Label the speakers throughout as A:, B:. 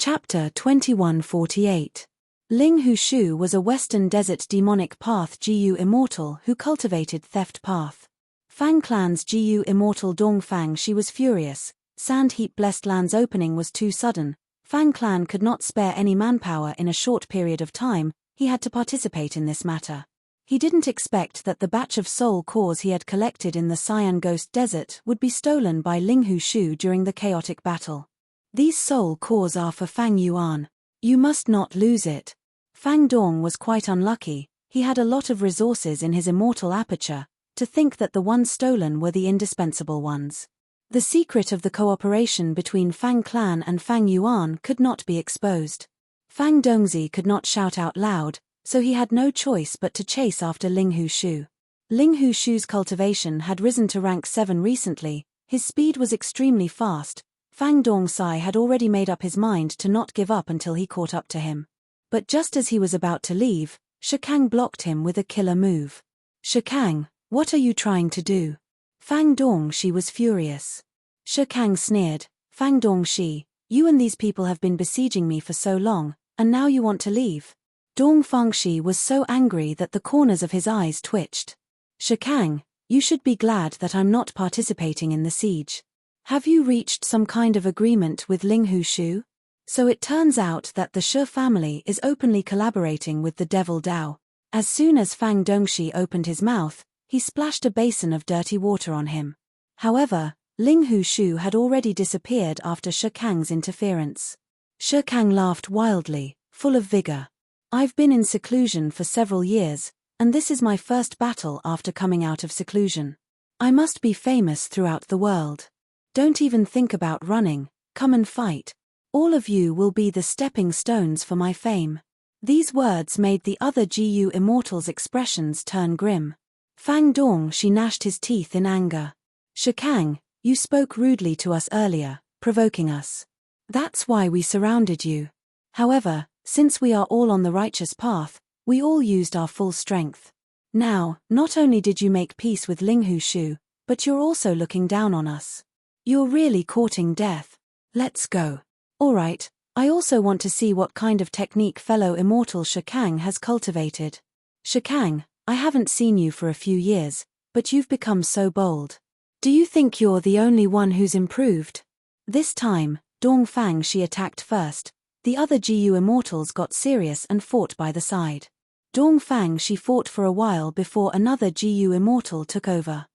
A: Chapter 2148. Ling Hu Shu was a Western Desert demonic path Gu immortal who cultivated theft path. Fang Clan's Gu immortal Dong Fang. She was furious. Sand Heap Blessed Land's opening was too sudden. Fang Clan could not spare any manpower in a short period of time. He had to participate in this matter. He didn't expect that the batch of soul cores he had collected in the Cyan Ghost Desert would be stolen by Ling Hu Shu during the chaotic battle. These soul cores are for Fang Yuan. You must not lose it. Fang Dong was quite unlucky. He had a lot of resources in his immortal aperture. To think that the ones stolen were the indispensable ones. The secret of the cooperation between Fang Clan and Fang Yuan could not be exposed. Fang Dongzi could not shout out loud, so he had no choice but to chase after Ling Hu Shu. Ling Hu Shu's cultivation had risen to rank 7 recently. His speed was extremely fast. Fang Dongzhi had already made up his mind to not give up until he caught up to him. But just as he was about to leave, Shikang blocked him with a killer move. Shikang, what are you trying to do? Fang Dongzhi was furious. Shikang sneered, Fang Dongzhi, you and these people have been besieging me for so long, and now you want to leave? Dong Fangxi was so angry that the corners of his eyes twitched. Shikang, you should be glad that I'm not participating in the siege. Have you reached some kind of agreement with Ling Hu Shu? So it turns out that the Shu family is openly collaborating with the Devil Dao. As soon as Fang Dongzhi opened his mouth, he splashed a basin of dirty water on him. However, Ling Hu Shu had already disappeared after Shikang's interference. Shikang laughed wildly, full of vigor. I've been in seclusion for several years, and this is my first battle after coming out of seclusion. I must be famous throughout the world. Don't even think about running, come and fight. All of you will be the stepping stones for my fame. These words made the other Gu immortals' expressions turn grim. Fang Dongzhi gnashed his teeth in anger. Shikang, you spoke rudely to us earlier, provoking us. That's why we surrounded you. However, since we are all on the righteous path, we all used our full strength. Now, not only did you make peace with Ling Hu Shu, but you're also looking down on us. You're really courting death. Let's go. Alright, I also want to see what kind of technique fellow immortal Shikang has cultivated. Shikang, I haven't seen you for a few years, but you've become so bold. Do you think you're the only one who's improved? This time, Dong Fangxi attacked first. The other Gu immortals got serious and fought by the side. Dong Fangxi fought for a while before another Gu immortal took over.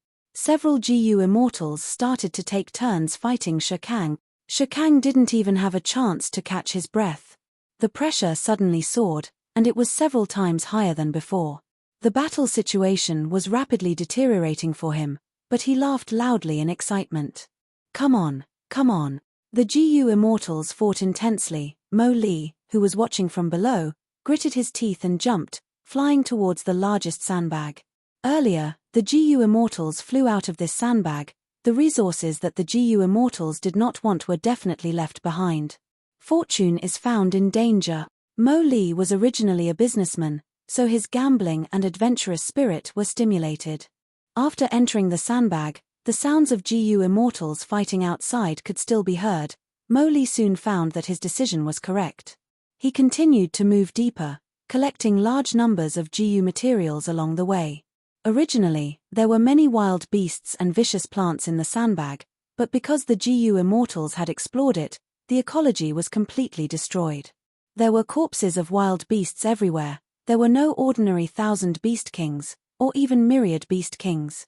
A: Several Gu immortals started to take turns fighting Shikang. Shikang didn't even have a chance to catch his breath. The pressure suddenly soared, and it was several times higher than before. The battle situation was rapidly deteriorating for him, but he laughed loudly in excitement. Come on, come on. The Gu immortals fought intensely. Mo Li, who was watching from below, gritted his teeth and jumped, flying towards the largest sandbag. Earlier, the Gu immortals flew out of this sandbag. The resources that the Gu immortals did not want were definitely left behind. Fortune is found in danger. Mo Li was originally a businessman, so his gambling and adventurous spirit were stimulated. After entering the sandbag, the sounds of Gu immortals fighting outside could still be heard. Mo Li soon found that his decision was correct. He continued to move deeper, collecting large numbers of Gu materials along the way. Originally, there were many wild beasts and vicious plants in the sandbag, but because the Gu immortals had explored it, the ecology was completely destroyed. There were corpses of wild beasts everywhere. There were no ordinary 1,000 beast kings, or even myriad beast kings.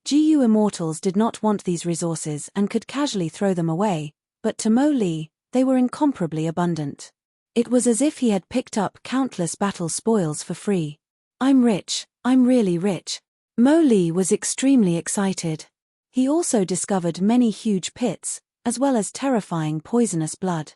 A: Gu immortals did not want these resources and could casually throw them away, but to Mo Li, they were incomparably abundant. It was as if he had picked up countless battle spoils for free. I'm rich, I'm really rich. Mo Li was extremely excited. He also discovered many huge pits, as well as terrifying poisonous blood.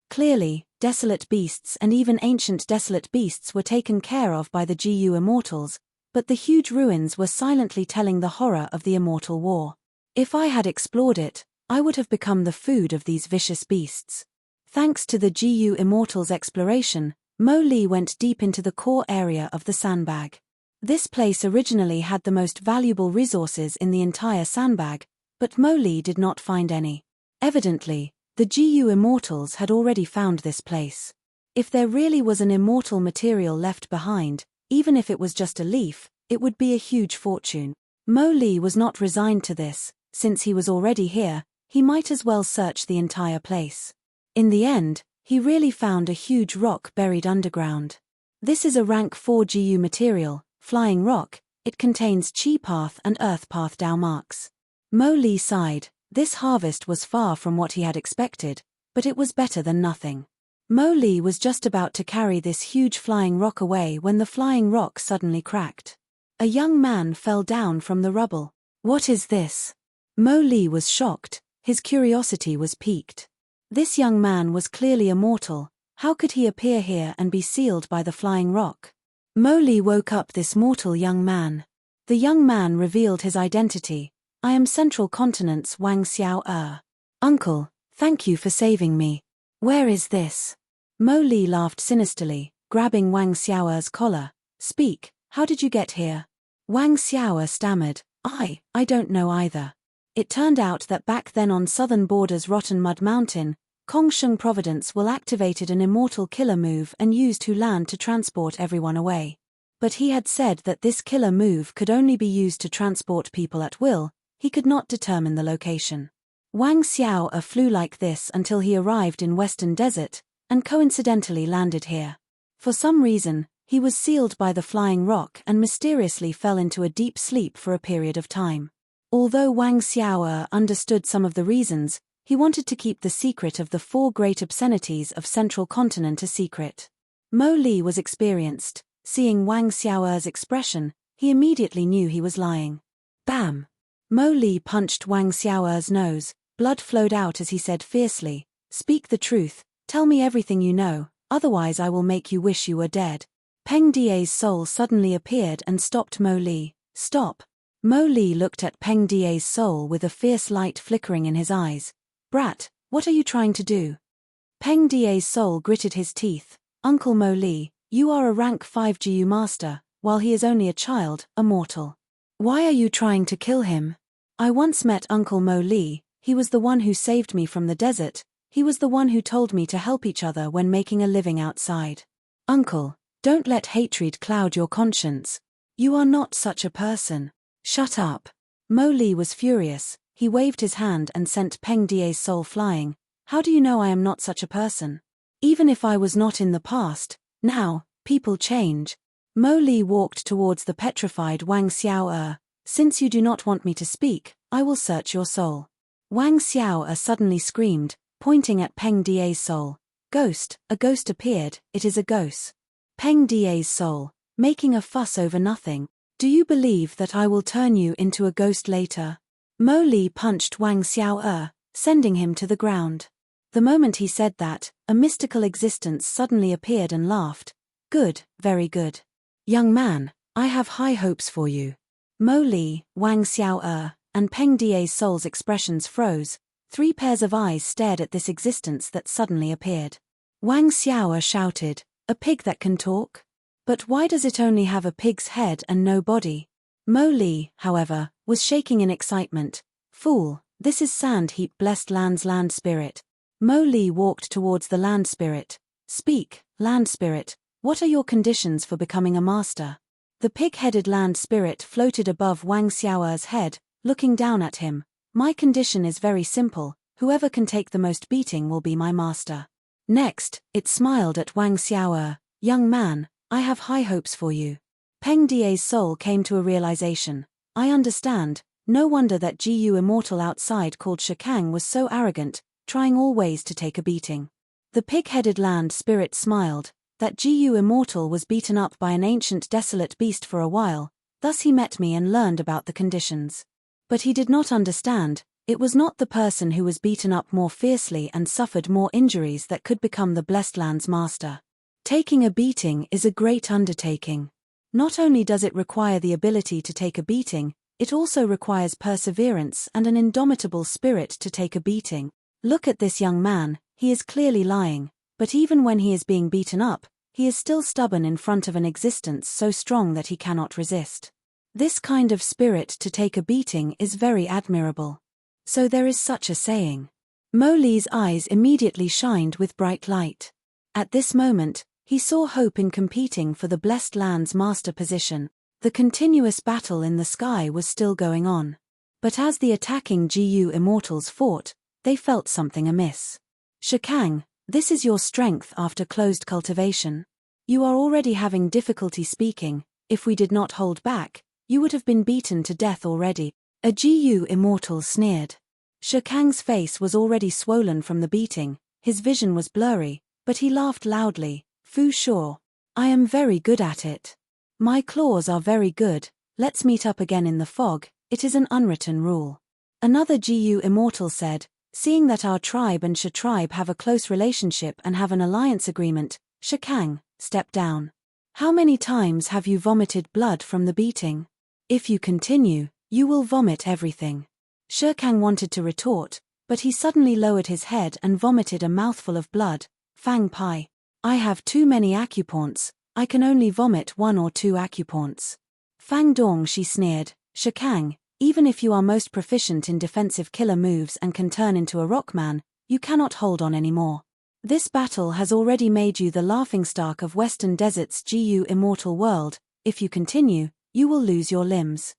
A: Clearly, desolate beasts and even ancient desolate beasts were taken care of by the Gu immortals, but the huge ruins were silently telling the horror of the immortal war. If I had explored it, I would have become the food of these vicious beasts. Thanks to the Gu immortals' exploration, Mo Li went deep into the core area of the sandbag. This place originally had the most valuable resources in the entire sandbag, but Mo Li did not find any. Evidently, the The GU immortals had already found this place. If there really was an immortal material left behind, even if it was just a leaf, it would be a huge fortune. Mo Li was not resigned to this. Since he was already here, he might as well search the entire place. In the end, he really found a huge rock buried underground. This is a rank 4 GU material, flying rock. It contains Chi Path and Earth Path Dao marks. Mo Li sighed. This harvest was far from what he had expected, but it was better than nothing. Mo Li was just about to carry this huge flying rock away when the flying rock suddenly cracked. A young man fell down from the rubble. What is this? Mo Li was shocked. His curiosity was piqued. This young man was clearly immortal. How could he appear here and be sealed by the flying rock? Mo Li woke up this mortal young man. The young man revealed his identity. I am Central Continent's Wang Xiao. Uncle, thank you for saving me. Where is this? Mo Li laughed sinisterly, grabbing Wang Xiao's collar. Speak, how did you get here? Wang Xiao stammered. I don't know either. It turned out that back then on southern border's Rotten Mud Mountain, Kongsheng Providence will activated an immortal killer move and used Hu Lan to transport everyone away. But he had said that this killer move could only be used to transport people at will. He could not determine the location. Wang Xiao flew like this until he arrived in Western Desert, and coincidentally landed here. For some reason, he was sealed by the flying rock and mysteriously fell into a deep sleep for a period of time. Although Wang Xiao understood some of the reasons, he wanted to keep the secret of the 4 great obscenities of Central Continent a secret. Mo Li was experienced. Seeing Wang Xiao's expression, he immediately knew he was lying. Bam! Mo Li punched Wang Xiao's nose. Blood flowed out as he said fiercely, "Speak the truth, tell me everything you know, otherwise I will make you wish you were dead." Peng Die's soul suddenly appeared and stopped Mo Li. Stop! Mo Li looked at Peng Die's soul with a fierce light flickering in his eyes. Brat, what are you trying to do? Peng Die's soul gritted his teeth. Uncle Mo Li, you are a rank 5 GU master, while he is only a child, a mortal. Why are you trying to kill him? I once met Uncle Mo Li. He was the one who saved me from the desert. He was the one who told me to help each other when making a living outside. Uncle, don't let hatred cloud your conscience. You are not such a person. Shut up. Mo Li was furious. He waved his hand and sent Peng Die's soul flying. How do you know I am not such a person? Even if I was not in the past, now, people change. Mo Li walked towards the petrified Wang Xiao. Since you do not want me to speak, I will search your soul. Wang Xiao suddenly screamed, pointing at Peng Die's soul. Ghost, a ghost appeared, it is a ghost. Peng Die's soul, making a fuss over nothing. Do you believe that I will turn you into a ghost later? Mo Li punched Wang Xiao, sending him to the ground. The moment he said that, a mystical existence suddenly appeared and laughed. Good, very good. Young man, I have high hopes for you. Mo Li, Wang Xiao, and Peng Die's soul's expressions froze. 3 pairs of eyes stared at this existence that suddenly appeared. Wang Xiao shouted, a pig that can talk? But why does it only have a pig's head and no body? Mo Li, however, was shaking in excitement. Fool, this is Sand Heap Blessed Land's land spirit. Mo Li walked towards the land spirit. Speak, land spirit, what are your conditions for becoming a master? The pig-headed land spirit floated above Wang Xiao's head, looking down at him. My condition is very simple, whoever can take the most beating will be my master. Next, it smiled at Wang Xiao. Young man, I have high hopes for you. Peng Die's soul came to a realization. I understand, no wonder that GU immortal outside called Shikang was so arrogant, trying all ways to take a beating. The pig-headed land spirit smiled. That GU immortal was beaten up by an ancient desolate beast for a while, thus he met me and learned about the conditions. But he did not understand, it was not the person who was beaten up more fiercely and suffered more injuries that could become the Blessed Land's master. Taking a beating is a great undertaking. Not only does it require the ability to take a beating, it also requires perseverance and an indomitable spirit to take a beating. Look at this young man, he is clearly lying. But even when he is being beaten up, he is still stubborn in front of an existence so strong that he cannot resist. This kind of spirit to take a beating is very admirable. So there is such a saying. Mo Li's eyes immediately shined with bright light. At this moment, he saw hope in competing for the Blessed Land's master position. The continuous battle in the sky was still going on. But as the attacking GU immortals fought, they felt something amiss. Shikang, this is your strength after closed cultivation. You are already having difficulty speaking. If we did not hold back, you would have been beaten to death already. A GU immortal sneered. Shikang's face was already swollen from the beating, his vision was blurry, but he laughed loudly. Fu Sure. I am very good at it. My claws are very good, let's meet up again in the fog, it is an unwritten rule. Another GU immortal said, seeing that our tribe and Sha tribe have a close relationship and have an alliance agreement, Shikang, step down. How many times have you vomited blood from the beating? If you continue, you will vomit everything. Shikang wanted to retort, but he suddenly lowered his head and vomited a mouthful of blood. Fang Pai. I have too many acupoints, I can only vomit 1 or 2 acupoints. Fang Dong, she sneered. Shikang, even if you are most proficient in defensive killer moves and can turn into a rockman, you cannot hold on anymore. This battle has already made you the laughingstock of Western Desert's GU immortal world. If you continue, you will lose your limbs.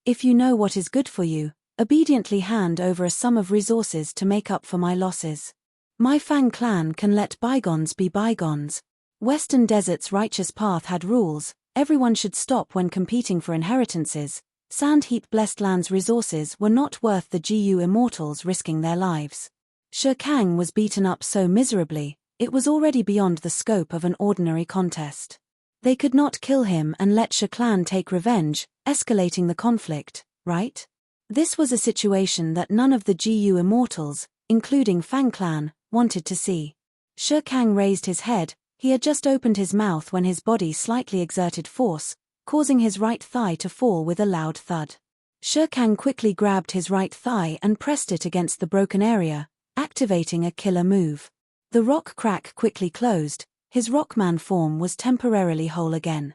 A: If you know what is good for you, obediently hand over a sum of resources to make up for my losses. My Fang clan can let bygones be bygones. Western Desert's righteous path had rules, everyone should stop when competing for inheritances. Sandheap Blessed Land's resources were not worth the GU immortals risking their lives. Shikang was beaten up so miserably, it was already beyond the scope of an ordinary contest. They could not kill him and let Sha clan take revenge, escalating the conflict, right? This was a situation that none of the GU immortals, including Fang clan, wanted to see. Shikang raised his head, he had just opened his mouth when his body slightly exerted force, causing his right thigh to fall with a loud thud. Shikang quickly grabbed his right thigh and pressed it against the broken area, activating a killer move. The rock crack quickly closed, his rockman form was temporarily whole again.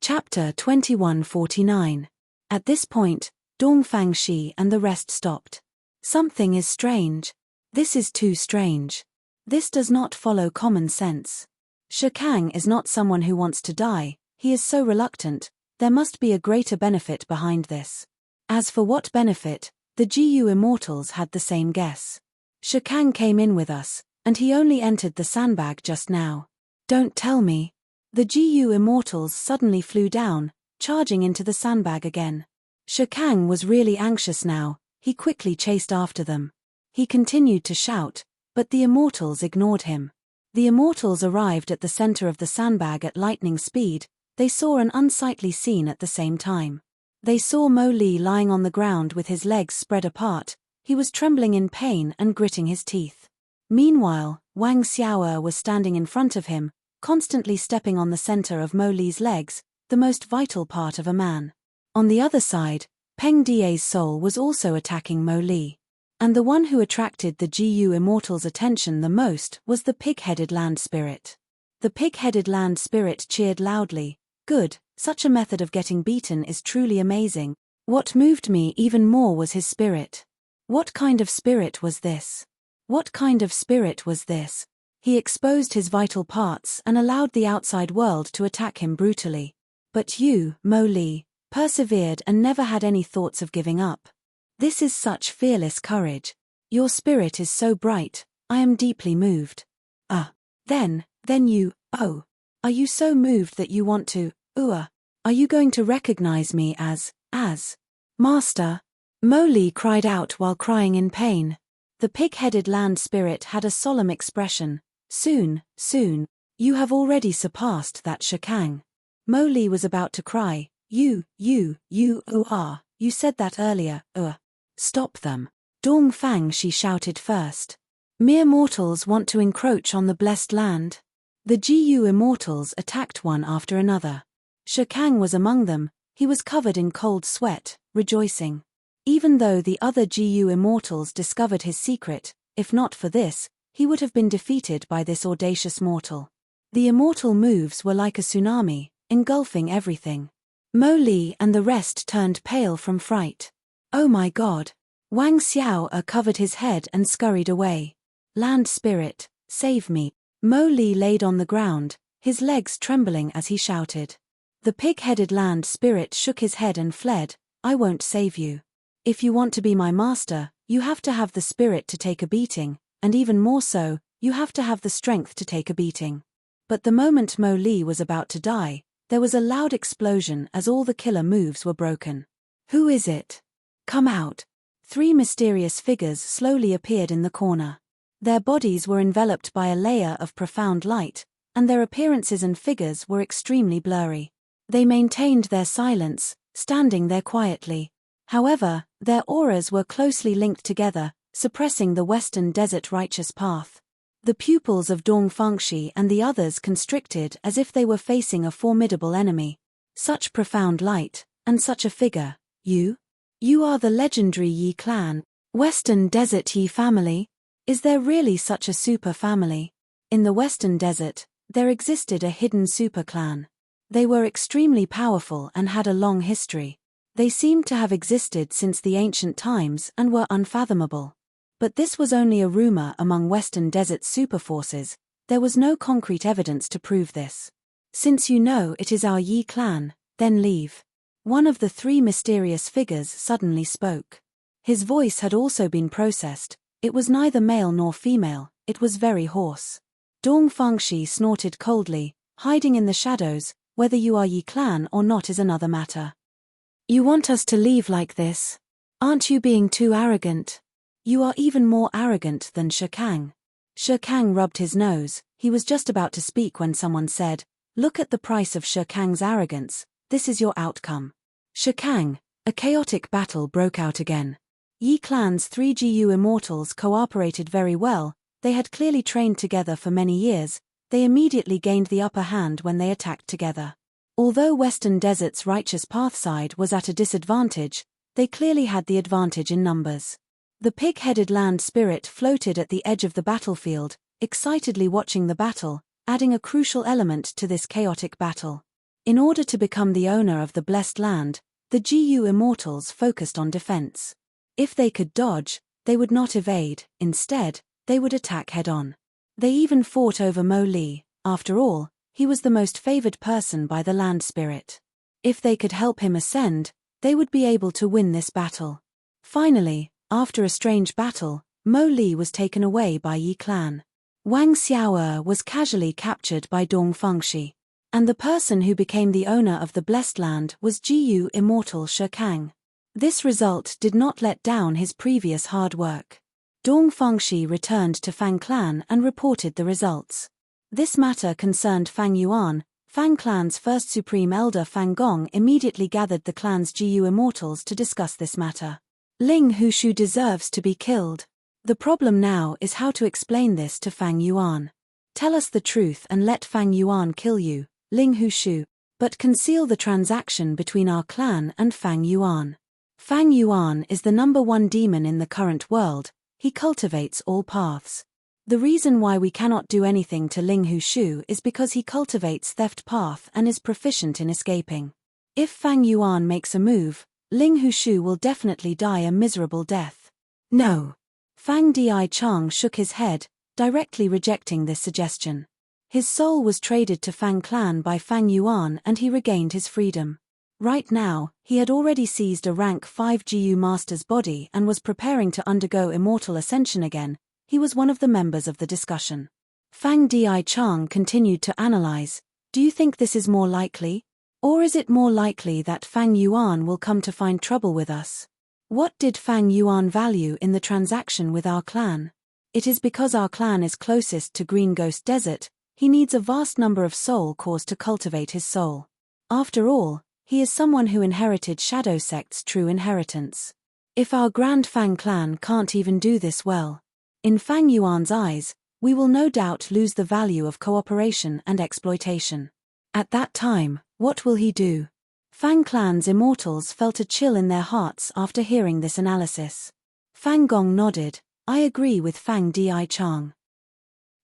A: Chapter 2149. At this point, Dongfang Shi and the rest stopped. Something is strange. This is too strange. This does not follow common sense. Shikang is not someone who wants to die, he is so reluctant, there must be a greater benefit behind this. As for what benefit, the GU immortals had the same guess. Shikang came in with us, and he only entered the sandbag just now. Don't tell me. The GU immortals suddenly flew down, charging into the sandbag again. Shikang was really anxious now, he quickly chased after them. He continued to shout, but the immortals ignored him. The immortals arrived at the center of the sandbag at lightning speed, they saw an unsightly scene at the same time. They saw Mo Li lying on the ground with his legs spread apart, he was trembling in pain and gritting his teeth. Meanwhile, Wang Xiaoer was standing in front of him, constantly stepping on the center of Mo Li's legs, the most vital part of a man. On the other side, Peng Die's soul was also attacking Mo Li. And the one who attracted the GU immortals' attention the most was the pig-headed land spirit. The pig-headed land spirit cheered loudly. Good, such a method of getting beaten is truly amazing. What moved me even more was his spirit. What kind of spirit was this? What kind of spirit was this? He exposed his vital parts and allowed the outside world to attack him brutally. But you, Mo Li, persevered and never had any thoughts of giving up. This is such fearless courage. Your spirit is so bright, I am deeply moved. Then you, are you so moved that you want to, are you going to recognize me as Master? Mo Li cried out while crying in pain. The pig-headed land spirit had a solemn expression. Soon, you have already surpassed that Shikang. Mo Li was about to cry. You said that earlier, Stop them. Dongfang Shi shouted first. Mere mortals want to encroach on the blessed land. The GU immortals attacked one after another. Shikang was among them, he was covered in cold sweat, rejoicing. Even though the other GU immortals discovered his secret, if not for this, he would have been defeated by this audacious mortal. The immortal moves were like a tsunami, engulfing everything. Mo Li and the rest turned pale from fright. Oh my God! Wang Xiao covered his head and scurried away. Land spirit, save me. Mo Li laid on the ground, his legs trembling as he shouted. The pig-headed land spirit shook his head and fled. I won't save you. If you want to be my master, you have to have the spirit to take a beating, and even more so, you have to have the strength to take a beating. But the moment Mo Li was about to die, there was a loud explosion as all the killer moves were broken. Who is it? Come out. 3 mysterious figures slowly appeared in the corner. Their bodies were enveloped by a layer of profound light, and their appearances and figures were extremely blurry. They maintained their silence, standing there quietly. However, their auras were closely linked together, suppressing the Western Desert righteous path. The pupils of Dong Fangxi and the others constricted as if they were facing a formidable enemy. Such profound light, and such a figure. You are the legendary Yi clan, Western Desert Yi family? Is there really such a super family? In the Western Desert, there existed a hidden super clan. They were extremely powerful and had a long history. They seemed to have existed since the ancient times and were unfathomable. But this was only a rumor among Western Desert superforces. There was no concrete evidence to prove this. Since you know it is our Yi clan, then leave. One of the 3 mysterious figures suddenly spoke. His voice had also been processed. It was neither male nor female, it was very hoarse. Dong Fangxi snorted coldly, hiding in the shadows. Whether you are Yi clan or not is another matter. You want us to leave like this? Aren't you being too arrogant? You are even more arrogant than Shekang. Shekang rubbed his nose. He was just about to speak when someone said, "Look at the price of Shekang's arrogance. This is your outcome." Shekang. A chaotic battle broke out again. Yi clan's 3 GU immortals cooperated very well. They had clearly trained together for many years. They immediately gained the upper hand when they attacked together. Although Western Desert's righteous path side was at a disadvantage, they clearly had the advantage in numbers. The pig-headed land spirit floated at the edge of the battlefield, excitedly watching the battle, adding a crucial element to this chaotic battle. In order to become the owner of the blessed land, the GU immortals focused on defense. If they could dodge, they would not evade. Instead, they would attack head-on. They even fought over Mo Li. After all, he was the most favored person by the land spirit. If they could help him ascend, they would be able to win this battle. Finally, after a strange battle, Mo Li was taken away by Yi clan. Wang Xiao was casually captured by Dong Fangxi. And the person who became the owner of the blessed land was GU immortal Shekang. This result did not let down his previous hard work. Dong Fangxi returned to Fang clan and reported the results. This matter concerned Fang Yuan. Fang clan's first supreme elder Fang Gong immediately gathered the clan's GU immortals to discuss this matter. Ling Hushu deserves to be killed. The problem now is how to explain this to Fang Yuan. Tell us the truth and let Fang Yuan kill you, Ling Hushu, but conceal the transaction between our clan and Fang Yuan. Fang Yuan is the #1 demon in the current world. He cultivates all paths. The reason why we cannot do anything to Ling Hushu is because he cultivates theft path and is proficient in escaping. If Fang Yuan makes a move, Ling Hushu will definitely die a miserable death. No. Fang Di Chang shook his head, directly rejecting this suggestion. His soul was traded to Fang clan by Fang Yuan and he regained his freedom. Right now, he had already seized a rank 5 GU master's body and was preparing to undergo immortal ascension again. He was one of the members of the discussion. Fang Di Chang continued to analyze. Do you think this is more likely? Or is it more likely that Fang Yuan will come to find trouble with us? What did Fang Yuan value in the transaction with our clan? It is because our clan is closest to Green Ghost Desert. He needs a vast number of soul cores to cultivate his soul. After all, he is someone who inherited Shadow Sect's true inheritance. If our Grand Fang clan can't even do this well, in Fang Yuan's eyes, we will no doubt lose the value of cooperation and exploitation. At that time, what will he do? Fang clan's immortals felt a chill in their hearts after hearing this analysis. Fang Gong nodded. I agree with Fang Di Chang.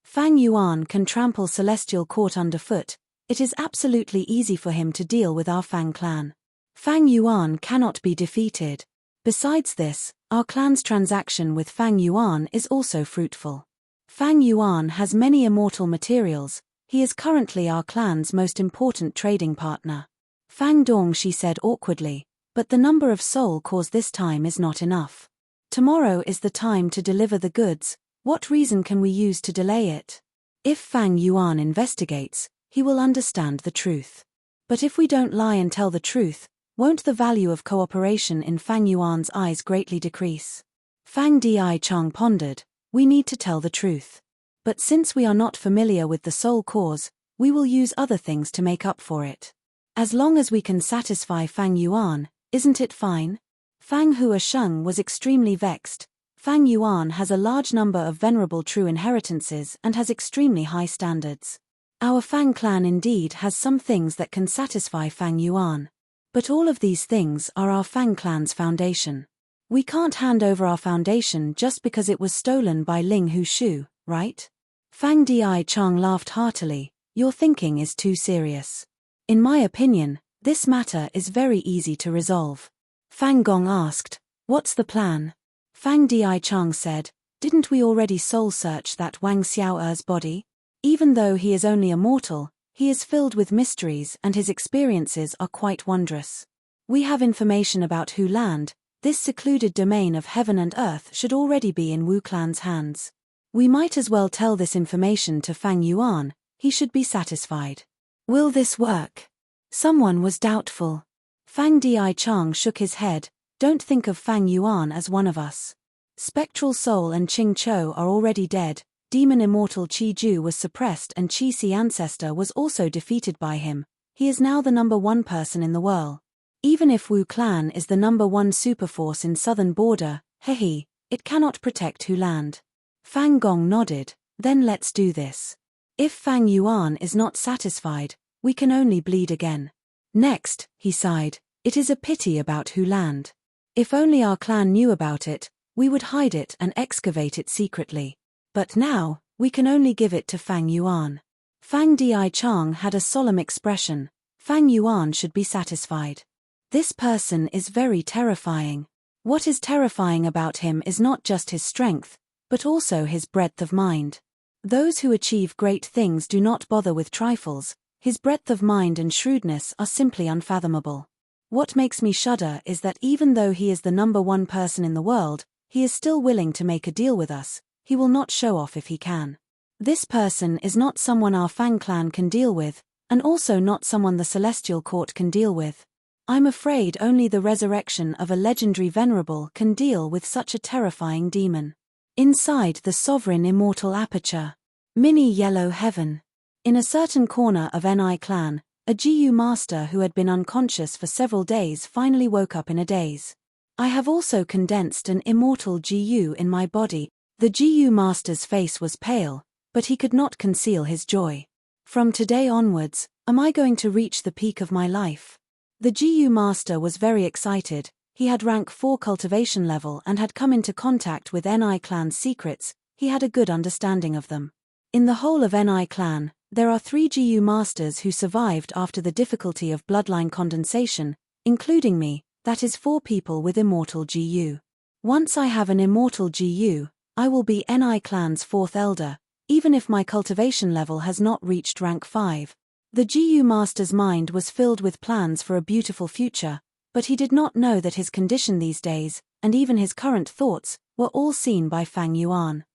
A: Fang Yuan can trample Celestial Court underfoot. It is absolutely easy for him to deal with our Fang clan. Fang Yuan cannot be defeated. Besides this, our clan's transaction with Fang Yuan is also fruitful. Fang Yuan has many immortal materials. He is currently our clan's most important trading partner. Fang Dong, she said awkwardly, but the number of soul cores this time is not enough. Tomorrow is the time to deliver the goods. What reason can we use to delay it? If Fang Yuan investigates, he will understand the truth. But if we don't lie and tell the truth, won't the value of cooperation in Fang Yuan's eyes greatly decrease? Fang Di Chang pondered, we need to tell the truth. But since we are not familiar with the soul cores, we will use other things to make up for it. As long as we can satisfy Fang Yuan, isn't it fine? Fang Huasheng was extremely vexed. Fang Yuan has a large number of venerable true inheritances and has extremely high standards. Our Fang clan indeed has some things that can satisfy Fang Yuan. But all of these things are our Fang clan's foundation. We can't hand over our foundation just because it was stolen by Ling Hushu, right? Fang Di Chang laughed heartily. Your thinking is too serious. In my opinion, this matter is very easy to resolve. Fang Gong asked, what's the plan? Fang Di Chang said, didn't we already soul search that Wang Xiao'er's body? Even though he is only a mortal, he is filled with mysteries and his experiences are quite wondrous. We have information about Hu Land. This secluded domain of heaven and earth should already be in Wu Clan's hands. We might as well tell this information to Fang Yuan. He should be satisfied. Will this work? Someone was doubtful. Fang Di Chang shook his head. Don't think of Fang Yuan as one of us. Spectral Soul and Qing Chou are already dead. Demon Immortal Qi Ju was suppressed and Qi Si Ancestor was also defeated by him. He is now the number one person in the world. Even if Wu Clan is the number one superforce in southern border, it cannot protect Hu Land. Fang Gong nodded. Then let's do this. If Fang Yuan is not satisfied, we can only bleed again. Next, he sighed, it is a pity about Hu Land. If only our clan knew about it, we would hide it and excavate it secretly. But now, we can only give it to Fang Yuan. Fang Di Chang had a solemn expression. Fang Yuan should be satisfied. This person is very terrifying. What is terrifying about him is not just his strength, but also his breadth of mind. Those who achieve great things do not bother with trifles. His breadth of mind and shrewdness are simply unfathomable. What makes me shudder is that even though he is the number one person in the world, he is still willing to make a deal with us. He will not show off if he can. This person is not someone our Fang clan can deal with, and also not someone the Celestial Court can deal with. I'm afraid only the resurrection of a legendary Venerable can deal with such a terrifying demon. Inside the sovereign immortal aperture. Mini Yellow Heaven. In a certain corner of Ni clan, a GU master who had been unconscious for several days finally woke up in a daze. I have also condensed an immortal GU in my body. The GU master's face was pale, but he could not conceal his joy. From today onwards, am I going to reach the peak of my life? The GU master was very excited. He had rank 4 cultivation level and had come into contact with Ni clan's secrets. He had a good understanding of them. In the whole of Ni clan, there are 3 GU masters who survived after the difficulty of bloodline condensation, including me, that is 4 people with immortal GU. Once I have an immortal GU, I will be Ni clan's 4th elder, even if my cultivation level has not reached rank 5. The GU master's mind was filled with plans for a beautiful future, but he did not know that his condition these days, and even his current thoughts, were all seen by Fang Yuan.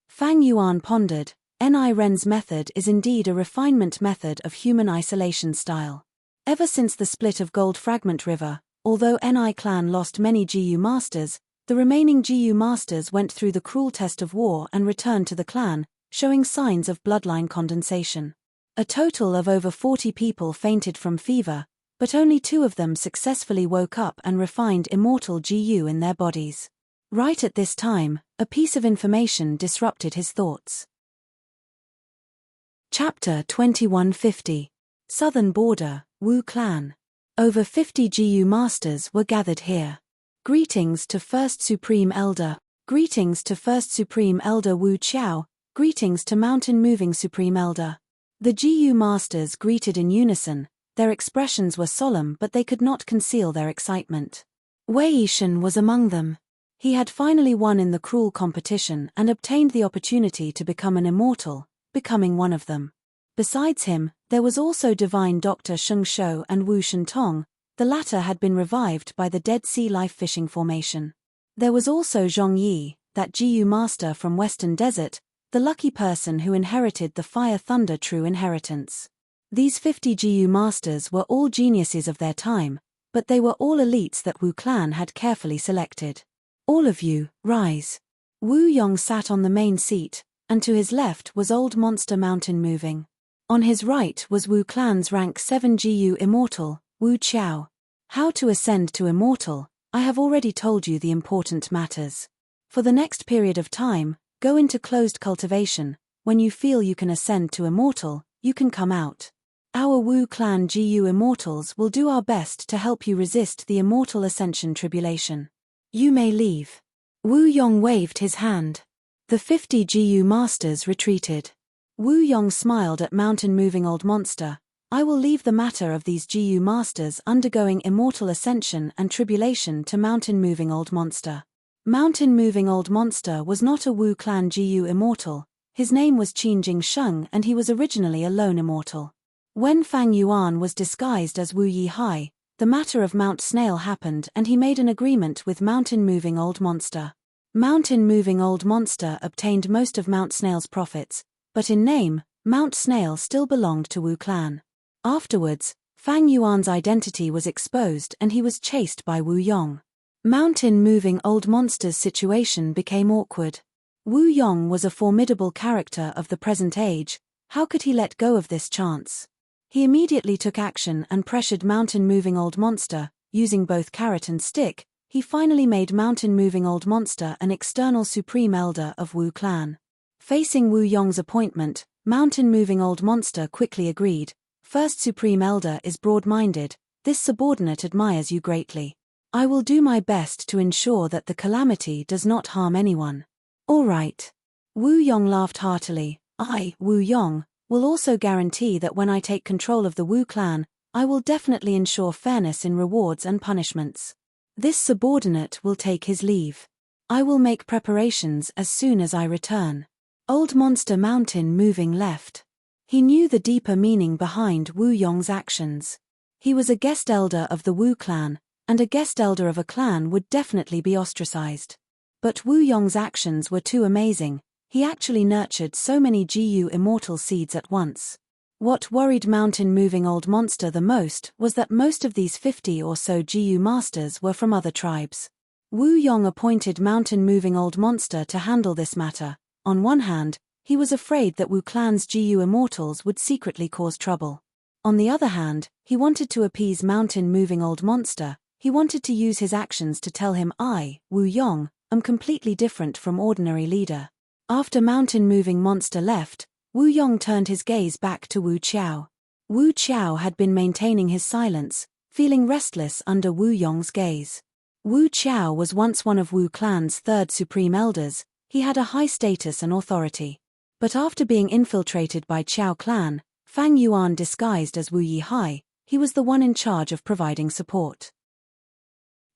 A: Fang Yuan pondered. Ni Ren's method is indeed a refinement method of human isolation style. Ever since the split of Gold Fragment River, although Ni clan lost many GU masters, the remaining GU masters went through the cruel test of war and returned to the clan, showing signs of bloodline condensation. A total of over 40 people fainted from fever, but only 2 of them successfully woke up and refined immortal GU in their bodies. Right at this time, a piece of information disrupted his thoughts. Chapter 2150. Southern Border, Wu Clan. Over 50 GU masters were gathered here. Greetings to First Supreme Elder. Greetings to First Supreme Elder Wu Qiao. Greetings to Mountain Moving Supreme Elder. The GU masters greeted in unison. Their expressions were solemn, but they could not conceal their excitement. Wei Yishan was among them. He had finally won in the cruel competition and obtained the opportunity to become an immortal, becoming one of them. Besides him, there was also divine Dr. Sheng Shou and Wu Shentong. The latter had been revived by the Dead Sea Life Fishing Formation. There was also Zhong Yi, that Jiyu master from Western Desert, the lucky person who inherited the Fire Thunder True Inheritance. These 50 Jiyu masters were all geniuses of their time, but they were all elites that Wu clan had carefully selected. All of you, rise. Wu Yong sat on the main seat, and to his left was Old Monster Mountain Moving. On his right was Wu clan's rank 7 Jiyu Immortal, Wu Qiao. How to ascend to Immortal, I have already told you the important matters. For the next period of time, go into closed cultivation. When you feel you can ascend to Immortal, you can come out. Our Wu clan Jiyu Immortals will do our best to help you resist the Immortal Ascension tribulation. You may leave. Wu Yong waved his hand. The 50 Jiyu masters retreated. Wu Yong smiled at Mountain Moving Old Monster. I will leave the matter of these Jiyu masters undergoing Immortal Ascension and tribulation to Mountain Moving Old Monster. Mountain Moving Old Monster was not a Wu clan Jiyu Immortal. His name was Qin Jing Sheng and he was originally a lone immortal. When Fang Yuan was disguised as Wu Yi Hai, the matter of Mount Snail happened and he made an agreement with Mountain Moving Old Monster. Mountain Moving Old Monster obtained most of Mount Snail's profits, but in name, Mount Snail still belonged to Wu clan. Afterwards, Fang Yuan's identity was exposed and he was chased by Wu Yong. Mountain Moving Old Monster's situation became awkward. Wu Yong was a formidable character of the present age. How could he let go of this chance? He immediately took action and pressured Mountain Moving Old Monster. Using both carrot and stick, he finally made Mountain Moving Old Monster an external supreme elder of Wu clan. Facing Wu Yong's appointment, Mountain Moving Old Monster quickly agreed. First Supreme Elder is broad-minded, this subordinate admires you greatly. I will do my best to ensure that the calamity does not harm anyone. All right. Wu Yong laughed heartily. I, Wu Yong, will also guarantee that when I take control of the Wu clan, I will definitely ensure fairness in rewards and punishments. This subordinate will take his leave. I will make preparations as soon as I return. Old Monster Mountain Moving left. He knew the deeper meaning behind Wu Yong's actions. He was a guest elder of the Wu clan, and a guest elder of a clan would definitely be ostracized. But Wu Yong's actions were too amazing. He actually nurtured so many Jiyu immortal seeds at once. What worried Mountain Moving Old Monster the most was that most of these 50 or so Jiyu masters were from other tribes. Wu Yong appointed Mountain Moving Old Monster to handle this matter. On one hand, he was afraid that Wu clan's Jiyu immortals would secretly cause trouble. On the other hand, he wanted to appease Mountain Moving Old Monster. He wanted to use his actions to tell him I, Wu Yong, am completely different from ordinary leader. After Mountain Moving Monster left, Wu Yong turned his gaze back to Wu Qiao. Wu Qiao had been maintaining his silence, feeling restless under Wu Yong's gaze. Wu Qiao was once one of Wu clan's third supreme elders. He had a high status and authority. But after being infiltrated by Qiao clan, Fang Yuan disguised as Wu Yi Hai, he was the one in charge of providing support.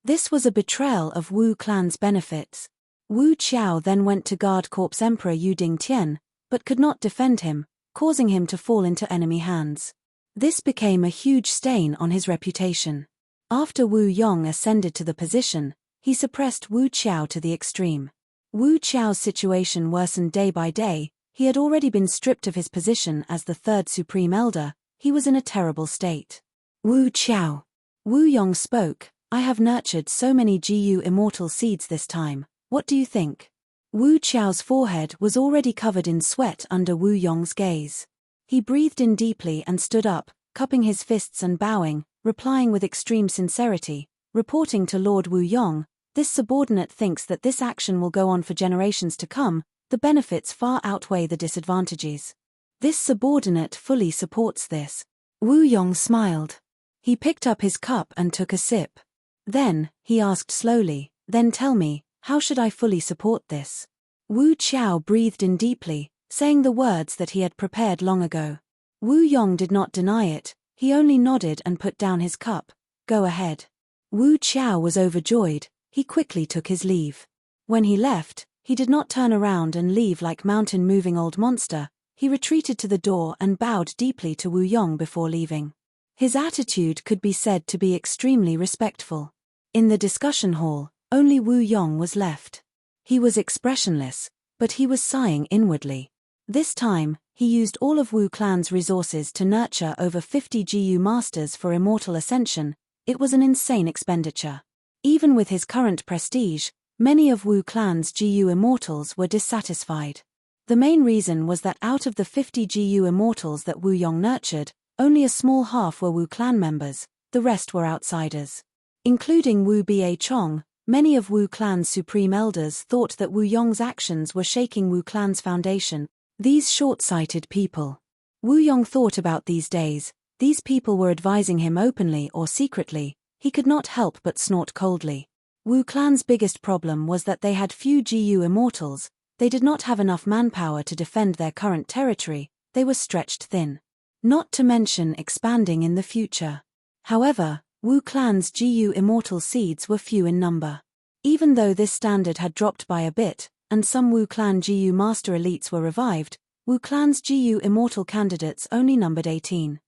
A: This was a betrayal of Wu clan's benefits. Wu Qiao then went to guard Corpse Emperor Yu Dingtian, but could not defend him, causing him to fall into enemy hands. This became a huge stain on his reputation. After Wu Yong ascended to the position, he suppressed Wu Qiao to the extreme. Wu Qiao's situation worsened day by day. He had already been stripped of his position as the third supreme elder. He was in a terrible state. Wu Qiao. Wu Yong spoke. I have nurtured so many Jiyu immortal seeds this time. What do you think? Wu Qiao's forehead was already covered in sweat under Wu Yong's gaze. He breathed in deeply and stood up, cupping his fists and bowing, replying with extreme sincerity, reporting to Lord Wu Yong. This subordinate thinks that this action will go on for generations to come. The benefits far outweigh the disadvantages. This subordinate fully supports this. Wu Yong smiled. He picked up his cup and took a sip. Then, he asked slowly, then tell me, how should I fully support this? Wu Qiao breathed in deeply, saying the words that he had prepared long ago. Wu Yong did not deny it, he only nodded and put down his cup. Go ahead. Wu Qiao was overjoyed. He quickly took his leave. When he left, he did not turn around and leave like mountain-moving old monster. He retreated to the door and bowed deeply to Wu Yong before leaving. His attitude could be said to be extremely respectful. In the discussion hall, only Wu Yong was left. He was expressionless, but he was sighing inwardly. This time, he used all of Wu Clan's resources to nurture over 50 GU masters for immortal ascension. It was an insane expenditure. Even with his current prestige, many of Wu Clan's GU immortals were dissatisfied. The main reason was that out of the 50 GU immortals that Wu Yong nurtured, only a small half were Wu Clan members, the rest were outsiders. Including Wu Ba Chong, many of Wu Clan's supreme elders thought that Wu Yong's actions were shaking Wu Clan's foundation. These short-sighted people. Wu Yong thought about these days. These people were advising him openly or secretly. He could not help but snort coldly. Wu Clan's biggest problem was that they had few GU immortals. They did not have enough manpower to defend their current territory. They were stretched thin. Not to mention expanding in the future. However, Wu Clan's GU immortal seeds were few in number. Even though this standard had dropped by a bit, and some Wu Clan GU master elites were revived, Wu Clan's GU immortal candidates only numbered 18.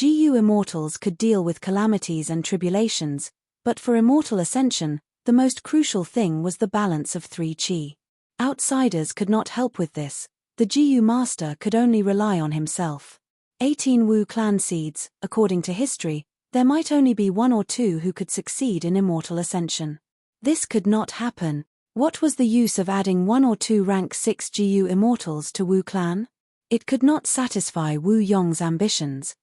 A: GU immortals could deal with calamities and tribulations, but for immortal ascension, the most crucial thing was the balance of 3 chi. Outsiders could not help with this. The GU master could only rely on himself. 18 Wu Clan seeds, according to history, there might only be 1 or 2 who could succeed in immortal ascension. This could not happen. What was the use of adding 1 or 2 rank 6 GU immortals to Wu Clan? It could not satisfy Wu Yong's ambitions.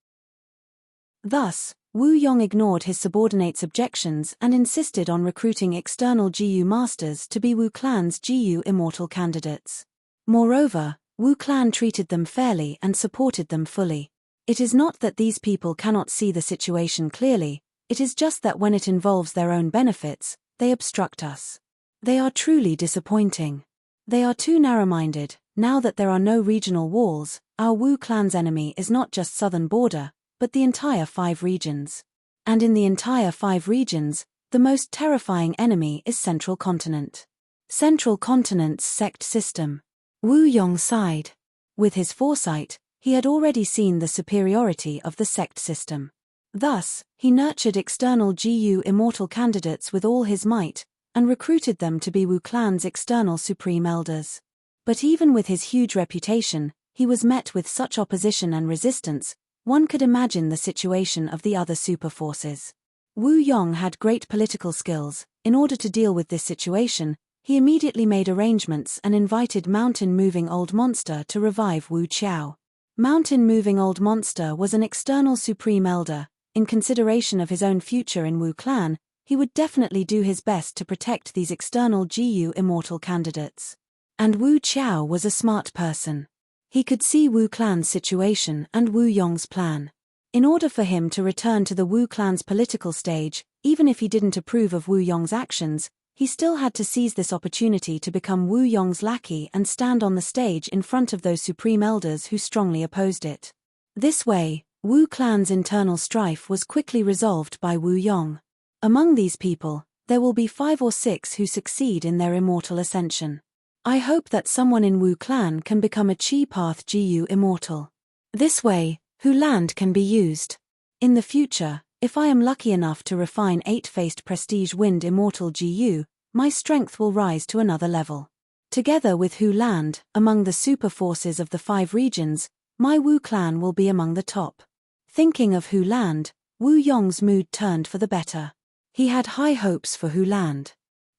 A: Thus, Wu Yong ignored his subordinates' objections and insisted on recruiting external GU masters to be Wu Clan's GU immortal candidates. Moreover, Wu Clan treated them fairly and supported them fully. It is not that these people cannot see the situation clearly, it is just that when it involves their own benefits, they obstruct us. They are truly disappointing. They are too narrow-minded. Now that there are no regional walls, our Wu Clan's enemy is not just southern border, but the entire 5 regions. And in the entire 5 regions, the most terrifying enemy is Central Continent. Central Continent's sect system. Wu Yong sighed. With his foresight, he had already seen the superiority of the sect system. Thus, he nurtured external GU immortal candidates with all his might, and recruited them to be Wu Clan's external supreme elders. But even with his huge reputation, he was met with such opposition and resistance. One could imagine the situation of the other super forces. Wu Yong had great political skills. In order to deal with this situation, he immediately made arrangements and invited mountain-moving old monster to revive Wu Qiao. Mountain-moving old monster was an external supreme elder. In consideration of his own future in Wu Clan, he would definitely do his best to protect these external GU immortal candidates. And Wu Qiao was a smart person. He could see Wu Clan's situation and Wu Yong's plan. In order for him to return to the Wu Clan's political stage, even if he didn't approve of Wu Yong's actions, he still had to seize this opportunity to become Wu Yong's lackey and stand on the stage in front of those supreme elders who strongly opposed it. This way, Wu Clan's internal strife was quickly resolved by Wu Yong. Among these people, there will be 5 or 6 who succeed in their immortal ascension. I hope that someone in Wu Clan can become a Chi Path GU immortal. This way, Hu Land can be used. In the future, if I am lucky enough to refine 8-faced Prestige Wind Immortal GU, my strength will rise to another level. Together with Hu Land, among the super forces of the 5 regions, my Wu Clan will be among the top. Thinking of Hu Land, Wu Yong's mood turned for the better. He had high hopes for Hu Land.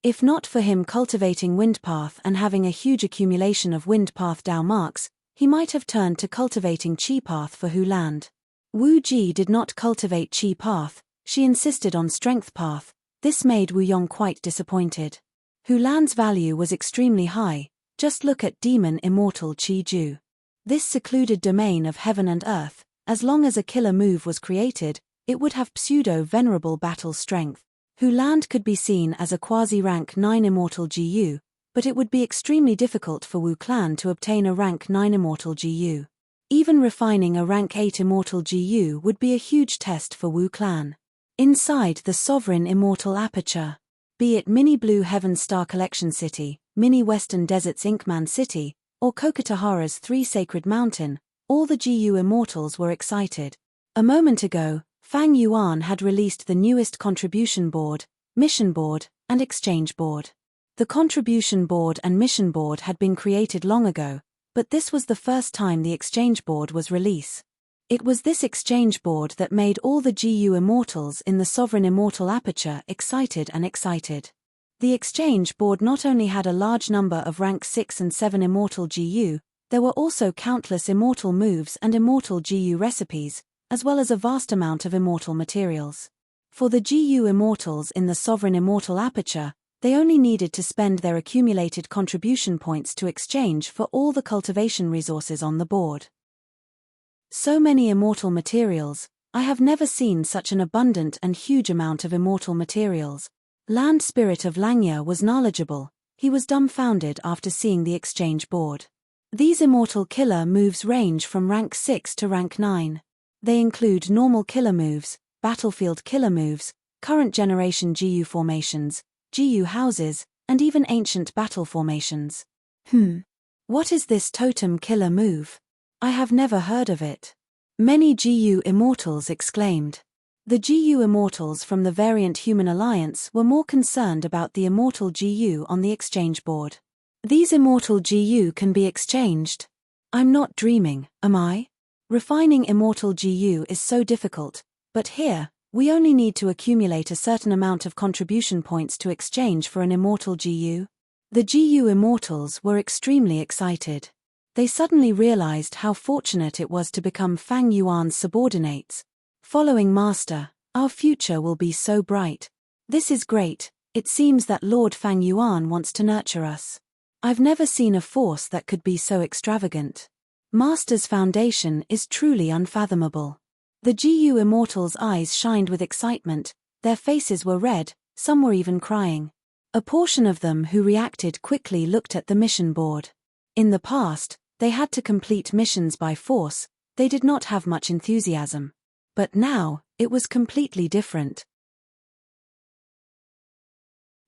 A: If not for him cultivating Wind Path and having a huge accumulation of Wind Path Dao marks, he might have turned to cultivating Chi Path for Hu Land. Wu Ji did not cultivate Chi Path, she insisted on Strength Path. This made Wu Yong quite disappointed. Hu Land's value was extremely high. Just look at Demon Immortal Chi Ju. This secluded domain of heaven and earth, as long as a killer move was created, it would have pseudo-venerable battle strength. Hu Land could be seen as a quasi-rank 9 Immortal GU, but it would be extremely difficult for Wu Clan to obtain a rank 9 Immortal GU. Even refining a rank 8 Immortal GU would be a huge test for Wu Clan. Inside the sovereign immortal aperture, be it Mini Blue Heaven Star Collection City, Mini Western Deserts Inkman City, or Kokotahara's Three Sacred Mountain, all the GU Immortals were excited. A moment ago, Fang Yuan had released the newest contribution board, mission board, and exchange board. The contribution board and mission board had been created long ago, but this was the first time the exchange board was released. It was this exchange board that made all the GU Immortals in the Sovereign Immortal Aperture excited. The exchange board not only had a large number of rank 6 and 7 Immortal GU, there were also countless Immortal moves and Immortal GU recipes, as well as a vast amount of Immortal materials. For the GU Immortals in the Sovereign Immortal Aperture, they only needed to spend their accumulated contribution points to exchange for all the cultivation resources on the board. So many Immortal materials, I have never seen such an abundant and huge amount of Immortal materials. Land Spirit of Langya was knowledgeable, he was dumbfounded after seeing the exchange board. These Immortal killer moves range from rank 6 to rank 9. They include normal killer moves, battlefield killer moves, current generation GU formations, GU houses, and even ancient battle formations. What is this totem killer move? I have never heard of it. Many GU Immortals exclaimed. The GU Immortals from the variant Human Alliance were more concerned about the Immortal GU on the exchange board. These Immortal GU can be exchanged. I'm not dreaming, am I? Refining Immortal GU is so difficult, but here, we only need to accumulate a certain amount of contribution points to exchange for an Immortal GU. The GU Immortals were extremely excited. They suddenly realized how fortunate it was to become Fang Yuan's subordinates. Following Master, our future will be so bright. This is great, it seems that Lord Fang Yuan wants to nurture us. I've never seen a force that could be so extravagant. Master's foundation is truly unfathomable. The GU Immortals' eyes shined with excitement, their faces were red, some were even crying. A portion of them who reacted quickly looked at the mission board. In the past, they had to complete missions by force, they did not have much enthusiasm. But now, it was completely different.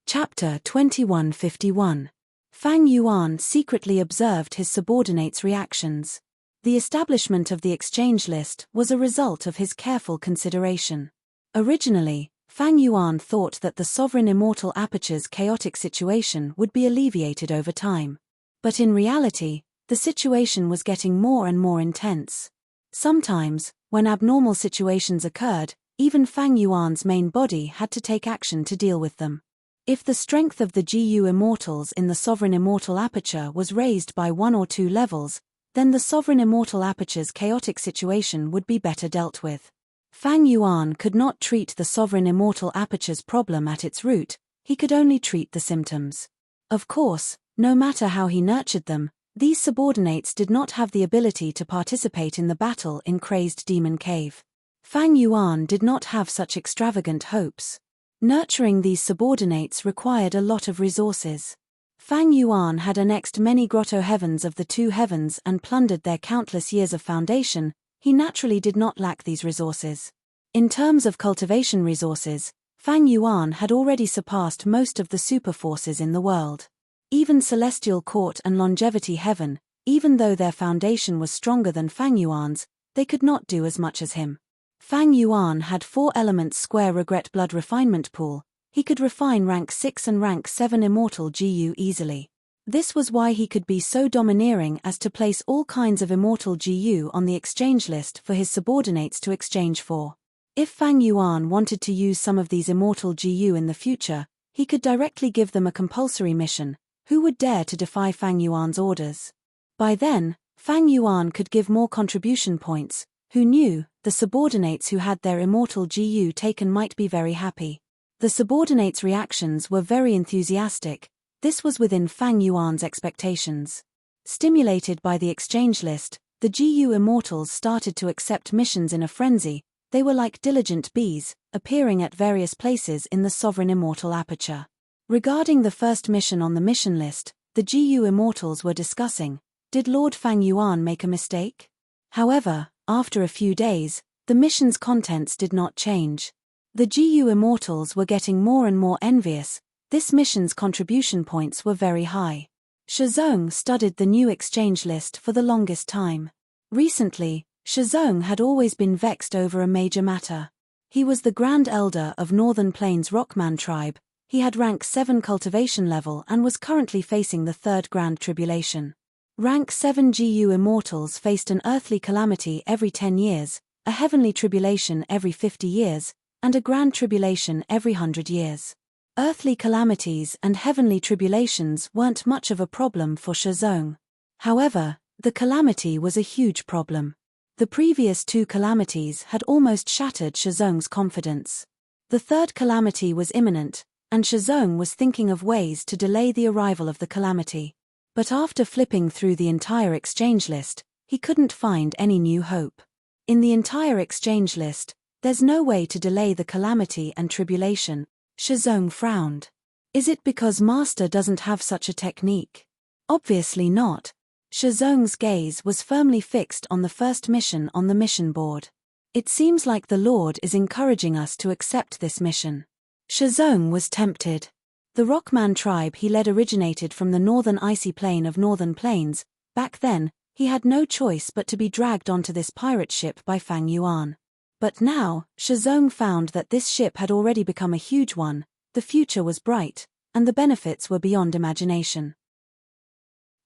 A: Chapter 2151. Fang Yuan secretly observed his subordinates' reactions. The establishment of the exchange list was a result of his careful consideration. Originally, Fang Yuan thought that the Sovereign Immortal Aperture's chaotic situation would be alleviated over time. But in reality, the situation was getting more and more intense. Sometimes, when abnormal situations occurred, even Fang Yuan's main body had to take action to deal with them. If the strength of the GU Immortals in the Sovereign Immortal Aperture was raised by 1 or 2 levels, then the Sovereign Immortal Aperture's chaotic situation would be better dealt with. Fang Yuan could not treat the Sovereign Immortal Aperture's problem at its root, he could only treat the symptoms. Of course, no matter how he nurtured them, these subordinates did not have the ability to participate in the battle in Crazed Demon Cave. Fang Yuan did not have such extravagant hopes. Nurturing these subordinates required a lot of resources. Fang Yuan had annexed many grotto heavens of the 2 heavens and plundered their countless years of foundation, he naturally did not lack these resources. In terms of cultivation resources, Fang Yuan had already surpassed most of the super forces in the world. Even Celestial Court and Longevity Heaven, even though their foundation was stronger than Fang Yuan's, they could not do as much as him. Fang Yuan had 4 elements square regret blood refinement pool, he could refine rank 6 and rank 7 Immortal GU easily. This was why he could be so domineering as to place all kinds of Immortal GU on the exchange list for his subordinates to exchange for. If Fang Yuan wanted to use some of these Immortal GU in the future, he could directly give them a compulsory mission. Who would dare to defy Fang Yuan's orders? By then, Fang Yuan could give more contribution points. Who knew, the subordinates who had their Immortal GU taken might be very happy. The subordinates' reactions were very enthusiastic, this was within Fang Yuan's expectations. Stimulated by the exchange list, the GU Immortals started to accept missions in a frenzy, they were like diligent bees, appearing at various places in the Sovereign Immortal Aperture. Regarding the first mission on the mission list, the GU Immortals were discussing, did Lord Fang Yuan make a mistake? However, after a few days, the mission's contents did not change. The GU Immortals were getting more and more envious. This mission's contribution points were very high. Shizong studied the new exchange list for the longest time. Recently, Shizong had always been vexed over a major matter. He was the Grand Elder of Northern Plains Rockman tribe. He had rank 7 cultivation level and was currently facing the third Grand Tribulation. Rank 7 GU Immortals faced an earthly calamity every 10 years, a heavenly tribulation every 50 years, and a Grand Tribulation every 100 years. Earthly calamities and heavenly tribulations weren't much of a problem for Shizong. However, the calamity was a huge problem. The previous 2 calamities had almost shattered Shizong's confidence. The third calamity was imminent, and Shizong was thinking of ways to delay the arrival of the calamity. But after flipping through the entire exchange list, he couldn't find any new hope. In the entire exchange list, there's no way to delay the calamity and tribulation. Shizong frowned. Is it because Master doesn't have such a technique? Obviously not. Shizong's gaze was firmly fixed on the first mission on the mission board. It seems like the Lord is encouraging us to accept this mission. Shizong was tempted. The Rockman tribe he led originated from the northern icy plain of Northern Plains. Back then, he had no choice but to be dragged onto this pirate ship by Fang Yuan. But now, Shizong found that this ship had already become a huge one, the future was bright, and the benefits were beyond imagination.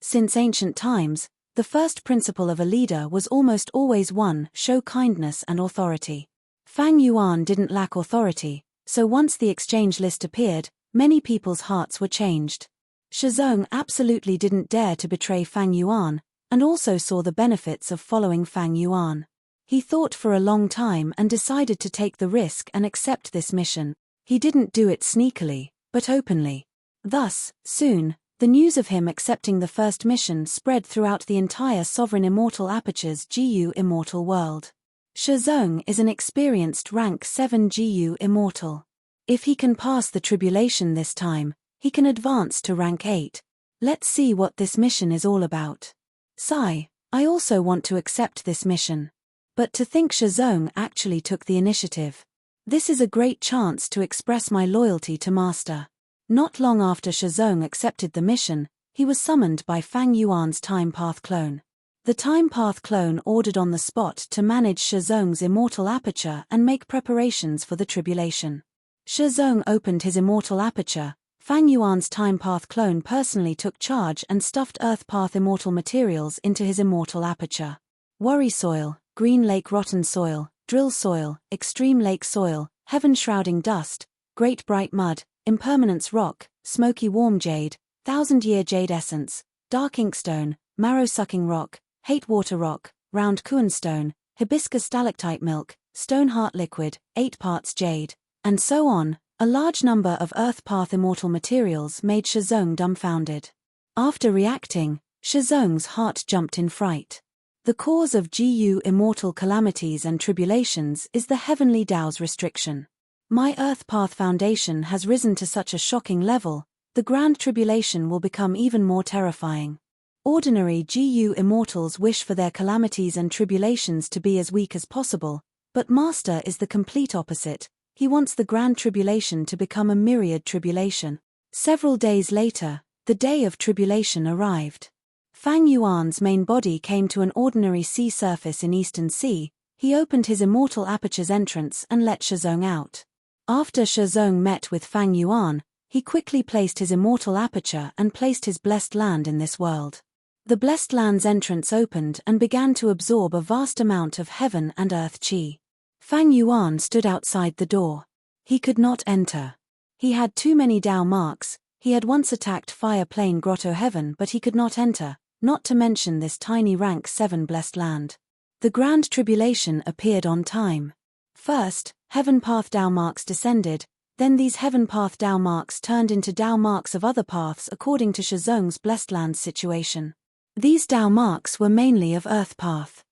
A: Since ancient times, the first principle of a leader was almost always one: show kindness and authority. Fang Yuan didn't lack authority, so once the exchange list appeared, many people's hearts were changed. Shizong absolutely didn't dare to betray Fang Yuan, and also saw the benefits of following Fang Yuan. He thought for a long time and decided to take the risk and accept this mission. He didn't do it sneakily, but openly. Thus, soon, the news of him accepting the first mission spread throughout the entire Sovereign Immortal Aperture's GU Immortal world. Shizong is an experienced rank 7 GU Immortal. If he can pass the tribulation this time, he can advance to rank 8. Let's see what this mission is all about. Sigh, I also want to accept this mission. But to think Shizong actually took the initiative. This is a great chance to express my loyalty to Master. Not long after Shizong accepted the mission, he was summoned by Fang Yuan's Time Path clone. The Time Path clone ordered on the spot to manage Shizong's immortal aperture and make preparations for the tribulation. Shizong opened his immortal aperture. Fang Yuan's Time Path clone personally took charge and stuffed Earth Path immortal materials into his immortal aperture. Worry soil, Green Lake rotten soil, drill soil, extreme lake soil, heaven-shrouding dust, great bright mud, impermanence rock, smoky warm jade, thousand-year jade essence, dark inkstone, marrow-sucking rock, hate water rock, round kuan stone, hibiscus stalactite milk, stone heart liquid, 8 parts jade, and so on. A large number of Earth Path immortal materials made Shizong dumbfounded. After reacting, Shizong's heart jumped in fright. The cause of GU immortal calamities and tribulations is the heavenly Tao's restriction. My Earth Path foundation has risen to such a shocking level, the Grand Tribulation will become even more terrifying. Ordinary GU immortals wish for their calamities and tribulations to be as weak as possible, but Master is the complete opposite. He wants the Grand Tribulation to become a myriad tribulation. Several days later, the day of tribulation arrived. Fang Yuan's main body came to an ordinary sea surface in Eastern Sea. He opened his immortal aperture's entrance and let Shizong out. After Shizong met with Fang Yuan, he quickly placed his immortal aperture and placed his blessed land in this world. The blessed land's entrance opened and began to absorb a vast amount of heaven and earth qi. Fang Yuan stood outside the door. He could not enter. He had too many Tao marks. He had once attacked Fire Plain Grotto Heaven, but he could not enter, not to mention this tiny rank 7 blessed land. The Grand Tribulation appeared on time. First, Heaven Path Tao marks descended, then these Heaven Path Tao marks turned into Tao marks of other paths according to Shizong's blessed land's situation. These Tao marks were mainly of Earth Path.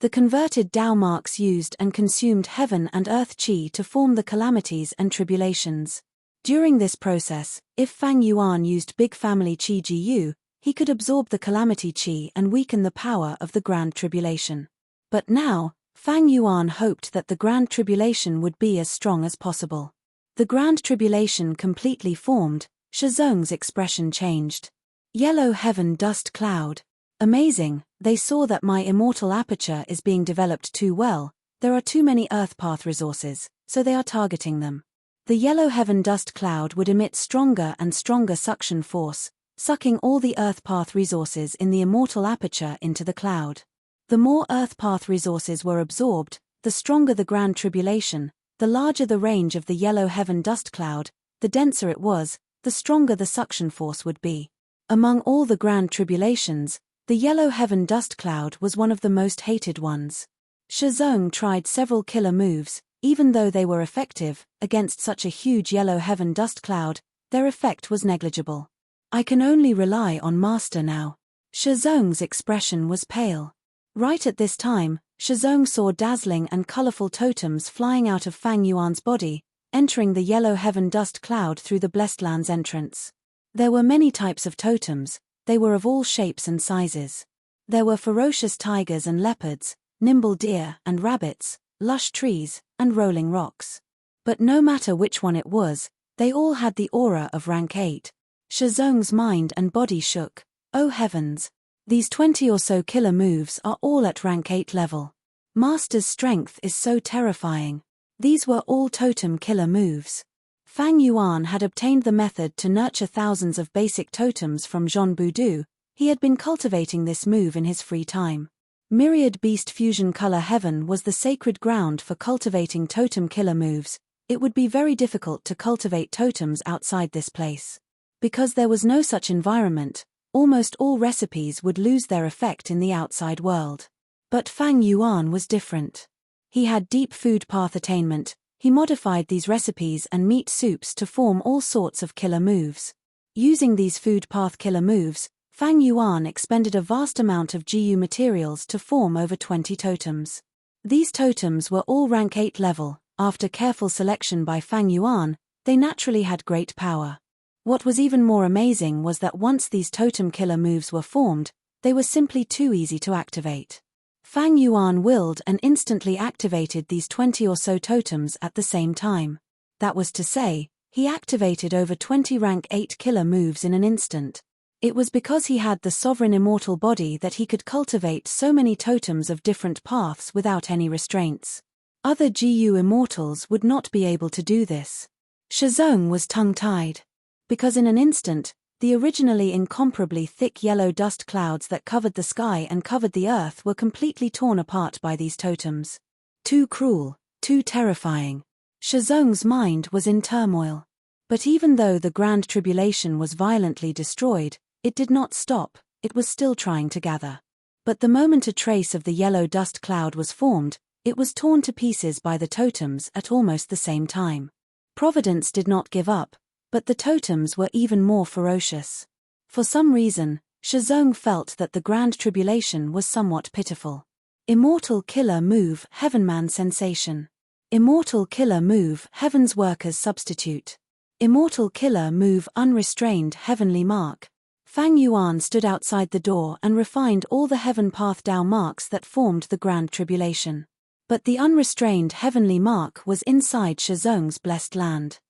A: The converted Tao marks used and consumed heaven and earth qi to form the calamities and tribulations. During this process, if Fang Yuan used Big Family Qi Gu, he could absorb the calamity qi and weaken the power of the Grand Tribulation. But now, Fang Yuan hoped that the Grand Tribulation would be as strong as possible. The Grand Tribulation completely formed. Shizong's expression changed. Yellow heaven dust cloud. Amazing, they saw that my immortal aperture is being developed too well. There are too many earth path resources, so they are targeting them. The yellow heaven dust cloud would emit stronger and stronger suction force, sucking all the earth path resources in the immortal aperture into the cloud. The more earth path resources were absorbed, the stronger the Grand Tribulation, the larger the range of the yellow heaven dust cloud, the denser it was, the stronger the suction force would be. Among all the Grand Tribulations, the yellow heaven dust cloud was one of the most hated ones. Shizong tried several killer moves. Even though they were effective, against such a huge yellow heaven dust cloud, their effect was negligible. I can only rely on Master now. Shizong's expression was pale. Right at this time, Shizong saw dazzling and colorful totems flying out of Fang Yuan's body, entering the yellow heaven dust cloud through the Blessed Land's entrance. There were many types of totems, they were of all shapes and sizes. There were ferocious tigers and leopards, nimble deer and rabbits, lush trees, and rolling rocks. But no matter which one it was, they all had the aura of rank 8. Shizong's mind and body shook. Oh heavens! These 20 or so killer moves are all at rank 8 level. Master's strength is so terrifying. These were all totem killer moves. Fang Yuan had obtained the method to nurture thousands of basic totems from Zhon Budu. He had been cultivating this move in his free time. Myriad Beast Fusion Color Heaven was the sacred ground for cultivating totem killer moves. It would be very difficult to cultivate totems outside this place. Because there was no such environment, almost all recipes would lose their effect in the outside world. But Fang Yuan was different. He had deep food path attainment. He modified these recipes and meat soups to form all sorts of killer moves. Using these food path killer moves, Fang Yuan expended a vast amount of GU materials to form over 20 totems. These totems were all rank 8 level. After careful selection by Fang Yuan, they naturally had great power. What was even more amazing was that once these totem killer moves were formed, they were simply too easy to activate. Fang Yuan willed and instantly activated these 20 or so totems at the same time. That was to say, he activated over 20 rank 8 killer moves in an instant. It was because he had the sovereign immortal body that he could cultivate so many totems of different paths without any restraints. Other GU immortals would not be able to do this. Shizong was tongue-tied. Because in an instant, the originally incomparably thick yellow dust clouds that covered the sky and covered the earth were completely torn apart by these totems. Too cruel, too terrifying. Shizong's mind was in turmoil. But even though the Grand Tribulation was violently destroyed, it did not stop, it was still trying to gather. But the moment a trace of the yellow dust cloud was formed, it was torn to pieces by the totems at almost the same time. Providence did not give up, but the totems were even more ferocious. For some reason, Shizong felt that the Grand Tribulation was somewhat pitiful. Immortal Killer Move Heavenman Sensation. Immortal Killer Move Heaven's Worker's Substitute. Immortal Killer Move Unrestrained Heavenly Mark. Fang Yuan stood outside the door and refined all the Heaven Path Dao marks that formed the Grand Tribulation. But the unrestrained heavenly mark was inside Shizong's blessed land.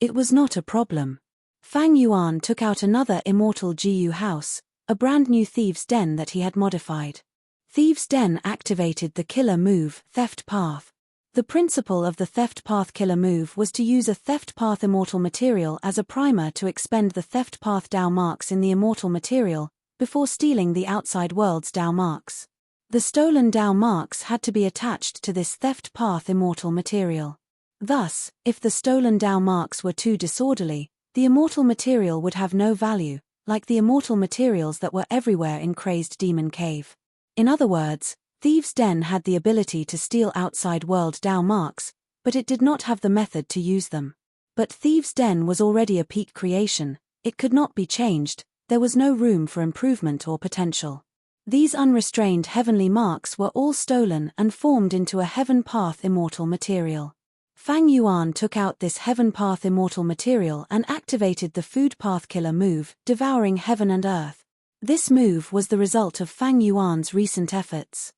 A: It was not a problem. Fang Yuan took out another immortal GU house, a brand new Thieves' Den that he had modified. Thieves' Den activated the killer move, Theft Path. The principle of the Theft Path killer move was to use a Theft Path immortal material as a primer to expend the Theft Path Dao marks in the immortal material, before stealing the outside world's Dao marks. The stolen Dao marks had to be attached to this Theft Path immortal material. Thus, if the stolen Dao marks were too disorderly, the immortal material would have no value, like the immortal materials that were everywhere in Crazed Demon Cave. In other words, Thieves' Den had the ability to steal outside world Dao marks, but it did not have the method to use them. But Thieves' Den was already a peak creation, it could not be changed, there was no room for improvement or potential. These unrestrained heavenly marks were all stolen and formed into a Heaven Path immortal material. Fang Yuan took out this Heaven Path immortal material and activated the Food Path Killer move, devouring heaven and earth. This move was the result of Fang Yuan's recent efforts.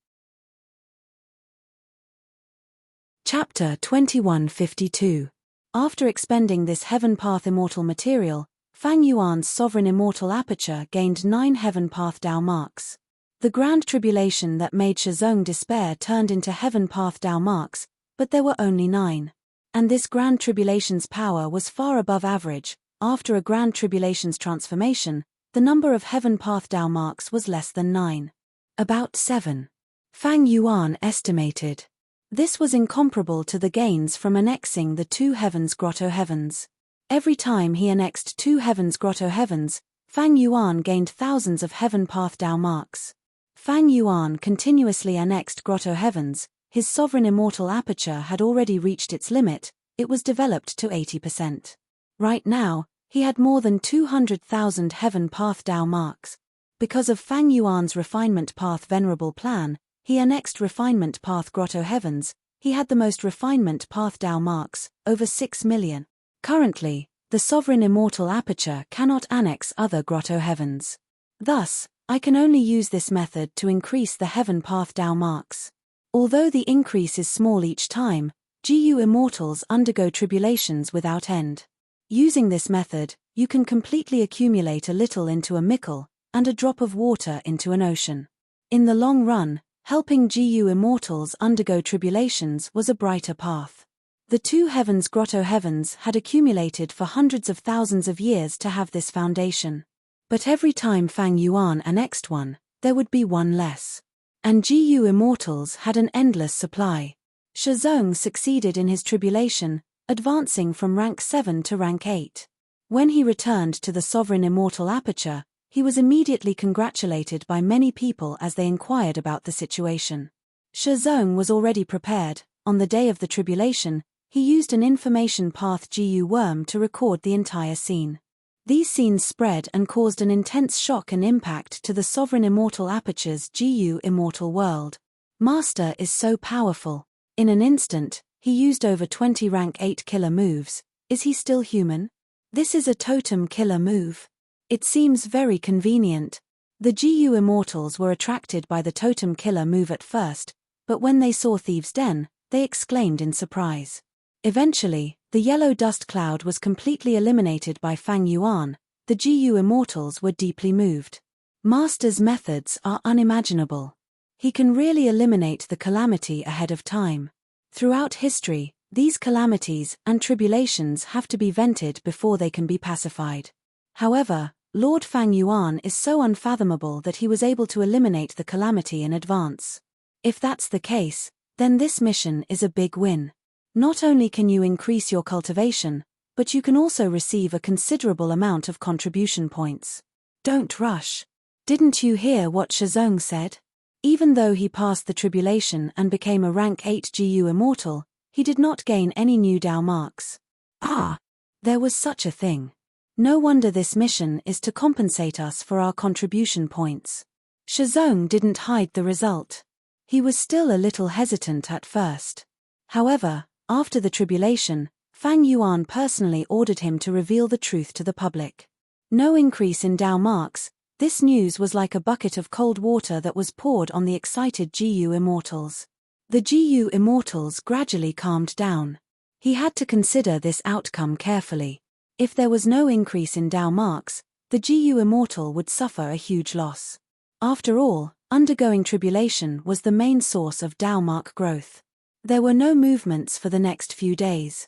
A: Chapter 2152. After expending this Heaven Path immortal material, Fang Yuan's sovereign immortal aperture gained 9 Heaven Path Dao marks. The grand tribulation that made Shizong despair turned into Heaven Path Dao marks, but there were only 9. And this grand tribulation's power was far above average. After a grand tribulation's transformation, the number of Heaven Path Dao marks was less than 9. About 7. Fang Yuan estimated. This was incomparable to the gains from annexing the 2 Heavens Grotto Heavens. Every time he annexed 2 Heavens Grotto Heavens, Fang Yuan gained thousands of Heaven Path Dao marks. Fang Yuan continuously annexed Grotto Heavens. His sovereign immortal aperture had already reached its limit, it was developed to 80%. Right now, he had more than 200,000 Heaven Path Dao marks. Because of Fang Yuan's Refinement Path Venerable plan, he annexed Refinement Path Grotto Heavens. He had the most Refinement Path Dao marks, over 6 million. Currently, the sovereign immortal aperture cannot annex other Grotto Heavens. Thus, I can only use this method to increase the Heaven Path Dao marks. Although the increase is small each time, GU immortals undergo tribulations without end. Using this method, you can completely accumulate a little into a mickle, and a drop of water into an ocean. In the long run, helping GU immortals undergo tribulations was a brighter path. The 2 Heavens Grotto Heavens had accumulated for hundreds of thousands of years to have this foundation. But every time Fang Yuan annexed one, there would be one less. And GU immortals had an endless supply. Shizong succeeded in his tribulation, advancing from rank 7 to rank 8. When he returned to the sovereign immortal aperture, he was immediately congratulated by many people as they inquired about the situation. Shizong was already prepared. On the day of the tribulation, he used an information path GU worm to record the entire scene. These scenes spread and caused an intense shock and impact to the sovereign immortal aperture's GU immortal world. Master is so powerful. In an instant, he used over 20 rank 8 killer moves. Is he still human? This is a totem killer move. It seems very convenient. The GU immortals were attracted by the totem killer move at first, but when they saw Thieves' Den, they exclaimed in surprise. Eventually, the yellow dust cloud was completely eliminated by Fang Yuan. The GU immortals were deeply moved. Master's methods are unimaginable. He can really eliminate the calamity ahead of time. Throughout history, these calamities and tribulations have to be vented before they can be pacified. However, Lord Fang Yuan is so unfathomable that he was able to eliminate the calamity in advance. If that's the case, then this mission is a big win. Not only can you increase your cultivation, but you can also receive a considerable amount of contribution points. Don't rush. Didn't you hear what Shizong said? Even though he passed the tribulation and became a rank 8 GU immortal, he did not gain any new Dao marks. Ah! There was such a thing. No wonder this mission is to compensate us for our contribution points. Shizong didn't hide the result. He was still a little hesitant at first. However, after the tribulation, Fang Yuan personally ordered him to reveal the truth to the public. No increase in Dao marks. This news was like a bucket of cold water that was poured on the excited GU immortals. The GU immortals gradually calmed down. He had to consider this outcome carefully. If there was no increase in Dao marks, the GU immortal would suffer a huge loss. After all, undergoing tribulation was the main source of Dao mark growth. There were no movements for the next few days.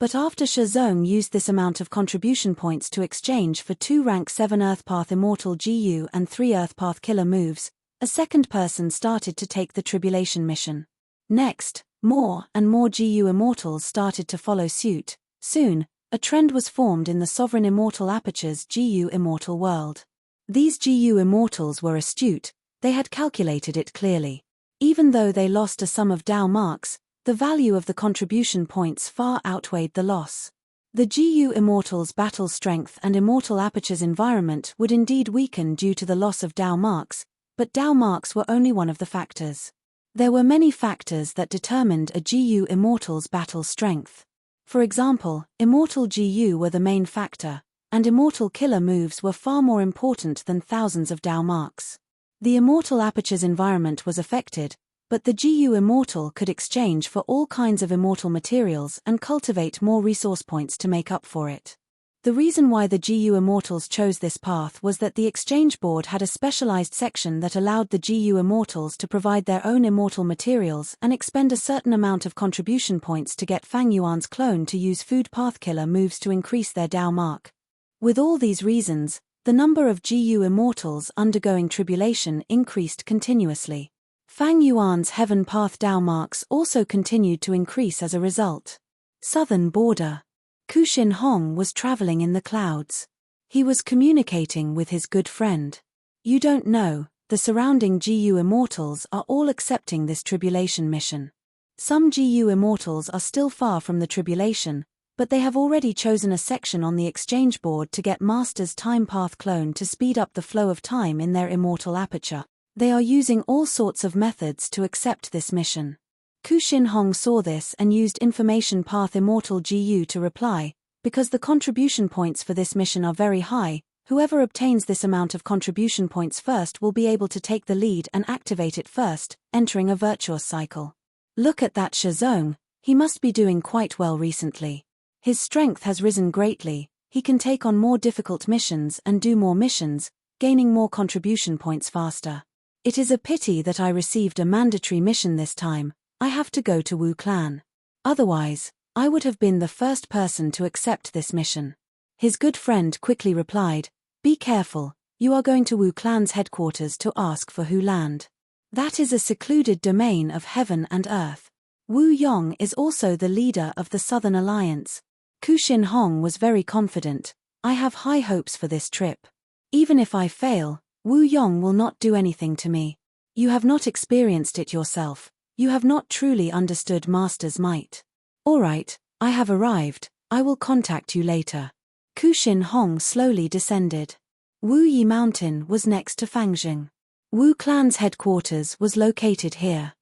A: But after Shizong used this amount of contribution points to exchange for 2 rank 7 Earth Path Immortal GU and 3 Earth Path Killer moves, a second person started to take the tribulation mission. Next, more and more GU immortals started to follow suit. Soon, a trend was formed in the sovereign immortal aperture's GU immortal world. These GU immortals were astute, they had calculated it clearly. Even though they lost a sum of Dao marks, the value of the contribution points far outweighed the loss. The GU immortals' battle strength and immortal aperture's environment would indeed weaken due to the loss of Dao marks, but Dao marks were only one of the factors. There were many factors that determined a GU immortal's battle strength. For example, immortal GU were the main factor, and immortal killer moves were far more important than thousands of Dao marks. The immortal aperture's environment was affected, But the GU Immortal could exchange for all kinds of immortal materials and cultivate more resource points to make up for it. The reason why the GU Immortals chose this path was that the exchange board had a specialized section that allowed the GU Immortals to provide their own immortal materials and expend a certain amount of contribution points to get Fang Yuan's clone to use food path killer moves to increase their Dao mark. With all these reasons, the number of GU Immortals undergoing tribulation increased continuously. Fang Yuan's Heaven Path Dao marks also continued to increase as a result. Southern border. Kushin Hong was traveling in the clouds. He was communicating with his good friend. You don't know, the surrounding GU Immortals are all accepting this tribulation mission. Some GU Immortals are still far from the tribulation, but they have already chosen a section on the exchange board to get Master's Time Path clone to speed up the flow of time in their immortal aperture. They are using all sorts of methods to accept this mission. Kushin Hong saw this and used Information Path Immortal GU to reply, because the contribution points for this mission are very high, whoever obtains this amount of contribution points first will be able to take the lead and activate it first, entering a virtuous cycle. Look at that Shizong, he must be doing quite well recently. His strength has risen greatly, he can take on more difficult missions and do more missions, gaining more contribution points faster. It is a pity that I received a mandatory mission this time. I have to go to Wu Clan. Otherwise, I would have been the first person to accept this mission. His good friend quickly replied, "Be careful, you are going to Wu Clan's headquarters to ask for Hu Land. That is a secluded domain of heaven and earth. Wu Yong is also the leader of the Southern Alliance." Kushin Hong was very confident. I have high hopes for this trip. Even if I fail, Wu Yong will not do anything to me. You have not experienced it yourself. You have not truly understood Master's might. All right, I have arrived, I will contact you later. Kushin Hong slowly descended. Wu Yi Mountain was next to Fangjing. Wu Clan's headquarters was located here.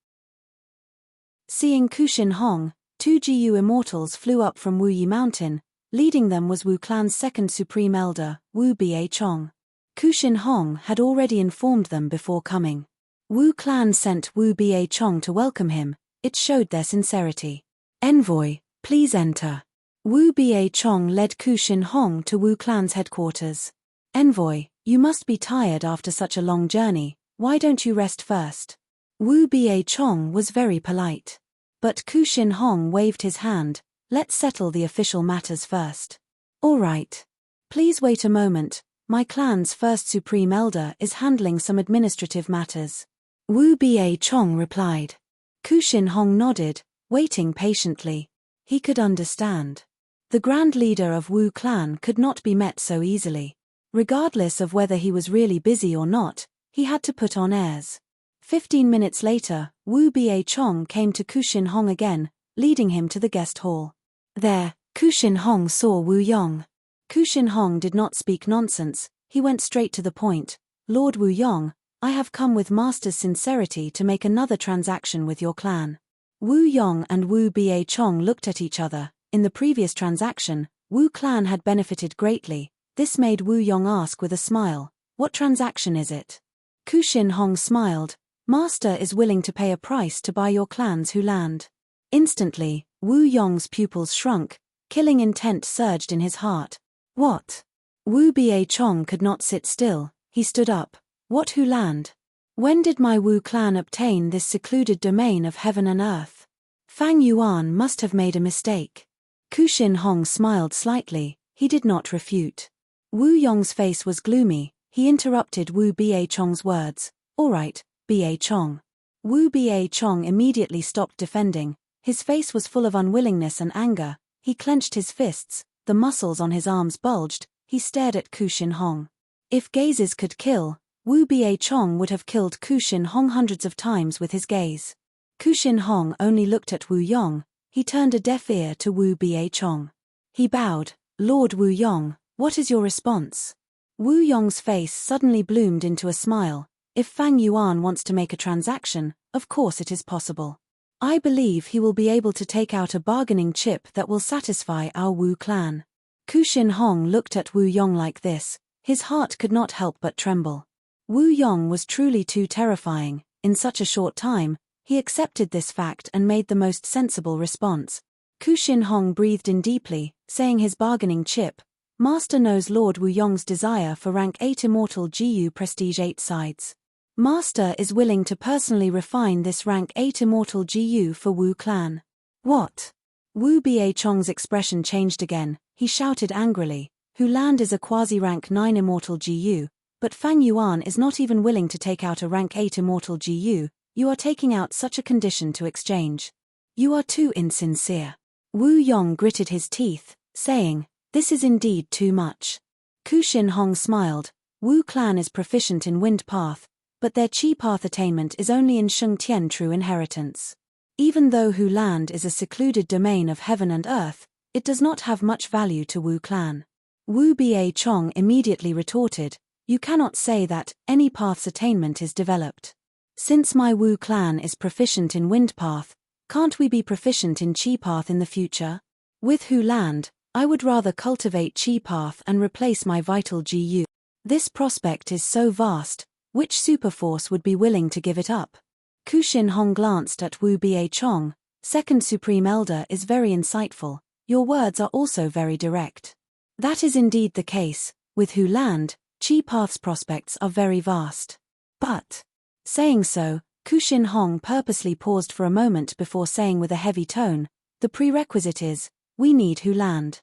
A: Seeing Kushin Hong, two GU Immortals flew up from Wu Yi Mountain. Leading them was Wu Clan's second Supreme Elder, Wu Ba Chong. Kushin Hong had already informed them before coming. Wu Clan sent Wu Ba Chong to welcome him, it showed their sincerity. "Envoy, please enter." Wu Ba Chong led Kushin Hong to Wu Clan's headquarters. "Envoy, you must be tired after such a long journey, why don't you rest first?" Wu Ba Chong was very polite. But Kushin Hong waved his hand, "Let's settle the official matters first." "All right. Please wait a moment, my clan's first Supreme Elder is handling some administrative matters." Wu Ba Chong replied. Kushin Hong nodded, waiting patiently. He could understand. The Grand Leader of Wu Clan could not be met so easily. Regardless of whether he was really busy or not, he had to put on airs. 15 minutes later, Wu Ba Chong came to Kushin Hong again, leading him to the guest hall. There, Kushin Hong saw Wu Yong. Kushin Hong did not speak nonsense, he went straight to the point. "Lord Wu Yong, I have come with Master's sincerity to make another transaction with your clan." Wu Yong and Wu Ba Chong looked at each other. In the previous transaction, Wu Clan had benefited greatly. This made Wu Yong ask with a smile, "What transaction is it?" Kushin Hong smiled, "Master is willing to pay a price to buy your clan's Hu Land." Instantly, Wu Yong's pupils shrunk, killing intent surged in his heart. "What?" Wu Ba Chong could not sit still, he stood up. "What Hu Land? When did my Wu Clan obtain this secluded domain of heaven and earth? Fang Yuan must have made a mistake." Kushin Hong smiled slightly, he did not refute. Wu Yong's face was gloomy, he interrupted Wu Ba Chong's words. "All right, Ba Chong." Wu Ba Chong immediately stopped defending, his face was full of unwillingness and anger, he clenched his fists, the muscles on his arms bulged, he stared at Kushin Hong. If gazes could kill, Wu Ba Chong would have killed Kushin Hong hundreds of times with his gaze. Kushin Hong only looked at Wu Yong, he turned a deaf ear to Wu Ba Chong. He bowed, "Lord Wu Yong, what is your response?" Wu Yong's face suddenly bloomed into a smile. "If Fang Yuan wants to make a transaction, of course it is possible. I believe he will be able to take out a bargaining chip that will satisfy our Wu Clan." Kushin Hong looked at Wu Yong like this, his heart could not help but tremble. Wu Yong was truly too terrifying. In such a short time, He accepted this fact and made the most sensible response. Ku Shin Hong breathed in deeply, saying his bargaining chip, Master knows Lord Wu Yong's desire for rank 8 immortal GU prestige 8 sides. Master is willing to personally refine this rank 8 immortal GU for Wu clan. What? Wu Biechong's expression changed again. He shouted angrily, Hu Land is a quasi-rank 9 immortal GU, but Fang Yuan is not even willing to take out a rank 8 immortal GU. You are taking out such a condition to exchange. You are too insincere. Wu Yong gritted his teeth, saying, this is indeed too much. Ku Shin Hong smiled. Wu clan is proficient in wind path, but their chi path attainment is only in Sheng Tian true inheritance. Even though Hu Land is a secluded domain of heaven and earth, it does not have much value to Wu clan. Wu Biechong immediately retorted, you cannot say that any path's attainment is developed. Since my Wu clan is proficient in wind path, can't we be proficient in chi path in the future? With Hu Land, I would rather cultivate chi path and replace my vital GU. This prospect is so vast, which superforce would be willing to give it up? Ku Shin Hong glanced at Wu Biechong. Second Supreme Elder is very insightful, your words are also very direct. That is indeed the case, with Hu Land, chi path's prospects are very vast. But, saying so, Ku Shin Hong purposely paused for a moment before saying with a heavy tone, the prerequisite is, we need Hu Land.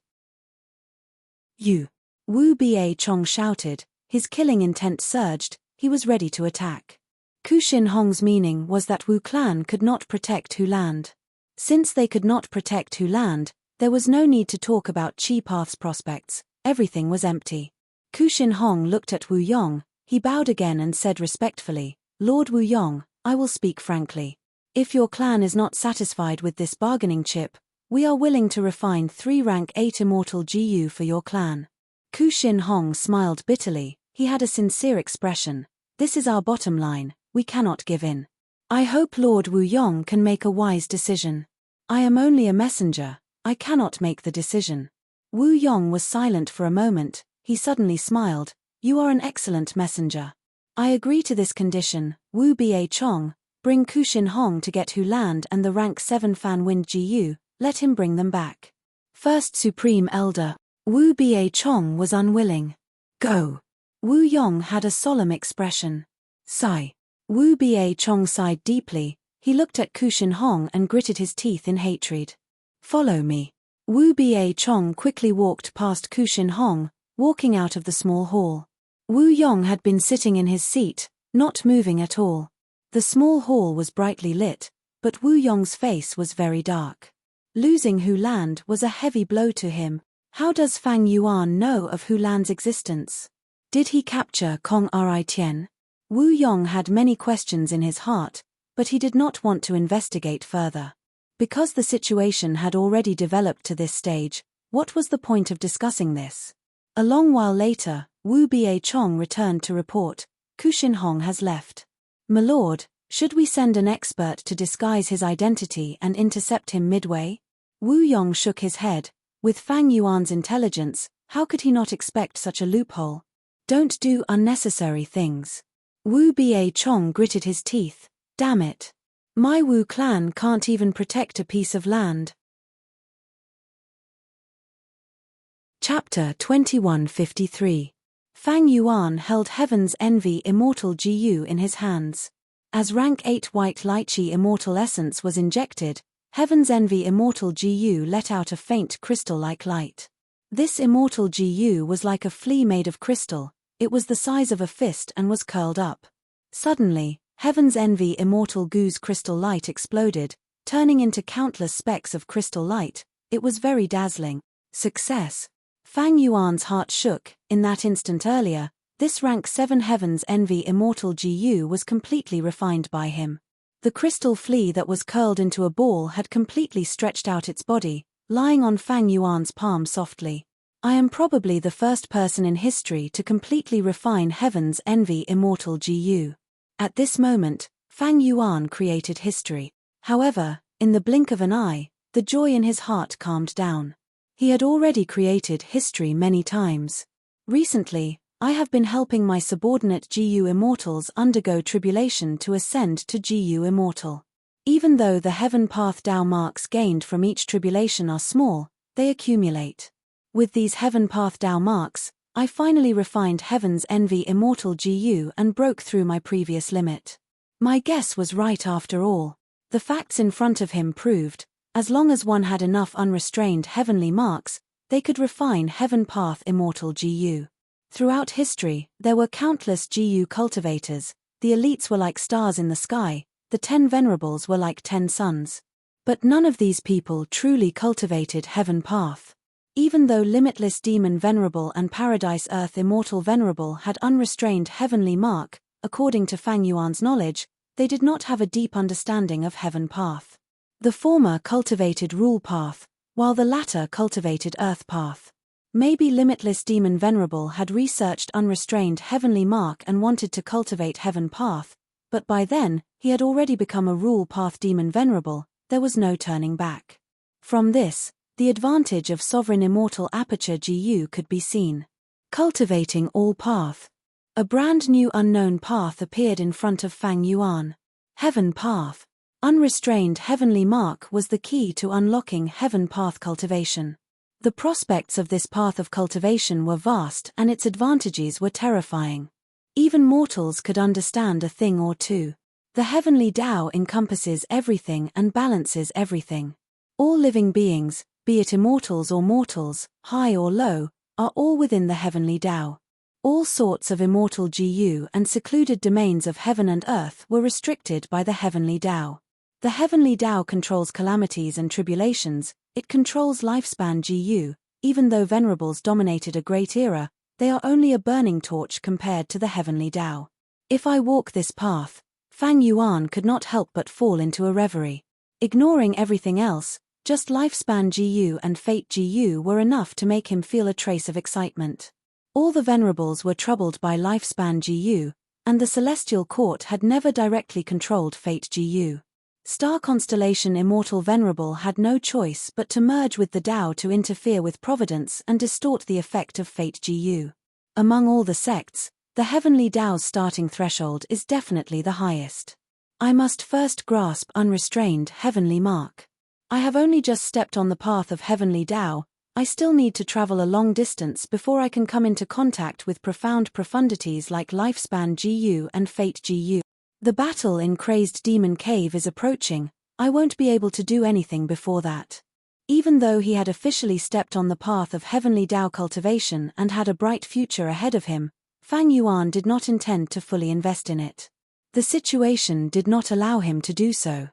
A: You. Wu Biechong shouted, his killing intent surged, he was ready to attack. Ku Shin Hong's meaning was that Wu clan could not protect Hu Land. Since they could not protect Hu Land, there was no need to talk about chi path's prospects, everything was empty. Ku Shin Hong looked at Wu Yong, he bowed again and said respectfully, Lord Wu Yong, I will speak frankly. If your clan is not satisfied with this bargaining chip, we are willing to refine 3 rank 8 immortal GU for your clan. Ku Shin Hong smiled bitterly, he had a sincere expression. This is our bottom line, we cannot give in. I hope Lord Wu Yong can make a wise decision. I am only a messenger, I cannot make the decision. Wu Yong was silent for a moment, he suddenly smiled, you are an excellent messenger. I agree to this condition, Wu Biechong, bring Ku Shin Hong to get Hu Land and the rank 7 Fan Wind GU. Let him bring them back. First Supreme Elder. Wu Biechong was unwilling. Go. Wu Yong had a solemn expression. Sigh. Wu Biechong sighed deeply, he looked at Ku Shin Hong and gritted his teeth in hatred. Follow me. Wu Biechong quickly walked past Ku Shin Hong, walking out of the small hall. Wu Yong had been sitting in his seat, not moving at all. The small hall was brightly lit, but Wu Yong's face was very dark. Losing Hu Land was a heavy blow to him. How does Fang Yuan know of Hu Land's existence? Did he capture Kong Ri Tian? Wu Yong had many questions in his heart, but he did not want to investigate further. Because the situation had already developed to this stage, what was the point of discussing this? A long while later, Wu Biechong returned to report, Ku Shin Hong has left. My lord, should we send an expert to disguise his identity and intercept him midway? Wu Yong shook his head. With Fang Yuan's intelligence, how could he not expect such a loophole? Don't do unnecessary things. Wu Biechong gritted his teeth. Damn it. My Wu clan can't even protect a piece of land. Chapter 2153. Fang Yuan held Heaven's Envy Immortal GU in his hands. As rank 8 white lychee immortal essence was injected, Heaven's Envy Immortal GU let out a faint crystal-like light. This immortal GU was like a flea made of crystal, it was the size of a fist and was curled up. Suddenly, Heaven's Envy Immortal GU's crystal light exploded, turning into countless specks of crystal light. It was very dazzling. Success. Fang Yuan's heart shook. In that instant earlier, this rank 7 Heaven's Envy Immortal GU was completely refined by him. The crystal flea that was curled into a ball had completely stretched out its body, lying on Fang Yuan's palm softly. I am probably the first person in history to completely refine Heaven's Envy Immortal GU. At this moment, Fang Yuan created history. However, in the blink of an eye, the joy in his heart calmed down. He had already created history many times. Recently, I have been helping my subordinate GU Immortals undergo tribulation to ascend to GU Immortal. Even though the heaven path Tao marks gained from each tribulation are small, they accumulate. With these heaven path Tao marks, I finally refined heaven's envy immortal GU and broke through my previous limit. My guess was right after all. The facts in front of him proved, as long as one had enough unrestrained heavenly marks, they could refine heaven path immortal GU. Throughout history, there were countless GU cultivators. The elites were like stars in the sky, the 10 venerables were like 10 suns. But none of these people truly cultivated heaven path. Even though limitless demon venerable and paradise earth immortal venerable had unrestrained heavenly mark, according to Fang Yuan's knowledge, they did not have a deep understanding of heaven path. The former cultivated rule path, while the latter cultivated earth path. Maybe limitless demon venerable had researched unrestrained heavenly mark and wanted to cultivate heaven path, but by then, he had already become a rule path demon venerable. There was no turning back. From this, the advantage of sovereign immortal aperture GU could be seen. Cultivating all path. A brand new unknown path appeared in front of Fang Yuan. Heaven path. Unrestrained heavenly mark was the key to unlocking heaven path cultivation. The prospects of this path of cultivation were vast and its advantages were terrifying. Even mortals could understand a thing or two. The heavenly Tao encompasses everything and balances everything. All living beings, be it immortals or mortals, high or low, are all within the heavenly Tao. All sorts of immortal GU and secluded domains of heaven and earth were restricted by the heavenly Tao. The heavenly Tao controls calamities and tribulations, it controls lifespan GU. Even though venerables dominated a great era, they are only a burning torch compared to the heavenly Tao. If I walk this path, Fang Yuan could not help but fall into a reverie. Ignoring everything else, just lifespan GU and fate GU were enough to make him feel a trace of excitement. All the venerables were troubled by lifespan GU, and the celestial court had never directly controlled fate GU. Star constellation immortal venerable had no choice but to merge with the Tao to interfere with providence and distort the effect of fate GU. Among all the sects, the heavenly Tao's starting threshold is definitely the highest. I must first grasp unrestrained heavenly mark. I have only just stepped on the path of heavenly Tao. I still need to travel a long distance before I can come into contact with profound profundities like lifespan GU and fate GU. The battle in Crazed Demon Cave is approaching. I won't be able to do anything before that. Even though he had officially stepped on the path of heavenly Tao cultivation and had a bright future ahead of him, Fang Yuan did not intend to fully invest in it. The situation did not allow him to do so.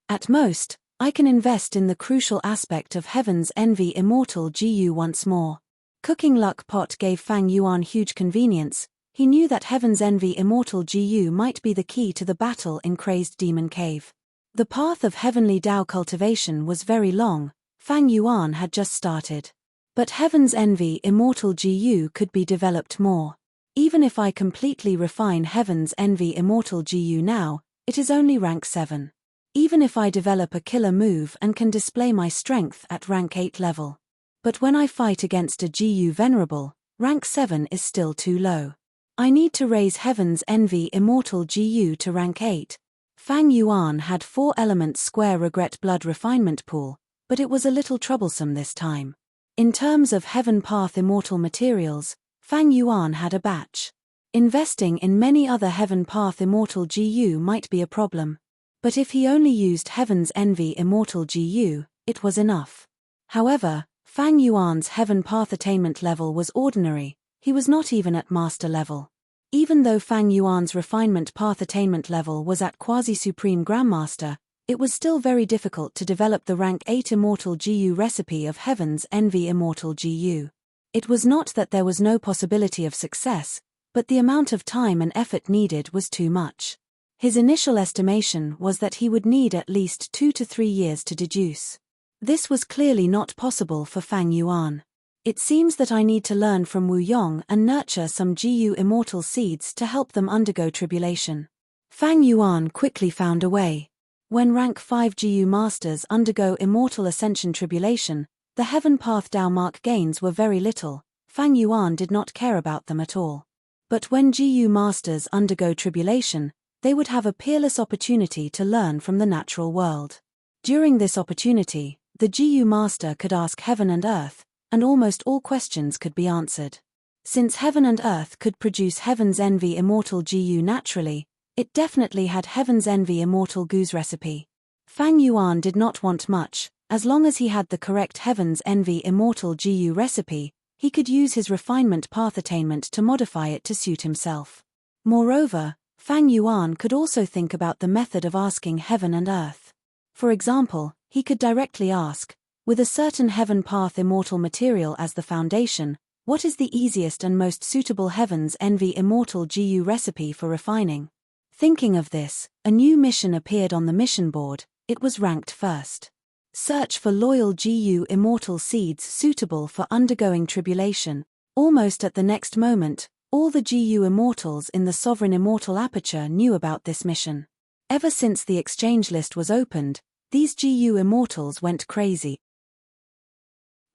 A: At most, I can invest in the crucial aspect of heaven's envy immortal GU once more. Cooking luck pot gave Fang Yuan huge convenience. He knew that heaven's envy immortal GU might be the key to the battle in Crazed Demon Cave. The path of heavenly Tao cultivation was very long. Fang Yuan had just started. But heaven's envy immortal GU could be developed more. Even if I completely refine heaven's envy immortal GU now, it is only rank 7. Even if I develop a killer move and can display my strength at rank 8 level. But when I fight against a GU venerable, rank 7 is still too low. I need to raise heaven's envy immortal GU to rank 8. Fang Yuan had 4 elements square regret blood refinement pool, but it was a little troublesome this time. In terms of heaven path immortal materials, Fang Yuan had a batch. Investing in many other heaven path immortal GU might be a problem. But if he only used heaven's envy immortal GU, it was enough. However, Fang Yuan's heaven path attainment level was ordinary, he was not even at master level. Even though Fang Yuan's refinement path attainment level was at quasi-supreme grandmaster, it was still very difficult to develop the rank 8 immortal GU recipe of heaven's envy immortal GU. It was not that there was no possibility of success, but the amount of time and effort needed was too much. His initial estimation was that he would need at least 2 to 3 years to deduce. This was clearly not possible for Fang Yuan. It seems that I need to learn from Wu Yong and nurture some GU immortal seeds to help them undergo tribulation. Fang Yuan quickly found a way. When rank 5 GU masters undergo immortal ascension tribulation, the heaven path Tao mark gains were very little. Fang Yuan did not care about them at all. But when GU masters undergo tribulation, they would have a peerless opportunity to learn from the natural world. During this opportunity, the GU Master could ask heaven and earth, and almost all questions could be answered. Since heaven and earth could produce Heaven's Envy Immortal GU naturally, it definitely had Heaven's Envy Immortal GU's recipe. Fang Yuan did not want much. As long as he had the correct Heaven's Envy Immortal GU recipe, he could use his refinement path attainment to modify it to suit himself. Moreover, Fang Yuan could also think about the method of asking heaven and earth. For example, he could directly ask, with a certain heaven path immortal material as the foundation, what is the easiest and most suitable Heaven's Envy Immortal GU recipe for refining? Thinking of this, a new mission appeared on the mission board. It was ranked first. Search for loyal GU immortal seeds suitable for undergoing tribulation. Almost at the next moment, all the GU immortals in the Sovereign Immortal Aperture knew about this mission. Ever since the exchange list was opened, these GU immortals went crazy.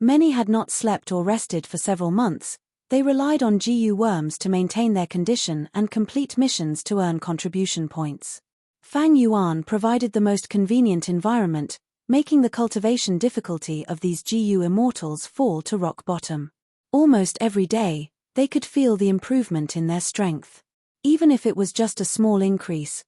A: Many had not slept or rested for several months. They relied on GU worms to maintain their condition and complete missions to earn contribution points. Fang Yuan provided the most convenient environment, making the cultivation difficulty of these GU immortals fall to rock bottom. Almost every day, they could feel the improvement in their strength. Even if it was just a small increase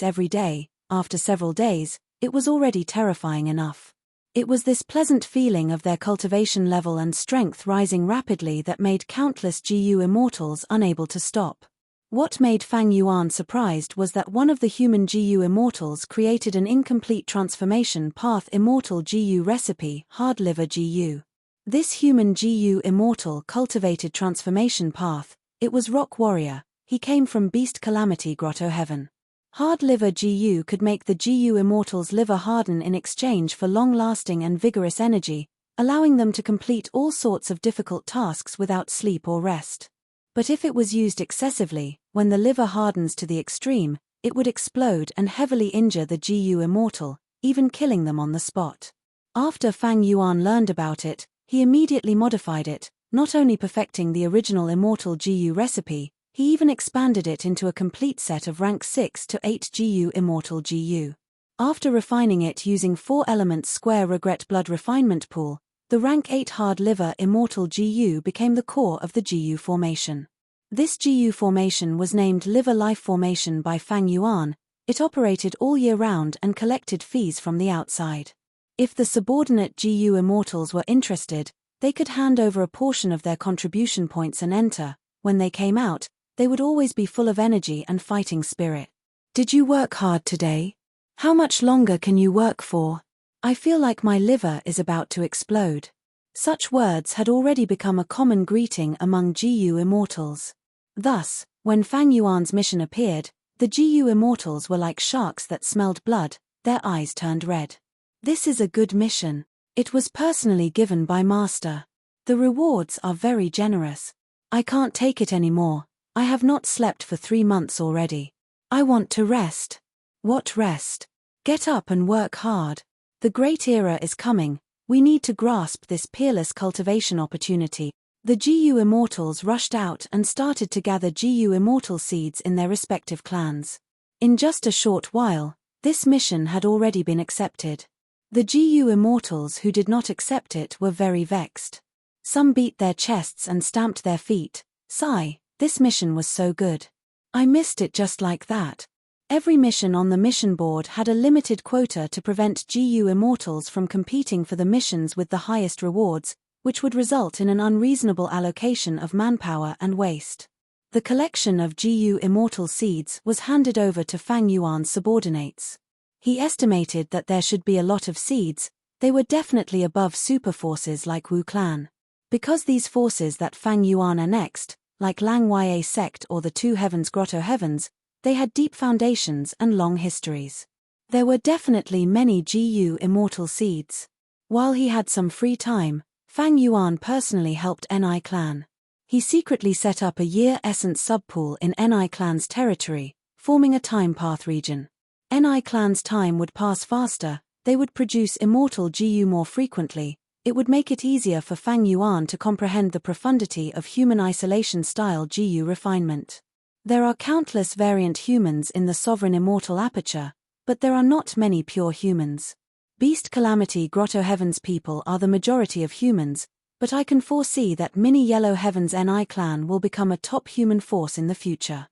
A: every day, after several days, it was already terrifying enough. It was this pleasant feeling of their cultivation level and strength rising rapidly that made countless GU immortals unable to stop. What made Fang Yuan surprised was that one of the human GU immortals created an incomplete transformation path immortal GU recipe, Hard Liver GU. This human GU immortal cultivated transformation path. It was Rock Warrior. He came from Beast Calamity Grotto Heaven. Hard Liver GU could make the GU immortal's liver harden in exchange for long-lasting and vigorous energy, allowing them to complete all sorts of difficult tasks without sleep or rest. But if it was used excessively, when the liver hardens to the extreme, it would explode and heavily injure the GU immortal, even killing them on the spot. After Fang Yuan learned about it, he immediately modified it, not only perfecting the original immortal GU recipe, he even expanded it into a complete set of rank 6 to 8 GU immortal GU. After refining it using 4-element square regret blood refinement pool, the rank 8 Hard Liver Immortal GU became the core of the GU formation. This GU formation was named Liver Life Formation by Fang Yuan. It operated all year round and collected fees from the outside. If the subordinate GU immortals were interested, they could hand over a portion of their contribution points and enter. When they came out, they would always be full of energy and fighting spirit. Did you work hard today? How much longer can you work for? I feel like my liver is about to explode. Such words had already become a common greeting among GU immortals. Thus, when Fang Yuan's mission appeared, the GU immortals were like sharks that smelled blood, their eyes turned red. This is a good mission. It was personally given by Master. The rewards are very generous. I can't take it anymore. I have not slept for 3 months already. I want to rest. What rest? Get up and work hard. The great era is coming. We need to grasp this peerless cultivation opportunity. The GU immortals rushed out and started to gather GU immortal seeds in their respective clans. In just a short while, this mission had already been accepted. The GU immortals who did not accept it were very vexed. Some beat their chests and stamped their feet. Sigh, this mission was so good. I missed it just like that. Every mission on the mission board had a limited quota to prevent GU immortals from competing for the missions with the highest rewards, which would result in an unreasonable allocation of manpower and waste. The collection of GU immortal seeds was handed over to Fang Yuan's subordinates. He estimated that there should be a lot of seeds. They were definitely above super forces like Wu Clan. Because these forces that Fang Yuan annexed, like Lang Ya sect or the Two Heavens Grotto Heavens, they had deep foundations and long histories. There were definitely many GU immortal seeds. While he had some free time, Fang Yuan personally helped Ni Clan. He secretly set up a year essence subpool in Ni Clan's territory, forming a time path region. Ni Clan's time would pass faster, they would produce immortal GU more frequently. It would make it easier for Fang Yuan to comprehend the profundity of human isolation-style GU refinement. There are countless variant humans in the sovereign immortal aperture, but there are not many pure humans. Beast Calamity Grotto Heavens people are the majority of humans, but I can foresee that Mini Yellow Heavens NI clan will become a top human force in the future.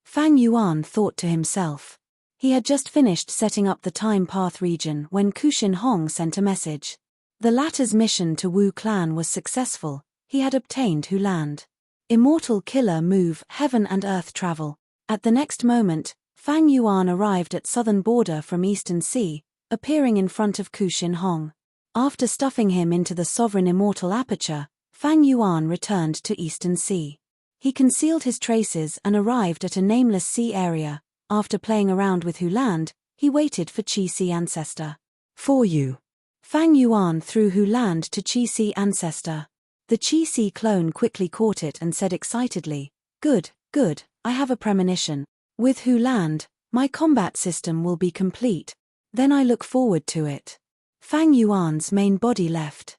A: Fang Yuan thought to himself. He had just finished setting up the time path region when Kushin Hong sent a message. The latter's mission to Wu clan was successful. He had obtained Hu Land. Immortal Killer Move Heaven and Earth Travel. At the next moment, Fang Yuan arrived at southern border from Eastern Sea, appearing in front of Kushin Hong. After stuffing him into the sovereign immortal aperture, Fang Yuan returned to Eastern Sea. He concealed his traces and arrived at a nameless sea area. After playing around with Hu Land, he waited for Qi Si Ancestor. For you. Fang Yuan threw Hu Land to Qi Si Ancestor. The Qi Si clone quickly caught it and said excitedly, "Good, good, I have a premonition. With Hu Land, my combat system will be complete. Then I look forward to it." Fang Yuan's main body left.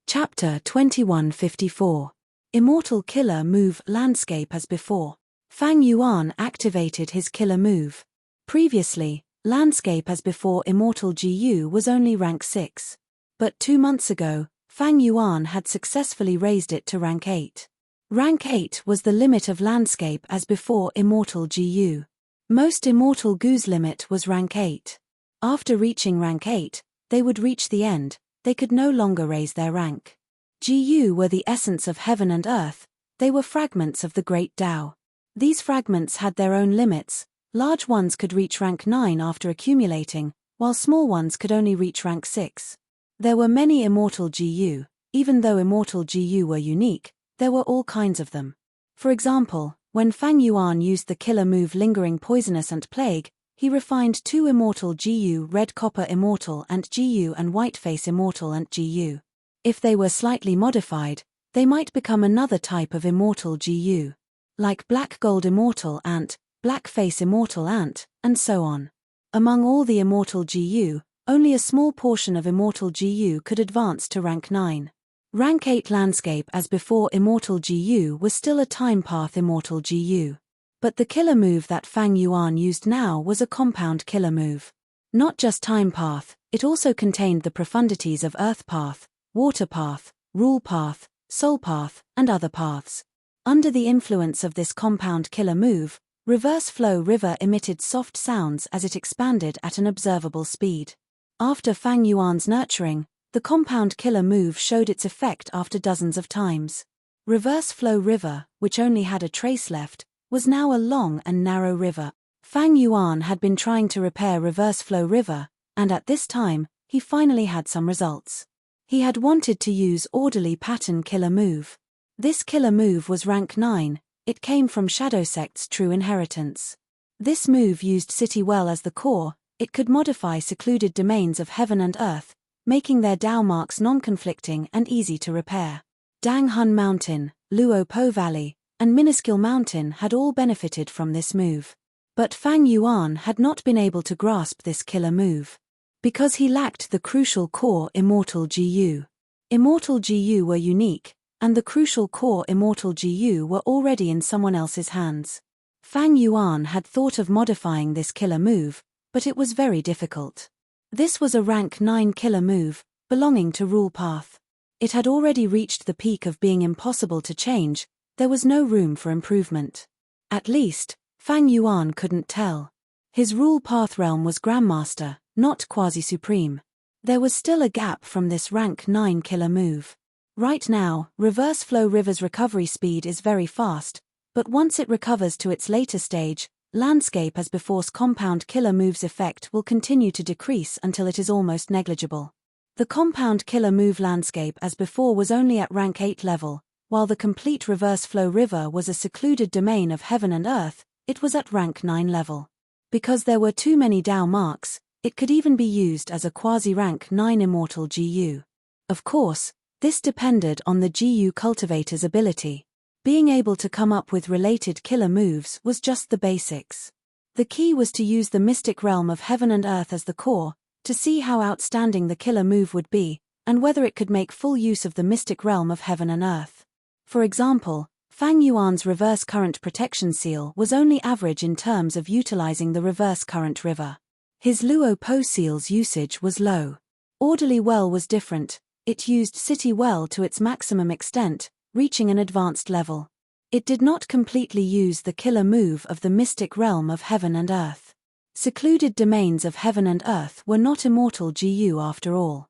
A: Chapter 2154. Immortal Killer Move Landscape as before. Fang Yuan activated his killer move. Previously, Landscape as before Immortal GU was only rank 6. But 2 months ago, Fang Yuan had successfully raised it to rank 8. Rank 8 was the limit of Landscape as before Immortal GU. Most Immortal GU's limit was rank 8. After reaching rank 8, they would reach the end, they could no longer raise their rank. GU were the essence of heaven and earth, they were fragments of the Great Tao. These fragments had their own limits, large ones could reach rank 9 after accumulating, while small ones could only reach rank 6. There were many Immortal GU, even though Immortal GU were unique, there were all kinds of them. For example, when Fang Yuan used the killer move Lingering Poisonous and Plague, he refined 2 Immortal GU Red Copper Immortal and GU and Whiteface Immortal and GU. If they were slightly modified, they might become another type of Immortal GU. Like Black Gold Immortal Ant, Black Face Immortal Ant, and so on. Among all the Immortal GU, only a small portion of Immortal GU could advance to rank 9. Rank 8 Landscape as before Immortal GU was still a time path Immortal GU. But the killer move that Fang Yuan used now was a compound killer move. Not just time path, it also contained the profundities of earth path, water path, rule path, soul path, and other paths. Under the influence of this compound killer move, Reverse Flow River emitted soft sounds as it expanded at an observable speed. After Fang Yuan's nurturing, the compound killer move showed its effect after dozens of times. Reverse Flow River, which only had a trace left, was now a long and narrow river. Fang Yuan had been trying to repair Reverse Flow River, and at this time, he finally had some results. He had wanted to use Orderly Pattern Killer Move. This killer move was rank 9, it came from Shadow Sect's True Inheritance. This move used City Well as the core, it could modify secluded domains of heaven and earth, making their Dao marks non-conflicting and easy to repair. Dang Hun Mountain, Luo Po Valley, and Minuscule Mountain had all benefited from this move. But Fang Yuan had not been able to grasp this killer move. Because he lacked the crucial core Immortal GU. Immortal GU were unique, and the crucial core Immortal GU were already in someone else's hands. Fang Yuan had thought of modifying this killer move, but it was very difficult. This was a rank 9 killer move, belonging to Rule Path. It had already reached the peak of being impossible to change, there was no room for improvement. At least, Fang Yuan couldn't tell. His Rule Path realm was Grandmaster, not Quasi-Supreme. There was still a gap from this rank 9 killer move. Right now, Reverse Flow River's recovery speed is very fast, but once it recovers to its later stage, Landscape as before's compound killer move's effect will continue to decrease until it is almost negligible. The compound killer move Landscape as before was only at rank 8 level, while the complete Reverse Flow River was a secluded domain of heaven and earth, it was at rank 9 level. Because there were too many Dao marks, it could even be used as a quasi-rank 9 Immortal GU. Of course, this depended on the GU cultivator's ability. Being able to come up with related killer moves was just the basics. The key was to use the mystic realm of heaven and earth as the core, to see how outstanding the killer move would be, and whether it could make full use of the mystic realm of heaven and earth. For example, Fang Yuan's reverse current protection seal was only average in terms of utilizing the reverse current river. His Luo Po seal's usage was low. Orderly Well was different. It used City Well to its maximum extent, reaching an advanced level. It did not completely use the killer move of the mystic realm of heaven and earth. Secluded domains of heaven and earth were not immortal GU after all.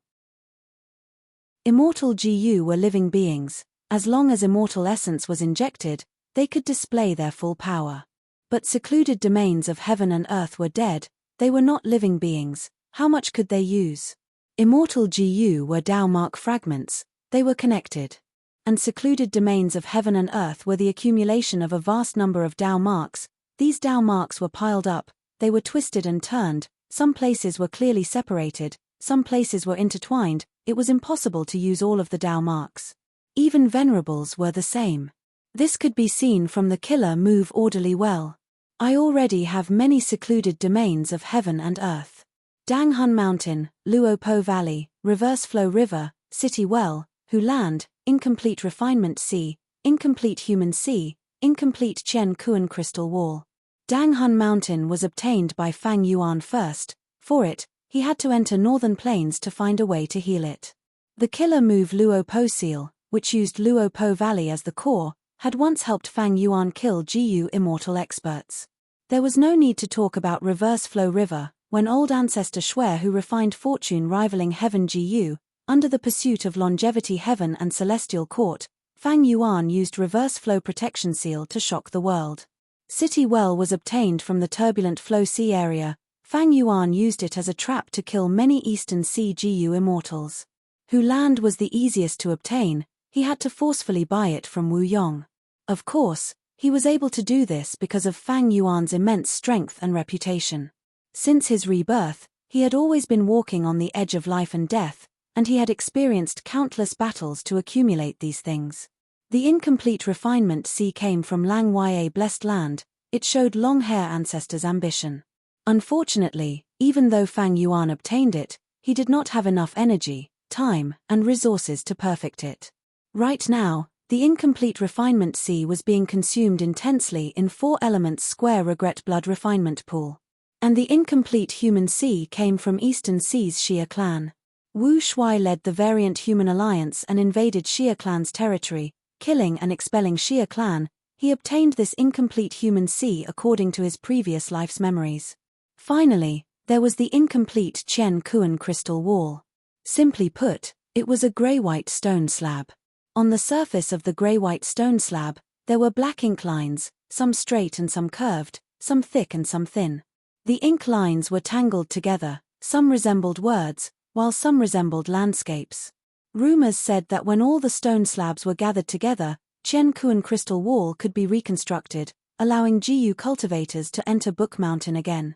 A: Immortal GU were living beings. As long as immortal essence was injected, they could display their full power. But secluded domains of heaven and earth were dead. They were not living beings. How much could they use? Immortal GU were Dao mark fragments. They were connected. And secluded domains of heaven and earth were the accumulation of a vast number of Dao marks. These Dao marks were piled up, they were twisted and turned, some places were clearly separated, some places were intertwined. It was impossible to use all of the Dao marks. Even Venerables were the same. This could be seen from the killer move Orderly Well. I already have many secluded domains of heaven and earth. Dang Hun Mountain, Luo Po Valley, Reverse Flow River, City Well, Hu Land, Incomplete Refinement Sea, Incomplete Human Sea, Incomplete Chen Kuan Crystal Wall. Dang Hun Mountain was obtained by Fang Yuan first. For it, he had to enter Northern Plains to find a way to heal it. The killer move Luo Po Seal, which used Luo Po Valley as the core, had once helped Fang Yuan kill GU immortal experts. There was no need to talk about Reverse Flow River, when old ancestor Shui who refined fortune rivaling heaven GU, under the pursuit of longevity heaven and celestial court, Fang Yuan used Reverse Flow Protection Seal to shock the world. City Well was obtained from the turbulent Flow Sea area. Fang Yuan used it as a trap to kill many Eastern Sea GU immortals. Hu Land was the easiest to obtain. He had to forcefully buy it from Wu Yong. Of course, he was able to do this because of Fang Yuan's immense strength and reputation. Since his rebirth, he had always been walking on the edge of life and death, and he had experienced countless battles to accumulate these things. The incomplete refinement sea came from Lang Ya Blessed Land. It showed long hair ancestors' ambition. Unfortunately, even though Fang Yuan obtained it, he did not have enough energy, time, and resources to perfect it. Right now, the incomplete refinement sea was being consumed intensely in 4 elements square regret blood refinement pool. And the incomplete human sea came from Eastern Sea's Xia clan. Wu Shui led the variant human alliance and invaded Xia clan's territory, killing and expelling Xia clan. He obtained this incomplete human sea according to his previous life's memories. Finally, there was the incomplete Chen Kuan crystal wall. Simply put, it was a grey-white stone slab. On the surface of the grey-white stone slab, there were black ink lines, some straight and some curved, some thick and some thin. The ink lines were tangled together, some resembled words, while some resembled landscapes. Rumors said that when all the stone slabs were gathered together, Chen Kuan crystal wall could be reconstructed, allowing GU cultivators to enter Book Mountain again.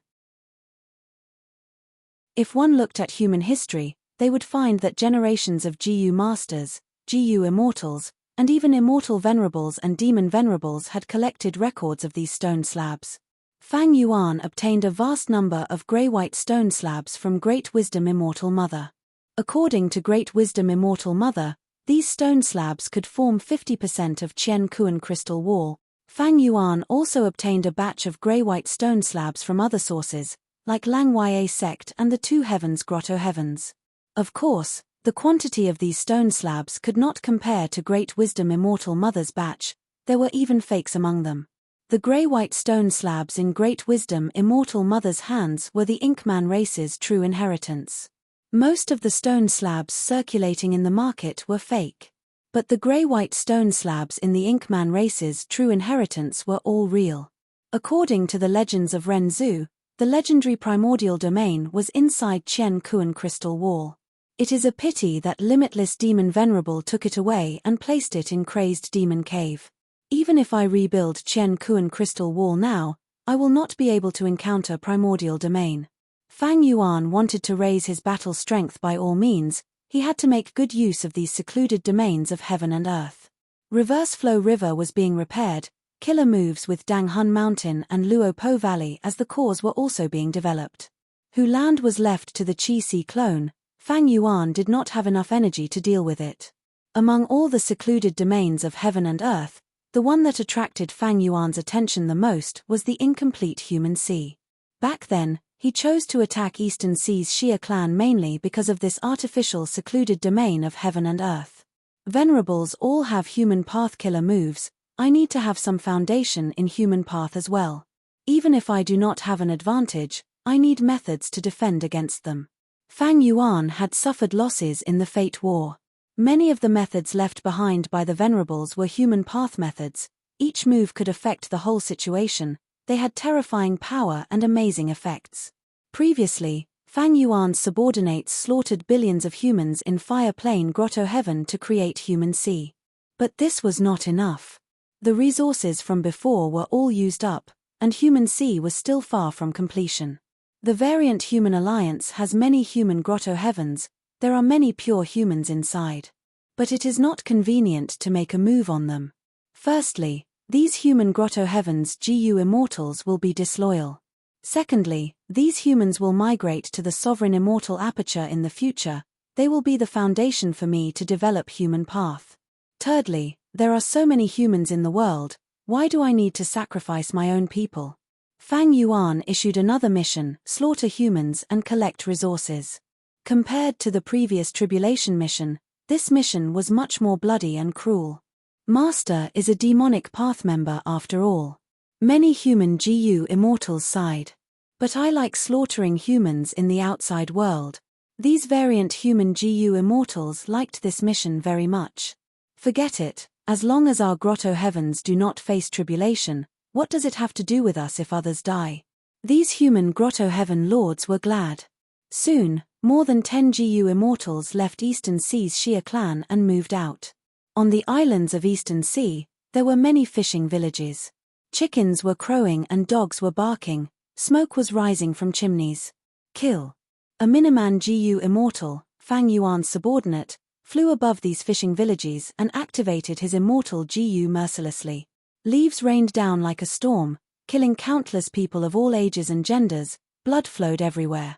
A: If one looked at human history, they would find that generations of GU masters, GU immortals, and even immortal venerables and demon venerables had collected records of these stone slabs. Fang Yuan obtained a vast number of grey-white stone slabs from Great Wisdom Immortal Mother. According to Great Wisdom Immortal Mother, these stone slabs could form 50% of Chen Kuan crystal wall. Fang Yuan also obtained a batch of grey-white stone slabs from other sources, like Lang Ya sect and the Two Heavens Grotto Heavens. Of course, the quantity of these stone slabs could not compare to Great Wisdom Immortal Mother's batch. There were even fakes among them. The grey-white stone slabs in Great Wisdom Immortal Mother's hands were the Inkman race's true inheritance. Most of the stone slabs circulating in the market were fake. But the grey-white stone slabs in the Inkman race's true inheritance were all real. According to the legends of Ren Zhu, the legendary primordial domain was inside Chen Kuan crystal wall. It is a pity that Limitless Demon Venerable took it away and placed it in Crazed Demon Cave. Even if I rebuild Chen Kuan crystal wall now, I will not be able to encounter primordial domain. Fang Yuan wanted to raise his battle strength by all means. He had to make good use of these secluded domains of heaven and earth. Reverse Flow River was being repaired. Killer moves with Dang Hun Mountain and Luo Po Valley as the cores were also being developed. Hu Land was left to the Qi Si clone. Fang Yuan did not have enough energy to deal with it. Among all the secluded domains of heaven and earth, the one that attracted Fang Yuan's attention the most was the incomplete human sea. Back then, he chose to attack Eastern Sea's Xia clan mainly because of this artificial secluded domain of heaven and earth. Venerables all have human path killer moves. I need to have some foundation in human path as well. Even if I do not have an advantage, I need methods to defend against them. Fang Yuan had suffered losses in the Fate War. Many of the methods left behind by the Venerables were human path methods. Each move could affect the whole situation. They had terrifying power and amazing effects. Previously, Fang Yuan's subordinates slaughtered billions of humans in Fire Plain Grotto Heaven to create human sea. But this was not enough. The resources from before were all used up, and human sea was still far from completion. The variant human alliance has many human grotto heavens. There are many pure humans inside. But it is not convenient to make a move on them. Firstly, these human grotto heavens GU immortals will be disloyal. Secondly, these humans will migrate to the sovereign immortal aperture in the future. They will be the foundation for me to develop human path. Thirdly, there are so many humans in the world. Why do I need to sacrifice my own people? Fang Yuan issued another mission: slaughter humans and collect resources. Compared to the previous tribulation mission, this mission was much more bloody and cruel. Master is a demonic path member after all. Many human GU immortals sighed. But I like slaughtering humans in the outside world. These variant human GU immortals liked this mission very much. Forget it, as long as our grotto heavens do not face tribulation, what does it have to do with us if others die? These human grotto heaven lords were glad. Soon, more than 10 GU immortals left Eastern Sea's Xia clan and moved out. On the islands of Eastern Sea, there were many fishing villages. Chickens were crowing and dogs were barking. Smoke was rising from chimneys. Kill. A Miniman GU immortal, Fang Yuan's subordinate, flew above these fishing villages and activated his immortal GU mercilessly. Leaves rained down like a storm, killing countless people of all ages and genders. Blood flowed everywhere.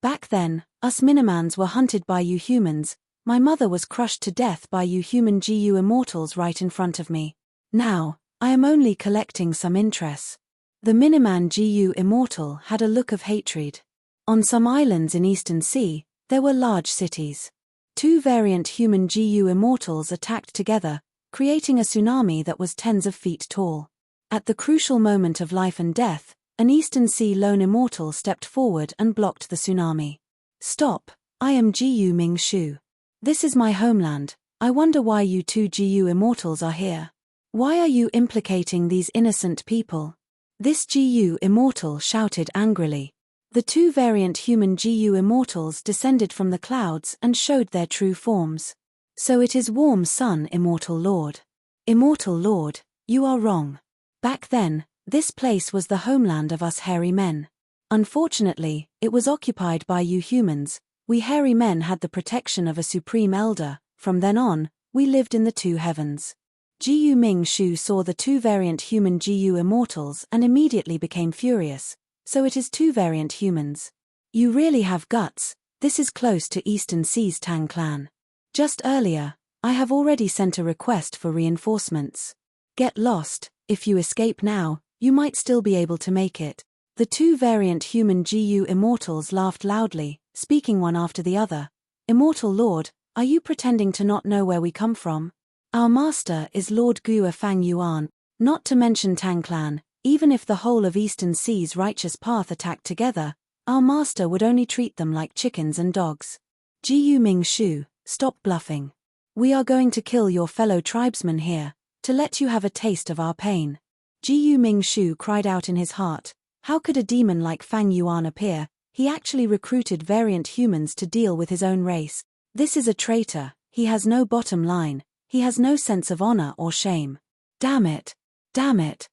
A: Back then, us Minimans were hunted by you humans. My mother was crushed to death by you human GU immortals right in front of me. Now, I am only collecting some interest. The Miniman GU immortal had a look of hatred. On some islands in Eastern Sea, there were large cities. Two variant human GU immortals attacked together, creating a tsunami that was tens of feet tall. At the crucial moment of life and death, an Eastern Sea lone immortal stepped forward and blocked the tsunami. Stop, I am GU Ming Shu. This is my homeland. I wonder why you two GU immortals are here. Why are you implicating these innocent people? This GU immortal shouted angrily. The two variant human GU immortals descended from the clouds and showed their true forms. So it is Warm Sun, Immortal Lord. Immortal Lord, you are wrong. Back then, this place was the homeland of us hairy men. Unfortunately, it was occupied by you humans. We hairy men had the protection of a supreme elder. From then on, we lived in the two heavens. GU Ming Shu saw the two variant human GU immortals and immediately became furious. So it is two variant humans. You really have guts. This is close to Eastern Sea's Tang clan. Just earlier, I have already sent a request for reinforcements. Get lost. If you escape now, you might still be able to make it. The two variant human GU immortals laughed loudly, speaking one after the other. Immortal Lord, are you pretending to not know where we come from? Our master is Lord Gua Fang Yuan, not to mention Tang clan. Even if the whole of Eastern Sea's righteous path attacked together, our master would only treat them like chickens and dogs. GU Ming Shu, stop bluffing. We are going to kill your fellow tribesmen here, to let you have a taste of our pain. GU Ming Shu cried out in his heart. How could a demon like Fang Yuan appear? He actually recruited variant humans to deal with his own race. This is a traitor. He has no bottom line. He has no sense of honor or shame. Damn it. Damn it.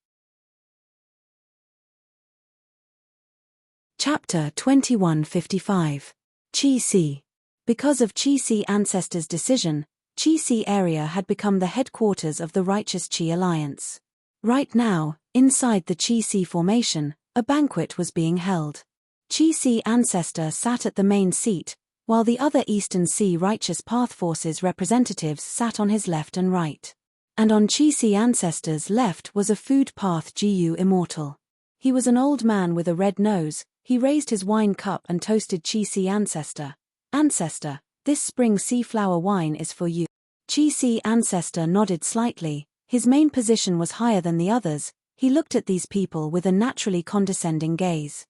A: Chapter 2155. Chi Si. Because of Chi Si ancestors' decision, Chi Si area had become the headquarters of the Righteous Chi Alliance. Right now, inside the Chi Si formation, a banquet was being held. Chi-Si ancestor sat at the main seat, while the other Eastern Sea Righteous Path Forces representatives sat on his left and right. And on Chi-Si ancestor's left was a food path Gu immortal. He was an old man with a red nose. He raised his wine cup and toasted Chi-Si ancestor. Ancestor, this spring sea flower wine is for you. Chi-Si ancestor nodded slightly. His main position was higher than the others. He looked at these people with a naturally condescending gaze.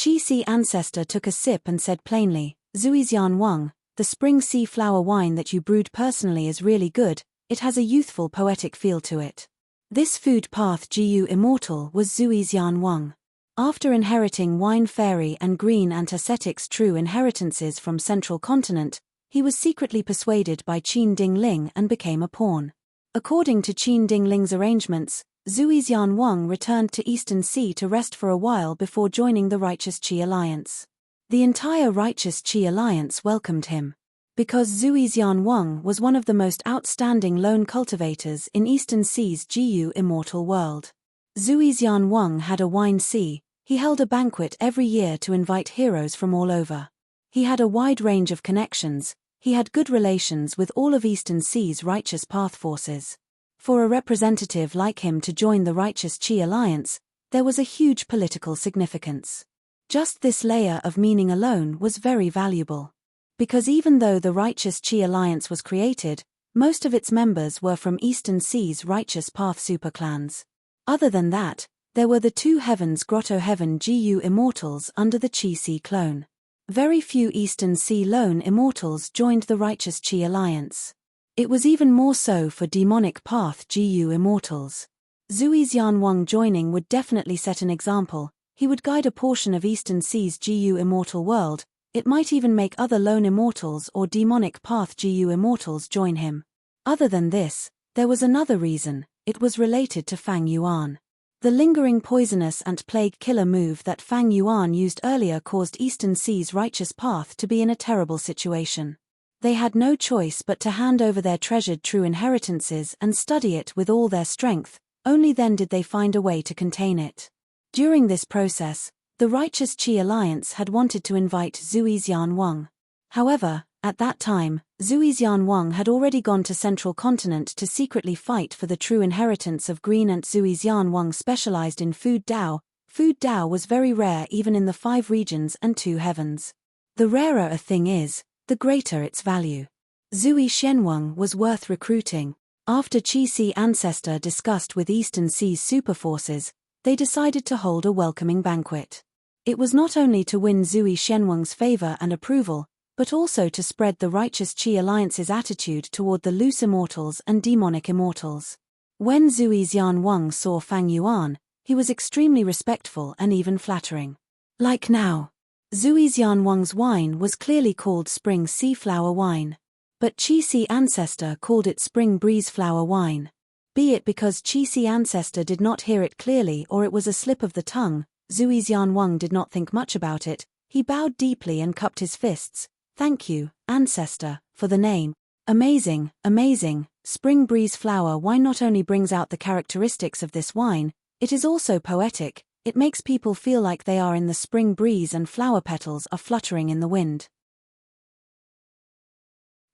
A: Chi-Si ancestor took a sip and said plainly, Zuixian Wang, the spring sea flower wine that you brewed personally is really good. It has a youthful poetic feel to it. This food path Gu immortal was Zuixian Wang. After inheriting wine fairy and green antiseptics true inheritances from central continent, he was secretly persuaded by Qin Ding Ling and became a pawn. According to Qin Ding Ling's arrangements, Zuixian Wang returned to Eastern Sea to rest for a while before joining the Righteous Qi Alliance. The entire Righteous Qi Alliance welcomed him. Because Zuixian Wang was one of the most outstanding lone cultivators in Eastern Sea's Gu immortal world. Zuixian Wang had a wine sea. He held a banquet every year to invite heroes from all over. He had a wide range of connections. He had good relations with all of Eastern Sea's Righteous Path Forces. For a representative like him to join the Righteous Qi Alliance, there was a huge political significance. Just this layer of meaning alone was very valuable. Because even though the Righteous Qi Alliance was created, most of its members were from Eastern Sea's Righteous Path superclans. Other than that, there were the two Heavens Grotto Heaven Gu immortals under the Chi-Si clone. Very few Eastern Sea lone immortals joined the Righteous Qi Alliance. It was even more so for demonic path Gu immortals. Zuixian Wang joining would definitely set an example. He would guide a portion of Eastern Sea's Gu immortal world. It might even make other lone immortals or demonic path Gu immortals join him. Other than this, there was another reason. It was related to Fang Yuan. The lingering poisonous and plague killer move that Fang Yuan used earlier caused Eastern Sea's Righteous Path to be in a terrible situation. They had no choice but to hand over their treasured true inheritances and study it with all their strength. Only then did they find a way to contain it. During this process, the Righteous Qi Alliance had wanted to invite Zuixian Wang. However, at that time, Zuixian Wang had already gone to Central Continent to secretly fight for the true inheritance of Green Ant. Zuixian Wang specialized in food Dao. Food Dao was very rare even in the 5 regions and 2 heavens. The rarer a thing is, the greater its value. Zuixian Wang was worth recruiting. After Chi-Si ancestor discussed with Eastern Sea's superforces, they decided to hold a welcoming banquet. It was not only to win Zuixian Wang's favor and approval, but also to spread the Righteous Qi Alliance's attitude toward the loose immortals and demonic immortals. When Zuixian Wang saw Fang Yuan, he was extremely respectful and even flattering. Like now, Zuixian Wang's wine was clearly called Spring Sea Flower Wine. But Chi-Si ancestor called it Spring Breeze Flower Wine. Be it because Chi-Si ancestor did not hear it clearly or it was a slip of the tongue, Zuixian Wang did not think much about it. He bowed deeply and cupped his fists. Thank you, ancestor, for the name. Amazing, amazing. Spring Breeze Flower Wine not only brings out the characteristics of this wine, it is also poetic. It makes people feel like they are in the spring breeze and flower petals are fluttering in the wind.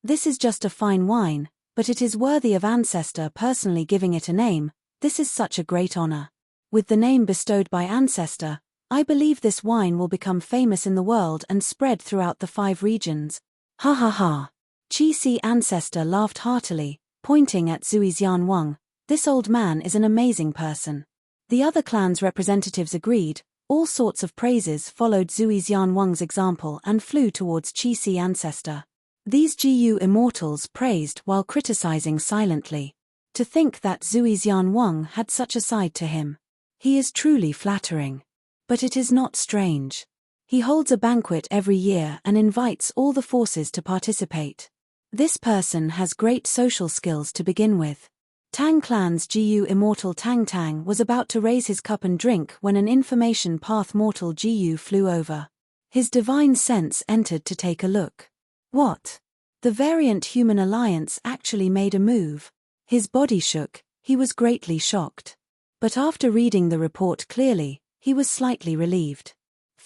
A: This is just a fine wine, but it is worthy of ancestor personally giving it a name. This is such a great honor. With the name bestowed by ancestor, I believe this wine will become famous in the world and spread throughout the 5 regions. Ha ha ha. Chi-Si ancestor laughed heartily, pointing at Zuixian Wang. This old man is an amazing person. The other clan's representatives agreed. All sorts of praises followed Zuixian Wang's example and flew towards Chi-Si ancestor. These Gu immortals praised while criticizing silently. To think that Zuixian Wang had such a side to him. He is truly flattering. But it is not strange. He holds a banquet every year and invites all the forces to participate. This person has great social skills to begin with. Tang Clan's Gu immortal Tang Tang was about to raise his cup and drink when an information path mortal Gu flew over. His divine sense entered to take a look. What? The variant human alliance actually made a move. His body shook, he was greatly shocked. But after reading the report clearly, he was slightly relieved.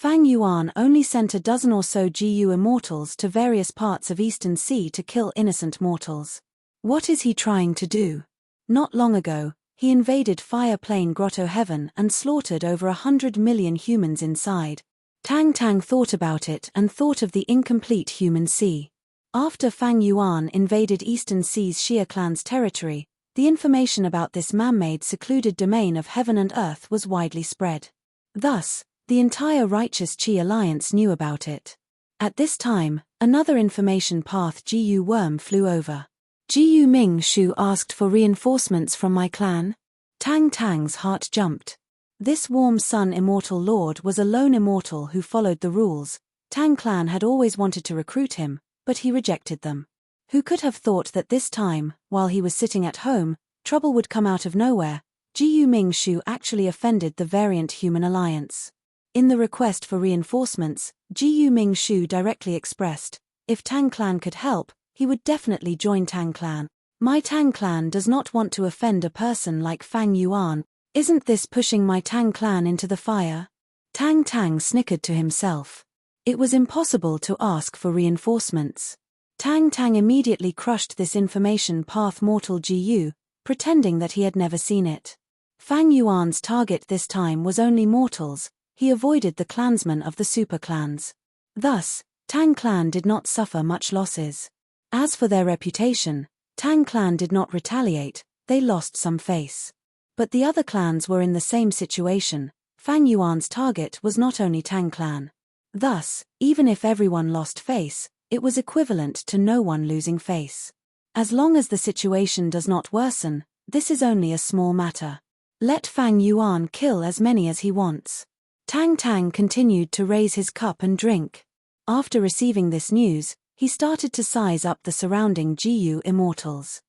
A: Fang Yuan only sent a dozen or so GU immortals to various parts of Eastern Sea to kill innocent mortals. What is he trying to do? Not long ago, he invaded Fire Plain Grotto Heaven and slaughtered over 100 million humans inside. Tang Tang thought about it and thought of the incomplete human sea. After Fang Yuan invaded Eastern Sea's Xia clan's territory, the information about this man-made secluded domain of heaven and earth was widely spread. Thus, the entire righteous Qi alliance knew about it. At this time, another information path GU worm flew over. GU Ming Shu asked for reinforcements from my clan? Tang Tang's heart jumped. This warm sun immortal lord was a lone immortal who followed the rules. Tang clan had always wanted to recruit him, but he rejected them. Who could have thought that this time, while he was sitting at home, trouble would come out of nowhere? GU Ming Shu actually offended the variant human alliance. In the request for reinforcements, GU Ming Shu directly expressed, if Tang clan could help, he would definitely join Tang clan. My Tang clan does not want to offend a person like Fang Yuan. Isn't this pushing my Tang clan into the fire? Tang Tang snickered to himself. It was impossible to ask for reinforcements. Tang Tang immediately crushed this information path mortal GU, pretending that he had never seen it. Fang Yuan's target this time was only mortals. He avoided the clansmen of the super clans. Thus, Tang clan did not suffer much losses. As for their reputation, Tang clan did not retaliate, they lost some face. But the other clans were in the same situation. Fang Yuan's target was not only Tang clan. Thus, even if everyone lost face, it was equivalent to no one losing face. As long as the situation does not worsen, this is only a small matter. Let Fang Yuan kill as many as he wants. Tang Tang continued to raise his cup and drink. After receiving this news, he started to size up the surrounding GU immortals.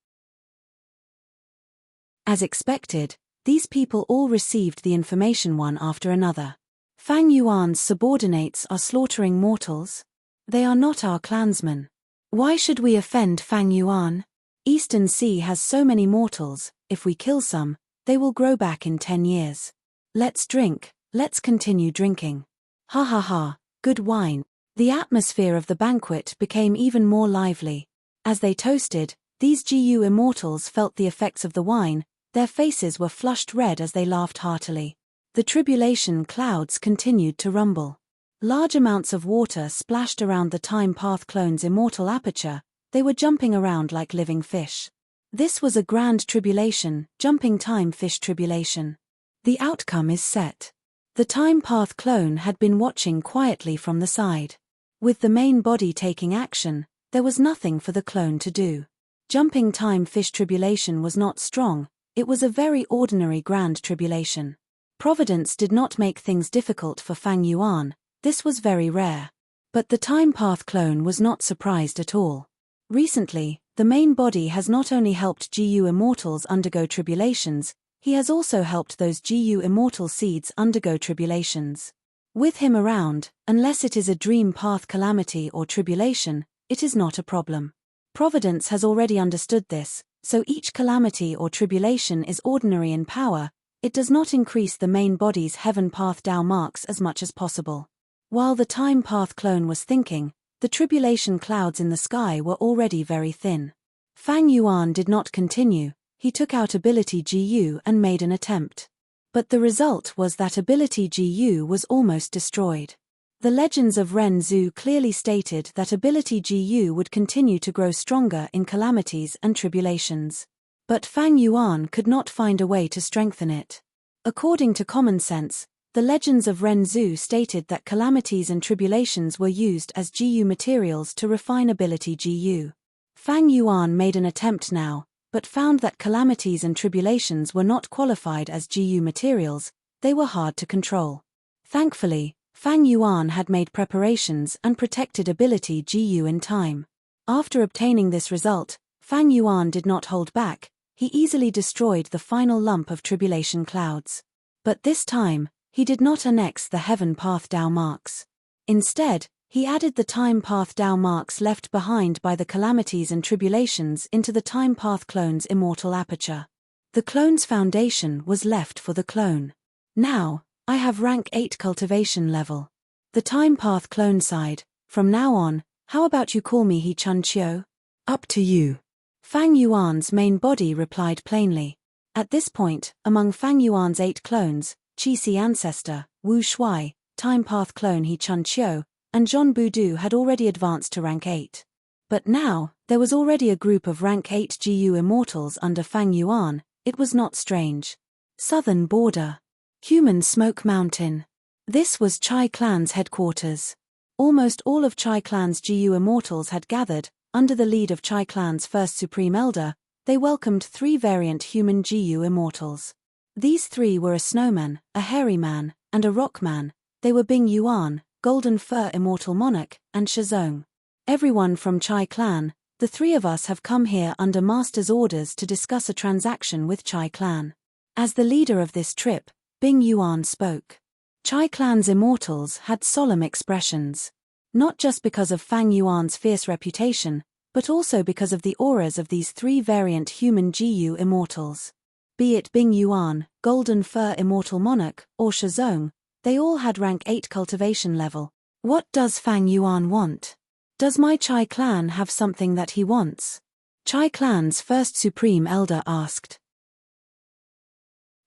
A: As expected, these people all received the information one after another. Fang Yuan's subordinates are slaughtering mortals? They are not our clansmen. Why should we offend Fang Yuan? Eastern Sea has so many mortals, if we kill some, they will grow back in 10 years. Let's drink, let's continue drinking. Ha ha ha, good wine. The atmosphere of the banquet became even more lively. As they toasted, these GU immortals felt the effects of the wine, their faces were flushed red as they laughed heartily. The tribulation clouds continued to rumble. Large amounts of water splashed around the Time Path clone's immortal aperture, they were jumping around like living fish. This was a grand tribulation, jumping time fish tribulation. The outcome is set. The Time Path clone had been watching quietly from the side. With the main body taking action, there was nothing for the clone to do. Jumping time fish tribulation was not strong, it was a very ordinary grand tribulation. Providence did not make things difficult for Fang Yuan, this was very rare. But the Time Path clone was not surprised at all. Recently, the main body has not only helped GU immortals undergo tribulations, he has also helped those GU immortal seeds undergo tribulations. With him around, unless it is a dream path calamity or tribulation, it is not a problem. Providence has already understood this, so each calamity or tribulation is ordinary in power, it does not increase the main body's heaven path Dao marks as much as possible. While the Time Path clone was thinking, the tribulation clouds in the sky were already very thin. Fang Yuan did not continue, he took out ability GU and made an attempt. But the result was that ability GU was almost destroyed. The legends of Ren Zhu clearly stated that ability GU would continue to grow stronger in calamities and tribulations. But Fang Yuan could not find a way to strengthen it. According to common sense, the legends of Ren Zhu stated that calamities and tribulations were used as GU materials to refine ability GU. Fang Yuan made an attempt now, but found that calamities and tribulations were not qualified as GU materials, they were hard to control. Thankfully, Fang Yuan had made preparations and protected ability GU in time. After obtaining this result, Fang Yuan did not hold back, he easily destroyed the final lump of tribulation clouds. But this time, he did not annex the heaven path Dao marks. Instead, he added the Time Path Dao marks left behind by the calamities and tribulations into the Time Path clone's immortal aperture. The clone's foundation was left for the clone. Now, I have rank 8 cultivation level. The time path clone sighed. From now on, how about you call me He Chun Chiu? Up to you. Fang Yuan's main body replied plainly. At this point, among Fang Yuan's 8 clones, Qi Si ancestor, Wu Shuai, time path clone He Chun Chiu, and Zhon Budu had already advanced to rank 8. But now, there was already a group of rank 8 GU immortals under Fang Yuan. It was not strange. Southern border. Human Smoke Mountain. This was Chai Clan's headquarters. Almost all of Chai Clan's GU immortals had gathered. Under the lead of Chai Clan's first Supreme Elder, they welcomed 3 variant human GU immortals. These 3 were a snowman, a hairy man, and a rock man. They were Bing Yuan, Golden Fur Immortal Monarch, and Shizong. Everyone from Chai Clan, the 3 of us have come here under Master's orders to discuss a transaction with Chai Clan. As the leader of this trip, Bing Yuan spoke. Chai Clan's immortals had solemn expressions. Not just because of Fang Yuan's fierce reputation, but also because of the auras of these 3 variant human GU immortals. Be it Bing Yuan, Golden Fur Immortal Monarch, or Shizong, they all had rank 8 cultivation level. What does Fang Yuan want? Does my Chai Clan have something that he wants? Chai Clan's first Supreme Elder asked.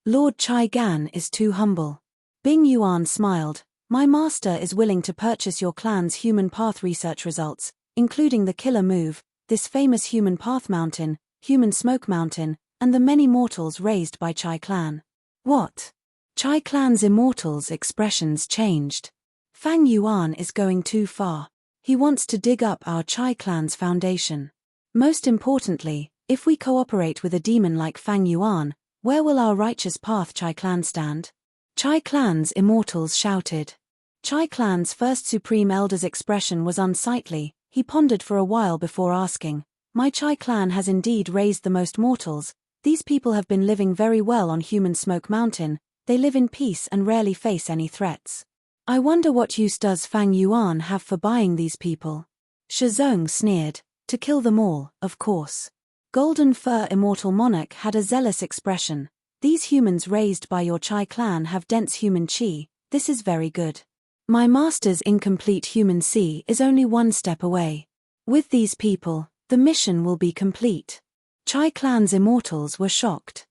A: Lord Chai Gan is too humble. Bing Yuan smiled. My master is willing to purchase your clan's human path research results, including the killer move, this famous human path mountain, human smoke mountain, and the many mortals raised by Chai Clan. What? Chai Clan's immortals' expressions changed. Fang Yuan is going too far. He wants to dig up our Chai Clan's foundation. Most importantly, if we cooperate with a demon like Fang Yuan, where will our righteous path Chai Clan stand? Chai Clan's immortals shouted. Chai Clan's first Supreme Elder's expression was unsightly. He pondered for a while before asking, My Chai Clan has indeed raised the most mortals. These people have been living very well on Human Smoke Mountain. They live in peace and rarely face any threats. I wonder what use does Fang Yuan have for buying these people? Shizong sneered. To kill them all, of course. Golden Fur Immortal Monarch had a zealous expression. These humans raised by your Chai Clan have dense human chi. This is very good. My master's incomplete human chi is only 1 step away. With these people, the mission will be complete. Chai Clan's immortals were shocked.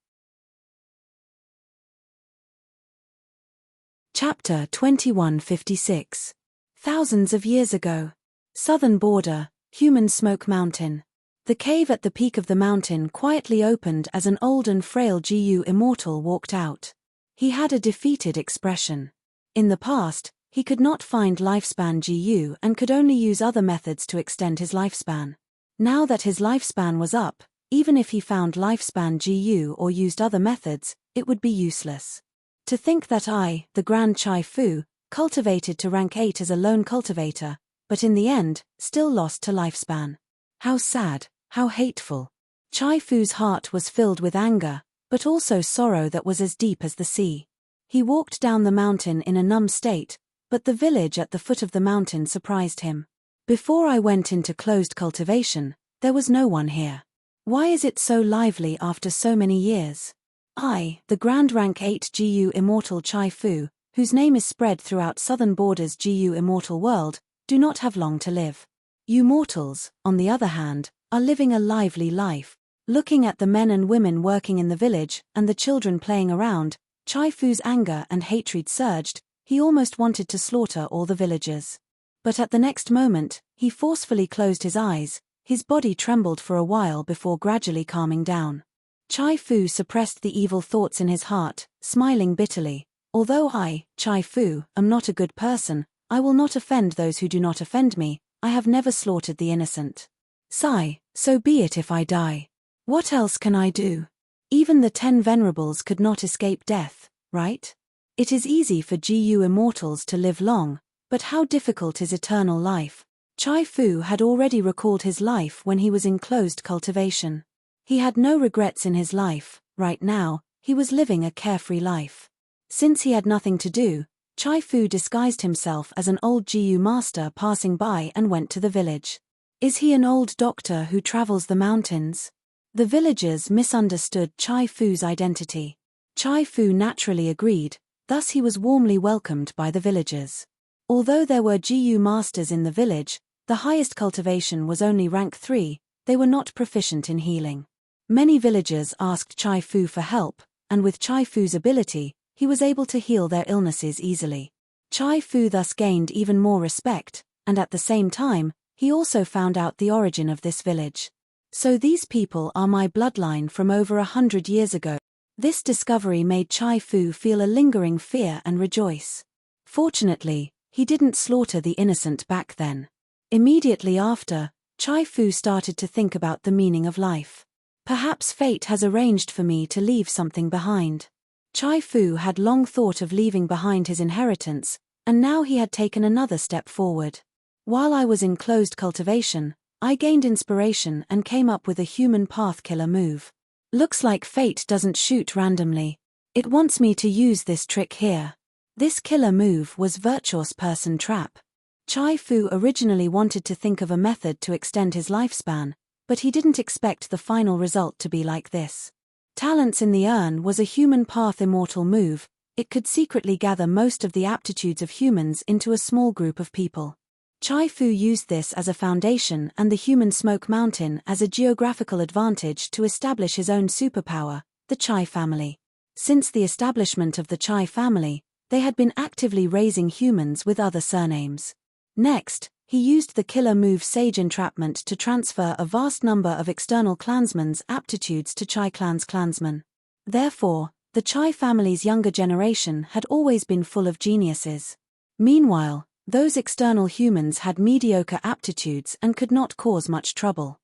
A: Chapter 2156. Thousands of years ago. Southern border, Human Smoke Mountain. The cave at the peak of the mountain quietly opened as an old and frail GU immortal walked out. He had a defeated expression. In the past, he could not find lifespan GU and could only use other methods to extend his lifespan. Now that his lifespan was up, even if he found lifespan GU or used other methods, it would be useless. To think that I, the Grand Chai Fu, cultivated to rank 8 as a lone cultivator, but in the end, still lost to lifespan. How sad. How hateful. Chai Fu's heart was filled with anger, but also sorrow that was as deep as the sea. He walked down the mountain in a numb state, but the village at the foot of the mountain surprised him. Before I went into closed cultivation, there was no one here. Why is it so lively after so many years? I, the Grand Rank 8 GU Immortal Chai Fu, whose name is spread throughout Southern Border's GU Immortal world, do not have long to live. You mortals, on the other hand, are living a lively life. Looking at the men and women working in the village and the children playing around, Chai Fu's anger and hatred surged. He almost wanted to slaughter all the villagers. But at the next moment, he forcefully closed his eyes. His body trembled for a while before gradually calming down. Chai Fu suppressed the evil thoughts in his heart, smiling bitterly. Although I, Chai Fu, am not a good person, I will not offend those who do not offend me. I have never slaughtered the innocent. Sigh, so be it if I die. What else can I do? Even the 10 Venerables could not escape death, right? It is easy for GU immortals to live long, but how difficult is eternal life? Chai Fu had already recalled his life when he was in closed cultivation. He had no regrets in his life. Right now, he was living a carefree life. Since he had nothing to do, Chai Fu disguised himself as an old GU master passing by and went to the village. Is he an old doctor who travels the mountains? The villagers misunderstood Chai Fu's identity. Chai Fu naturally agreed, thus he was warmly welcomed by the villagers. Although there were GU masters in the village, the highest cultivation was only rank 3, they were not proficient in healing. Many villagers asked Chai Fu for help, and with Chai Fu's ability, he was able to heal their illnesses easily. Chai Fu thus gained even more respect, and at the same time, he also found out the origin of this village. So these people are my bloodline from over 100 years ago. This discovery made Chai Fu feel a lingering fear and rejoice. Fortunately, he didn't slaughter the innocent back then. Immediately after, Chai Fu started to think about the meaning of life. Perhaps fate has arranged for me to leave something behind. Chai Fu had long thought of leaving behind his inheritance, and now he had taken another step forward. While I was in closed cultivation, I gained inspiration and came up with a human path killer move. Looks like fate doesn't shoot randomly. It wants me to use this trick here. This killer move was Virtuous Person Trap. Chai Fu originally wanted to think of a method to extend his lifespan, but he didn't expect the final result to be like this. Talents in the Urn was a human path immortal move. It could secretly gather most of the aptitudes of humans into a small group of people. Chai Fu used this as a foundation and the human smoke mountain as a geographical advantage to establish his own superpower, the Chai family. Since the establishment of the Chai family, they had been actively raising humans with other surnames. Next, he used the killer move Sage Entrapment to transfer a vast number of external clansmen's aptitudes to Chai clan's clansmen. Therefore, the Chai family's younger generation had always been full of geniuses. Meanwhile, those external humans had mediocre aptitudes and could not cause much trouble.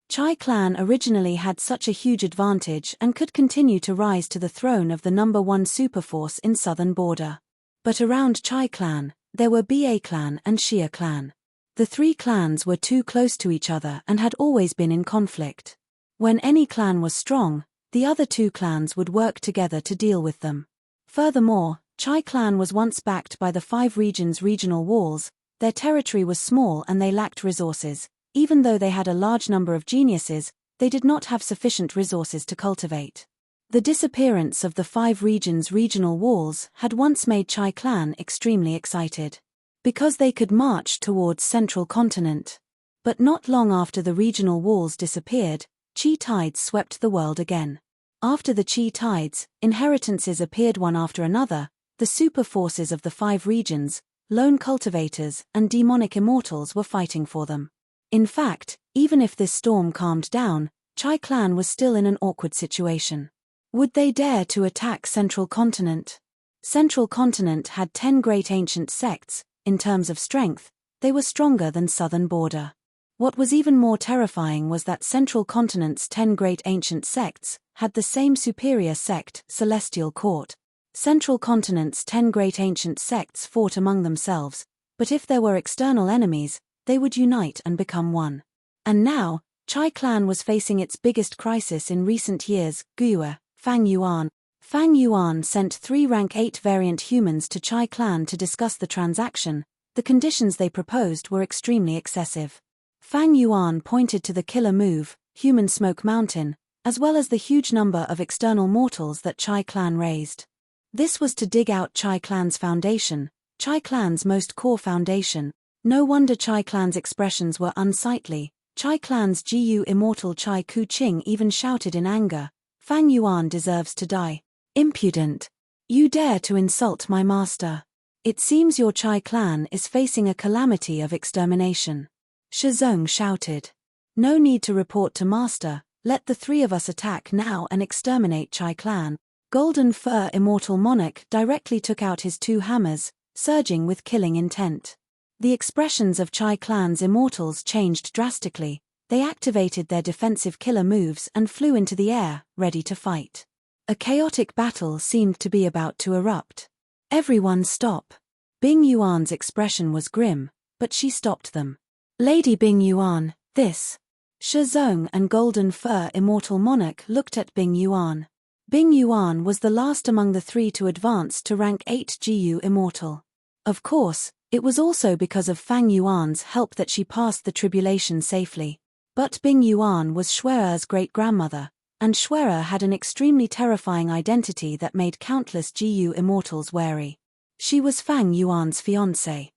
A: Chai clan originally had such a huge advantage and could continue to rise to the throne of the #1 superforce in southern border. But around Chai clan, there were Ba clan and Xia clan. The three clans were too close to each other and had always been in conflict. When any clan was strong, the other two clans would work together to deal with them. Furthermore, Chai clan was once backed by the 5 regions' regional walls. Their territory was small and they lacked resources. Even though they had a large number of geniuses, they did not have sufficient resources to cultivate. The disappearance of the 5 regions' regional walls had once made Chai clan extremely excited. Because they could march towards central continent. But not long after the regional walls disappeared, Qi tides swept the world again. After the Qi tides, inheritances appeared one after another. The super forces of the 5 regions, lone cultivators and demonic immortals were fighting for them. In fact, even if this storm calmed down, Chai clan was still in an awkward situation. Would they dare to attack Central Continent? Central Continent had 10 great ancient sects. In terms of strength, they were stronger than Southern Border. What was even more terrifying was that Central Continent's 10 great ancient sects had the same superior sect, Celestial Court. Central Continent's 10 great ancient sects fought among themselves, but if there were external enemies, they would unite and become one. And now, Chai clan was facing its biggest crisis in recent years. Guiyue, Fang Yuan. Fang Yuan sent 3 rank 8 variant humans to Chai clan to discuss the transaction. The conditions they proposed were extremely excessive. Fang Yuan pointed to the killer move, Human Smoke Mountain, as well as the huge number of external mortals that Chai clan raised. This was to dig out Chai clan's foundation, Chai clan's most core foundation. No wonder Chai clan's expressions were unsightly. Chai clan's GU immortal Chai Ku-ching even shouted in anger, "Fang Yuan deserves to die. Impudent! You dare to insult my master. It seems your Chai clan is facing a calamity of extermination." Shizong shouted. "No need to report to master, let the 3 of us attack now and exterminate Chai clan." Golden Fur Immortal Monarch directly took out his 2 hammers, surging with killing intent. The expressions of Chai clan's immortals changed drastically. They activated their defensive killer moves and flew into the air, ready to fight. A chaotic battle seemed to be about to erupt. "Everyone stop." Bing Yuan's expression was grim, but she stopped them. "Lady Bing Yuan, this." Shizong and Golden Fur Immortal Monarch looked at Bing Yuan. Bing Yuan was the last among the 3 to advance to rank 8 GU Immortal. Of course, it was also because of Fang Yuan's help that she passed the tribulation safely. But Bing Yuan was Xue'er's great-grandmother, and Xue'er had an extremely terrifying identity that made countless GU Immortals wary. She was Fang Yuan's fiancée.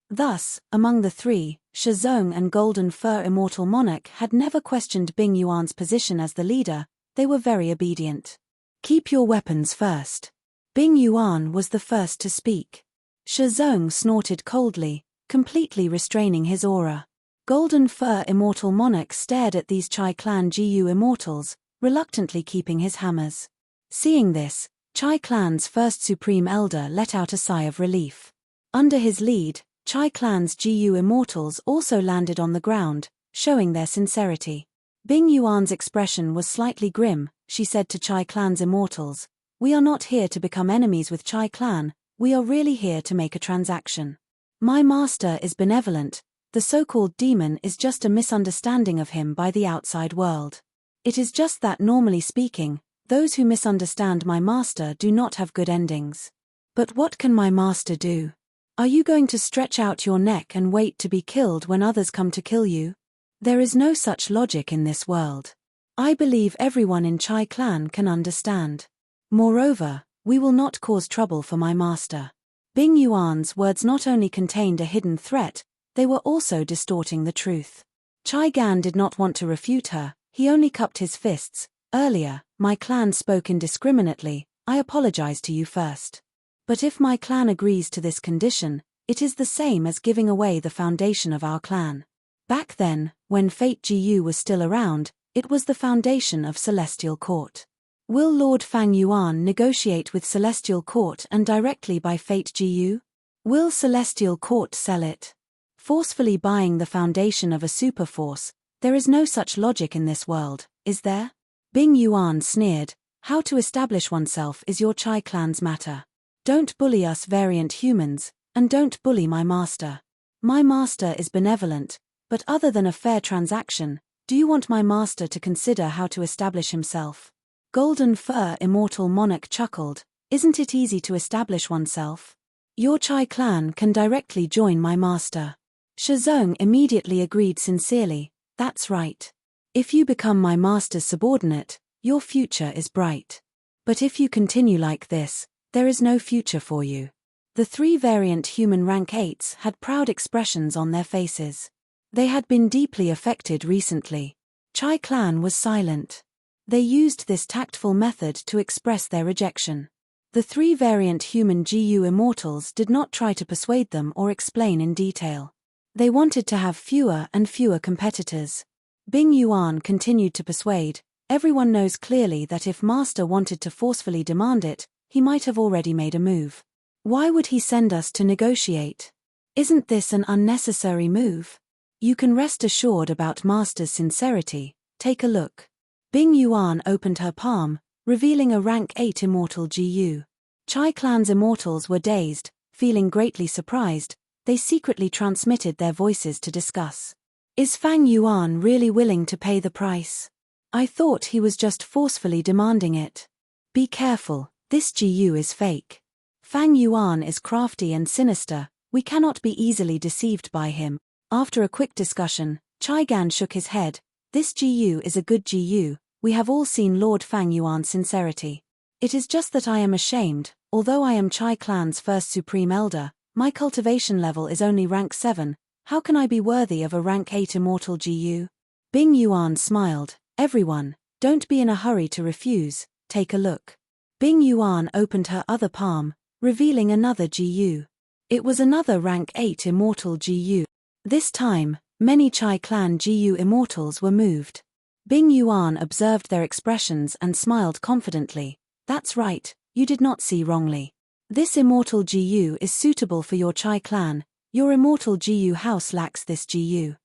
A: Thus, among the three, Shizong and Golden Fur Immortal Monarch had never questioned Bing Yuan's position as the leader. They were very obedient. Keep your weapons first. Bing Yuan was the first to speak. Shizong snorted coldly, completely restraining his aura. Golden Fur Immortal Monarch stared at these Chai Clan GU immortals, reluctantly keeping his hammers. Seeing this, Chai Clan's first Supreme Elder let out a sigh of relief. Under his lead, Chai Clan's GU immortals also landed on the ground, showing their sincerity. Bing Yuan's expression was slightly grim. She said to Chai Clan's immortals, "We are not here to become enemies with Chai Clan, we are really here to make a transaction. My master is benevolent, the so-called demon is just a misunderstanding of him by the outside world. It is just that normally speaking, those who misunderstand my master do not have good endings. But what can my master do? Are you going to stretch out your neck and wait to be killed when others come to kill you? There is no such logic in this world. I believe everyone in Chai Clan can understand. Moreover, we will not cause trouble for my master." Bing Yuan's words not only contained a hidden threat, they were also distorting the truth. Chai Gan did not want to refute her, he only cupped his fists. "Earlier, my clan spoke indiscriminately, I apologize to you first. But if my clan agrees to this condition, it is the same as giving away the foundation of our clan. Back then, when Fate GU was still around, it was the foundation of Celestial Court. Will Lord Fang Yuan negotiate with Celestial Court and directly by Fate GU? Will Celestial Court sell it? Forcefully buying the foundation of a superforce, there is no such logic in this world, is there?" Bing Yuan sneered, "How to establish oneself is your Chai Clan's matter. Don't bully us variant humans, and don't bully my master. My master is benevolent, but other than a fair transaction, do you want my master to consider how to establish himself?" Golden Fur Immortal Monarch chuckled, "Isn't it easy to establish oneself? Your Chai Clan can directly join my master." Shizong immediately agreed sincerely, "That's right. If you become my master's subordinate, your future is bright. But if you continue like this, there is no future for you." The three variant human rank 8s had proud expressions on their faces. They had been deeply affected recently. Chai Clan was silent. They used this tactful method to express their rejection. The three variant human GU immortals did not try to persuade them or explain in detail. They wanted to have fewer and fewer competitors. Bing Yuan continued to persuade, "Everyone knows clearly that if Master wanted to forcefully demand it, he might have already made a move. Why would he send us to negotiate? Isn't this an unnecessary move? You can rest assured about Master's sincerity, take a look." Bing Yuan opened her palm, revealing a rank 8 immortal GU. Chai Clan's immortals were dazed, feeling greatly surprised. They secretly transmitted their voices to discuss. "Is Fang Yuan really willing to pay the price? I thought he was just forcefully demanding it. Be careful, this GU is fake. Fang Yuan is crafty and sinister, we cannot be easily deceived by him." After a quick discussion, Chai Gan shook his head, "This GU is a good GU, we have all seen Lord Fang Yuan's sincerity. It is just that I am ashamed, although I am Chai Clan's first Supreme Elder, my cultivation level is only rank 7, how can I be worthy of a rank 8 immortal GU?" Bing Yuan smiled, "Everyone, don't be in a hurry to refuse, take a look." Bing Yuan opened her other palm, revealing another GU. It was another rank 8 immortal GU. This time, many Chai Clan GU immortals were moved. Bing Yuan observed their expressions and smiled confidently, "That's right, you did not see wrongly. This immortal GU is suitable for your Chai Clan, your immortal GU house lacks this GU.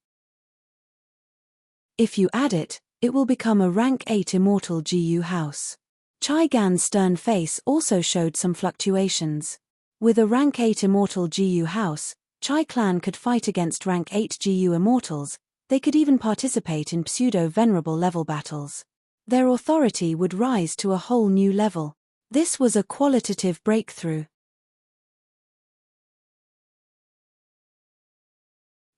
A: If you add it, it will become a rank 8 immortal GU house." Chai Gan's stern face also showed some fluctuations. With a rank 8 immortal GU house, Chai Clan could fight against rank 8 GU immortals, they could even participate in pseudo-venerable level battles. Their authority would rise to a whole new level. This was a qualitative breakthrough.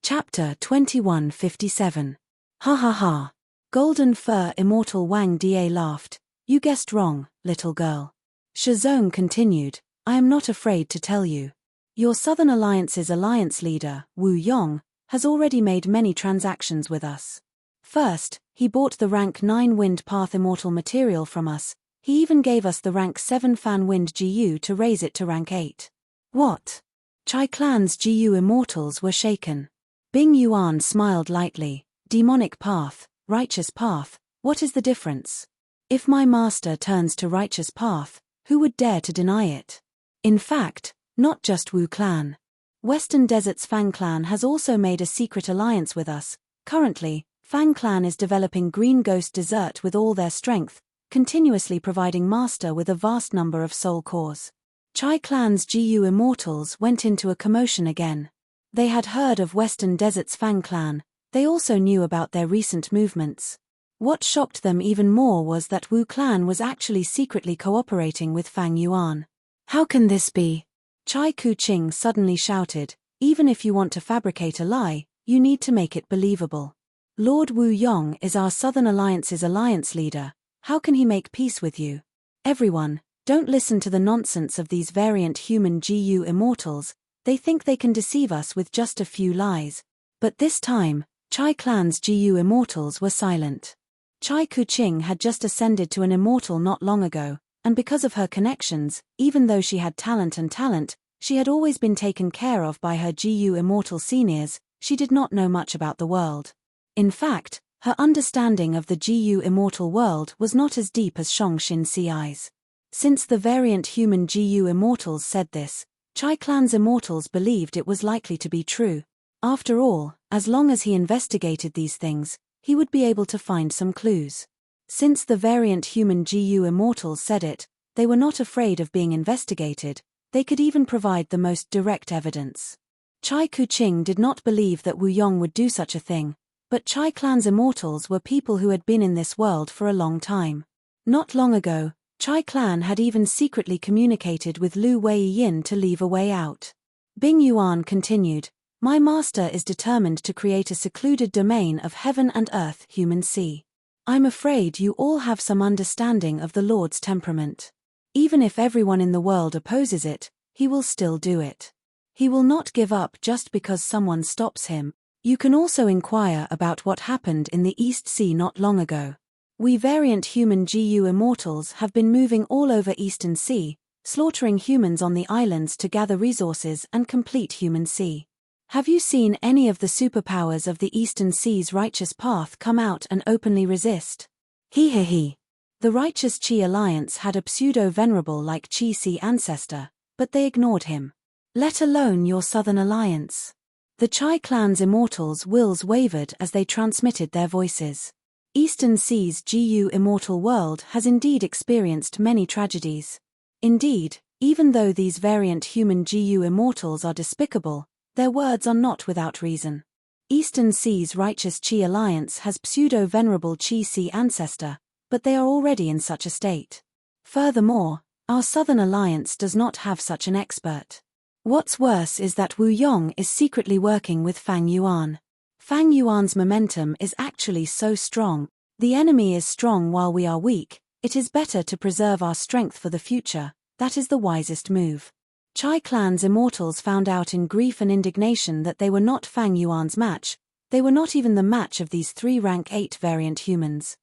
A: Chapter 2157. Ha ha ha. Golden Fur Immortal Wang Da laughed. "You guessed wrong, little girl." Shizong continued, I am not afraid to tell you. Your Southern Alliance's alliance leader, Wu Yong, has already made many transactions with us. First, he bought the rank 9 Wind Path Immortal material from us. He even gave us the rank 7 Fan Wind GU to raise it to rank 8. What? Chai Clan's GU Immortals were shaken. Bing Yuan smiled lightly. Demonic path, righteous path, what is the difference? If my master turns to righteous path, who would dare to deny it? In fact, not just Wu Clan. Western Desert's Fang Clan has also made a secret alliance with us. Currently, Fang Clan is developing Green Ghost Desert with all their strength, continuously providing Master with a vast number of soul cores. Chai Clan's GU Immortals went into a commotion again. They had heard of Western Desert's Fang Clan, they also knew about their recent movements. What shocked them even more was that Wu Clan was actually secretly cooperating with Fang Yuan. How can this be? Chai Kuqing suddenly shouted, even if you want to fabricate a lie, you need to make it believable. Lord Wu Yong is our Southern Alliance's alliance leader, how can he make peace with you? Everyone, don't listen to the nonsense of these variant human GU immortals, they think they can deceive us with just a few lies. But this time, Chai Clan's GU immortals were silent. Chai Kuqing had just ascended to an immortal not long ago, and because of her connections, even though she had talent, she had always been taken care of by her GU immortal seniors, she did not know much about the world. In fact, her understanding of the GU immortal world was not as deep as Shang Xinxi's. Since the variant human GU immortals said this, Chai Clan's immortals believed it was likely to be true. After all, as long as he investigated these things, he would be able to find some clues. Since the variant human GU immortals said it, they were not afraid of being investigated, they could even provide the most direct evidence. Chai Kuqing did not believe that Wu Yong would do such a thing, but Chai Clan's immortals were people who had been in this world for a long time. Not long ago, Chai Clan had even secretly communicated with Lu Weiyin to leave a way out. Bing Yuan continued, my master is determined to create a secluded domain of heaven and earth human sea. I'm afraid you all have some understanding of the Lord's temperament. Even if everyone in the world opposes it, he will still do it. He will not give up just because someone stops him. You can also inquire about what happened in the East Sea not long ago. We variant human GU immortals have been moving all over Eastern Sea, slaughtering humans on the islands to gather resources and complete human sea. Have you seen any of the superpowers of the Eastern Sea's righteous path come out and openly resist? He. The Righteous Qi Alliance had a pseudo-venerable like Qi Sea ancestor, but they ignored him. Let alone your Southern Alliance. The Chai Clan's immortals' wills wavered as they transmitted their voices. Eastern Sea's GU immortal world has indeed experienced many tragedies. Indeed, even though these variant human GU immortals are despicable, their words are not without reason. Eastern Sea's Righteous Qi Alliance has pseudo-venerable Qi Sea ancestor, but they are already in such a state. Furthermore, our Southern Alliance does not have such an expert. What's worse is that Wu Yong is secretly working with Fang Yuan. Fang Yuan's momentum is actually so strong. The enemy is strong while we are weak. It is better to preserve our strength for the future. That is the wisest move. Chai Clan's immortals found out in grief and indignation that they were not Fang Yuan's match. They were not even the match of these 3 rank 8 variant humans.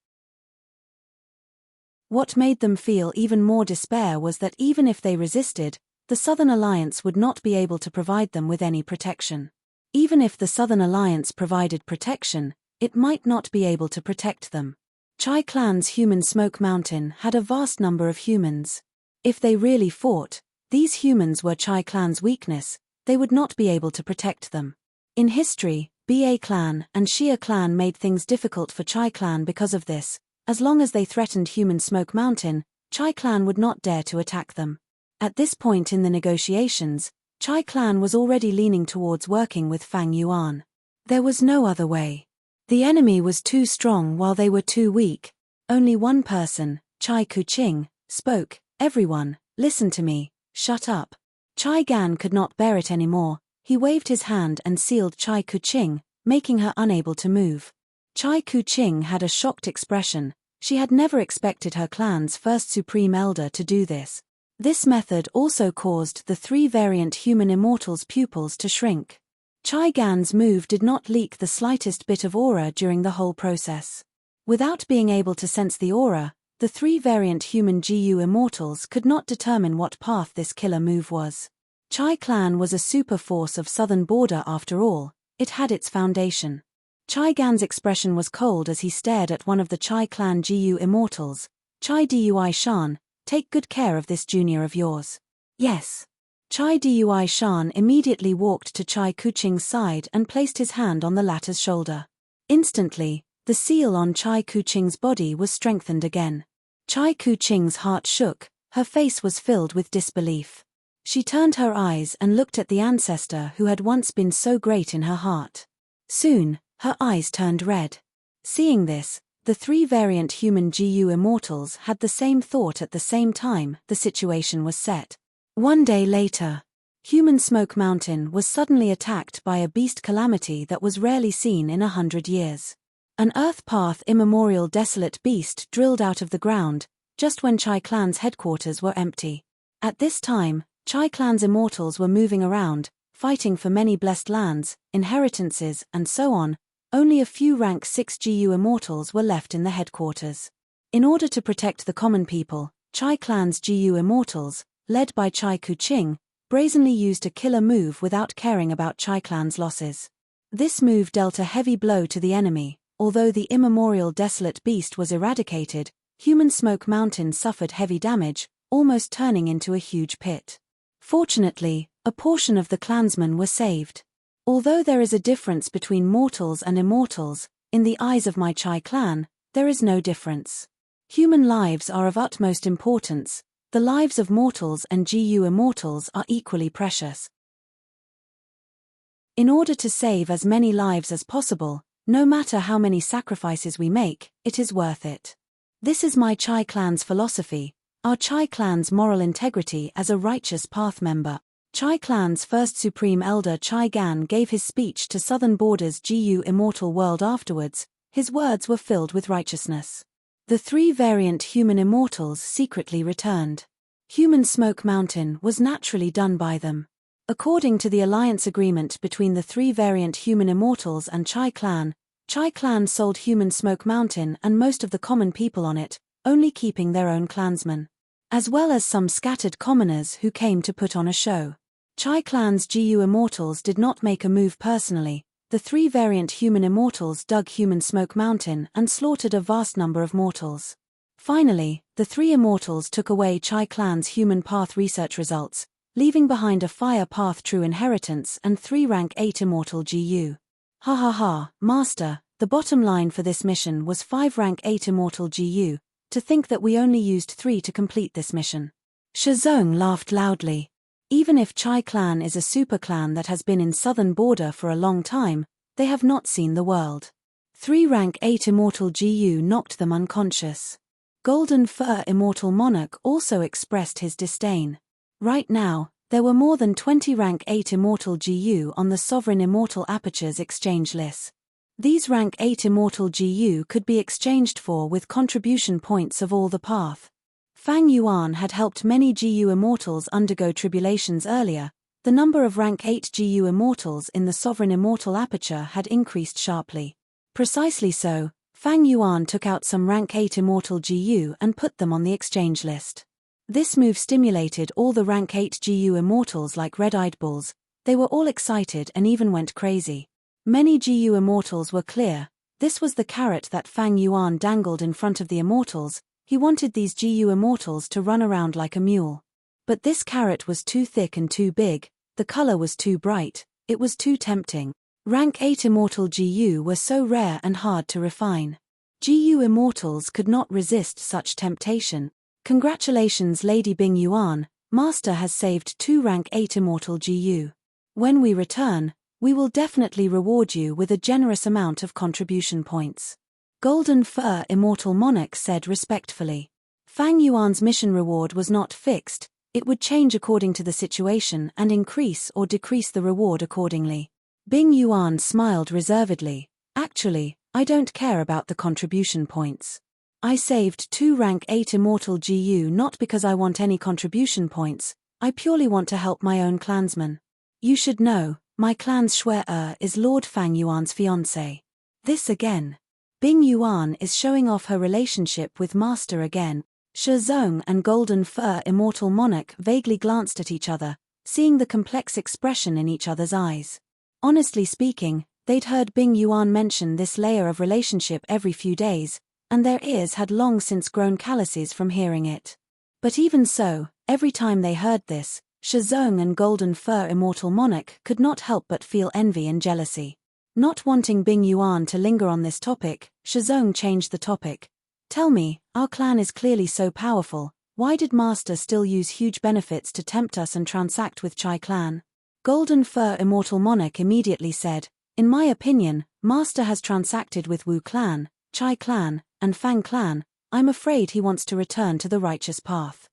A: What made them feel even more despair was that even if they resisted, the Southern Alliance would not be able to provide them with any protection. Even if the Southern Alliance provided protection, it might not be able to protect them. Chai Clan's human Smoke Mountain had a vast number of humans. If they really fought, these humans were Chai Clan's weakness, they would not be able to protect them. In history, Ba Clan and Xia Clan made things difficult for Chai Clan because of this. As long as they threatened human Smoke Mountain, Chai Clan would not dare to attack them. At this point in the negotiations, Chai Clan was already leaning towards working with Fang Yuan. There was no other way. The enemy was too strong while they were too weak. Only one person, Chai Kuqing, spoke, everyone, listen to me, shut up. Chai Gan could not bear it anymore, he waved his hand and sealed Chai Kuqing, making her unable to move. Chai Kuqing had a shocked expression, she had never expected her clan's first supreme elder to do this. This method also caused the 3 variant human immortals' pupils to shrink. Chai Gan's move did not leak the slightest bit of aura during the whole process. Without being able to sense the aura, the 3 variant human GU immortals could not determine what path this killer move was. Chai Clan was a super force of southern border after all, it had its foundation. Chai Gan's expression was cold as he stared at one of the Chai Clan GU immortals. Chai Dui Shan, take good care of this junior of yours. Yes. Chai Dui Shan immediately walked to Chai Kuching's side and placed his hand on the latter's shoulder. Instantly, the seal on Chai Kuching's body was strengthened again. Chai Kuching's heart shook, her face was filled with disbelief. She turned her eyes and looked at the ancestor who had once been so great in her heart. Soon, her eyes turned red. Seeing this, the 3 variant human GU immortals had the same thought at the same time. The situation was set. One day later, human Smoke Mountain was suddenly attacked by a beast calamity that was rarely seen in 100 years. An Earth Path immemorial desolate beast drilled out of the ground, just when Chai Clan's headquarters were empty. At this time, Chai Clan's immortals were moving around, fighting for many blessed lands, inheritances, and so on. Only a few rank 6 GU immortals were left in the headquarters. In order to protect the common people, Chai Clan's GU immortals, led by Chai Kuching, brazenly used a killer move without caring about Chai Clan's losses. This move dealt a heavy blow to the enemy. Although the immemorial desolate beast was eradicated, human Smoke Mountain suffered heavy damage, almost turning into a huge pit. Fortunately, a portion of the clansmen were saved. Although there is a difference between mortals and immortals, in the eyes of my Chai Clan, there is no difference. Human lives are of utmost importance, the lives of mortals and GU immortals are equally precious. In order to save as many lives as possible, no matter how many sacrifices we make, it is worth it. This is my Chai Clan's philosophy, our Chai Clan's moral integrity as a righteous path member. Chai Clan's first Supreme Elder Chai Gan gave his speech to Southern Border's GU immortal world afterwards. His words were filled with righteousness. The 3 variant human immortals secretly returned. Human Smoke Mountain was naturally done by them. According to the alliance agreement between the 3 variant human immortals and Chai Clan sold human Smoke Mountain and most of the common people on it, only keeping their own clansmen. As well as some scattered commoners who came to put on a show. Chai Clan's GU immortals did not make a move personally. The 3 variant human immortals dug human Smoke Mountain and slaughtered a vast number of mortals. Finally, the 3 immortals took away Chai Clan's human path research results, leaving behind a fire path true inheritance and 3 rank 8 immortal GU. Ha ha ha, Master, the bottom line for this mission was 5 rank 8 immortal GU, to think that we only used 3 to complete this mission. Shizong laughed loudly. Even if Chai Clan is a super clan that has been in Southern Border for a long time, they have not seen the world. 3 rank 8 immortal GU knocked them unconscious. Golden Fur Immortal Monarch also expressed his disdain. Right now, there were more than 20 rank 8 immortal GU on the Sovereign Immortal Aperture's exchange list. These rank 8 immortal GU could be exchanged for with contribution points of all the path. Fang Yuan had helped many GU immortals undergo tribulations earlier. The number of rank 8 GU immortals in the Sovereign Immortal Aperture had increased sharply. Precisely so, Fang Yuan took out some rank 8 immortal GU and put them on the exchange list. This move stimulated all the rank 8 GU immortals like red-eyed bulls. They were all excited and even went crazy. Many GU immortals were clear. This was the carrot that Fang Yuan dangled in front of the immortals. He wanted these GU immortals to run around like a mule. But this carrot was too thick and too big, the color was too bright, it was too tempting. Rank 8 immortal GU were so rare and hard to refine. GU immortals could not resist such temptation. Congratulations Lady Bing Yuan, Master has saved 2 rank 8 immortal GU. When we return, we will definitely reward you with a generous amount of contribution points. Golden Fur Immortal Monarch said respectfully. Fang Yuan's mission reward was not fixed, it would change according to the situation and increase or decrease the reward accordingly. Bing Yuan smiled reservedly. Actually, I don't care about the contribution points. I saved 2 rank 8 immortal GU not because I want any contribution points, I purely want to help my own clansmen. You should know, my clan's Shui is Lord Fang Yuan's fiancé. This again. Bing Yuan is showing off her relationship with Master again. Shizong and Golden Fur Immortal Monarch vaguely glanced at each other, seeing the complex expression in each other's eyes. Honestly speaking, they'd heard Bing Yuan mention this layer of relationship every few days, and their ears had long since grown calluses from hearing it. But even so, every time they heard this, Shizong and Golden Fur Immortal Monarch could not help but feel envy and jealousy. Not wanting Bing Yuan to linger on this topic, Shizong changed the topic. Tell me, our clan is clearly so powerful, why did Master still use huge benefits to tempt us and transact with Chai clan? Golden Fur Immortal Monarch immediately said, in my opinion, Master has transacted with Wu clan, Chai clan, and Fang clan. I'm afraid he wants to return to the righteous path.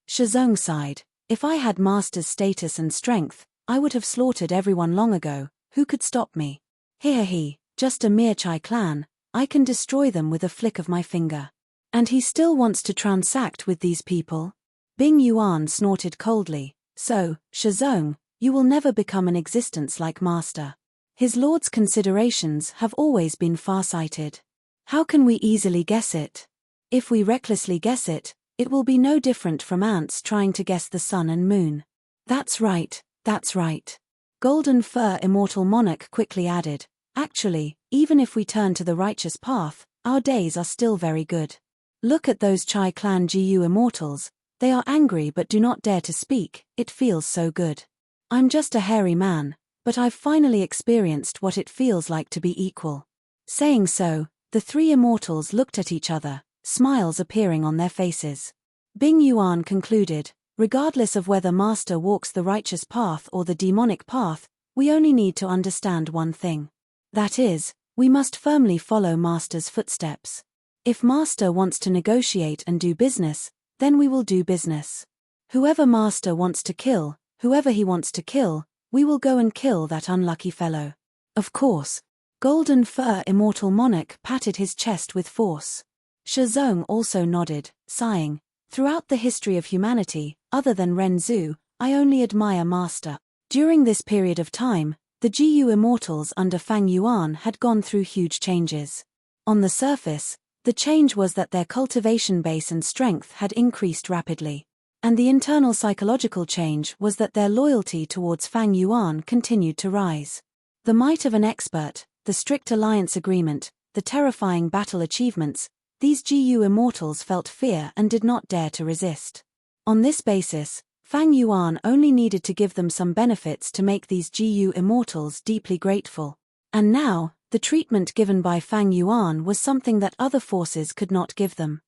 A: Shizong sighed, if I had Master's status and strength, I would have slaughtered everyone long ago, who could stop me? He, just a mere Chai clan, I can destroy them with a flick of my finger. And he still wants to transact with these people? Bing Yuan snorted coldly, so, Shizong, you will never become an existence like Master. His lord's considerations have always been far-sighted. How can we easily guess it? If we recklessly guess it, it will be no different from ants trying to guess the sun and moon. That's right, that's right. Golden Fur Immortal Monarch quickly added, actually, even if we turn to the righteous path, our days are still very good. Look at those Chai clan GU immortals, they are angry but do not dare to speak, it feels so good. I'm just a hairy man, but I've finally experienced what it feels like to be equal. Saying so, the 3 immortals looked at each other, smiles appearing on their faces. Bing Yuan concluded, regardless of whether Master walks the righteous path or the demonic path, we only need to understand one thing. That is, we must firmly follow Master's footsteps. If Master wants to negotiate and do business, then we will do business. Whoever Master wants to kill, whoever he wants to kill, we will go and kill that unlucky fellow. Of course. Golden Fur Immortal Monarch patted his chest with force. Shizong also nodded, sighing, throughout the history of humanity, other than Ren Zhu, I only admire Master. During this period of time, the GU immortals under Fang Yuan had gone through huge changes. On the surface, the change was that their cultivation base and strength had increased rapidly. And the internal psychological change was that their loyalty towards Fang Yuan continued to rise. The might of an expert, the strict alliance agreement, the terrifying battle achievements, these GU immortals felt fear and did not dare to resist. On this basis, Fang Yuan only needed to give them some benefits to make these GU immortals deeply grateful. And now, the treatment given by Fang Yuan was something that other forces could not give them.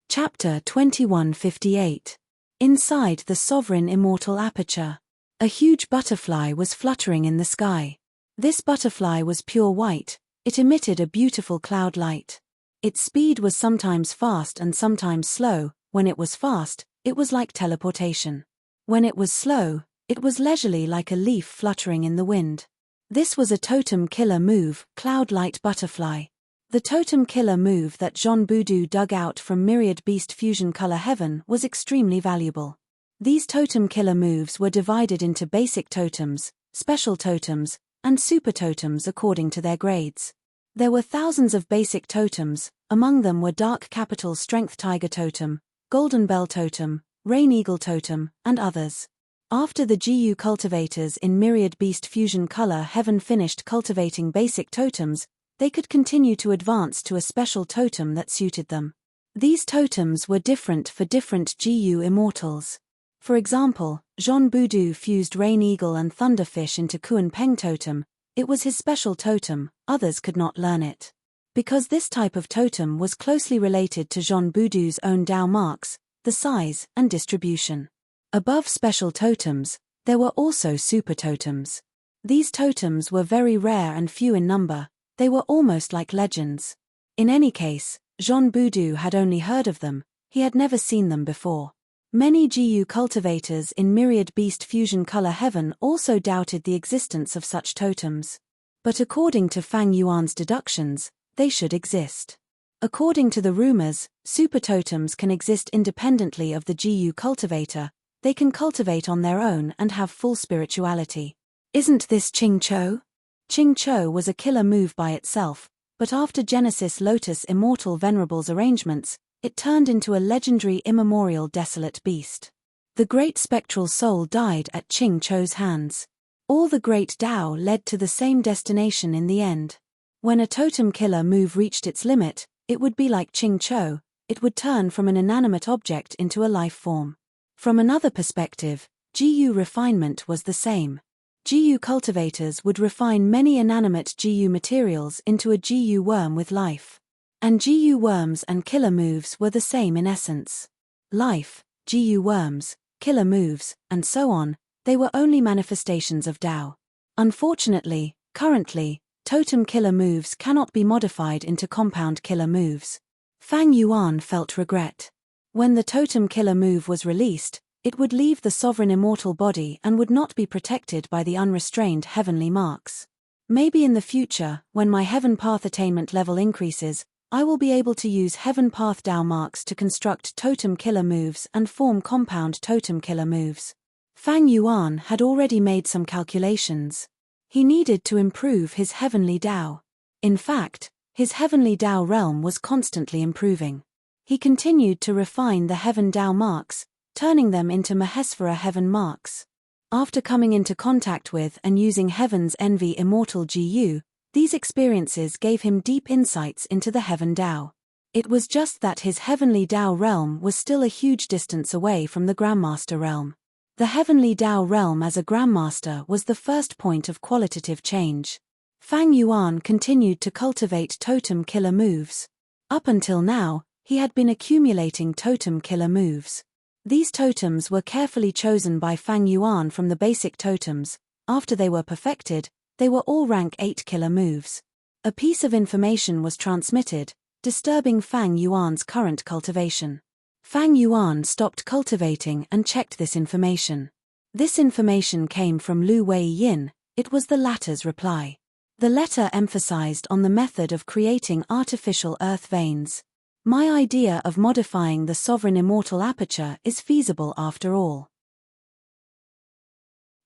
A: Chapter 2158. Inside the Sovereign Immortal Aperture. A huge butterfly was fluttering in the sky. This butterfly was pure white, it emitted a beautiful cloud light. Its speed was sometimes fast and sometimes slow. When it was fast, it was like teleportation. When it was slow, it was leisurely like a leaf fluttering in the wind. This was a totem killer move, Cloud Light Butterfly. The totem killer move that Jean Boudou dug out from Myriad Beast Fusion Color Heaven was extremely valuable. These totem killer moves were divided into basic totems, special totems, and super totems according to their grades. There were thousands of basic totems, among them were Dark Capital Strength Tiger Totem, Golden Bell Totem, Rain Eagle Totem, and others. After the GU cultivators in Myriad Beast Fusion Color Heaven finished cultivating basic totems, they could continue to advance to a special totem that suited them. These totems were different for different GU immortals. For example, Jean Boudou fused Rain Eagle and Thunderfish into Kuan Peng Totem. It was his special totem, others could not learn it. Because this type of totem was closely related to Jean Boudou's own Dao marks, the size and distribution. Above special totems, there were also super totems. These totems were very rare and few in number, they were almost like legends. In any case, Jean Boudou had only heard of them, he had never seen them before. Many GU cultivators in Myriad Beast Fusion Color Heaven also doubted the existence of such totems. But according to Fang Yuan's deductions, they should exist. According to the rumors, super totems can exist independently of the GU cultivator, they can cultivate on their own and have full spirituality. Isn't this Ching Cho? Ching Cho was a killer move by itself, but after Genesis Lotus Immortal Venerable's arrangements, it turned into a legendary immemorial desolate beast. The great spectral soul died at Ching Cho's hands. All the great Tao led to the same destination in the end. When a totem killer move reached its limit, it would be like Ching Cho, it would turn from an inanimate object into a life form. From another perspective, GU refinement was the same. GU cultivators would refine many inanimate GU materials into a GU worm with life. And GU worms and killer moves were the same in essence. Life, GU worms, killer moves, and so on, they were only manifestations of Tao. Unfortunately, currently, totem killer moves cannot be modified into compound killer moves. Fang Yuan felt regret. When the totem killer move was released, it would leave the sovereign immortal body and would not be protected by the unrestrained heavenly marks. Maybe in the future, when my heaven path attainment level increases, I will be able to use heaven path Tao marks to construct totem killer moves and form compound totem killer moves. Fang Yuan had already made some calculations. He needed to improve his heavenly Tao. In fact, his heavenly Tao realm was constantly improving. He continued to refine the heaven Tao marks, turning them into Mahesvara heaven marks. After coming into contact with and using Heaven's Envy Immortal GU, these experiences gave him deep insights into the heaven Tao. It was just that his heavenly Tao realm was still a huge distance away from the Grandmaster realm. The heavenly Tao realm as a Grandmaster was the first point of qualitative change. Fang Yuan continued to cultivate totem killer moves. Up until now, he had been accumulating totem killer moves. These totems were carefully chosen by Fang Yuan from the basic totems. After they were perfected, they were all rank 8 killer moves. A piece of information was transmitted, disturbing Fang Yuan's current cultivation. Fang Yuan stopped cultivating and checked this information. This information came from Lu Wei Yin, it was the latter's reply. The letter emphasized on the method of creating artificial earth veins. My idea of modifying the sovereign immortal aperture is feasible after all.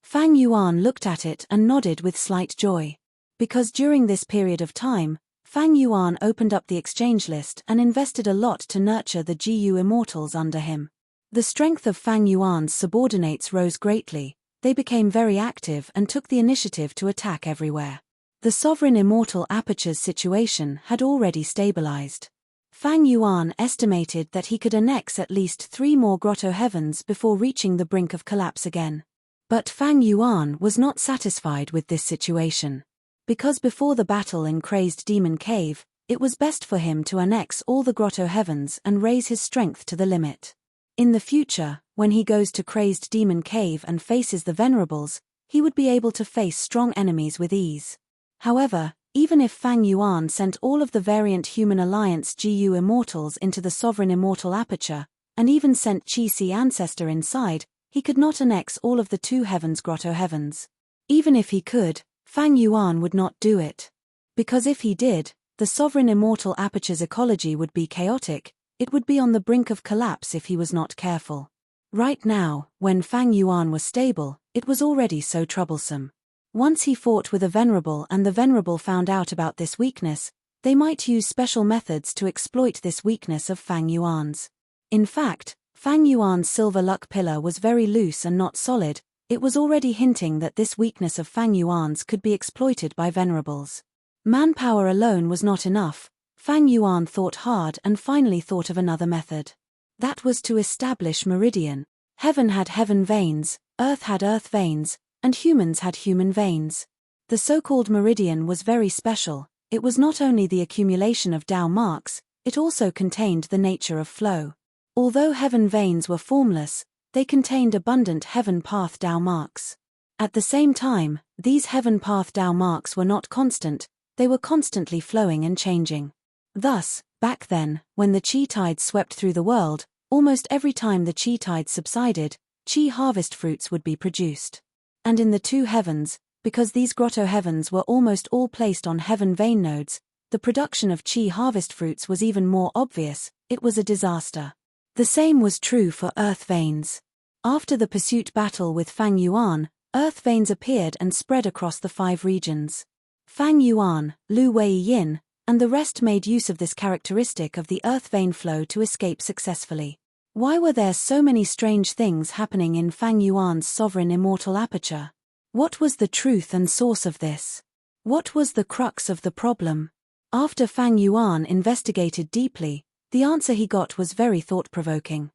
A: Fang Yuan looked at it and nodded with slight joy. Because during this period of time, Fang Yuan opened up the exchange list and invested a lot to nurture the GU immortals under him. The strength of Fang Yuan's subordinates rose greatly, they became very active and took the initiative to attack everywhere. The sovereign immortal aperture's situation had already stabilized. Fang Yuan estimated that he could annex at least 3 more grotto heavens before reaching the brink of collapse again. But Fang Yuan was not satisfied with this situation. Because before the battle in Crazed Demon Cave, it was best for him to annex all the grotto heavens and raise his strength to the limit. In the future, when he goes to Crazed Demon Cave and faces the Venerables, he would be able to face strong enemies with ease. However, even if Fang Yuan sent all of the variant Human Alliance GU Immortals into the Sovereign Immortal Aperture, and even sent Chi-Si Ancestor inside, he could not annex all of the 2 heavens grotto heavens. Even if he could, Fang Yuan would not do it. Because if he did, the Sovereign Immortal Aperture's ecology would be chaotic, it would be on the brink of collapse if he was not careful. Right now, when Fang Yuan was stable, it was already so troublesome. Once he fought with a Venerable and the Venerable found out about this weakness, they might use special methods to exploit this weakness of Fang Yuan's. In fact, Fang Yuan's silver luck pillar was very loose and not solid, it was already hinting that this weakness of Fang Yuan's could be exploited by Venerables. Manpower alone was not enough, Fang Yuan thought hard and finally thought of another method. That was to establish meridian. Heaven had heaven veins, earth had earth veins, and humans had human veins. The so-called meridian was very special, it was not only the accumulation of Tao marks, it also contained the nature of flow. Although heaven veins were formless, they contained abundant heaven path Tao marks. At the same time, these heaven path Tao marks were not constant, they were constantly flowing and changing. Thus, back then, when the Qi tide swept through the world, almost every time the Qi tide subsided, Qi harvest fruits would be produced. And in the 2 heavens, Because these grotto heavens were almost all placed on heaven vein nodes, the production of chi harvest fruits was even more obvious. It was a disaster. The same was true for earth veins. After the pursuit battle with Fang Yuan, earth veins appeared and spread across the 5 regions. Fang Yuan, Lu Weiyin, and the rest made use of this characteristic of the earth vein flow to escape successfully. Why were there so many strange things happening in Fang Yuan's sovereign immortal aperture? What was the truth and source of this? What was the crux of the problem? After Fang Yuan investigated deeply, the answer he got was very thought-provoking.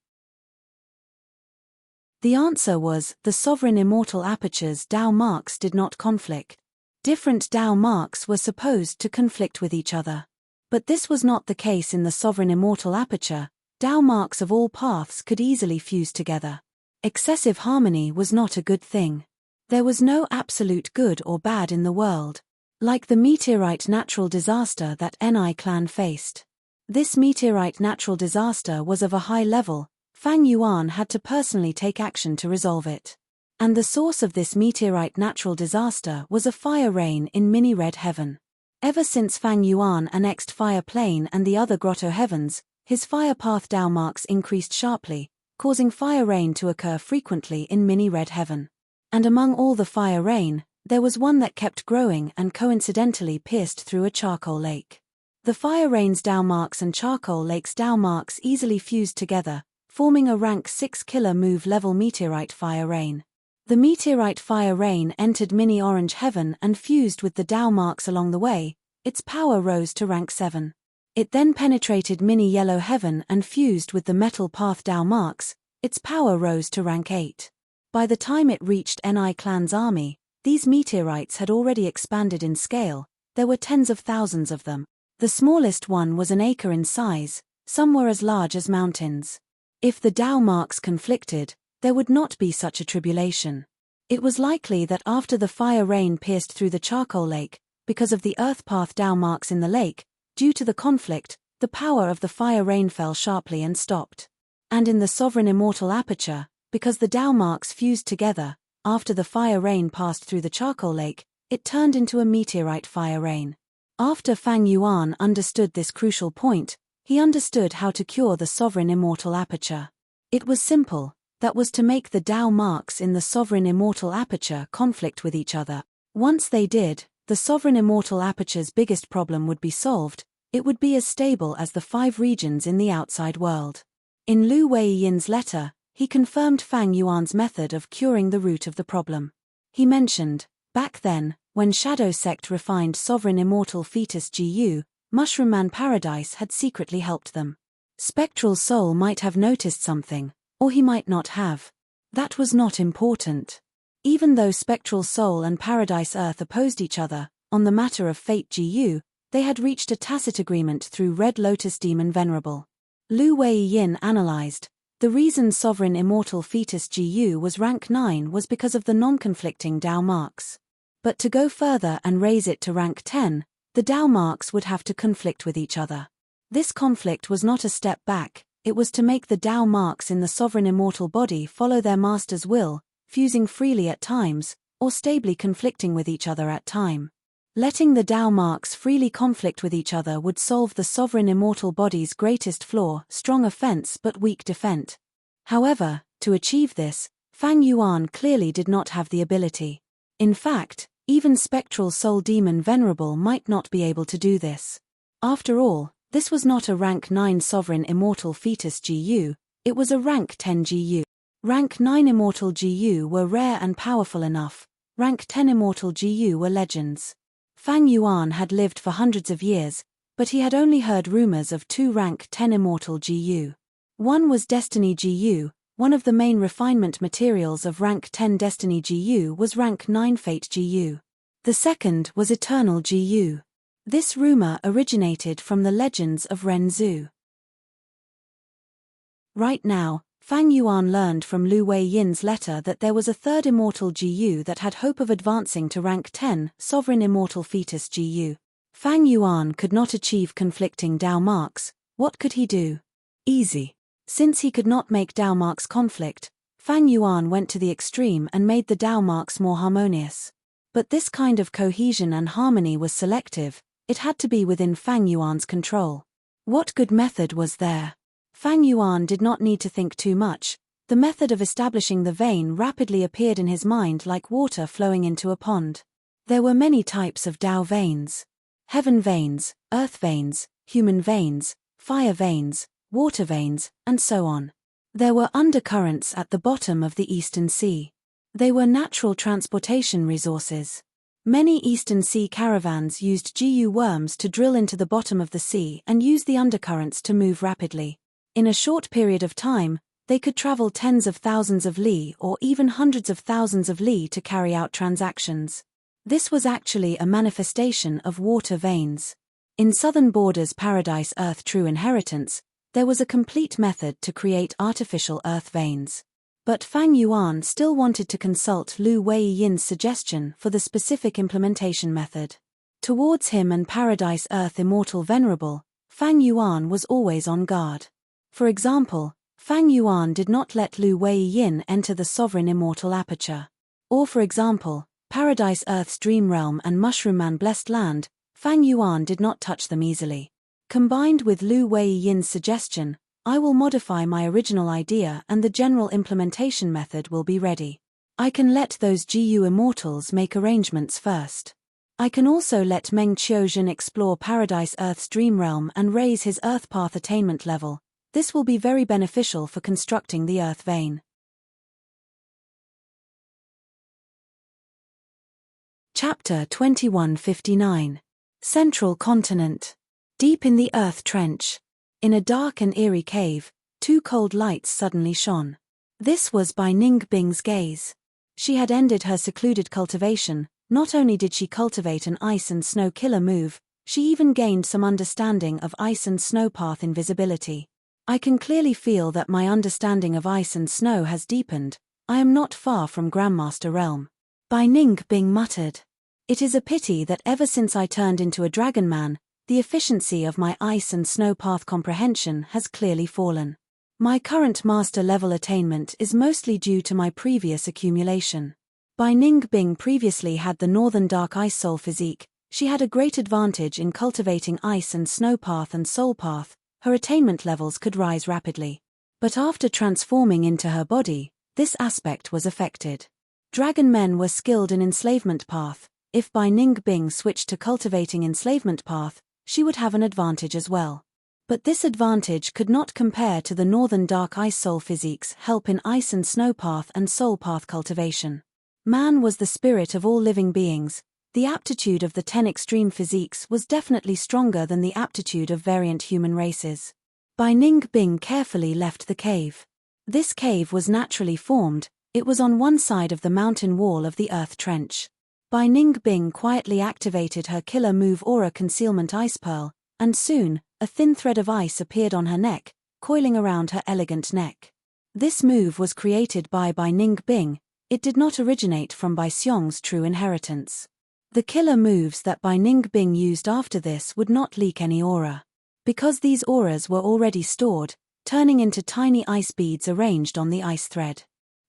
A: The answer was, the sovereign immortal aperture's Tao marks did not conflict. Different Tao marks were supposed to conflict with each other. But this was not the case in the sovereign immortal aperture. Tao marks of all paths could easily fuse together. Excessive harmony was not a good thing. There was no absolute good or bad in the world. Like the meteorite natural disaster that Ni clan faced. This meteorite natural disaster was of a high level. Fang Yuan had to personally take action to resolve it. And the source of this meteorite natural disaster was a fire rain in mini-red heaven. Ever since Fang Yuan annexed Fire Plane and the other grotto heavens, his fire path Tao marks increased sharply, causing fire rain to occur frequently in mini-red heaven. And among all the fire rain, there was one that kept growing and coincidentally pierced through a charcoal lake. The fire rain's Tao marks and charcoal lake's Tao marks easily fused together, forming a rank 6 killer move level meteorite fire rain. The meteorite fire rain entered mini-orange heaven and fused with the Tao marks along the way. Its power rose to rank 7. It then penetrated mini-yellow heaven and fused with the metal path Tao marks. Its power rose to rank 8. By the time it reached Ni clan's army, these meteorites had already expanded in scale. There were tens of thousands of them. The smallest one was an acre in size, some were as large as mountains. If the Tao marks conflicted, there would not be such a tribulation. It was likely that after the fire rain pierced through the charcoal lake, because of the earth path Tao marks in the lake, due to the conflict, the power of the fire rain fell sharply and stopped. And in the sovereign immortal aperture, because the Tao marks fused together, after the fire rain passed through the charcoal lake, it turned into a meteorite fire rain. After Fang Yuan understood this crucial point, he understood how to cure the sovereign immortal aperture. It was simple, that was to make the Tao marks in the sovereign immortal aperture conflict with each other. Once they did, the sovereign immortal aperture's biggest problem would be solved. It would be as stable as the 5 regions in the outside world. In Lu Weiyin's letter, he confirmed Fang Yuan's method of curing the root of the problem. He mentioned, back then, when Shadow Sect refined sovereign immortal fetus GU, Mushroom Man Paradise had secretly helped them. Spectral Soul might have noticed something, or he might not have. That was not important. Even though Spectral Soul and Paradise Earth opposed each other, on the matter of Fate GU, they had reached a tacit agreement through Red Lotus Demon Venerable. Lu Weiyin analyzed, the reason sovereign immortal fetus GU was rank 9 was because of the non-conflicting Tao marks. But to go further and raise it to rank 10, the Tao marks would have to conflict with each other. This conflict was not a step back, it was to make the Tao marks in the sovereign immortal body follow their master's will, fusing freely at times, or stably conflicting with each other at time. Letting the Tao marks freely conflict with each other would solve the sovereign immortal body's greatest flaw, strong offense but weak defense. However, to achieve this, Fang Yuan clearly did not have the ability. In fact, even Spectral Soul Demon Venerable might not be able to do this. After all, this was not a rank 9 sovereign immortal fetus GU, it was a rank 10 GU. Rank 9 immortal GU were rare and powerful enough, rank 10 immortal GU were legends. Fang Yuan had lived for hundreds of years, but he had only heard rumors of 2 rank 10 immortal GU. One was Destiny GU, one of the main refinement materials of rank 10 Destiny GU was rank 9 Fate GU. The second was Eternal GU. This rumor originated from the legends of Ren Zhu. Right now, Fang Yuan learned from Lu Weiyin's letter that there was a third immortal GU that had hope of advancing to rank 10, sovereign immortal fetus GU. Fang Yuan could not achieve conflicting Tao marks. What could he do? Easy. Since he could not make Tao marks conflict, Fang Yuan went to the extreme and made the Tao marks more harmonious. But this kind of cohesion and harmony was selective, it had to be within Fang Yuan's control. What good method was there? Fang Yuan did not need to think too much. The method of establishing the vein rapidly appeared in his mind like water flowing into a pond. There were many types of Tao veins. Heaven veins, earth veins, human veins, fire veins, water veins, and so on. There were undercurrents at the bottom of the Eastern Sea. They were natural transportation resources. Many Eastern Sea caravans used Gu worms to drill into the bottom of the sea and use the undercurrents to move rapidly. In a short period of time, they could travel tens of thousands of li or even hundreds of thousands of li to carry out transactions. This was actually a manifestation of water veins. In Southern Borders Paradise Earth True Inheritance, there was a complete method to create artificial earth veins. But Fang Yuan still wanted to consult Lu Weiyin's suggestion for the specific implementation method. Towards him and Paradise Earth Immortal Venerable, Fang Yuan was always on guard. For example, Fang Yuan did not let Lu Weiyin enter the sovereign immortal aperture. Or for example, Paradise Earth's Dream Realm and Mushroom Man Blessed Land, Fang Yuan did not touch them easily. Combined with Lu Weiyin's suggestion, I will modify my original idea and the general implementation method will be ready. I can let those Gu immortals make arrangements first. I can also let Meng Qiuzhen explore Paradise Earth's Dream Realm and raise his Earth Path attainment level. This will be very beneficial for constructing the Earth vein. Chapter 2159. Central Continent. Deep in the Earth Trench. In a dark and eerie cave, two cold lights suddenly shone. This was by Ning Bing's gaze. She had ended her secluded cultivation. Not only did she cultivate an ice and snow killer move, she even gained some understanding of ice and snow path invisibility. I can clearly feel that my understanding of ice and snow has deepened. I am not far from Grandmaster Realm. Bai Ning Bing muttered. It is a pity that ever since I turned into a dragon man, the efficiency of my ice and snow path comprehension has clearly fallen. My current master level attainment is mostly due to my previous accumulation. Bai Ning Bing previously had the Northern Dark Ice Soul physique. She had a great advantage in cultivating ice and snow path and soul path. Her attainment levels could rise rapidly. But after transforming into her body, this aspect was affected. Dragon men were skilled in enslavement path. If Bai Ning Bing switched to cultivating enslavement path, she would have an advantage as well. But this advantage could not compare to the Northern Dark Ice Soul physique's help in ice and snow path and soul path cultivation. Man was the spirit of all living beings. The aptitude of the 10 extreme physiques was definitely stronger than the aptitude of variant human races. Bai Ning Bing carefully left the cave. This cave was naturally formed. It was on one side of the mountain wall of the Earth Trench. Bai Ning Bing quietly activated her killer move Aura Concealment Ice Pearl, and soon, a thin thread of ice appeared on her neck, coiling around her elegant neck. This move was created by Bai Ning Bing. It did not originate from Bai Xiong's true inheritance. The killer moves that Bai Ning Bing used after this would not leak any aura. Because these auras were already stored, turning into tiny ice beads arranged on the ice thread.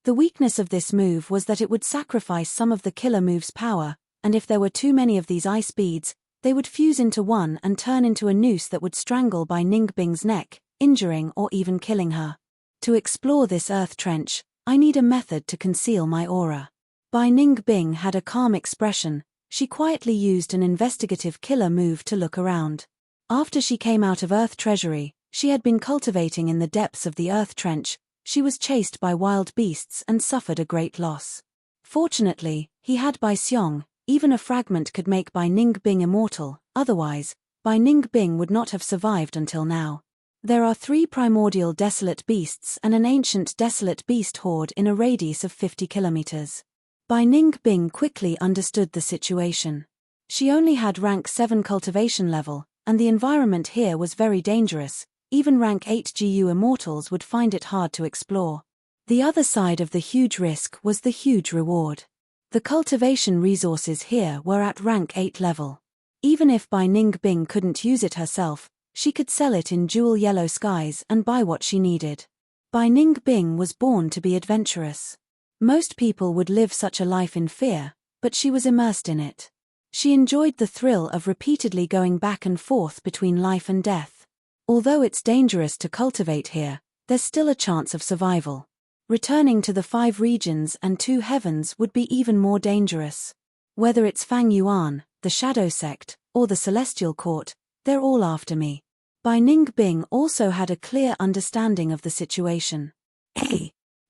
A: The weakness of this move was that it would sacrifice some of the killer move's power, and if there were too many of these ice beads, they would fuse into one and turn into a noose that would strangle Bai Ning Bing's neck, injuring or even killing her. To explore this Earth Trench, I need a method to conceal my aura. Bai Ning Bing had a calm expression. She quietly used an investigative killer move to look around. After she came out of Earth Treasury, she had been cultivating in the depths of the Earth Trench. She was chased by wild beasts and suffered a great loss. Fortunately, he had Bai Xiong. Even a fragment could make Bai Ning Bing immortal, otherwise, Bai Ning Bing would not have survived until now. There are 3 primordial desolate beasts and an ancient desolate beast horde in a radius of 50 kilometers. Bai Ning Bing quickly understood the situation. She only had rank 7 cultivation level, and the environment here was very dangerous. Even rank 8 GU immortals would find it hard to explore. The other side of the huge risk was the huge reward. The cultivation resources here were at rank 8 level. Even if Bai Ning Bing couldn't use it herself, she could sell it in jewel yellow skies and buy what she needed. Bai Ning Bing was born to be adventurous. Most people would live such a life in fear, but she was immersed in it. She enjoyed the thrill of repeatedly going back and forth between life and death. Although it's dangerous to cultivate here, there's still a chance of survival. Returning to the 5 regions and 2 heavens would be even more dangerous. Whether it's Fang Yuan, the Shadow Sect, or the Celestial Court, they're all after me. Bai Ningbing also had a clear understanding of the situation.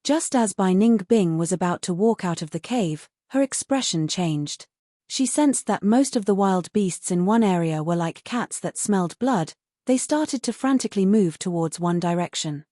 A: Just as Bai Ningbing was about to walk out of the cave, her expression changed. She sensed that most of the wild beasts in one area were like cats that smelled blood. They started to frantically move towards one direction.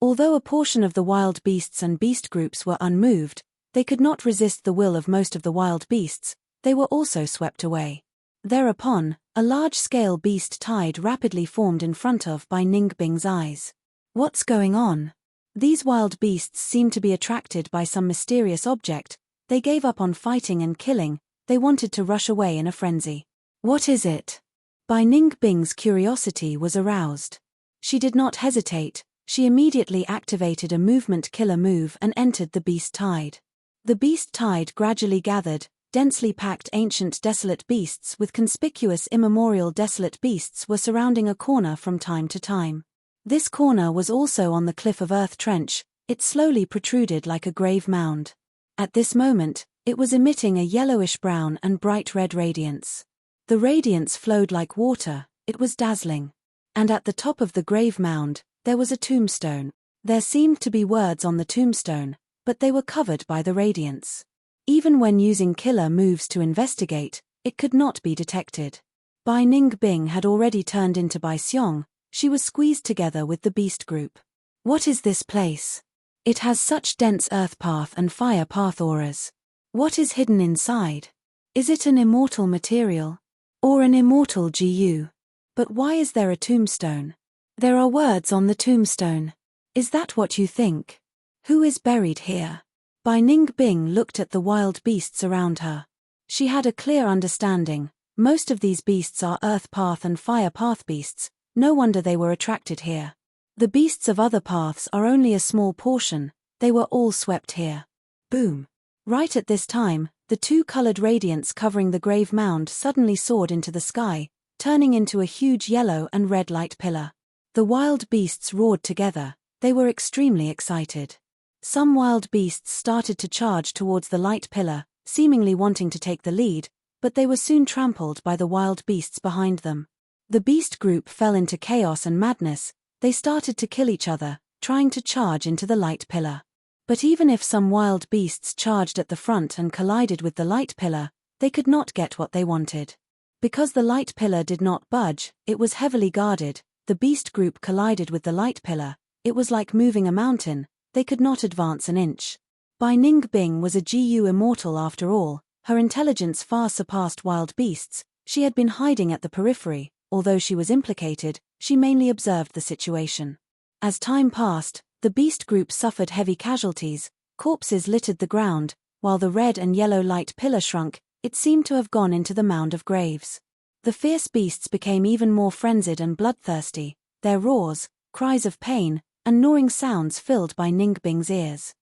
A: Although a portion of the wild beasts and beast groups were unmoved, they could not resist the will of most of the wild beasts. They were also swept away. Thereupon, a large-scale beast tide rapidly formed in front of Bai Ningbing's eyes. What's going on? These wild beasts seemed to be attracted by some mysterious object. They gave up on fighting and killing. They wanted to rush away in a frenzy. What is it? Bai Ningbing's curiosity was aroused. She did not hesitate. She immediately activated a movement killer move and entered the beast tide. The beast tide gradually gathered. Densely packed ancient desolate beasts with conspicuous immemorial desolate beasts were surrounding a corner from time to time. This corner was also on the cliff of Earth Trench. It slowly protruded like a grave mound. At this moment, it was emitting a yellowish-brown and bright red radiance. The radiance flowed like water. It was dazzling. And at the top of the grave mound, there was a tombstone. There seemed to be words on the tombstone, but they were covered by the radiance. Even when using killer moves to investigate, it could not be detected. Bai Ningbing had already turned into Bai Xiong. She was squeezed together with the beast group. What is this place? It has such dense earth path and fire path auras. What is hidden inside? Is it an immortal material? Or an immortal GU? But why is there a tombstone? There are words on the tombstone. Is that what you think? Who is buried here? Bai Ningbing looked at the wild beasts around her. She had a clear understanding. Most of these beasts are earth path and fire path beasts. No wonder they were attracted here. The beasts of other paths are only a small portion. They were all swept here. Boom. Right at this time, the 2 colored radiance covering the grave mound suddenly soared into the sky, turning into a huge yellow and red light pillar. The wild beasts roared together. They were extremely excited. Some wild beasts started to charge towards the light pillar, seemingly wanting to take the lead, but they were soon trampled by the wild beasts behind them. The beast group fell into chaos and madness. They started to kill each other, trying to charge into the light pillar. But even if some wild beasts charged at the front and collided with the light pillar, they could not get what they wanted. Because the light pillar did not budge, it was heavily guarded. The beast group collided with the light pillar. It was like moving a mountain. They could not advance an inch. Bai Ningbing was a GU immortal after all. Her intelligence far surpassed wild beasts. She had been hiding at the periphery. Although she was implicated, she mainly observed the situation. As time passed, the beast group suffered heavy casualties. Corpses littered the ground, while the red and yellow light pillar shrunk. It seemed to have gone into the mound of graves. The fierce beasts became even more frenzied and bloodthirsty. Their roars, cries of pain, and gnawing sounds filled Bai Ningbing's ears.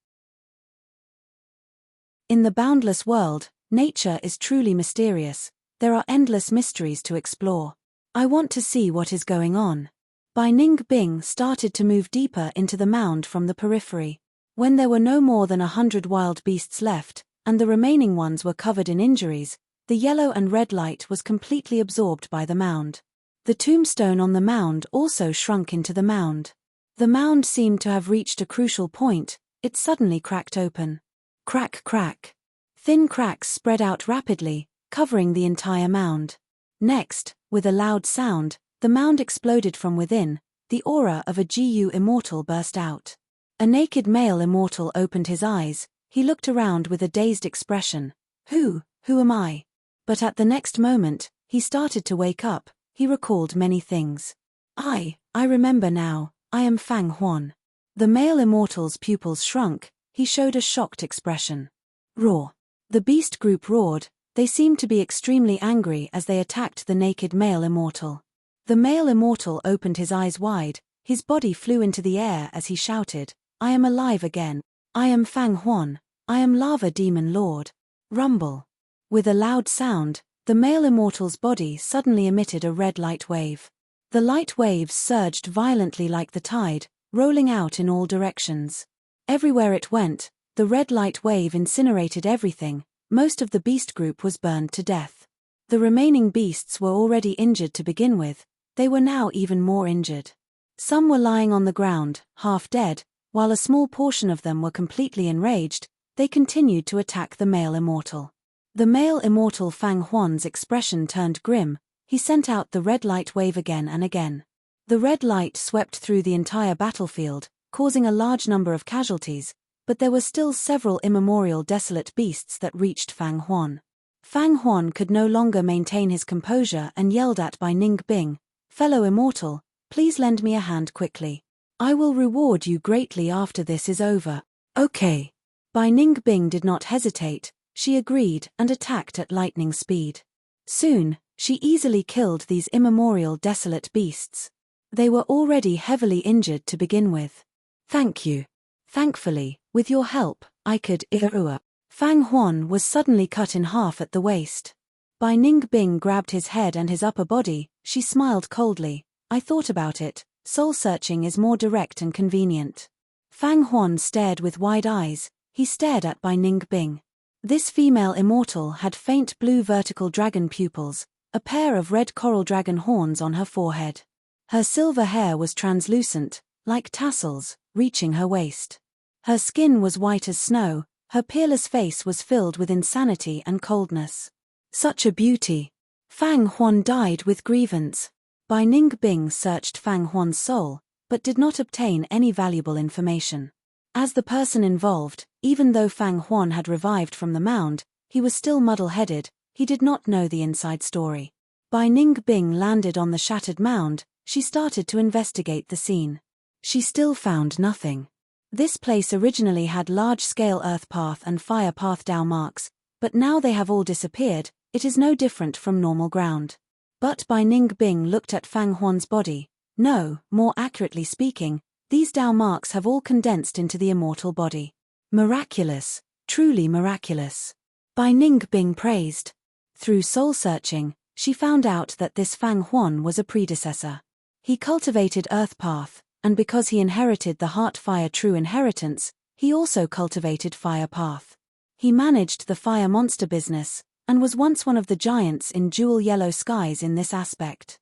A: In the boundless world, nature is truly mysterious. There are endless mysteries to explore. I want to see what is going on. Bai Ningbing started to move deeper into the mound from the periphery. When there were no more than 100 wild beasts left, and the remaining ones were covered in injuries, the yellow and red light was completely absorbed by the mound. The tombstone on the mound also shrunk into the mound. The mound seemed to have reached a crucial point. It suddenly cracked open. Crack, crack. Thin cracks spread out rapidly, covering the entire mound. Next, with a loud sound, the mound exploded from within. The aura of a GU immortal burst out. A naked male immortal opened his eyes. He looked around with a dazed expression. Who am I? But at the next moment, he started to wake up. He recalled many things. I remember now. I am Fang Huan. The male immortal's pupils shrunk. He showed a shocked expression. Roar. The beast group roared. They seemed to be extremely angry as they attacked the naked male immortal. The male immortal opened his eyes wide. His body flew into the air as he shouted, I am alive again. I am Fang Huan. I am Lava Demon Lord. Rumble. With a loud sound, the male immortal's body suddenly emitted a red light wave. The light waves surged violently like the tide, rolling out in all directions. Everywhere it went, the red light wave incinerated everything. Most of the beast group was burned to death. The remaining beasts were already injured to begin with, they were now even more injured. Some were lying on the ground, half dead, while a small portion of them were completely enraged. They continued to attack the male immortal. The male immortal Fang Huan's expression turned grim. He sent out the red light wave again and again. The red light swept through the entire battlefield, causing a large number of casualties, but there were still several immemorial desolate beasts that reached Fang Huan. Fang Huan could no longer maintain his composure and yelled at Bai Ningbing, "Fellow immortal, please lend me a hand quickly. I will reward you greatly after this is over." "Okay." Bai Ningbing did not hesitate, she agreed and attacked at lightning speed. Soon, she easily killed these immemorial desolate beasts. They were already heavily injured to begin with. "Thank you. Thankfully, with your help, I could Irua." Fang Huan was suddenly cut in half at the waist. Bai Ningbing grabbed his head and his upper body, she smiled coldly. "I thought about it, soul-searching is more direct and convenient." Fang Huan stared with wide eyes, he stared at Bai Ningbing. This female immortal had faint blue vertical dragon pupils, a pair of red coral dragon horns on her forehead. Her silver hair was translucent, like tassels, reaching her waist. Her skin was white as snow, her peerless face was filled with insanity and coldness. Such a beauty. Fang Huan died with grievance. Bai Ningbing searched Fang Huan's soul, but did not obtain any valuable information. As the person involved, even though Fang Huan had revived from the mound, he was still muddle-headed, he did not know the inside story. Bai Ningbing landed on the shattered mound, she started to investigate the scene. She still found nothing. This place originally had large-scale earth path and fire path Dao marks, but now they have all disappeared. It is no different from normal ground. But Bai Ningbing looked at Fang Huan's body. No, more accurately speaking, these Dao marks have all condensed into the immortal body. Miraculous, truly miraculous. Bai Ningbing praised. Through soul-searching, she found out that this Fang Huan was a predecessor. He cultivated Earth Path, and because he inherited the Heart Fire True Inheritance, he also cultivated Fire Path. He managed the fire monster business, and was once one of the giants in Jewel Yellow Skies in this aspect.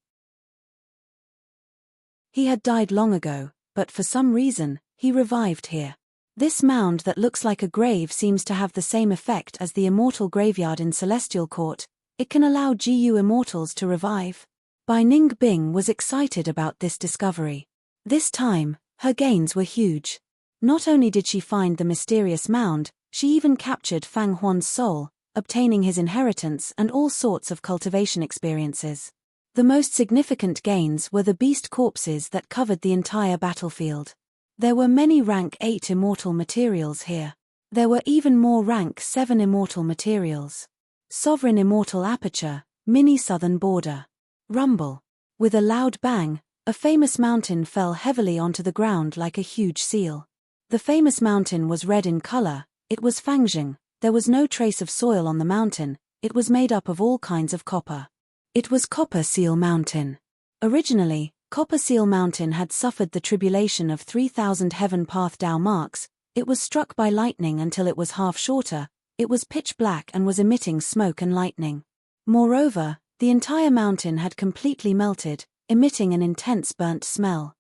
A: He had died long ago, but for some reason, he revived here. This mound that looks like a grave seems to have the same effect as the immortal graveyard in Celestial Court. It can allow GU immortals to revive. Bai Ningbing was excited about this discovery. This time, her gains were huge. Not only did she find the mysterious mound, she even captured Fang Huan's soul, obtaining his inheritance and all sorts of cultivation experiences. The most significant gains were the beast corpses that covered the entire battlefield. There were many rank 8 immortal materials here. There were even more rank 7 immortal materials. Sovereign Immortal Aperture, Mini Southern Border. Rumble. With a loud bang, a famous mountain fell heavily onto the ground like a huge seal. The famous mountain was red in color, it was Fangjing. There was no trace of soil on the mountain, it was made up of all kinds of copper. It was Copper Seal Mountain. Originally, Copper Seal Mountain had suffered the tribulation of 3,000 Heaven Path Dao marks. It was struck by lightning until it was half shorter, it was pitch black and was emitting smoke and lightning. Moreover, the entire mountain had completely melted, emitting an intense burnt smell.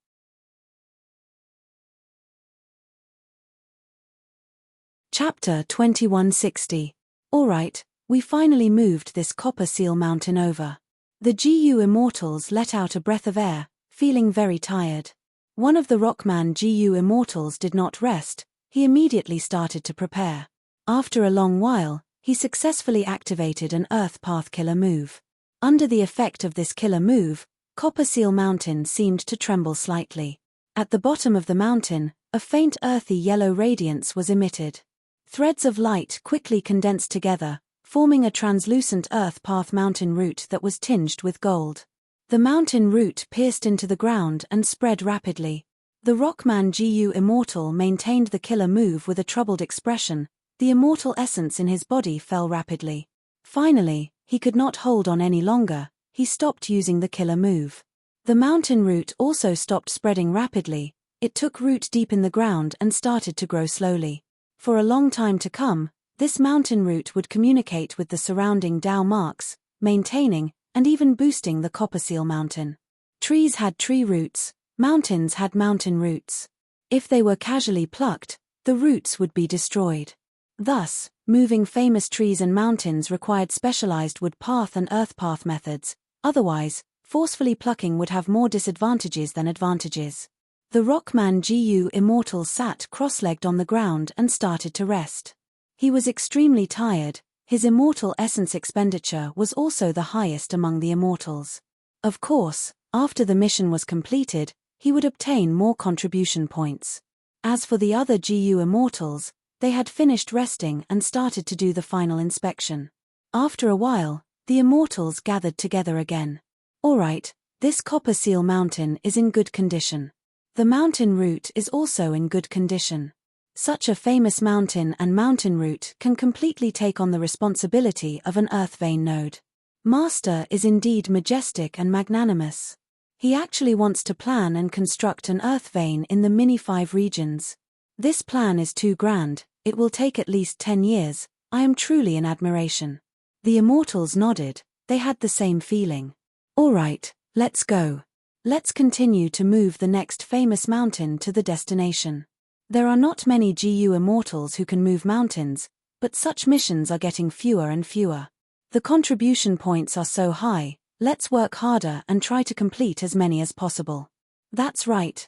A: Chapter 2160. Alright, we finally moved this Copper Seal Mountain over. The GU Immortals let out a breath of air, feeling very tired. One of the Rockman GU Immortals did not rest, he immediately started to prepare. After a long while, he successfully activated an Earth Path Killer move. Under the effect of this killer move, Copper Seal Mountain seemed to tremble slightly. At the bottom of the mountain, a faint earthy yellow radiance was emitted. Threads of light quickly condensed together, forming a translucent Earth Path mountain root that was tinged with gold. The mountain root pierced into the ground and spread rapidly. The Rockman GU Immortal maintained the killer move with a troubled expression. The immortal essence in his body fell rapidly. Finally, he could not hold on any longer, he stopped using the killer move. The mountain root also stopped spreading rapidly, it took root deep in the ground and started to grow slowly. For a long time to come, this mountain root would communicate with the surrounding Dao marks, maintaining, and even boosting the copper seal mountain. Trees had tree roots, mountains had mountain roots. If they were casually plucked, the roots would be destroyed. Thus, moving famous trees and mountains required specialized wood path and earth path methods, otherwise, forcefully plucking would have more disadvantages than advantages. The Rockman Gu Immortal sat cross-legged on the ground and started to rest. He was extremely tired, his immortal essence expenditure was also the highest among the immortals. Of course, after the mission was completed, he would obtain more contribution points. As for the other Gu immortals, they had finished resting and started to do the final inspection. After a while, the immortals gathered together again. Alright, this copper seal mountain is in good condition. The mountain root is also in good condition. Such a famous mountain and mountain root can completely take on the responsibility of an earth vein node. Master is indeed majestic and magnanimous. He actually wants to plan and construct an earth vein in the mini 5 regions. This plan is too grand, it will take at least 10 years, I am truly in admiration. The immortals nodded, they had the same feeling. Alright, let's go. Let's continue to move the next famous mountain to the destination. There are not many Gu immortals who can move mountains, but such missions are getting fewer and fewer. The contribution points are so high, let's work harder and try to complete as many as possible. That's right,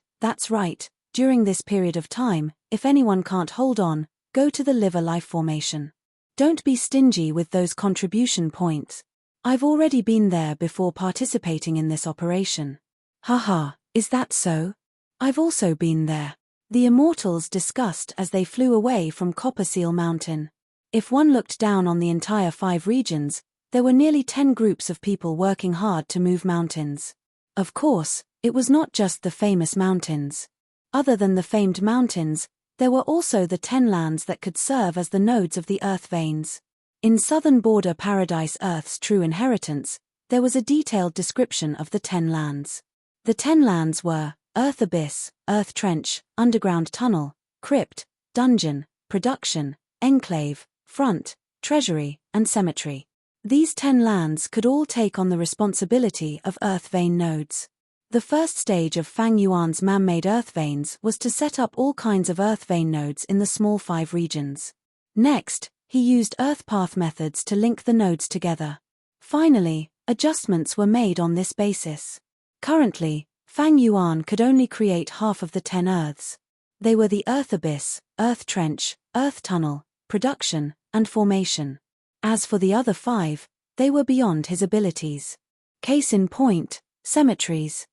A: during this period of time, if anyone can't hold on, go to the liver life formation. Don't be stingy with those contribution points. I've already been there before participating in this operation. Haha, is that so? I've also been there. The immortals discussed as they flew away from Copper Seal Mountain. If one looked down on the entire 5 regions, there were nearly 10 groups of people working hard to move mountains. Of course, it was not just the famous mountains. Other than the famed mountains, there were also the 10 lands that could serve as the nodes of the earth veins. In Southern Border Paradise Earth's True Inheritance, there was a detailed description of the 10 lands. The 10 lands were Earth Abyss, Earth Trench, Underground Tunnel, Crypt, Dungeon, Production, Enclave, Front, Treasury, and Cemetery. These 10 lands could all take on the responsibility of earth vein nodes. The first stage of Fang Yuan's man-made earth veins was to set up all kinds of earth vein nodes in the small 5 regions. Next, he used earth path methods to link the nodes together. Finally, adjustments were made on this basis. Currently, Fang Yuan could only create half of the 10 earths. They were the Earth Abyss, Earth Trench, Earth Tunnel, Production, and Formation. As for the other 5, they were beyond his abilities. Case in point, cemeteries.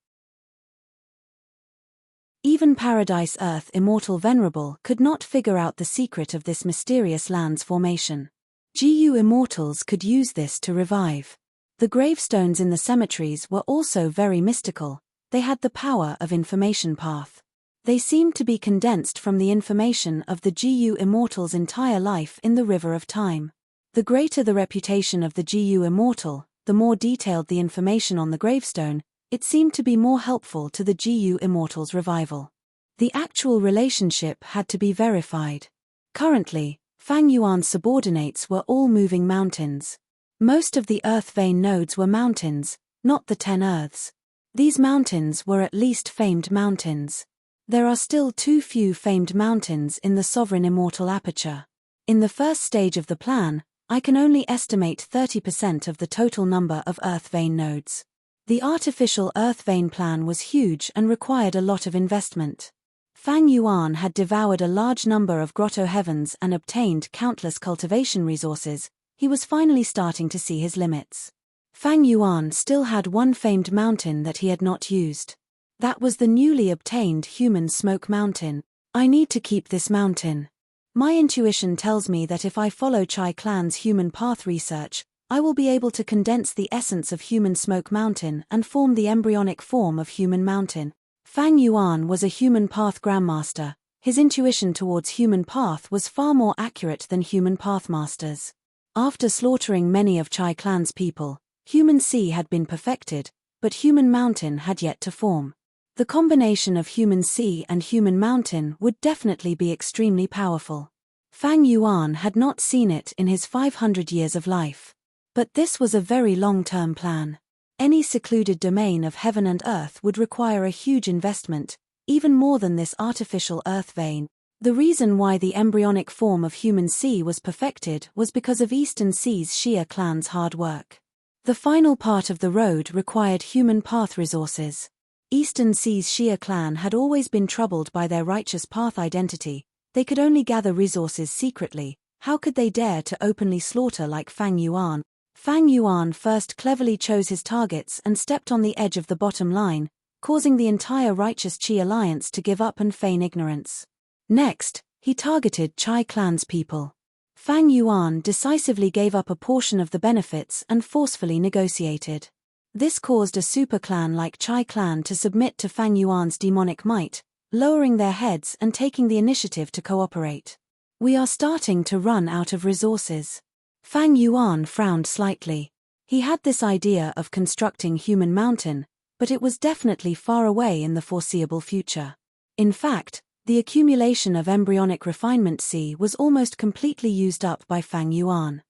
A: Even Paradise Earth Immortal Venerable could not figure out the secret of this mysterious land's formation. Gu immortals could use this to revive. The gravestones in the cemeteries were also very mystical, they had the power of information path. They seemed to be condensed from the information of the Gu immortal's entire life in the river of time. The greater the reputation of the Gu immortal, the more detailed the information on the gravestone, it seemed to be more helpful to the Gu immortal's revival. The actual relationship had to be verified. Currently, Fang Yuan's subordinates were all moving mountains. Most of the earth vein nodes were mountains, not the 10 earths. These mountains were at least famed mountains. There are still too few famed mountains in the sovereign immortal aperture. In the first stage of the plan, I can only estimate 30% of the total number of earth vein nodes. The artificial earth vein plan was huge and required a lot of investment. Fang Yuan had devoured a large number of grotto heavens and obtained countless cultivation resources. He was finally starting to see his limits. Fang Yuan still had one famed mountain that he had not used. That was the newly obtained human smoke mountain. I need to keep this mountain. My intuition tells me that if I follow Chai Clan's human path research, I will be able to condense the essence of human smoke mountain and form the embryonic form of human mountain. Fang Yuan was a human path grandmaster, His intuition towards human path was far more accurate than human pathmasters. After slaughtering many of Chai clan's people, human sea had been perfected, but human mountain had yet to form. The combination of human sea and human mountain would definitely be extremely powerful. Fang Yuan had not seen it in his 500 years of life. But this was a very long-term plan. Any secluded domain of heaven and earth would require a huge investment, even more than this artificial earth vein. The reason why the embryonic form of human sea was perfected was because of Eastern Sea's Xia clan's hard work. The final part of the road required human path resources. Eastern Sea's Xia clan had always been troubled by their righteous path identity. They could only gather resources secretly. How could they dare to openly slaughter like Fang Yuan? Fang Yuan first cleverly chose his targets and stepped on the edge of the bottom line, causing the entire righteous Qi alliance to give up and feign ignorance. Next, he targeted Chai clan's people. Fang Yuan decisively gave up a portion of the benefits and forcefully negotiated. This caused a super clan like Chai clan to submit to Fang Yuan's demonic might, lowering their heads and taking the initiative to cooperate. We are starting to run out of resources. Fang Yuan frowned slightly. He had this idea of constructing human mountain, but it was definitely far away in the foreseeable future. In fact, the accumulation of embryonic refinement sea was almost completely used up by Fang Yuan.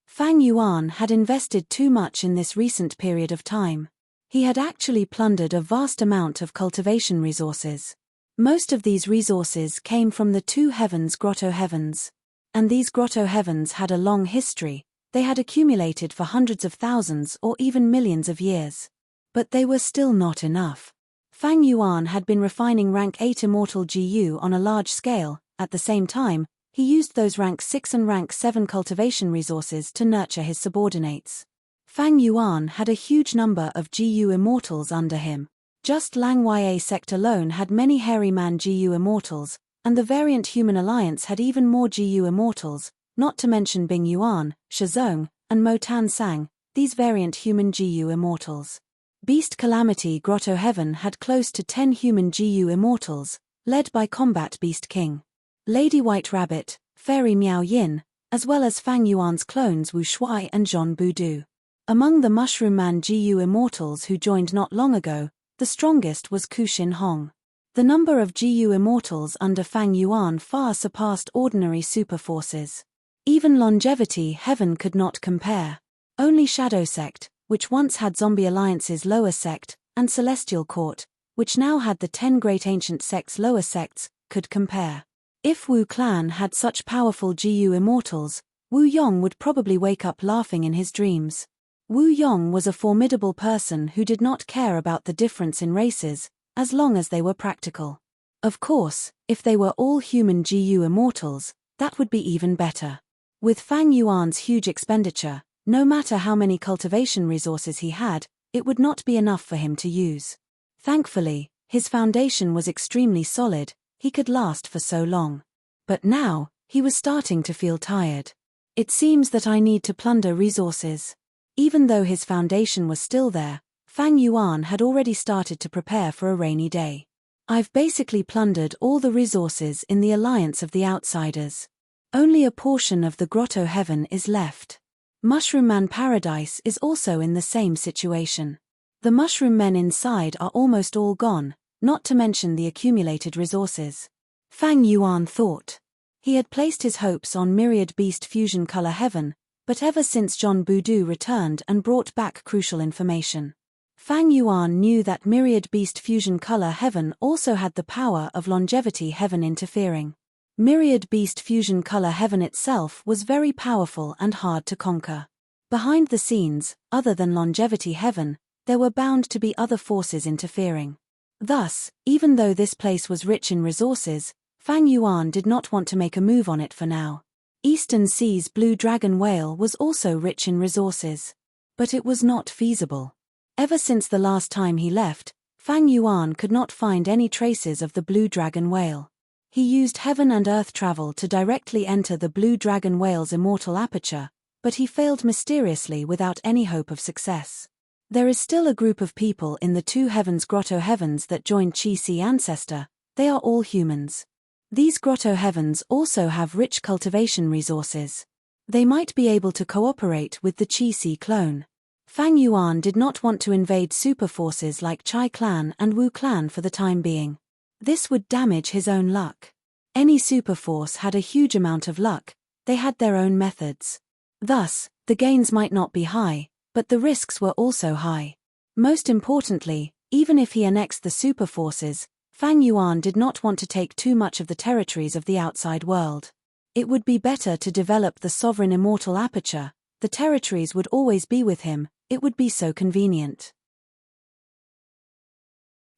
A: Fang Yuan had invested too much in this recent period of time. He had actually plundered a vast amount of cultivation resources. Most of these resources came from the two heavens grotto heavens. And these grotto heavens had a long history. They had accumulated for hundreds of thousands or even millions of years. But they were still not enough. Fang Yuan had been refining rank 8 immortal GU on a large scale. At the same time, he used those rank 6 and rank 7 cultivation resources to nurture his subordinates. Fang Yuan had a huge number of GU immortals under him. Just Lang Ya sect alone had many hairy man GU immortals, and the variant human alliance had even more GU immortals, not to mention Bing Yuan, Shizong, and Mo Tan Sang, these variant human GU immortals. Beast Calamity Grotto Heaven had close to 10 human GU immortals, led by Combat Beast King, Lady White Rabbit, Fairy Miao Yin, as well as Fang Yuan's clones Wu Shuai and Zhon Budu. Among the Mushroom Man GU immortals who joined not long ago, the strongest was Ku Shin Hong. The number of GU immortals under Fang Yuan far surpassed ordinary super forces. Even Longevity Heaven could not compare. Only Shadow Sect, which once had Zombie Alliance's lower sect, and Celestial Court, which now had the 10 great ancient sects' lower sects, could compare. If Wu clan had such powerful GU immortals, Wu Yong would probably wake up laughing in his dreams. Wu Yong was a formidable person who did not care about the difference in races, as long as they were practical. Of course, if they were all human GU immortals, that would be even better. With Fang Yuan's huge expenditure, no matter how many cultivation resources he had, it would not be enough for him to use. Thankfully, his foundation was extremely solid, he could last for so long. But now, he was starting to feel tired. It seems that I need to plunder resources. Even though his foundation was still there, Fang Yuan had already started to prepare for a rainy day. I've basically plundered all the resources in the Alliance of the Outsiders. Only a portion of the Grotto Heaven is left. Mushroom Man Paradise is also in the same situation. The mushroom men inside are almost all gone, not to mention the accumulated resources. Fang Yuan thought. He had placed his hopes on Myriad Beast Fusion Color Heaven, but ever since Zhon Budu returned and brought back crucial information, Fang Yuan knew that Myriad Beast Fusion Color Heaven also had the power of Longevity Heaven interfering. Myriad Beast Fusion Color Heaven itself was very powerful and hard to conquer. Behind the scenes, other than Longevity Heaven, there were bound to be other forces interfering. Thus, even though this place was rich in resources, Fang Yuan did not want to make a move on it for now. Eastern Sea's Blue Dragon Whale was also rich in resources. But it was not feasible. Ever since the last time he left, Fang Yuan could not find any traces of the Blue Dragon Whale. He used heaven and earth travel to directly enter the Blue Dragon Whale's immortal aperture, but he failed mysteriously without any hope of success. There is still a group of people in the Two Heavens Grotto Heavens that joined Chi-Si ancestor. They are all humans. These Grotto Heavens also have rich cultivation resources. They might be able to cooperate with the Chi-Si clone. Fang Yuan did not want to invade super forces like Chai clan and Wu clan for the time being. This would damage his own luck. Any super force had a huge amount of luck. They had their own methods. Thus, the gains might not be high, but the risks were also high. Most importantly, even if he annexed the super forces, Fang Yuan did not want to take too much of the territories of the outside world. It would be better to develop the sovereign immortal aperture. The territories would always be with him, it would be so convenient.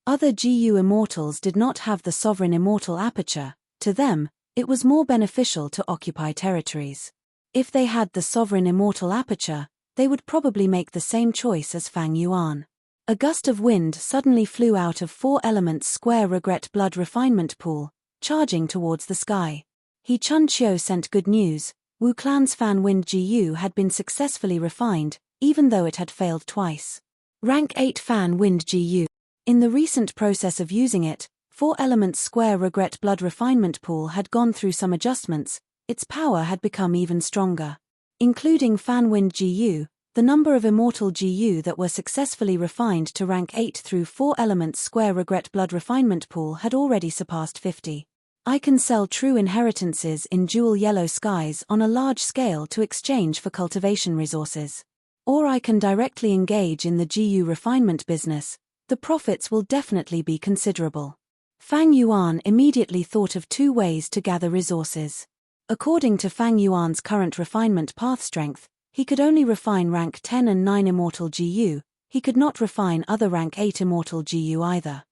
A: Other GU immortals did not have the sovereign immortal aperture. To them, it was more beneficial to occupy territories. If they had the sovereign immortal aperture, they would probably make the same choice as Fang Yuan. A gust of wind suddenly flew out of 4 elements square regret blood refinement pool, charging towards the sky. He Chun Chiu sent good news. Wu clan's fan wind GU had been successfully refined, even though it had failed twice. Rank 8 fan wind GU. In the recent process of using it, 4 elements square regret blood refinement pool had gone through some adjustments. Its power had become even stronger. Including fan wind GU, the number of immortal GU that were successfully refined to rank 8 through 4 elements square regret blood refinement pool had already surpassed 50. I can sell true inheritances in jewel yellow skies on a large scale to exchange for cultivation resources. Or I can directly engage in the GU refinement business. The profits will definitely be considerable. Fang Yuan immediately thought of 2 ways to gather resources. According to Fang Yuan's current refinement path strength, he could only refine rank 10 and 9 immortal GU, he could not refine other rank 8 immortal GU either.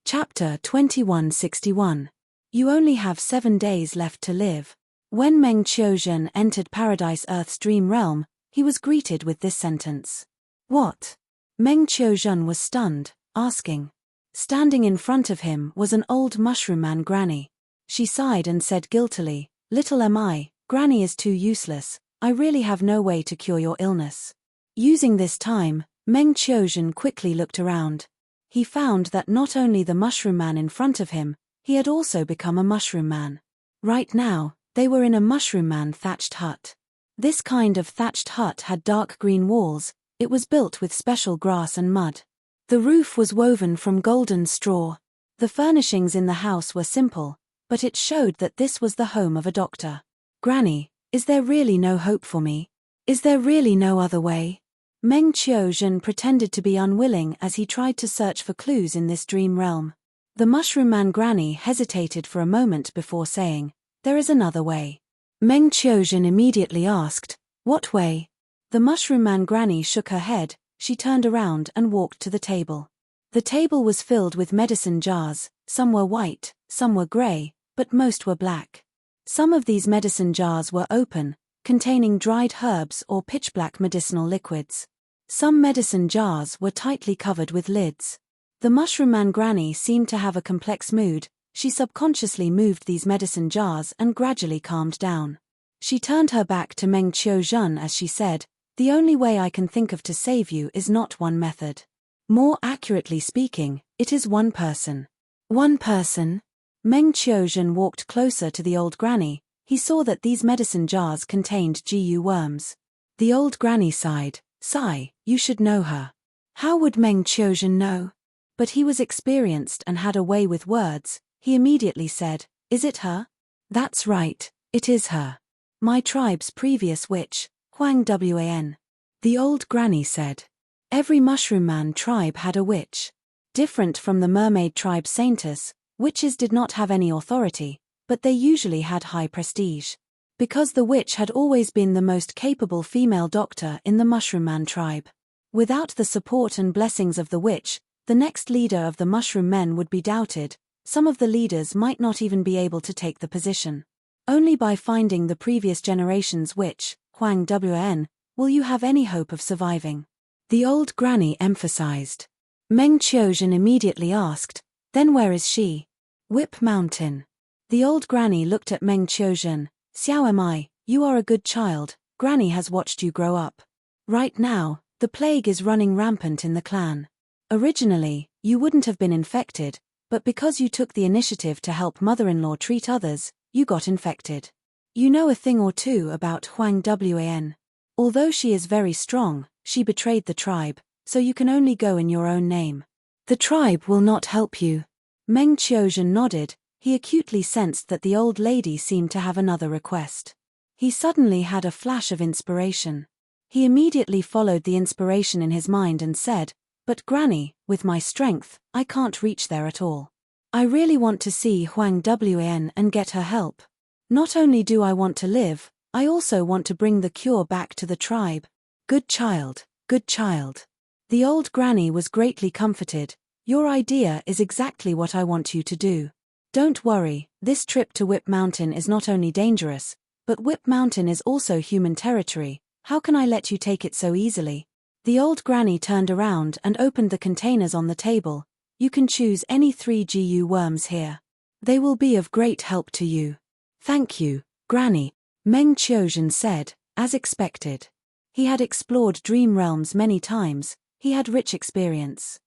A: Chapter 2161. You only have 7 days left to live. When Meng Qiuzhen entered Paradise Earth's dream realm, he was greeted with this sentence. What? Meng Qiuzhen was stunned, asking. Standing in front of him was an old mushroom man granny. She sighed and said guiltily, Little am I, Granny is too useless, I really have no way to cure your illness. Using this time, Meng Qiuzhen quickly looked around. He found that not only the mushroom man in front of him, he had also become a mushroom man. Right now, they were in a mushroom man thatched hut. This kind of thatched hut had dark green walls, it was built with special grass and mud. The roof was woven from golden straw. The furnishings in the house were simple, but it showed that this was the home of a doctor. Granny, is there really no hope for me? Is there really no other way? Meng Qiuzhen pretended to be unwilling as he tried to search for clues in this dream realm. The mushroom man granny hesitated for a moment before saying, There is another way. Meng Qiuzhen immediately asked, What way? The mushroom man granny shook her head. She turned around and walked to the table. The table was filled with medicine jars, some were white, some were grey, but most were black. Some of these medicine jars were open, containing dried herbs or pitch-black medicinal liquids. Some medicine jars were tightly covered with lids. The mushroom man granny seemed to have a complex mood. She subconsciously moved these medicine jars and gradually calmed down. She turned her back to Meng Qiuzhen as she said, The only way I can think of to save you is not one method. More accurately speaking, it is one person. One person? Meng Qiuzhen walked closer to the old granny. He saw that these medicine jars contained GU worms. The old granny sighed. Sigh, you should know her. How would Meng Qiuzhen know? But he was experienced and had a way with words. He immediately said, Is it her? That's right, it is her. My tribe's previous witch, Huang Wan. The old granny said. Every mushroom man tribe had a witch. Different from the mermaid tribe saintess, witches did not have any authority, but they usually had high prestige. Because the witch had always been the most capable female doctor in the mushroom man tribe. Without the support and blessings of the witch, the next leader of the mushroom men would be doubted. Some of the leaders might not even be able to take the position. Only by finding the previous generation's witch, Huang Wan, will you have any hope of surviving. The old granny emphasized. Meng Qiuzhen immediately asked, Then where is she? Whip Mountain. The old granny looked at Meng Qiuzhen. Xiao am I, You are a good child, Granny has watched you grow up. Right now, the plague is running rampant in the clan. Originally, you wouldn't have been infected, but because you took the initiative to help mother-in-law treat others, you got infected. You know a thing or two about Huang Wan. Although she is very strong, she betrayed the tribe, so you can only go in your own name. The tribe will not help you. Meng Qiuzhen nodded. He acutely sensed that the old lady seemed to have another request. He suddenly had a flash of inspiration. He immediately followed the inspiration in his mind and said, "But Granny, with my strength, I can't reach there at all. I really want to see Huang Wan and get her help. Not only do I want to live, I also want to bring the cure back to the tribe." Good child, good child. The old granny was greatly comforted. Your idea is exactly what I want you to do. Don't worry, this trip to Whip Mountain is not only dangerous, but Whip Mountain is also human territory. How can I let you take it so easily? The old granny turned around and opened the containers on the table. You can choose any 3 GU worms here. They will be of great help to you. Thank you, Granny, Meng Qiuzhen said, as expected. He had explored dream realms many times. He had rich experience.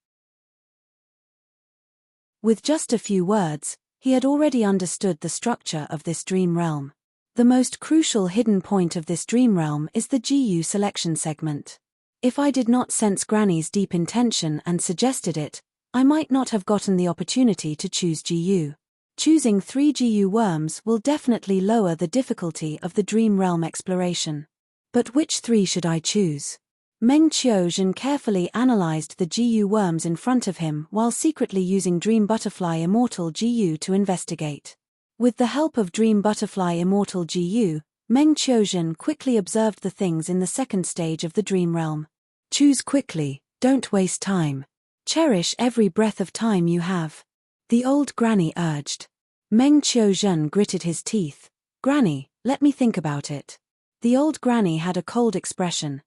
A: With just a few words, he had already understood the structure of this dream realm. The most crucial hidden point of this dream realm is the GU selection segment. If I did not sense Granny's deep intention and suggested it, I might not have gotten the opportunity to choose GU. Choosing 3 GU worms will definitely lower the difficulty of the dream realm exploration. But which 3 should I choose? Meng Qiuzhen carefully analyzed the GU worms in front of him while secretly using Dream Butterfly Immortal GU to investigate. With the help of Dream Butterfly Immortal GU, Meng Qiuzhen quickly observed the things in the second stage of the dream realm. Choose quickly, don't waste time. Cherish every breath of time you have. The old granny urged. Meng Qiuzhen gritted his teeth. Granny, let me think about it. The old granny had a cold expression.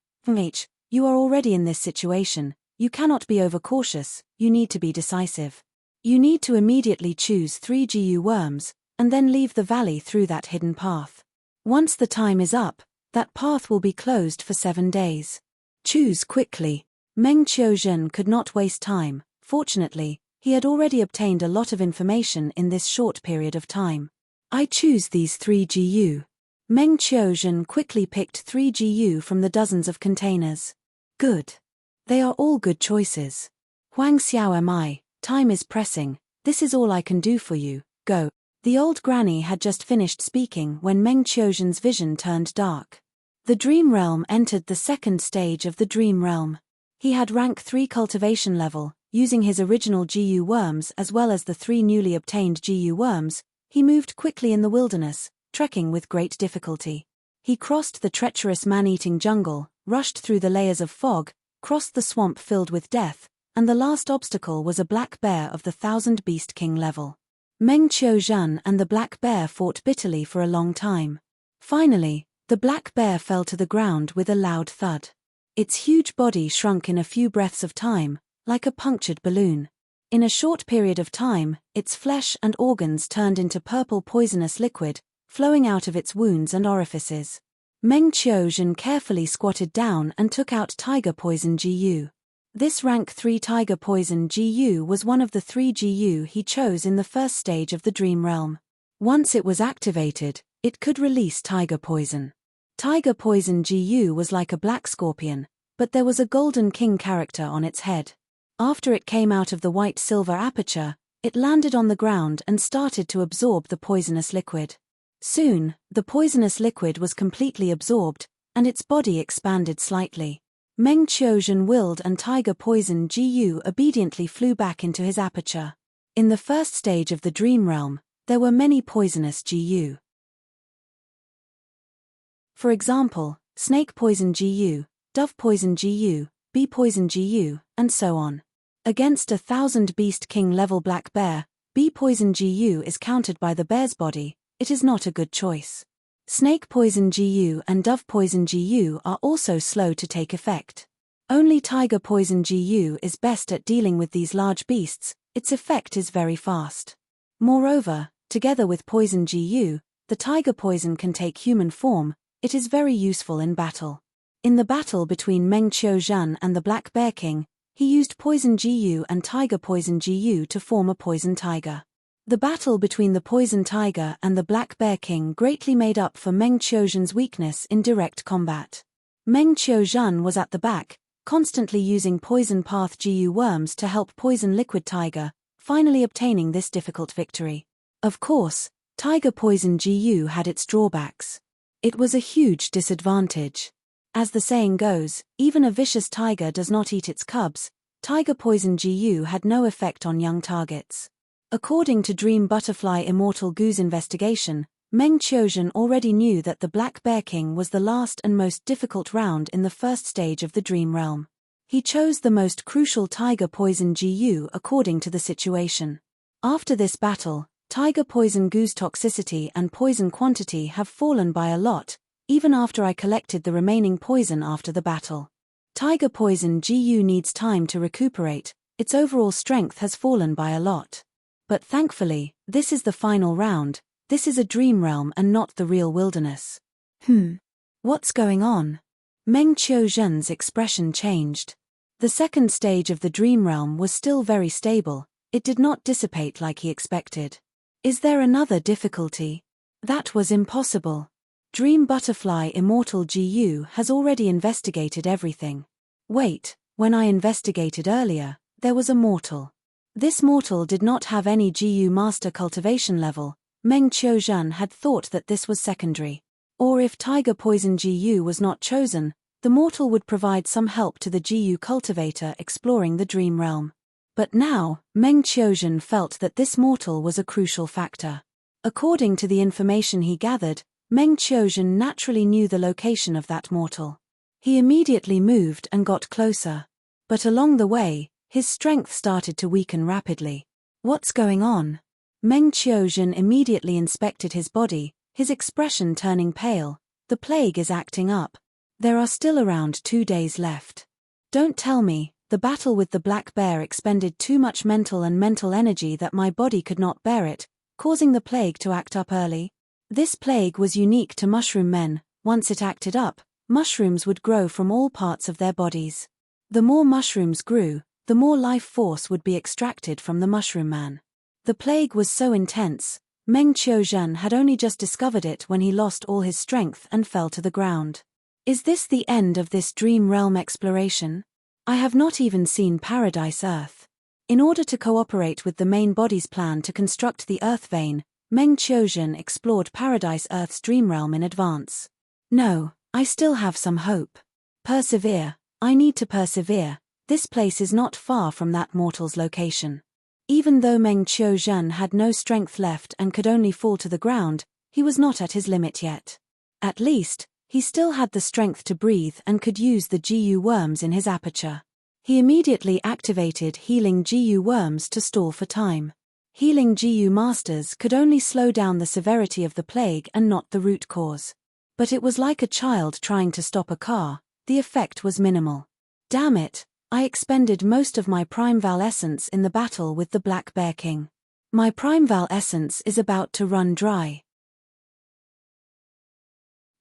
A: You are already in this situation, you cannot be overcautious, you need to be decisive. You need to immediately choose 3 GU worms, and then leave the valley through that hidden path. Once the time is up, that path will be closed for 7 days. Choose quickly. Meng Qiuzhen could not waste time. Fortunately, he had already obtained a lot of information in this short period of time. I choose these 3 GU. Meng Qiuzhen quickly picked 3 GU from the dozens of containers. Good. They are all good choices. Huang Xiao am I, time is pressing, this is all I can do for you, go. The old granny had just finished speaking when Meng Qiuzhen's vision turned dark. The dream realm entered the second stage of the dream realm. He had rank 3 cultivation level. Using his original GU worms as well as the 3 newly obtained GU worms, he moved quickly in the wilderness, trekking with great difficulty. He crossed the treacherous man-eating jungle, rushed through the layers of fog, crossed the swamp filled with death, and the last obstacle was a black bear of the 1000 Beast King level. Meng Qiuzhen and the black bear fought bitterly for a long time. Finally, the black bear fell to the ground with a loud thud. Its huge body shrunk in a few breaths of time, like a punctured balloon. In a short period of time, its flesh and organs turned into purple poisonous liquid, flowing out of its wounds and orifices. Meng Qiuzhen carefully squatted down and took out Tiger Poison GU. This rank 3 Tiger Poison GU was one of the 3 GU he chose in the first stage of the Dream Realm. Once it was activated, it could release Tiger Poison. Tiger Poison GU was like a black scorpion, but there was a golden king character on its head. After it came out of the white-silver aperture, it landed on the ground and started to absorb the poisonous liquid. Soon, the poisonous liquid was completely absorbed, and its body expanded slightly. Meng Qiuzhen willed and Tiger Poison GU obediently flew back into his aperture. In the first stage of the Dream Realm, there were many poisonous GU. For example, Snake Poison GU, Dove Poison GU, Bee Poison GU, and so on. Against a 1000 Beast King level black bear, Bee Poison GU is countered by the bear's body. It is not a good choice. Snake Poison GU and Dove Poison GU are also slow to take effect. Only Tiger Poison GU is best at dealing with these large beasts, its effect is very fast. Moreover, together with Poison GU, the tiger poison can take human form. It is very useful in battle. In the battle between Meng Qiuzhan and the Black Bear King, he used poison Gu and tiger poison Gu to form a poison tiger. The battle between the poison tiger and the Black Bear King greatly made up for Meng Qiuzhan's weakness in direct combat. Meng Qiuzhan was at the back, constantly using poison path Gu worms to help poison liquid tiger, finally obtaining this difficult victory. Of course, tiger poison Gu had its drawbacks. It was a huge disadvantage. As the saying goes, even a vicious tiger does not eat its cubs. Tiger poison Gu had no effect on young targets. According to Dream Butterfly Immortal Gu's investigation, Meng Qiuzhan already knew that the Black Bear King was the last and most difficult round in the first stage of the Dream Realm. He chose the most crucial tiger poison Gu according to the situation. After this battle, tiger poison Gu's toxicity and poison quantity have fallen by a lot, even after I collected the remaining poison after the battle. Tiger poison Gu needs time to recuperate, its overall strength has fallen by a lot. But thankfully, this is the final round. This is a dream realm and not the real wilderness. What's going on? Meng Qiuzhan's expression changed. The second stage of the dream realm was still very stable, it did not dissipate like he expected. Is there another difficulty? That was impossible. Dream Butterfly Immortal Gu has already investigated everything. Wait, when I investigated earlier, there was a mortal. This mortal did not have any Gu master cultivation level. Meng Qiuzhan had thought that this was secondary. Or if tiger poison Gu was not chosen, the mortal would provide some help to the Gu cultivator exploring the dream realm. But now, Meng Qiuzhan felt that this mortal was a crucial factor. According to the information he gathered, Meng Qiuzhan naturally knew the location of that mortal. He immediately moved and got closer. But along the way, his strength started to weaken rapidly. What's going on? Meng Qiuzhan immediately inspected his body, his expression turning pale. The plague is acting up. There are still around 2 days left. Don't tell me, the battle with the black bear expended too much mental energy that my body could not bear it, causing the plague to act up early. This plague was unique to mushroom men. Once it acted up, mushrooms would grow from all parts of their bodies. The more mushrooms grew, the more life force would be extracted from the mushroom man. The plague was so intense, Meng Qiuzhan had only just discovered it when he lost all his strength and fell to the ground. Is this the end of this dream realm exploration? I have not even seen Paradise Earth. In order to cooperate with the main body's plan to construct the Earth vein, Meng Qiuzhan explored Paradise Earth's dream realm in advance. No, I still have some hope. Persevere, I need to persevere. This place is not far from that mortal's location. Even though Meng Qiuzhan had no strength left and could only fall to the ground, he was not at his limit yet. At least, he still had the strength to breathe and could use the Gu worms in his aperture. He immediately activated healing Gu worms to stall for time. Healing Gu masters could only slow down the severity of the plague and not the root cause. But it was like a child trying to stop a car, the effect was minimal. Damn it! I expended most of my Primeval essence in the battle with the Black Bear King. My Primeval essence is about to run dry.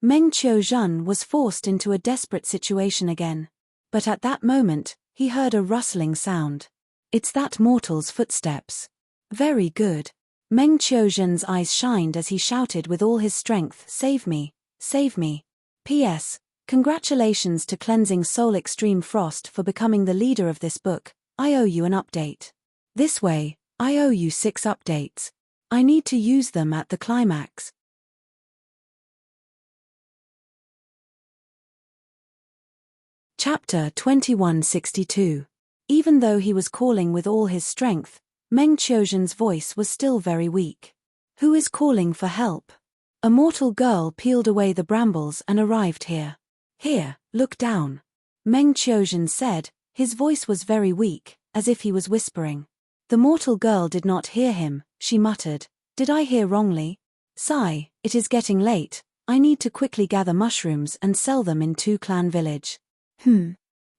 A: Meng Qiuzhan was forced into a desperate situation again. But at that moment, he heard a rustling sound. It's that mortal's footsteps. Very good. Meng Qiuzhan's eyes shined as he shouted with all his strength, "Save me! Save me!" P.S. Congratulations to Cleansing Soul Extreme Frost for becoming the leader of this book. I owe you an update. This way, I owe you 6 updates. I need to use them at the climax. Chapter 2162. Even though he was calling with all his strength, Meng Qiuzhan's voice was still very weak. Who is calling for help? A mortal girl peeled away the brambles and arrived here. Here, look down. Meng Qiuzhan said, his voice was very weak, as if he was whispering. The mortal girl did not hear him, she muttered, "Did I hear wrongly? Sigh, it is getting late, I need to quickly gather mushrooms and sell them in Tu Clan village."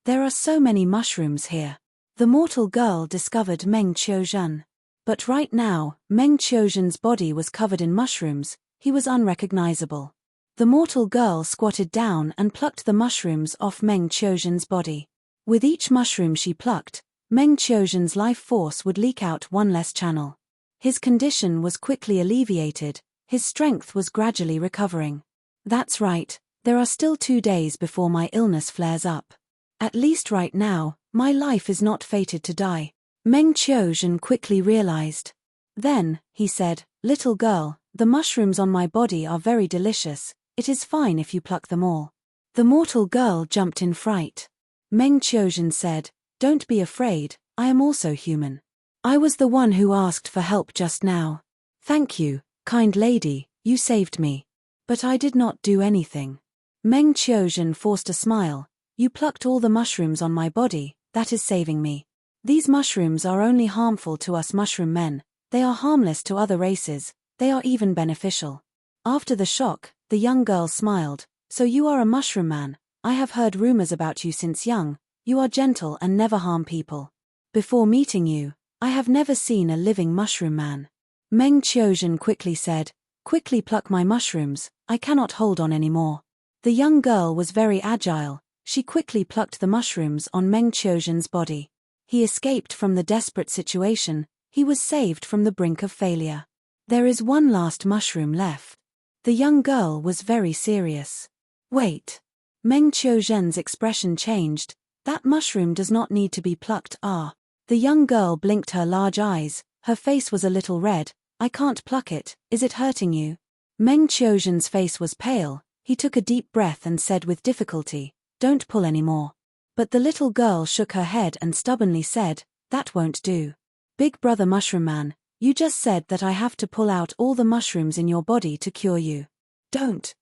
A: There are so many mushrooms here. The mortal girl discovered Meng Qiuzhan. But right now, Meng Qiuzhan's body was covered in mushrooms, he was unrecognizable. The mortal girl squatted down and plucked the mushrooms off Meng Qiuzhen's body. With each mushroom she plucked, Meng Qiuzhen's life force would leak out one less channel. His condition was quickly alleviated, his strength was gradually recovering. That's right, there are still 2 days before my illness flares up. At least right now, my life is not fated to die. Meng Qiuzhen quickly realized. Then, he said, little girl, the mushrooms on my body are very delicious, it is fine if you pluck them all. The mortal girl jumped in fright. Meng Qiuzhen said, don't be afraid, I am also human. I was the one who asked for help just now. Thank you, kind lady, you saved me. But I did not do anything. Meng Qiuzhen forced a smile. You plucked all the mushrooms on my body, that is saving me. These mushrooms are only harmful to us mushroom men, they are harmless to other races, they are even beneficial. After the shock, the young girl smiled. So you are a mushroom man, I have heard rumors about you since young, you are gentle and never harm people. Before meeting you, I have never seen a living mushroom man. Meng Qiuzhen quickly said, quickly pluck my mushrooms, I cannot hold on anymore. The young girl was very agile, she quickly plucked the mushrooms on Meng Qiuzhen's body. He escaped from the desperate situation, he was saved from the brink of failure. There is one last mushroom left. The young girl was very serious. Wait. Meng Qiuzhen's expression changed, that mushroom does not need to be plucked. The young girl blinked her large eyes, her face was a little red. I can't pluck it, is it hurting you? Meng Qiuzhen's face was pale, he took a deep breath and said with difficulty, don't pull anymore. But the little girl shook her head and stubbornly said, that won't do. Big brother mushroom man, you just said that I have to pull out all the mushrooms in your body to cure you. Don't.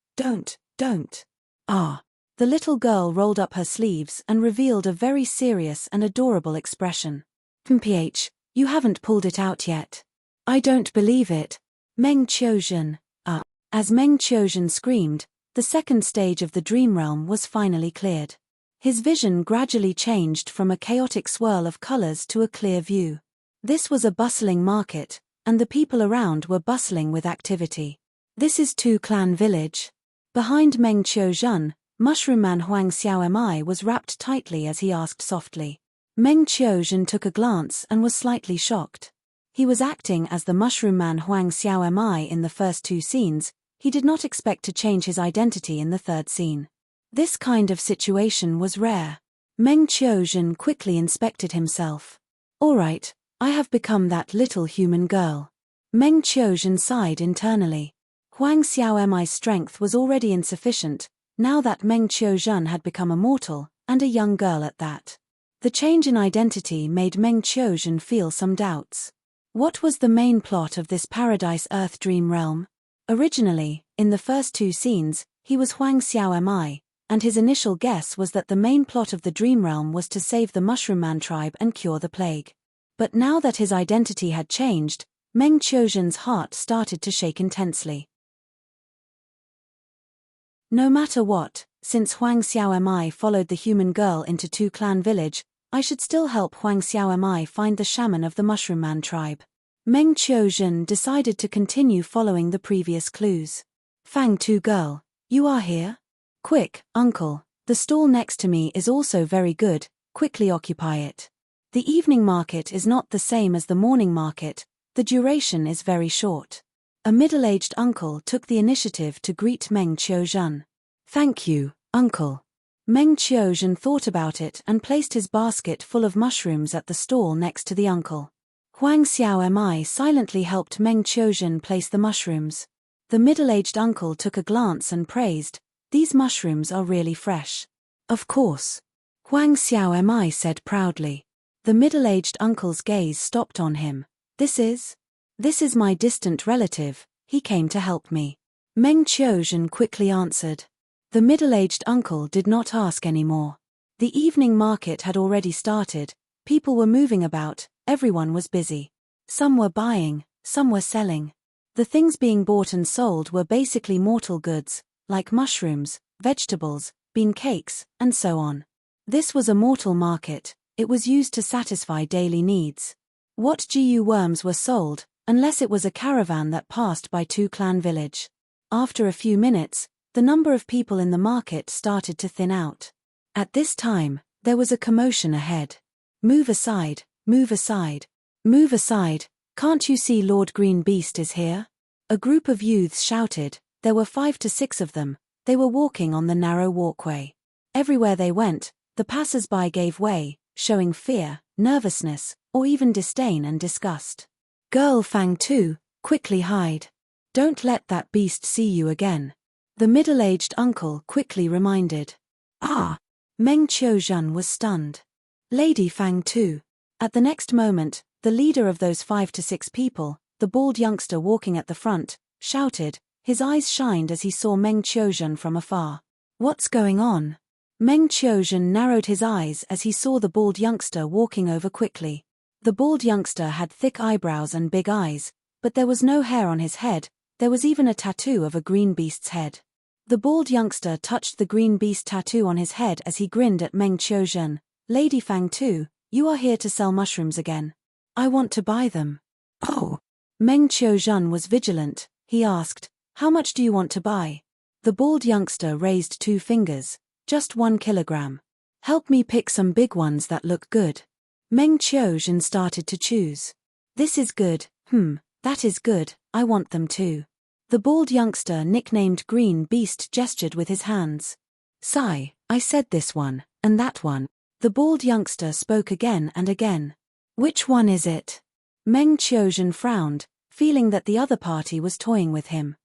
A: The little girl rolled up her sleeves and revealed a very serious and adorable expression. Mph, you haven't pulled it out yet. I don't believe it. Meng Qiuzhen. As Meng Qiuzhen screamed, the second stage of the dream realm was finally cleared. His vision gradually changed from a chaotic swirl of colors to a clear view. This was a bustling market, and the people around were bustling with activity. This is Tu Clan Village. Behind Meng Qiuzhen, Mushroom Man Huang Xiaomi was wrapped tightly as he asked softly. Meng Qiuzhen took a glance and was slightly shocked. He was acting as the Mushroom Man Huang Xiaomi in the first 2 scenes, he did not expect to change his identity in the 3rd scene. This kind of situation was rare. Meng Qiuzhen quickly inspected himself. Alright, I have become that little human girl. Meng Qiuzhen sighed internally. Huang Xiaomi's strength was already insufficient, now that Meng Qiuzhen had become a mortal, and a young girl at that. The change in identity made Meng Qiuzhen feel some doubts. What was the main plot of this Paradise Earth dream realm? Originally, in the first 2 scenes, he was Huang Xiaomi, and his initial guess was that the main plot of the dream realm was to save the Mushroom Man tribe and cure the plague. But now that his identity had changed, Meng Qiuzhen's heart started to shake intensely. No matter what, since Huang Xiaomi followed the human girl into Tu Clan Village, I should still help Huang Xiaomi find the shaman of the Mushroom Man tribe. Meng Qiuzhen decided to continue following the previous clues. Fang Tu girl, you are here? Quick, uncle, the stall next to me is also very good, quickly occupy it. The evening market is not the same as the morning market, the duration is very short. A middle-aged uncle took the initiative to greet Meng Qiuzhen. Thank you, uncle. Meng Qiuzhen thought about it and placed his basket full of mushrooms at the stall next to the uncle. Huang Xiaomi silently helped Meng Qiuzhen place the mushrooms. The middle-aged uncle took a glance and praised, these mushrooms are really fresh. Of course. Huang Xiaomi said proudly. The middle-aged uncle's gaze stopped on him. This is my distant relative, he came to help me. Meng Qiuzhen quickly answered. The middle-aged uncle did not ask any more. The evening market had already started, people were moving about, everyone was busy. Some were buying, some were selling. The things being bought and sold were basically mortal goods, like mushrooms, vegetables, bean cakes, and so on. This was a mortal market, it was used to satisfy daily needs. What GU worms were sold, unless it was a caravan that passed by Tu Clan Village? After a few minutes, the number of people in the market started to thin out. At this time, there was a commotion ahead. Move aside, move aside, move aside, can't you see Lord Green Beast is here? A group of youths shouted. There were 5 to 6 of them. They were walking on the narrow walkway. Everywhere they went, the passers-by gave way, showing fear, nervousness, or even disdain and disgust. Girl Fang 2, quickly hide. Don't let that beast see you again. The middle-aged uncle quickly reminded. Ah! Meng Qiuzhen was stunned. Lady Fang 2. At the next moment, the leader of those 5 to 6 people, the bald youngster walking at the front, shouted. His eyes shined as he saw Meng Qiuzhen from afar. What's going on? Meng Qiuzhen narrowed his eyes as he saw the bald youngster walking over quickly. The bald youngster had thick eyebrows and big eyes, but there was no hair on his head. There was even a tattoo of a green beast's head. The bald youngster touched the green beast tattoo on his head as he grinned at Meng Qiuzhen. Lady Fang 2, you are here to sell mushrooms again. I want to buy them. Oh! Meng Qiuzhen was vigilant. He asked, how much do you want to buy? The bald youngster raised 2 fingers. Just 1 kilogram. Help me pick some big ones that look good. Meng Qiuzhen started to choose. This is good, that is good, I want them too. The bald youngster nicknamed Green Beast gestured with his hands. Sigh, I said this one, and that one. The bald youngster spoke again and again. Which one is it? Meng Qiuzhen frowned, feeling that the other party was toying with him.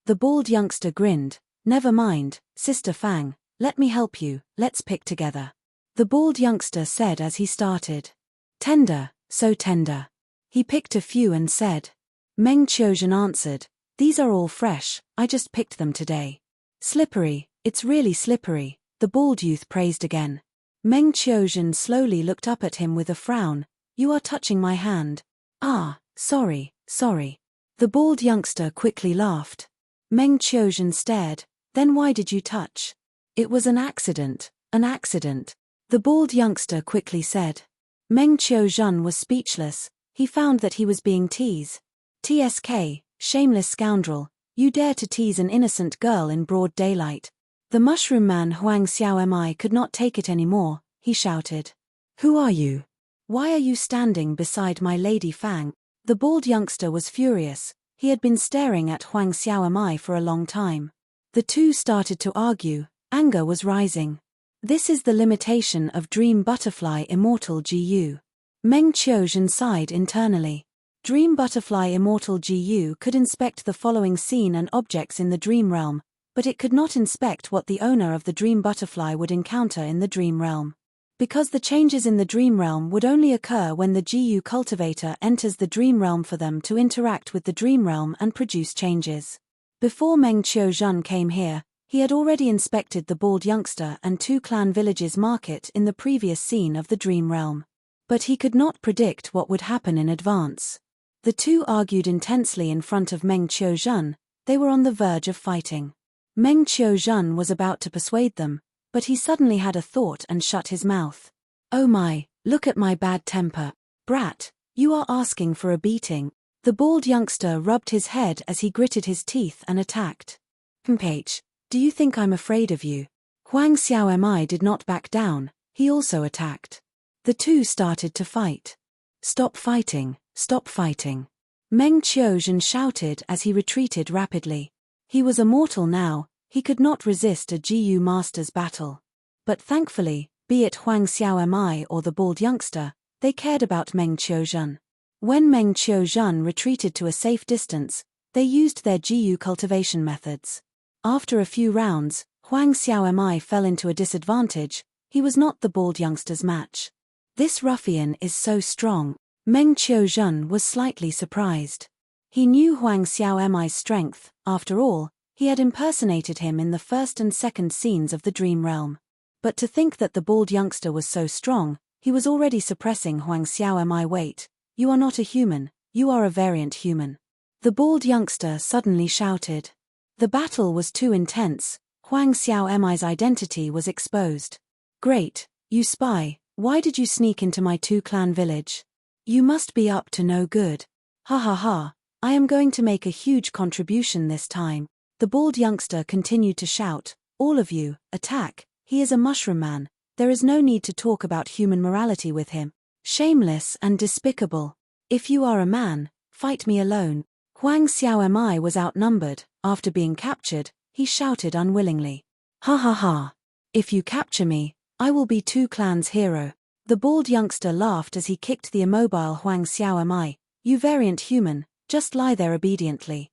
A: The bald youngster grinned. Never mind, Sister Fang, let me help you, let's pick together. The bald youngster said as he started. Tender, so tender. He picked a few and said. Meng Qiuzhen answered, these are all fresh, I just picked them today. Slippery, it's really slippery, the bald youth praised again. Meng Qiuzhen slowly looked up at him with a frown. You are touching my hand. Ah, sorry, sorry. The bald youngster quickly laughed. Meng Qiuzhen stared. Then why did you touch? It was an accident, an accident. The bald youngster quickly said. Meng Qiuzhen was speechless. He found that he was being teased. TSK, shameless scoundrel, you dare to tease an innocent girl in broad daylight. The mushroom man Huang Xiaomi could not take it anymore. He shouted. Who are you? Why are you standing beside my Lady Fang? The bald youngster was furious. He had been staring at Huang Xiaomi for a long time. The two started to argue. Anger was rising. This is the limitation of Dream Butterfly Immortal GU. Meng Qiuzhen sighed internally. Dream Butterfly Immortal GU could inspect the following scene and objects in the dream realm, but it could not inspect what the owner of the dream butterfly would encounter in the dream realm. Because the changes in the dream realm would only occur when the GU cultivator enters the dream realm for them to interact with the dream realm and produce changes. Before Meng Qiuzhen came here, he had already inspected the bald youngster and 2 clan villages market in the previous scene of the dream realm. But he could not predict what would happen in advance. The two argued intensely in front of Meng Qiuzhen. They were on the verge of fighting. Meng Qiuzhen was about to persuade them, but he suddenly had a thought and shut his mouth. Oh my, look at my bad temper. Brat, you are asking for a beating. The bald youngster rubbed his head as he gritted his teeth and attacked. H, do you think I'm afraid of you? Huang Xiaomi did not back down, he also attacked. The two started to fight. Stop fighting, stop fighting. Meng Qiuzhen shouted as he retreated rapidly. He was a mortal now, he could not resist a GU master's battle. But thankfully, be it Huang Xiaomi or the bald youngster, they cared about Meng Qiuzhen. When Meng Qiuzhen retreated to a safe distance, they used their GU cultivation methods. After a few rounds, Huang Xiaomi fell into a disadvantage. He was not the bald youngster's match. This ruffian is so strong. Meng Qiuzhen was slightly surprised. He knew Huang Xiaomi's strength. After all, he had impersonated him in the first and second scenes of the dream realm. But to think that the bald youngster was so strong, he was already suppressing Huang Xiaomi's weight. You are not a human, you are a variant human. The bald youngster suddenly shouted. The battle was too intense. Huang Xiaomi's identity was exposed. Great, you spy, why did you sneak into my 2 clan village? You must be up to no good. Ha ha ha, I am going to make a huge contribution this time. The bald youngster continued to shout, all of you, attack, he is a mushroom man, there is no need to talk about human morality with him. Shameless and despicable. If you are a man, fight me alone. Huang Xiaomai was outnumbered. After being captured, he shouted unwillingly. Ha ha ha. If you capture me, I will be two clans' hero. The bald youngster laughed as he kicked the immobile Huang Xiaomai. You variant human, just lie there obediently.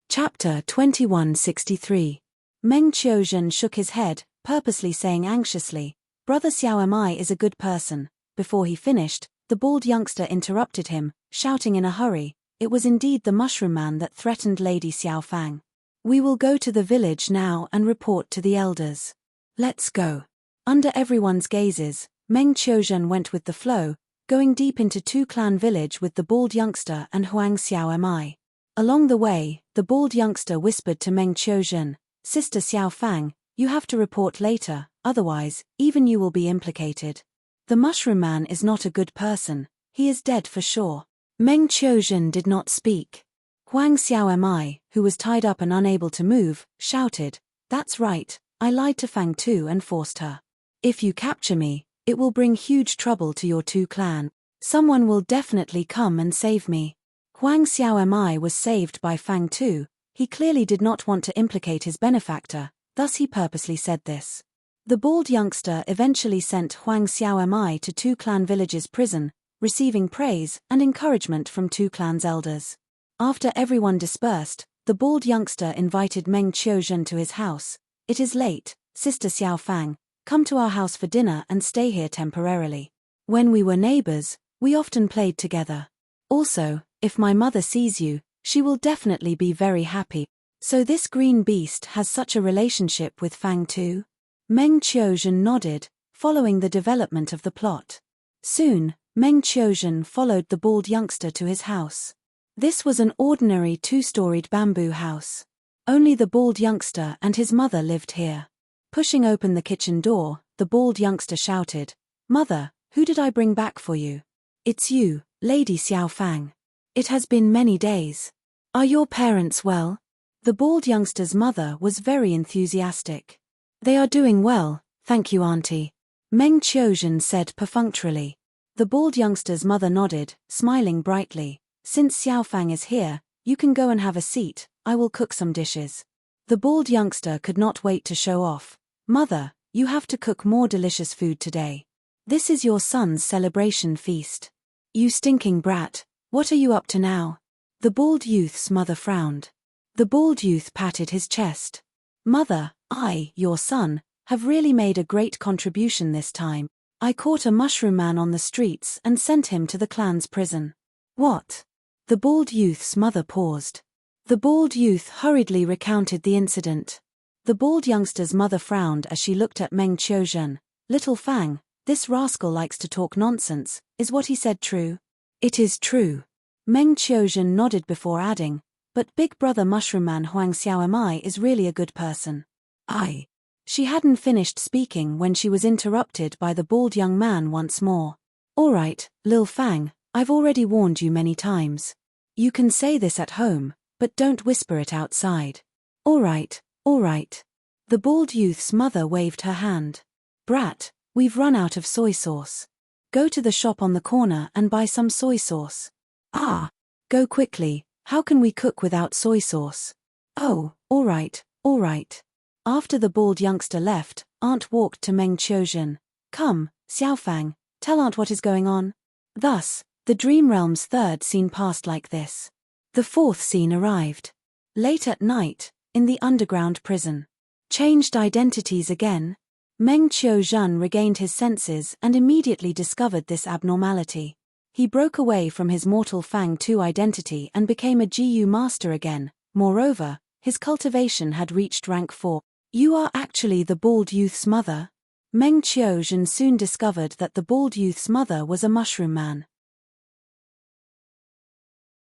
A: Chapter 2163. Meng Qiuzhen shook his head, purposely saying anxiously, Brother Xiaomai is a good person. Before he finished, the bald youngster interrupted him, shouting in a hurry, it was indeed the mushroom man that threatened Lady Xiaofang. We will go to the village now and report to the elders. Let's go. Under everyone's gazes, Meng Qiuzhen went with the flow, going deep into two-clan village with the bald youngster and Huang Xiaomai. Along the way, the bald youngster whispered to Meng Qiuzhen, Sister Xiaofang, you have to report later, otherwise, even you will be implicated. The mushroom man is not a good person, he is dead for sure. Meng Qiuzhen did not speak. Huang Xiaomai, who was tied up and unable to move, shouted, That's right, I lied to Fang Tu and forced her. If you capture me, it will bring huge trouble to your two clan. Someone will definitely come and save me. Huang Xiaomai was saved by Fang Tu. He clearly did not want to implicate his benefactor, thus he purposely said this. The bald youngster eventually sent Huang Xiaomai to two clan villages' prison, receiving praise and encouragement from two clans' elders. After everyone dispersed, the bald youngster invited Meng Qiuzhen to his house. It is late, Sister Xiaofang, come to our house for dinner and stay here temporarily. When we were neighbors, we often played together. Also, if my mother sees you, she will definitely be very happy. So this green beast has such a relationship with Fang Tu? Meng Qiuzhen nodded, following the development of the plot. Soon, Meng Qiuzhen followed the bald youngster to his house. This was an ordinary two-storied bamboo house. Only the bald youngster and his mother lived here. Pushing open the kitchen door, the bald youngster shouted, Mother, who did I bring back for you? It's you, Lady Xiaofang. It has been many days. Are your parents well? The bald youngster's mother was very enthusiastic. They are doing well, thank you, Auntie. Meng Qiuzhen said perfunctorily. The bald youngster's mother nodded, smiling brightly. Since Xiaofang is here, you can go and have a seat, I will cook some dishes. The bald youngster could not wait to show off. Mother, you have to cook more delicious food today. This is your son's celebration feast. You stinking brat, what are you up to now? The bald youth's mother frowned. The bald youth patted his chest. Mother, I, your son, have really made a great contribution this time. I caught a mushroom man on the streets and sent him to the clan's prison. What? The bald youth's mother paused. The bald youth hurriedly recounted the incident. The bald youngster's mother frowned as she looked at Meng Qiuzhen. Little Fang, this rascal likes to talk nonsense, is what he said true? It is true. Meng Qiuzhen nodded before adding, but big brother mushroom man Huang Xiaomai is really a good person. She hadn't finished speaking when she was interrupted by the bald young man once more. All right, Lil Fang, I've already warned you many times. You can say this at home, but don't whisper it outside. All right. The bald youth's mother waved her hand. Brat, we've run out of soy sauce. Go to the shop on the corner and buy some soy sauce. Go quickly, how can we cook without soy sauce? Oh, all right. After the bald youngster left, Aunt walked to Meng Qiuzhen. Come, Xiaofang, tell Aunt what is going on. Thus, the dream realm's third scene passed like this. The fourth scene arrived. Late at night, in the underground prison. Changed identities again? Meng Qiuzhen regained his senses and immediately discovered this abnormality. He broke away from his mortal Fang Tu identity and became a GU master again. Moreover, his cultivation had reached rank 4. You are actually the bald youth's mother? Meng Qiuzhen soon discovered that the bald youth's mother was a mushroom man.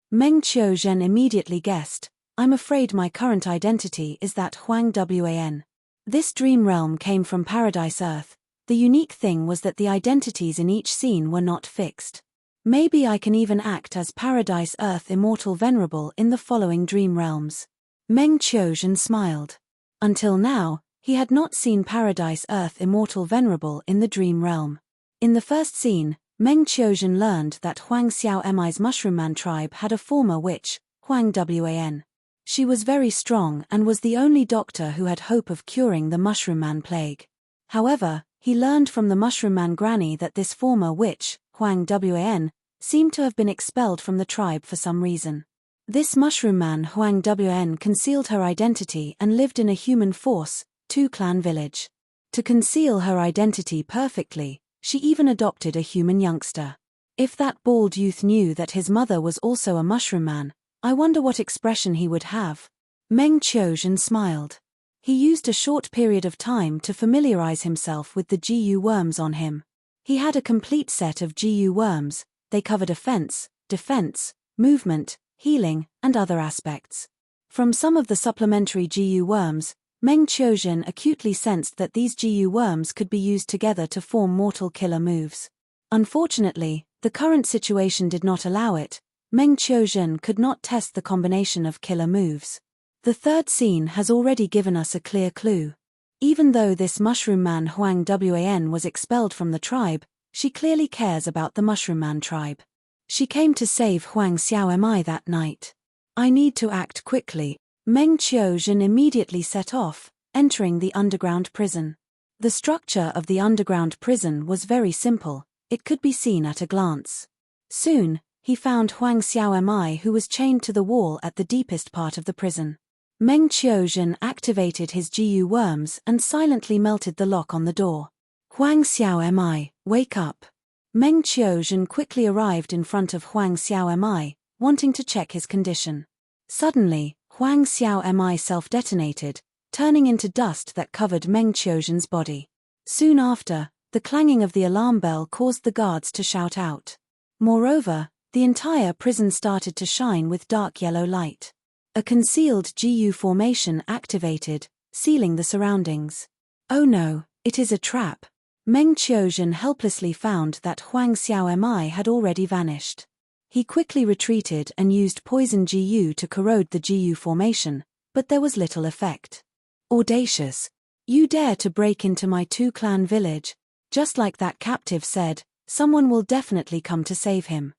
A: Meng Qiuzhen immediately guessed, I'm afraid my current identity is that Huang Wan. This dream realm came from Paradise Earth. The unique thing was that the identities in each scene were not fixed. Maybe I can even act as Paradise Earth Immortal Venerable in the following dream realms. Meng Qiuzhen smiled. Until now, he had not seen Paradise Earth Immortal Venerable in the dream realm. In the first scene, Meng Qiuzhen learned that Huang Xiaomi's Mushroom Man tribe had a former witch, Huang Wan. She was very strong and was the only doctor who had hope of curing the Mushroom Man plague. However, he learned from the Mushroom Man granny that this former witch, Huang Wan, seemed to have been expelled from the tribe for some reason. This Mushroom Man Huang Wan concealed her identity and lived in a human force, two-clan village. To conceal her identity perfectly, she even adopted a human youngster. If that bald youth knew that his mother was also a Mushroom Man, I wonder what expression he would have. Meng Qiuzhen smiled. He used a short period of time to familiarize himself with the GU worms on him. He had a complete set of GU worms. They covered offense, defense, movement, healing, and other aspects. From some of the supplementary GU worms, Meng Qiuzhen acutely sensed that these GU worms could be used together to form mortal killer moves. Unfortunately, the current situation did not allow it. Meng Qiuzhen could not test the combination of killer moves. The third scene has already given us a clear clue. Even though this Mushroom Man Huang Wan was expelled from the tribe, she clearly cares about the Mushroom Man tribe. She came to save Huang Xiaomi that night. I need to act quickly. Meng Qiuzhen immediately set off, entering the underground prison. The structure of the underground prison was very simple, it could be seen at a glance. Soon, he found Huang Xiaomi, who was chained to the wall at the deepest part of the prison. Meng Qiuzhen activated his GU worms and silently melted the lock on the door. Huang Xiaomi, wake up. Meng Qiuzhen quickly arrived in front of Huang Xiaomi, wanting to check his condition. Suddenly, Huang Xiaomi self-detonated, turning into dust that covered Meng Qiuzhen's body. Soon after, the clanging of the alarm bell caused the guards to shout out. Moreover, the entire prison started to shine with dark yellow light. A concealed GU formation activated, sealing the surroundings. Oh no, it is a trap. Meng Qiuzhen helplessly found that Huang Xiaomi had already vanished. He quickly retreated and used poison GU to corrode the GU formation, but there was little effect. Audacious. You dare to break into my two-clan village. Just like that captive said, someone will definitely come to save him.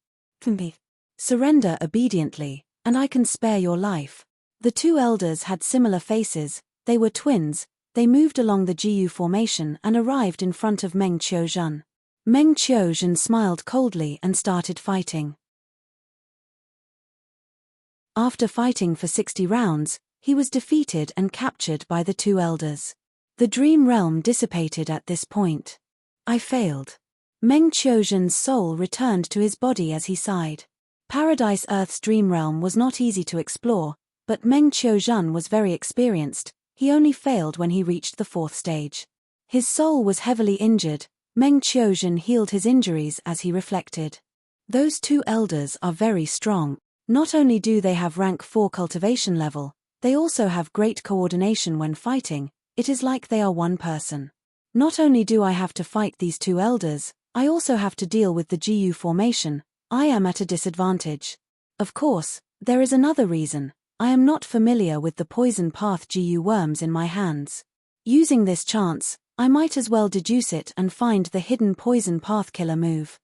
A: Surrender obediently, and I can spare your life. The two elders had similar faces, they were twins. They moved along the GU formation and arrived in front of Meng Qiuzhen. Meng Qiuzhen smiled coldly and started fighting. After fighting for 60 rounds, he was defeated and captured by the two elders. The dream realm dissipated at this point. I failed. Meng Qiuzhen's soul returned to his body as he sighed. Paradise Earth's dream realm was not easy to explore, but Meng Qiuzhen was very experienced. He only failed when he reached the fourth stage. His soul was heavily injured. Meng Qiuzhen healed his injuries as he reflected. Those two elders are very strong. Not only do they have rank 4 cultivation level, they also have great coordination when fighting. It is like they are one person. Not only do I have to fight these two elders, I also have to deal with the GU formation. I am at a disadvantage. Of course, there is another reason. I am not familiar with the poison path GU worms in my hands. Using this chance, I might as well deduce it and find the hidden poison path killer move.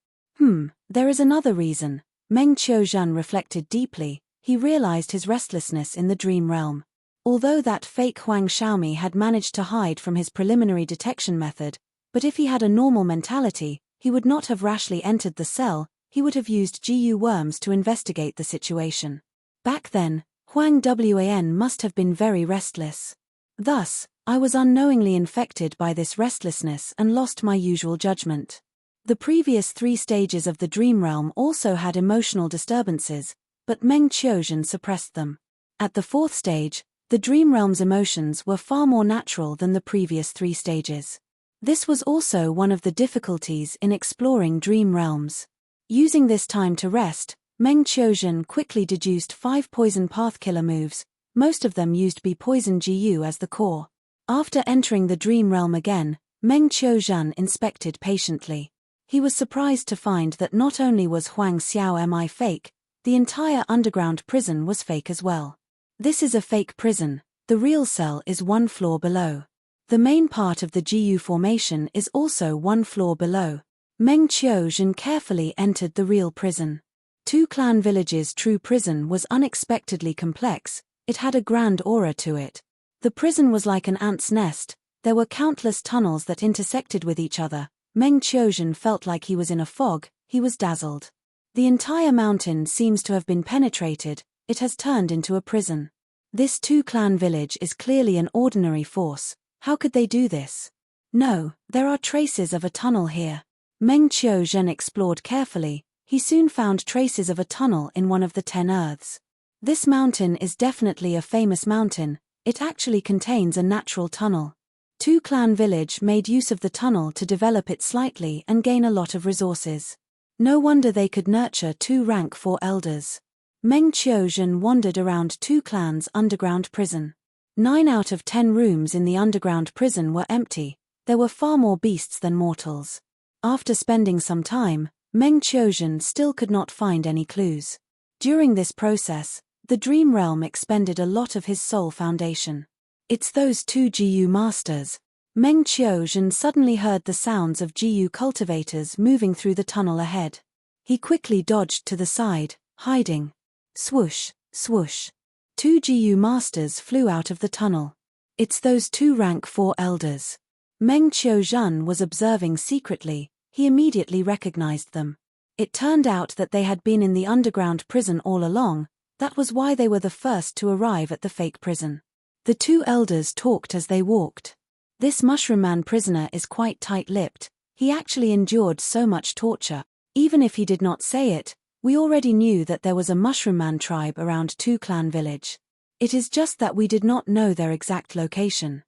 A: There is another reason. Meng Qiuzhen reflected deeply. He realized his restlessness in the dream realm. Although that fake Huang Xiaomi had managed to hide from his preliminary detection method, but if he had a normal mentality, he would not have rashly entered the cell. He would have used GU worms to investigate the situation. Back then, Huang Wan must have been very restless. Thus, I was unknowingly infected by this restlessness and lost my usual judgment. The previous 3 stages of the dream realm also had emotional disturbances, but Meng Qiuzhen suppressed them. At the 4th stage, the dream realm's emotions were far more natural than the previous 3 stages. This was also one of the difficulties in exploring dream realms. Using this time to rest, Meng Qiuzhen quickly deduced 5 poison path killer moves. Most of them used B poison GU as the core. After entering the dream realm again, Meng Qiuzhan inspected patiently. He was surprised to find that not only was Huang Xiaomi fake, the entire underground prison was fake as well. This is a fake prison, the real cell is 1 floor below. The main part of the GU formation is also 1 floor below. Meng Qiuzhan carefully entered the real prison. Two Clan Village's true prison was unexpectedly complex, it had a grand aura to it. The prison was like an ant's nest, there were countless tunnels that intersected with each other. Meng Qiuzhan felt like he was in a fog, he was dazzled. The entire mountain seems to have been penetrated, it has turned into a prison. This Two Clan Village is clearly an ordinary force, how could they do this? No, there are traces of a tunnel here. Meng Qiuzhan explored carefully, he soon found traces of a tunnel in one of the 10 earths. This mountain is definitely a famous mountain, it actually contains a natural tunnel. Two Clan Village made use of the tunnel to develop it slightly and gain a lot of resources. No wonder they could nurture 2 rank 4 elders. Meng Qiuzhan wandered around Two Clan's underground prison. 9 out of 10 rooms in the underground prison were empty, there were far more beasts than mortals. After spending some time, Meng Qiuzhan still could not find any clues. During this process, the dream realm expended a lot of his soul foundation. It's those 2 GU masters. Meng Qiuzhan suddenly heard the sounds of GU cultivators moving through the tunnel ahead. He quickly dodged to the side, hiding. Swoosh, swoosh. 2 GU masters flew out of the tunnel. It's those 2 rank 4 elders. Meng Qiuzhan was observing secretly, he immediately recognized them. It turned out that they had been in the underground prison all along, that was why they were the first to arrive at the fake prison. The 2 elders talked as they walked. This Mushroom Man prisoner is quite tight-lipped, he actually endured so much torture. Even if he did not say it, we already knew that there was a Mushroom Man tribe around Two Clan Village. It is just that we did not know their exact location.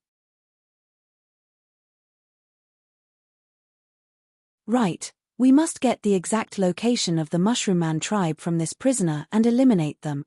A: Right, we must get the exact location of the Mushroom Man tribe from this prisoner and eliminate them.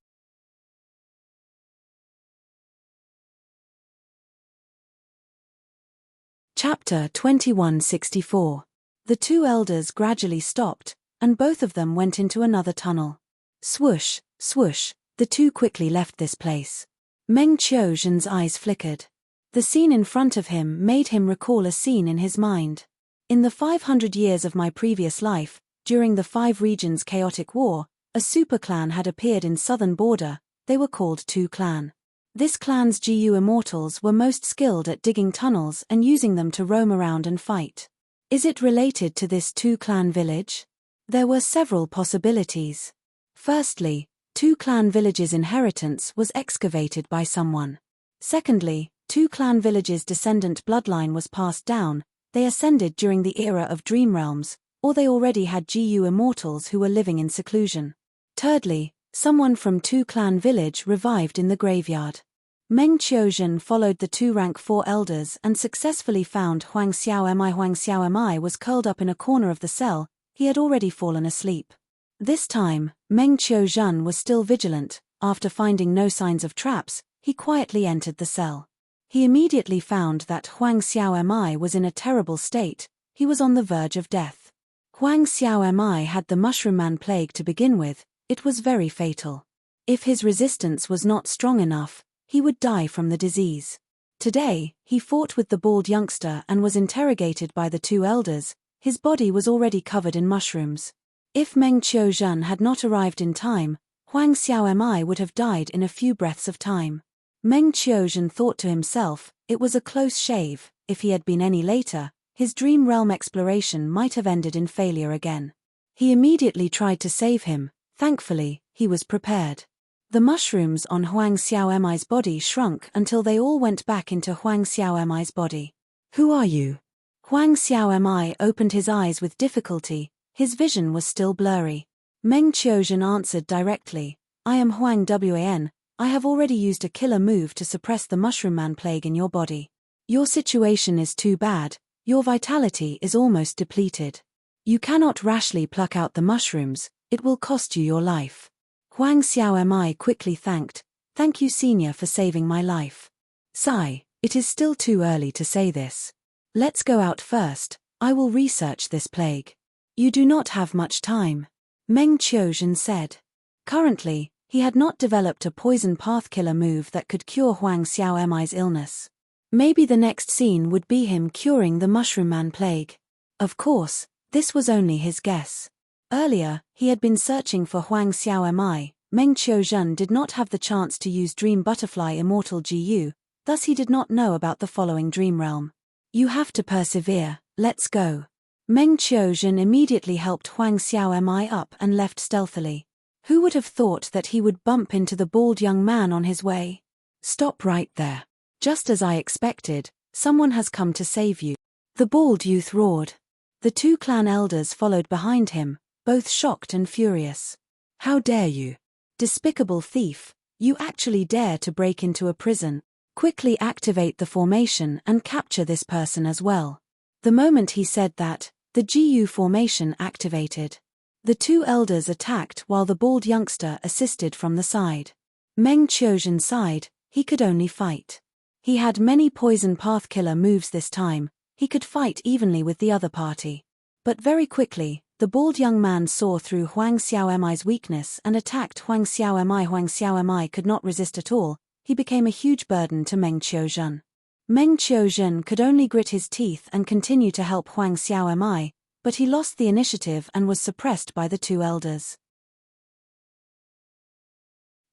A: Chapter 2164. The 2 elders gradually stopped, and both of them went into another tunnel. Swoosh, swoosh, the 2 quickly left this place. Meng Qiuzhan's eyes flickered. The scene in front of him made him recall a scene in his mind. In the 500 years of my previous life, during the 5 regions chaotic war, a super clan had appeared in southern border, they were called Two Clan. This clan's GU immortals were most skilled at digging tunnels and using them to roam around and fight. Is it related to this Two Clan Village? There were several possibilities. Firstly, Two Clan Village's inheritance was excavated by someone. Secondly, Two Clan Village's descendant bloodline was passed down, they ascended during the era of Dream Realms, or they already had GU immortals who were living in seclusion. Thirdly, someone from Two Clan Village revived in the graveyard. Meng Qiuzhan followed the 2 rank 4 elders and successfully found Huang Xiaomi. Huang Xiaomi was curled up in a corner of the cell, he had already fallen asleep. This time, Meng Qiuzhan was still vigilant, after finding no signs of traps, he quietly entered the cell. He immediately found that Huang Xiaomi was in a terrible state, he was on the verge of death. Huang Xiaomi had the Mushroom Man plague to begin with, it was very fatal. If his resistance was not strong enough, he would die from the disease. Today, he fought with the bald youngster and was interrogated by the 2 elders, his body was already covered in mushrooms. If Meng Qiuzhan had not arrived in time, Huang Xiaomi would have died in a few breaths of time. Meng Qiuzhan thought to himself, it was a close shave, if he had been any later, his dream realm exploration might have ended in failure again. He immediately tried to save him, thankfully, he was prepared. The mushrooms on Huang Xiaomi's body shrunk until they all went back into Huang Xiaomi's body. Who are you? Huang Xiaomi opened his eyes with difficulty, his vision was still blurry. Meng Qiuzhan answered directly, I am Huang Wan, I have already used a killer move to suppress the Mushroom Man plague in your body. Your situation is too bad, your vitality is almost depleted. You cannot rashly pluck out the mushrooms, it will cost you your life. Huang Xiaomi quickly thanked, thank you senior for saving my life. Sigh, it is still too early to say this. Let's go out first, I will research this plague. You do not have much time, Meng Qiuzhen said. Currently, he had not developed a poison path killer move that could cure Huang Xiaomai's illness. Maybe the next scene would be him curing the Mushroom Man plague. Of course, this was only his guess. Earlier, he had been searching for Huang Xiaomai. Meng Qiuzhen did not have the chance to use Dream Butterfly Immortal GU, thus he did not know about the following dream realm. You have to persevere, let's go. Meng Qiuzhen immediately helped Huang Xiaomai up and left stealthily. Who would have thought that he would bump into the bald young man on his way? Stop right there. Just as I expected, someone has come to save you. The bald youth roared. The two clan elders followed behind him, both shocked and furious. How dare you? Despicable thief, you actually dare to break into a prison. Quickly activate the formation and capture this person as well. The moment he said that, the GU formation activated. The two elders attacked while the bald youngster assisted from the side. Meng Qiuzhen sighed, he could only fight. He had many poison path killer moves this time, he could fight evenly with the other party. But very quickly, the bald young man saw through Huang Xiaomai's weakness and attacked Huang Xiaomai. Huang Xiaomai could not resist at all, he became a huge burden to Meng Qiuzhen. Meng Qiuzhen could only grit his teeth and continue to help Huang Xiaomai, but he lost the initiative and was suppressed by the two elders.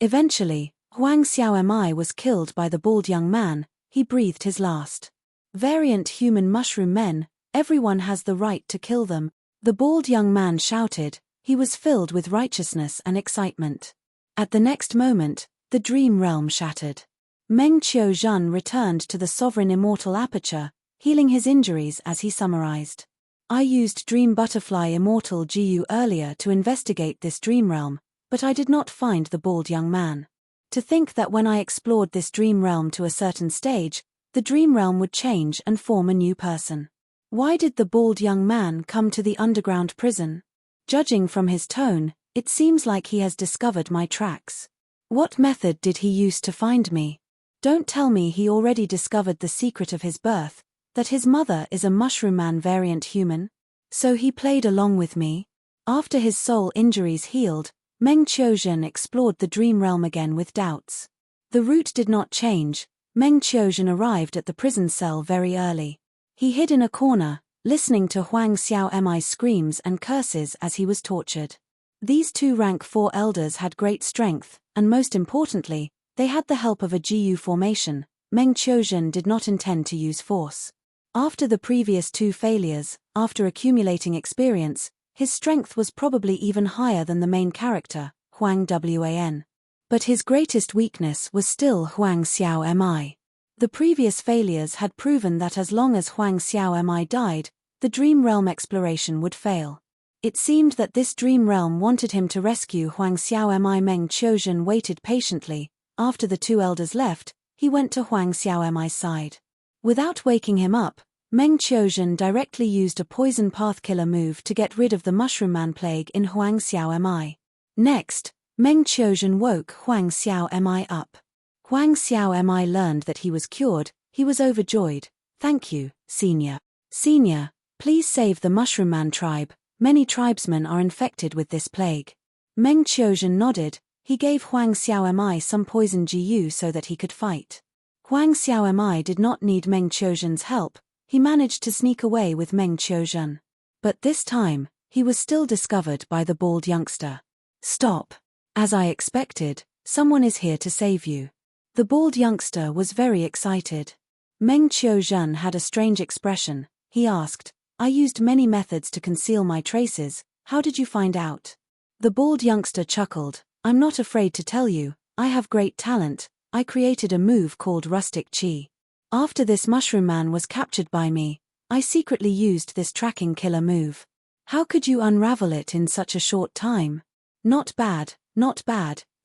A: Eventually, Huang Xiaomai was killed by the bald young man, he breathed his last. Variant human mushroom men, everyone has the right to kill them, the bald young man shouted, he was filled with righteousness and excitement. At the next moment, the dream realm shattered. Meng Qiuzhen returned to the sovereign immortal aperture, healing his injuries as he summarized. I used Dream Butterfly Immortal GU earlier to investigate this dream realm, but I did not find the bald young man. To think that when I explored this dream realm to a certain stage, the dream realm would change and form a new person. Why did the bald young man come to the underground prison? Judging from his tone, it seems like he has discovered my tracks. What method did he use to find me? Don't tell me he already discovered the secret of his birth, that his mother is a Mushroom Man variant human? So he played along with me? After his soul injuries healed, Meng Qiuzhen explored the dream realm again with doubts. The route did not change. Meng Qiuzhen arrived at the prison cell very early. He hid in a corner, listening to Huang Xiaomai's screams and curses as he was tortured. These two rank 4 elders had great strength, and most importantly, they had the help of a GU formation. Meng Qiuzhen did not intend to use force. After the previous 2 failures, after accumulating experience, his strength was probably even higher than the main character, Huang Wan. But his greatest weakness was still Huang Xiaomai. The previous failures had proven that as long as Huang Xiaomai died, the dream realm exploration would fail. It seemed that this dream realm wanted him to rescue Huang Xiaomai. Meng Qiuzhen waited patiently. After the 2 elders left, he went to Huang Xiaomai's side. Without waking him up, Meng Qiuzhen directly used a poison path killer move to get rid of the Mushroom Man plague in Huang Xiaomai. Next, Meng Qiuzhen woke Huang Xiaomai up. Huang Xiaomai learned that he was cured, he was overjoyed. Thank you, Senior. Senior, please save the Mushroom Man tribe, many tribesmen are infected with this plague. Meng Qiuzhen nodded, he gave Huang Xiaomai some poison GU so that he could fight. Huang Xiaomai did not need Meng Qiuzhen's help, he managed to sneak away with Meng Qiuzhen. But this time, he was still discovered by the bald youngster. Stop. As I expected, someone is here to save you. The bald youngster was very excited. Meng Qiuzhen had a strange expression, he asked, I used many methods to conceal my traces, how did you find out? The bald youngster chuckled, I'm not afraid to tell you, I have great talent, I created a move called Rustic Chi. After this Mushroom Man was captured by me, I secretly used this tracking killer move. How could you unravel it in such a short time? Not bad,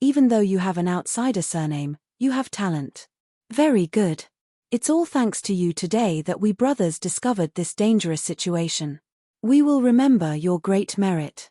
A: even though you have an outsider surname, you have talent. Very good. It's all thanks to you today that we brothers discovered this dangerous situation. We will remember your great merit.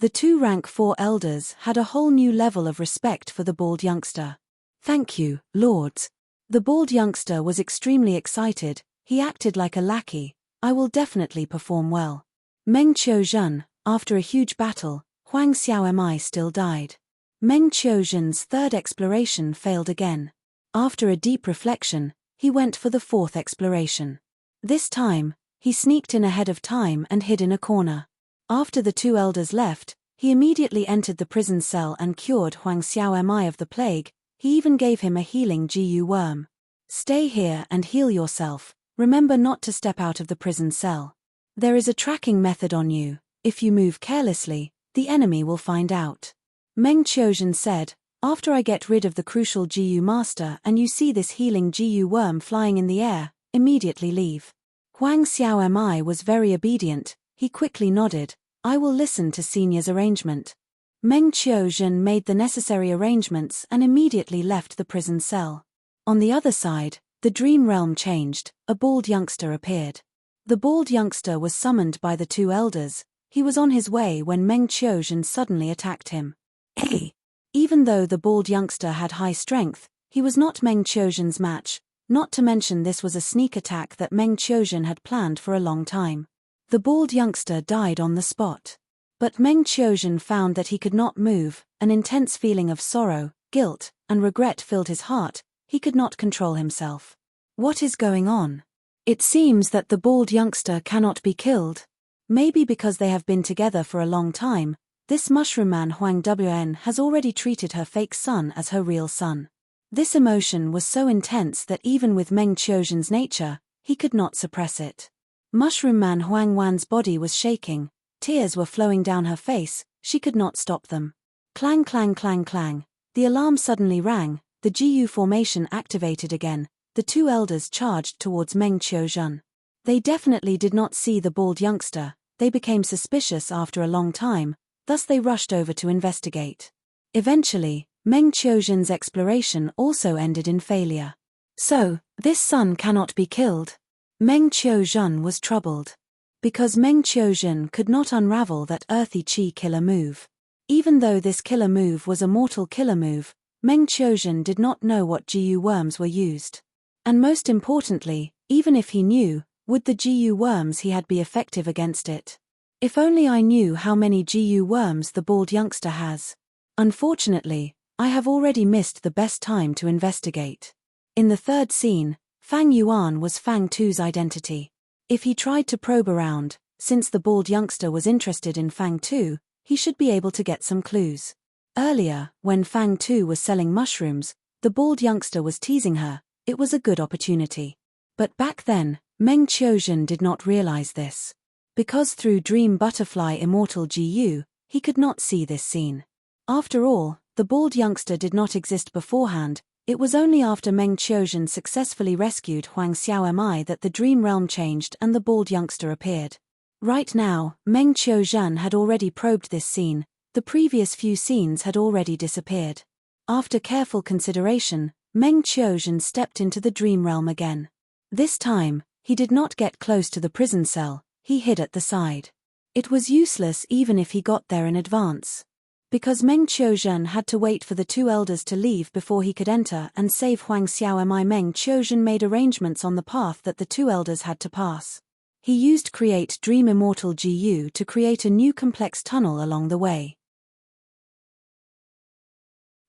A: The 2 rank 4 elders had a whole new level of respect for the bald youngster. Thank you, lords. The bald youngster was extremely excited. He acted like a lackey. I will definitely perform well. Meng Qiuzhen, after a huge battle, Huang Xiaomi still died. Meng Qiuzhen's third exploration failed again. After a deep reflection, he went for the fourth exploration. This time, he sneaked in ahead of time and hid in a corner. After the two elders left, he immediately entered the prison cell and cured Huang Xiaomi of the plague. He even gave him a healing GU worm. Stay here and heal yourself. Remember not to step out of the prison cell. There is a tracking method on you. If you move carelessly, the enemy will find out. Meng Qiuzhen said, after I get rid of the crucial GU master and you see this healing GU worm flying in the air, immediately leave. Huang Xiaomi was very obedient. He quickly nodded, I will listen to senior's arrangement. Meng Qiuzhen made the necessary arrangements and immediately left the prison cell. On the other side, the dream realm changed. A bald youngster appeared. The bald youngster was summoned by the two elders. He was on his way when Meng Qiuzhen suddenly attacked him. Hey! Even though the bald youngster had high strength, he was not Meng Qiuzhen's match, not to mention this was a sneak attack that Meng Qiuzhen had planned for a long time. The bald youngster died on the spot. But Meng Qiuzhen found that he could not move. An intense feeling of sorrow, guilt, and regret filled his heart. He could not control himself. What is going on? It seems that the bald youngster cannot be killed. Maybe because they have been together for a long time, this mushroom man Huang Wn has already treated her fake son as her real son. This emotion was so intense that even with Meng Qiuzhen's nature, he could not suppress it. Mushroom man Huang Wan's body was shaking. Tears were flowing down her face. She could not stop them. Clang clang clang clang. The alarm suddenly rang. The GU formation activated again. The two elders charged towards Meng Qiuzhen. They definitely did not see the bald youngster. They became suspicious after a long time, thus they rushed over to investigate. Eventually, Meng Qiuzhen's exploration also ended in failure. So, this son cannot be killed. Meng Qiuzhen was troubled. Because Meng Qiuzhen could not unravel that earthy chi killer move. Even though this killer move was a mortal killer move, Meng Qiuzhen did not know what GU worms were used. And most importantly, even if he knew, would the GU worms he had be effective against it? If only I knew how many GU worms the bald youngster has. Unfortunately, I have already missed the best time to investigate. In the third scene, Fang Yuan was Fang Tu's identity. If he tried to probe around, since the bald youngster was interested in Fang Tu, he should be able to get some clues. Earlier, when Fang Tu was selling mushrooms, the bald youngster was teasing her. It was a good opportunity. But back then, Meng Qiuzhen did not realize this. Because through Dream Butterfly Immortal GU, he could not see this scene. After all, the bald youngster did not exist beforehand. It was only after Meng Qiuzhen successfully rescued Huang Xiaomi that the dream realm changed and the bald youngster appeared. Right now, Meng Qiuzhen had already probed this scene. The previous few scenes had already disappeared. After careful consideration, Meng Qiuzhen stepped into the dream realm again. This time, he did not get close to the prison cell. He hid at the side. It was useless even if he got there in advance. Because Meng Qiuzhen had to wait for the two elders to leave before he could enter and save Huang Xiaomi, Meng Qiuzhen made arrangements on the path that the two elders had to pass. He used Create Dream Immortal GU to create a new complex tunnel along the way.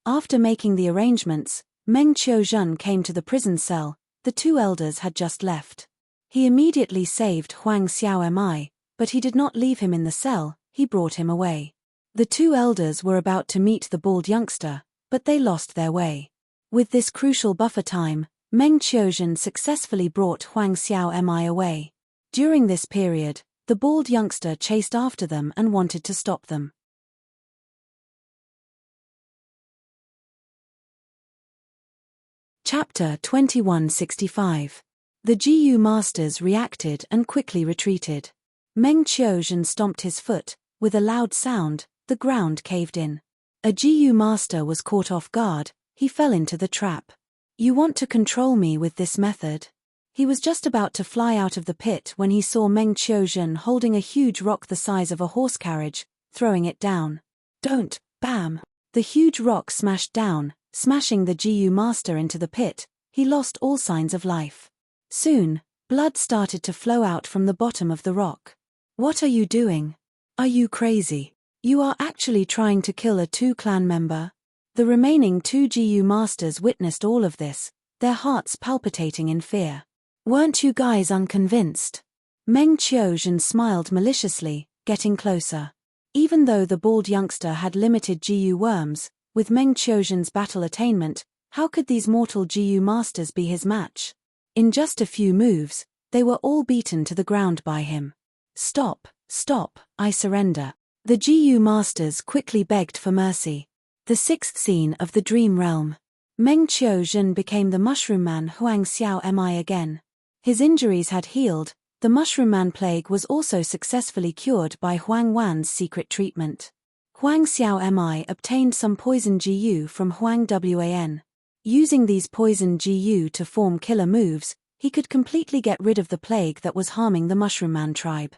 A: After making the arrangements, Meng Qiuzhen came to the prison cell. The two elders had just left. He immediately saved Huang Xiaomi, but he did not leave him in the cell. He brought him away. The two elders were about to meet the bald youngster, but they lost their way. With this crucial buffer time, Meng Qiuzhen successfully brought Huang Xiaomi away. During this period, the bald youngster chased after them and wanted to stop them. Chapter 2165. The GU masters reacted and quickly retreated. Meng Qiuzhen stomped his foot. With a loud sound, the ground caved in. A GU master was caught off guard. He fell into the trap. You want to control me with this method? He was just about to fly out of the pit when he saw Meng Qiuzhen holding a huge rock the size of a horse carriage, throwing it down. Don't, bam! The huge rock smashed down, smashing the GU master into the pit. he lost all signs of life. Soon, blood started to flow out from the bottom of the rock. "What are you doing? Are you crazy? You are actually trying to kill a clan member?" The remaining 2 GU masters witnessed all of this, their hearts palpitating in fear. "Weren't you guys unconvinced?" Meng Qiuzhen smiled maliciously, getting closer. Even though the bald youngster had limited GU worms, with Meng Qiuzhen's battle attainment, how could these mortal GU masters be his match? In just a few moves, they were all beaten to the ground by him. Stop, I surrender." The GU masters quickly begged for mercy. The 6th scene of the Dream Realm. Meng Qiuzhen became the Mushroom Man Huang Xiao Mi again. His injuries had healed, the Mushroom Man plague was also successfully cured by Huang Wan's secret treatment. Huang Xiao Mi obtained some poison GU from Huang Wan. Using these poison GU to form killer moves, he could completely get rid of the plague that was harming the Mushroom Man tribe.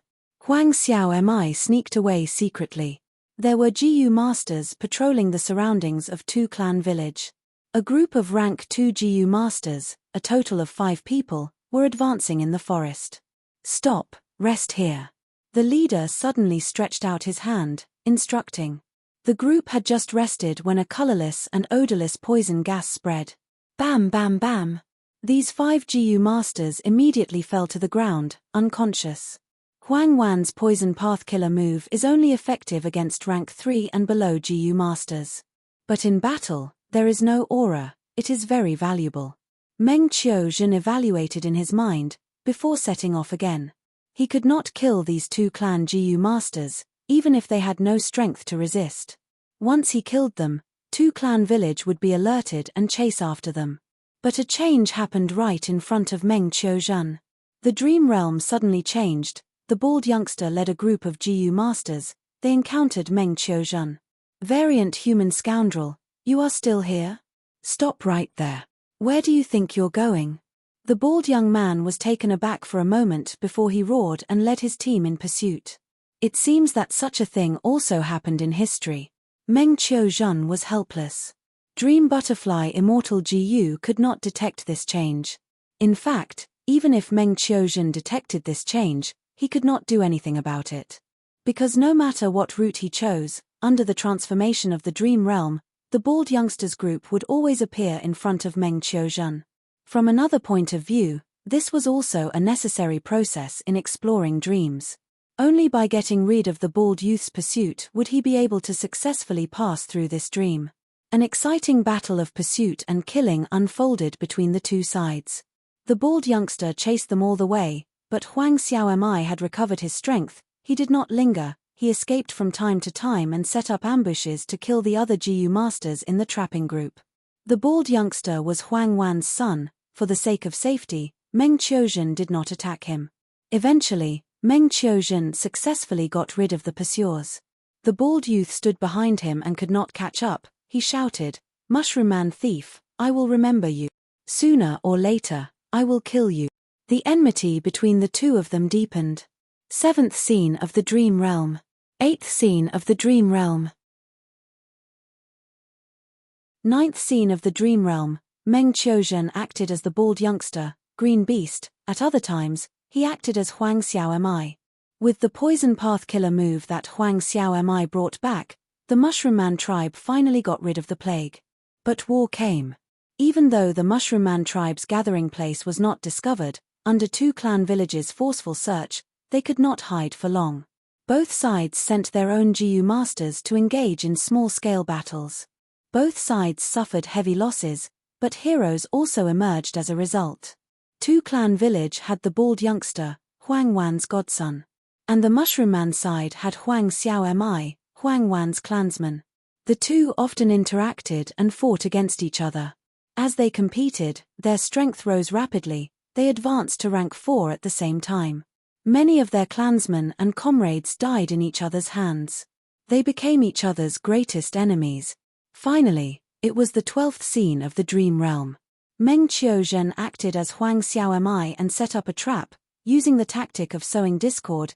A: Huang Xiao Mi sneaked away secretly. There were GU masters patrolling the surroundings of clan village. A group of rank 2 GU masters, a total of 5 people, were advancing in the forest. "Stop, rest here." The leader suddenly stretched out his hand, instructing. The group had just rested when a colorless and odorless poison gas spread. Bam bam bam. These 5 GU masters immediately fell to the ground, unconscious. Huang Wan's poison path killer move is only effective against rank 3 and below GU masters. But in battle, there is no aura, it is very valuable. Meng Qiuzhen evaluated in his mind, before setting off again. He could not kill these clan GU masters, even if they had no strength to resist. Once he killed them, clan village would be alerted and chase after them. But a change happened right in front of Meng Qiuzhen. The dream realm suddenly changed. The bald youngster led a group of GU masters. They encountered Meng Qiuzhen. "Variant human scoundrel, you are still here? Stop right there. Where do you think you're going?" The bald young man was taken aback for a moment before he roared and led his team in pursuit. It seems that such a thing also happened in history. Meng Qiuzhen was helpless. Dream Butterfly Immortal GU could not detect this change. In fact, even if Meng Qiuzhen detected this change, he could not do anything about it. Because no matter what route he chose, under the transformation of the dream realm, the bald youngsters group would always appear in front of Meng Qiuzhen. From another point of view, this was also a necessary process in exploring dreams. Only by getting rid of the bald youth's pursuit would he be able to successfully pass through this dream. An exciting battle of pursuit and killing unfolded between the two sides. The bald youngster chased them all the way, but Huang Xiao Mi had recovered his strength. He did not linger, he escaped from time to time and set up ambushes to kill the other GU masters in the trapping group. The bald youngster was Huang Wan's son. For the sake of safety, Meng Qiuzhen did not attack him. Eventually, Meng Qiuzhen successfully got rid of the pursuers. The bald youth stood behind him and could not catch up. He shouted, "Mushroom Man thief, I will remember you. Sooner or later, I will kill you." The enmity between the two of them deepened. 7th scene of the Dream Realm. 8th scene of the Dream Realm. 9th scene of the Dream Realm. Meng Qiuzhen acted as the bald youngster, Green Beast. At other times, he acted as Huang Xiao Mi. With the poison path killer move that Huang Xiao Mi brought back, the Mushroom Man tribe finally got rid of the plague. But war came. Even though the Mushroom Man tribe's gathering place was not discovered, under clan villages' forceful search, they could not hide for long. Both sides sent their own GU masters to engage in small-scale battles. Both sides suffered heavy losses, but heroes also emerged as a result. Clan village had the bald youngster, Huang Wan's godson. And the Mushroom Man side had Huang Xiao Mi, Huang Wan's clansman. The two often interacted and fought against each other. As they competed, their strength rose rapidly. They advanced to rank 4 at the same time. Many of their clansmen and comrades died in each other's hands. They became each other's greatest enemies. Finally, it was the 12th scene of the Dream Realm. Meng Qiuzhen acted as Huang Xiao Mi and set up a trap. Using the tactic of sowing discord,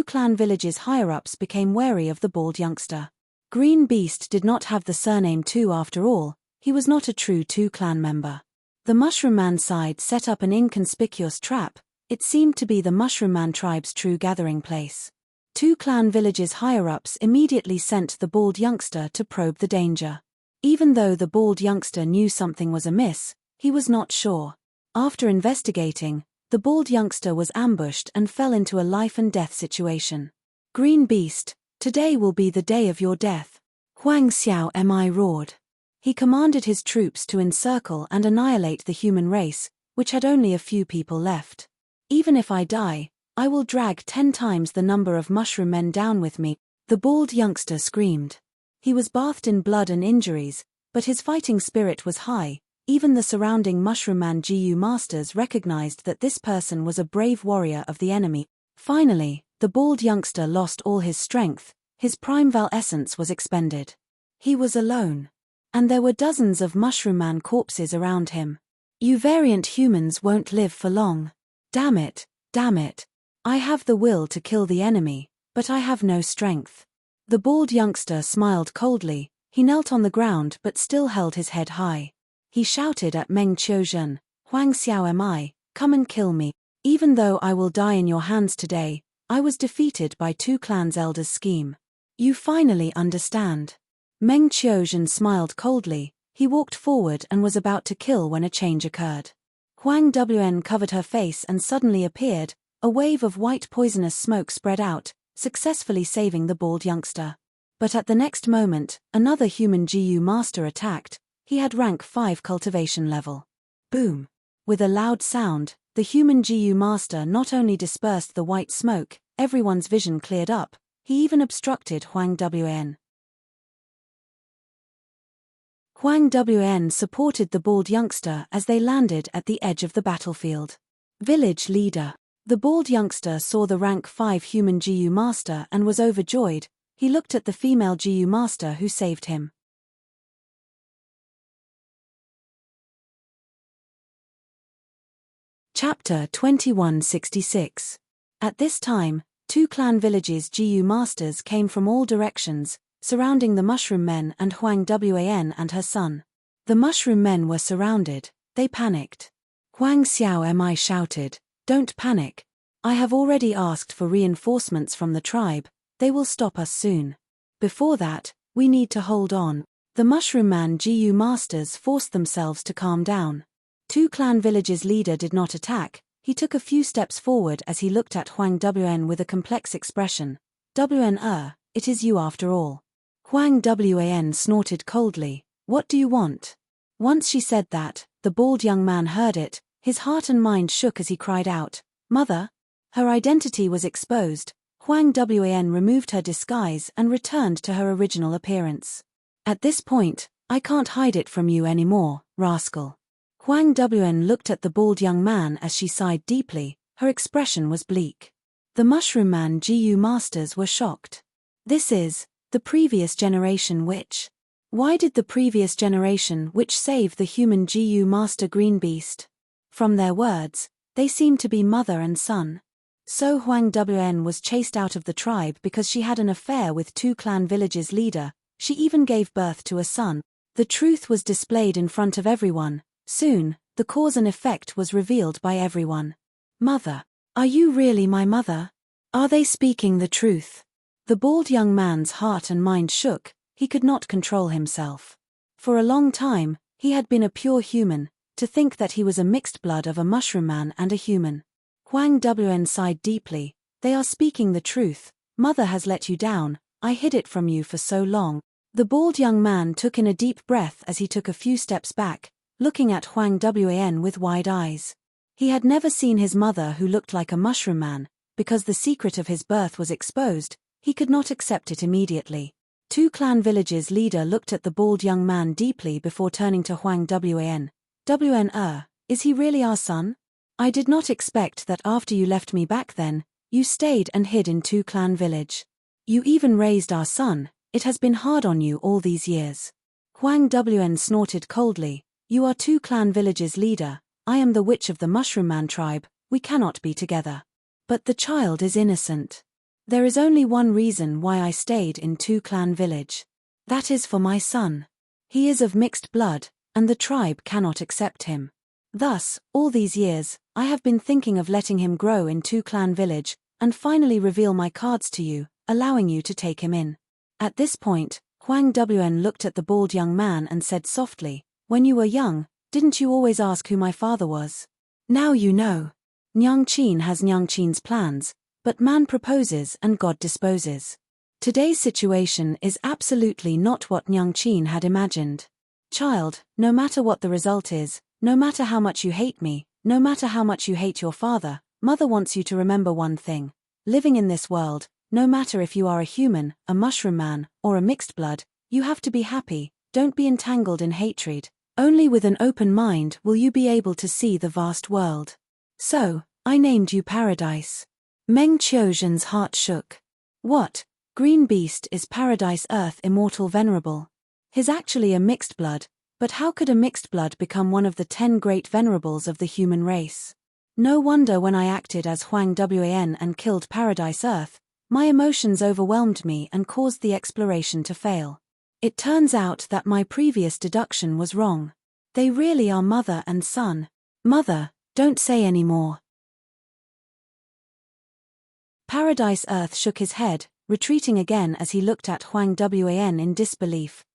A: clan villages' higher-ups became wary of the bald youngster. Green Beast did not have the surname Tu after all, he was not a true clan member. The Mushroom Man side set up an inconspicuous trap. It seemed to be the Mushroom Man tribe's true gathering place. 2 clan villages higher-ups immediately sent the bald youngster to probe the danger. Even though the bald youngster knew something was amiss, he was not sure. After investigating, the bald youngster was ambushed and fell into a life-and-death situation. Green Beast, today will be the day of your death. Huang Xiao Mi roared. He commanded his troops to encircle and annihilate the human race, which had only a few people left. Even if I die, I will drag 10 times the number of mushroom men down with me, the bald youngster screamed. He was bathed in blood and injuries, but his fighting spirit was high. Even the surrounding Mushroom Man GU masters recognized that this person was a brave warrior of the enemy. Finally, the bald youngster lost all his strength, his primeval essence was expended. He was alone. And there were dozens of Mushroom Man corpses around him. You variant humans won't live for long. Damn it, damn it. I have the will to kill the enemy, but I have no strength. The bald youngster smiled coldly. He knelt on the ground but still held his head high. He shouted at Meng Qiuzhen, Huang Xiao Mi, come and kill me. Even though I will die in your hands today, I was defeated by 2 clans' elders' scheme. You finally understand. Meng Qiuzhen smiled coldly. He walked forward and was about to kill when a change occurred. Huang Wen covered her face and suddenly appeared. A wave of white poisonous smoke spread out, successfully saving the bald youngster. But at the next moment, another human GU master attacked. He had rank 5 cultivation level. Boom! With a loud sound, the human GU master not only dispersed the white smoke, everyone's vision cleared up, he even obstructed Huang Wen. Huang Wen supported the bald youngster as they landed at the edge of the battlefield. Village leader. The bald youngster saw the rank 5 human GU master and was overjoyed. He looked at the female GU master who saved him. Chapter 2166. At this time, 2 clan villages' GU masters came from all directions, surrounding the Mushroom Men and Huang Wen and her son. The Mushroom Men were surrounded. They panicked. Huang Xiao Mi shouted, "Don't panic. I have already asked for reinforcements from the tribe. They will stop us soon. Before that, we need to hold on." The Mushroom Man GU masters forced themselves to calm down. 2 clan villages' leader did not attack. He took a few steps forward as he looked at Huang Wen with a complex expression. "Wen, it is you after all." Huang Wen snorted coldly. "What do you want?" Once she said that, the bald young man heard it. His heart and mind shook as he cried out, "Mother!" Her identity was exposed. Huang Wen removed her disguise and returned to her original appearance. "At this point, I can't hide it from you anymore, rascal." Huang Wen looked at the bald young man as she sighed deeply. Her expression was bleak. The Mushroom Man GU masters were shocked. This is the previous generation witch. Why did the previous generation witch save the human GU master Green Beast? From their words, they seemed to be mother and son. So Huang Wen was chased out of the tribe because she had an affair with 2 clan villages' leader. She even gave birth to a son. The truth was displayed in front of everyone. Soon, the cause and effect was revealed by everyone. "Mother, are you really my mother? Are they speaking the truth?" The bald young man's heart and mind shook. He could not control himself. For a long time, he had been a pure human. To think that he was a mixed blood of a mushroom man and a human. Huang Wen sighed deeply. "They are speaking the truth. Mother has let you down. I hid it from you for so long." The bald young man took in a deep breath as he took a few steps back, looking at Huang Wen with wide eyes. He had never seen his mother who looked like a mushroom man. Because the secret of his birth was exposed, he could not accept it immediately. 2 clan villages' leader looked at the bald young man deeply before turning to Huang Wen. "Wen, is he really our son? I did not expect that after you left me back then, you stayed and hid in 2 clan village. You even raised our son. It has been hard on you all these years." Huang Wen snorted coldly. "You are 2 clan villages' leader. I am the witch of the Mushroom Man tribe. We cannot be together. But the child is innocent. There is only one reason why I stayed in 2 clan village. That is for my son. He is of mixed blood, and the tribe cannot accept him. Thus, all these years, I have been thinking of letting him grow in Clan Village, and finally reveal my cards to you, allowing you to take him in. At this point, Huang Wn looked at the bald young man and said softly, "When you were young, didn't you always ask who my father was? Now you know. Nyang Qin has Nyang Qin's plans, but man proposes and God disposes. Today's situation is absolutely not what Nyang Qin had imagined. Child, no matter what the result is, no matter how much you hate me, no matter how much you hate your father, Mother wants you to remember one thing. Living in this world, no matter if you are a human, a mushroom man, or a mixed blood, you have to be happy, don't be entangled in hatred. Only with an open mind will you be able to see the vast world. So, I named you Paradise." Meng Qiuzhen's heart shook. What? Green Beast is Paradise Earth Immortal Venerable? He's actually a mixed blood, but how could a mixed blood become one of the 10 great venerables of the human race? No wonder when I acted as Huang Wan and killed Paradise Earth, my emotions overwhelmed me and caused the exploration to fail. It turns out that my previous deduction was wrong. They really are mother and son. Mother, don't say any more. Paradise Earth shook his head, retreating again as he looked at Huang Wan in disbelief.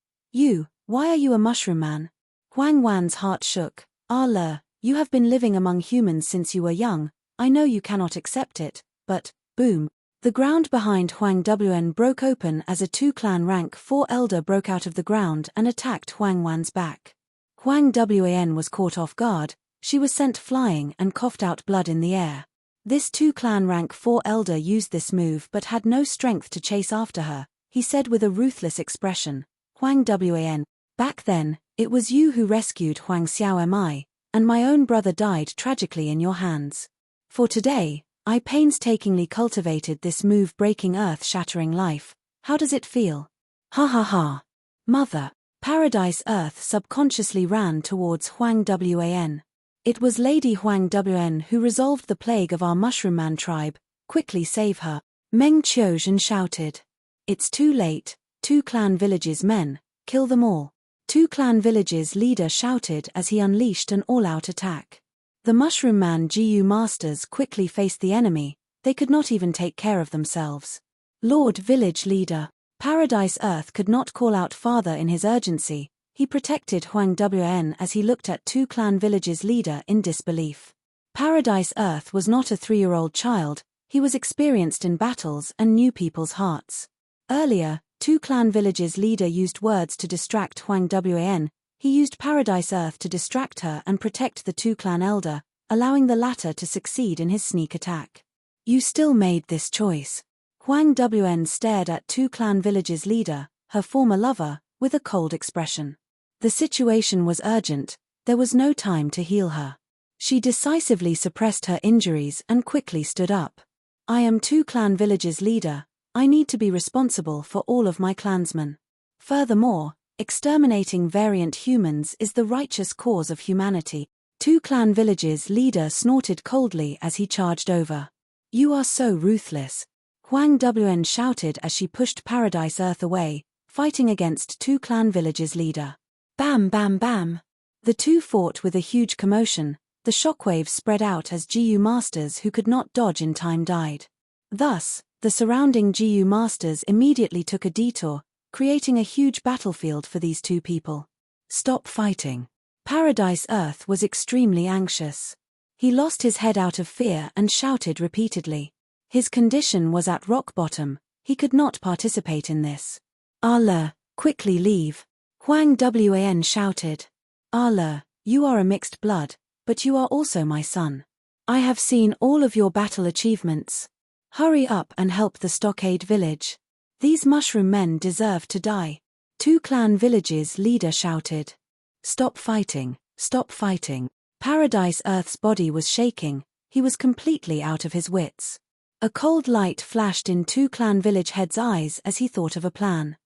A: Why are you a mushroom man? Huang Wan's heart shook. "Ah, you have been living among humans since you were young, I know you cannot accept it, but," boom. The ground behind Huang Wan broke open as a 2-clan rank 4 elder broke out of the ground and attacked Huang Wan's back. Huang Wan was caught off guard, she was sent flying and coughed out blood in the air. This 2-clan rank 4 elder used this move but had no strength to chase after her. He said with a ruthless expression, "Huang Wan, back then, it was you who rescued Huang Xiao, and my own brother died tragically in your hands. For today, I painstakingly cultivated this move breaking earth-shattering life. How does it feel?" Ha ha ha. Mother. Paradise Earth subconsciously ran towards Huang Wan. It was Lady Huang Wan who resolved the plague of our mushroom man tribe. Quickly save her. Meng Qiuzhen shouted. "It's too late, 2-clan villages men, kill them all." 2-clan villages leader shouted as he unleashed an all-out attack. The mushroom man GU masters quickly faced the enemy, they could not even take care of themselves. Lord Village Leader. Paradise Earth could not call out father in his urgency, he protected Huang Wan as he looked at 2-clan villages leader in disbelief. Paradise Earth was not a 3-year-old child, he was experienced in battles and knew people's hearts. Earlier, 2-clan villages leader used words to distract Huang Wan. He used Paradise Earth to distract her and protect the 2-clan elder, allowing the latter to succeed in his sneak attack. "You still made this choice." Huang Wan stared at 2-clan villages leader, her former lover, with a cold expression. The situation was urgent, there was no time to heal her. She decisively suppressed her injuries and quickly stood up. "I am 2-clan villages leader, I need to be responsible for all of my clansmen. Furthermore, exterminating variant humans is the righteous cause of humanity." 2-clan villages leader snorted coldly as he charged over. "You are so ruthless." Huang Wan shouted as she pushed Paradise Earth away, fighting against 2-clan villages leader. Bam bam bam. The two fought with a huge commotion, the shockwaves spread out as GU masters who could not dodge in time died. Thus, the surrounding GU masters immediately took a detour, creating a huge battlefield for these two people. "Stop fighting." Paradise Earth was extremely anxious. He lost his head out of fear and shouted repeatedly. His condition was at rock bottom, he could not participate in this. "Allah, quickly leave." Huang Wan shouted. "Allah, you are a mixed blood, but you are also my son. I have seen all of your battle achievements. Hurry up and help the stockade village. These mushroom men deserve to die." 2-clan villages leader shouted. "Stop fighting, stop fighting." Paradise Earth's body was shaking, he was completely out of his wits. A cold light flashed in 2-clan village head's eyes as he thought of a plan.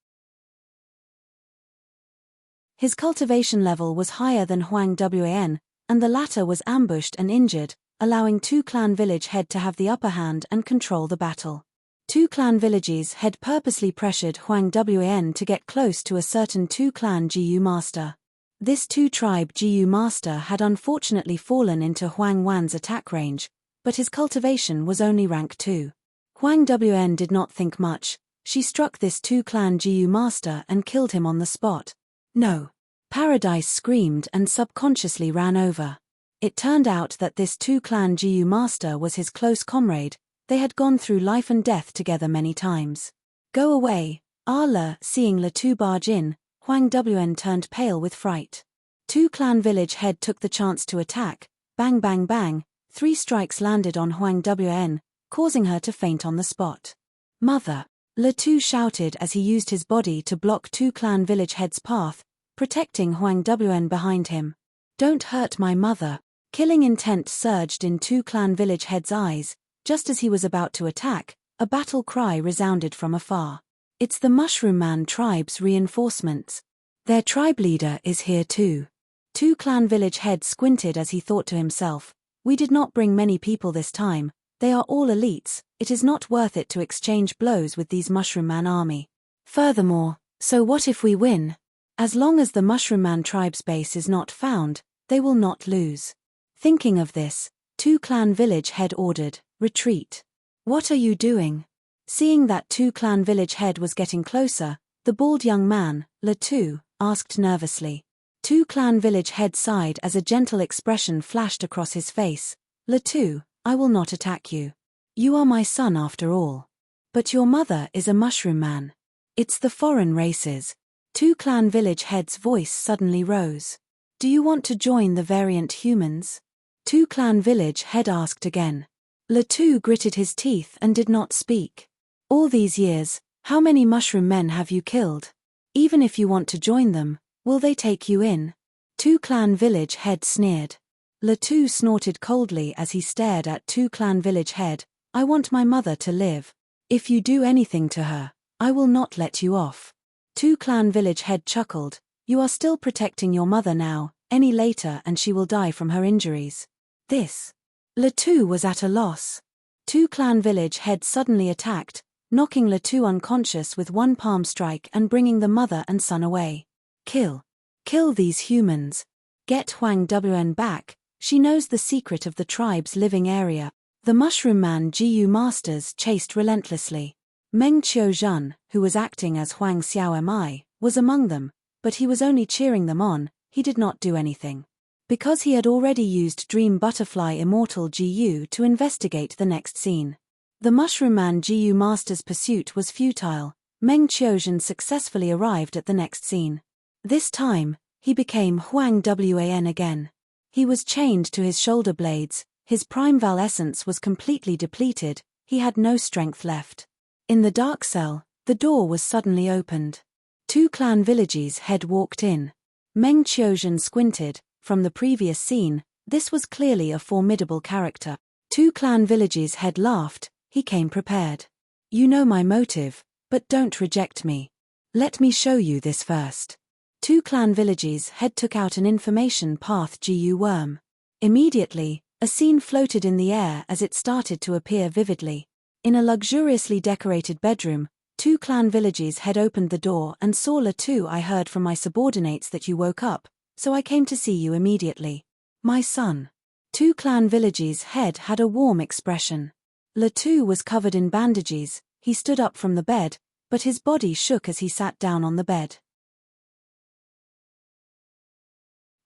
A: His cultivation level was higher than Huang Wan, and the latter was ambushed and injured, allowing 2-clan village head to have the upper hand and control the battle. 2-clan villages head purposely pressured Huang Wan to get close to a certain 2-clan GU master. This two-tribe Jiu master had unfortunately fallen into Huang Wan's attack range, but his cultivation was only rank 2. Huang Wn did not think much. She struck this two-clan Jiu master and killed him on the spot. No! Paradise screamed and subconsciously ran over. It turned out that this two-clan Jiu master was his close comrade. They had gone through life and death together many times. Go away, Le. Seeing Le Tu barge in, Huang Wn turned pale with fright. Two-clan village head took the chance to attack. Bang bang bang, 3 strikes landed on Huang Wn, causing her to faint on the spot. Mother! Le Tu shouted as he used his body to block two-clan village head's path, protecting Huang Wn behind him. Don't hurt my mother! Killing intent surged in two-clan village head's eyes. Just as he was about to attack, a battle cry resounded from afar. It's the Mushroom Man tribe's reinforcements. Their tribe leader is here too. Two-clan village head squinted as he thought to himself, we did not bring many people this time, they are all elites, it is not worth it to exchange blows with these Mushroom Man army. Furthermore, so what if we win? As long as the Mushroom Man tribe's base is not found, they will not lose. Thinking of this, two-clan village head ordered, retreat. What are you doing? Seeing that two-clan village head was getting closer, the bald young man, Le Tu, asked nervously. Two-clan village head sighed as a gentle expression flashed across his face. Le Tu, I will not attack you. You are my son after all. But your mother is a Mushroom Man. It's the foreign races. Two-clan village head's voice suddenly rose. Do you want to join the variant humans? Two-clan village head asked again. Le Tu gritted his teeth and did not speak. All these years, how many mushroom men have you killed? Even if you want to join them, will they take you in? Two-clan village head sneered. Le Tu snorted coldly as he stared at two-clan village head. I want my mother to live. If you do anything to her, I will not let you off. Two-clan village head chuckled. You are still protecting your mother now, any later and she will die from her injuries. This. Le Tu was at a loss. Two-clan village head suddenly attacked, knocking Le Tu unconscious with one palm strike and bringing the mother and son away. Kill. Kill these humans. Get Huang Wn back, she knows the secret of the tribe's living area. The Mushroom Man Jiu masters chased relentlessly. Meng Qiuzhen, who was acting as Huang Xiaomi, was among them, but he was only cheering them on, he did not do anything. Because he had already used Dream Butterfly Immortal Jiu to investigate the next scene. The Mushroom Man Jiu master's pursuit was futile. Meng Qiuzhen successfully arrived at the next scene. This time, he became Huang Wan again. He was chained to his shoulder blades, his Primeval essence was completely depleted, he had no strength left. In the dark cell, the door was suddenly opened. Two-clan villages head walked in. Meng Qiuzhen squinted. From the previous scene, this was clearly a formidable character. Two-clan villages head laughed, he came prepared. You know my motive, but don't reject me. Let me show you this first. Two-clan villages head took out an information path GU worm. Immediately, a scene floated in the air as it started to appear vividly. In a luxuriously decorated bedroom, two-clan villages head opened the door and saw Le Tu. I heard from my subordinates that you woke up, so I came to see you immediately. My son. Two-clan villages head had a warm expression. Le Tu was covered in bandages, he stood up from the bed, but his body shook as he sat down on the bed.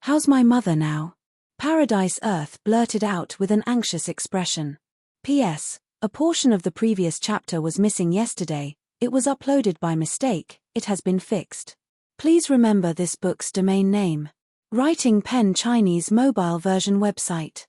A: How's my mother now? Paradise Earth blurted out with an anxious expression. P.S. A portion of the previous chapter was missing yesterday, it was uploaded by mistake, it has been fixed. Please remember this book's domain name. Writing Pen Chinese mobile version website.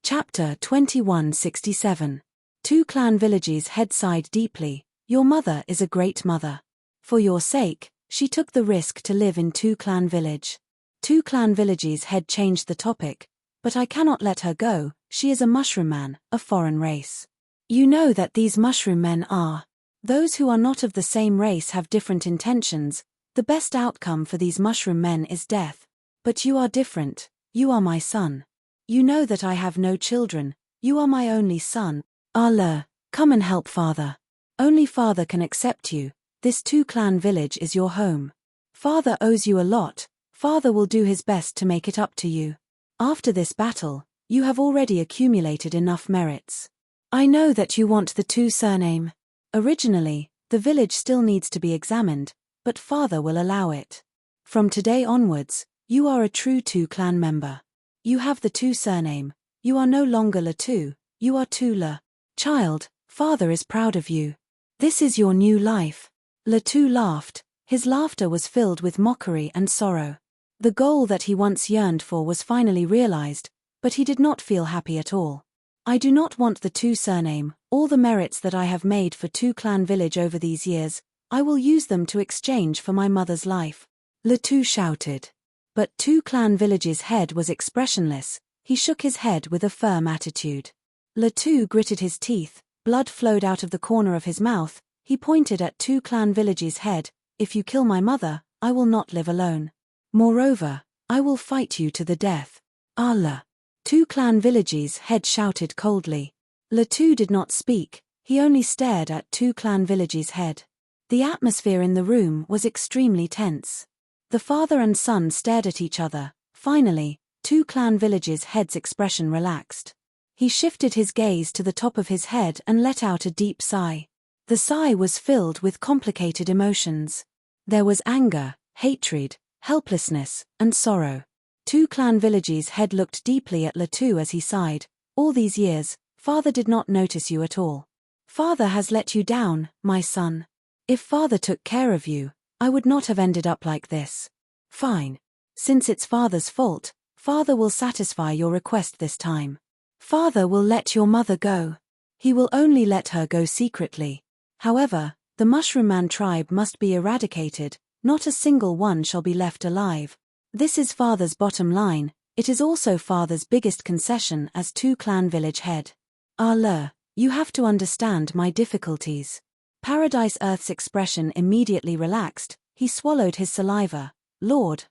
A: Chapter 2167. Two-clan villages head sighed deeply. Your mother is a great mother. For your sake, she took the risk to live in Two-clan village. Two-clan villages head changed the topic, but I cannot let her go, she is a mushroom man, a foreign race. You know that these mushroom men are. Those who are not of the same race have different intentions, the best outcome for these mushroom men is death. But you are different, you are my son. You know that I have no children, you are my only son. Allah, come and help father. Only Father can accept you. This two-clan village is your home. Father owes you a lot. Father will do his best to make it up to you. After this battle, you have already accumulated enough merits. I know that you want the two surname. Originally, the village still needs to be examined, but Father will allow it. From today onwards, you are a true two-clan member. You have the two surname. You are no longer Le Two, you are Two Le. Child, Father is proud of you. This is your new life. Le Two laughed. His laughter was filled with mockery and sorrow. The goal that he once yearned for was finally realized, but he did not feel happy at all. I do not want the two surname. All the merits that I have made for two-clan village over these years, I will use them to exchange for my mother's life. Le Two shouted. But two-clan village's head was expressionless. He shook his head with a firm attitude. Le Two gritted his teeth, blood flowed out of the corner of his mouth. He pointed at two-clan village's head. If you kill my mother, I will not live alone. Moreover, I will fight you to the death. Allah. Two-clan village's head shouted coldly. Le Two did not speak, he only stared at two-clan village's head. The atmosphere in the room was extremely tense. The father and son stared at each other. Finally, two-clan village's head's expression relaxed. He shifted his gaze to the top of his head and let out a deep sigh. The sigh was filled with complicated emotions. There was anger, hatred, helplessness, and sorrow. Two-clan village's head looked deeply at Le Two as he sighed. All these years, Father did not notice you at all. Father has let you down, my son. If Father took care of you, I would not have ended up like this. Fine. Since it's Father's fault, Father will satisfy your request this time. Father will let your mother go. He will only let her go secretly. However, the Mushroom Man tribe must be eradicated. Not a single one shall be left alive. This is Father's bottom line. It is also Father's biggest concession as two-clan village head. Allah, you have to understand my difficulties. Paradise Earth's expression immediately relaxed. He swallowed his saliva. Lord,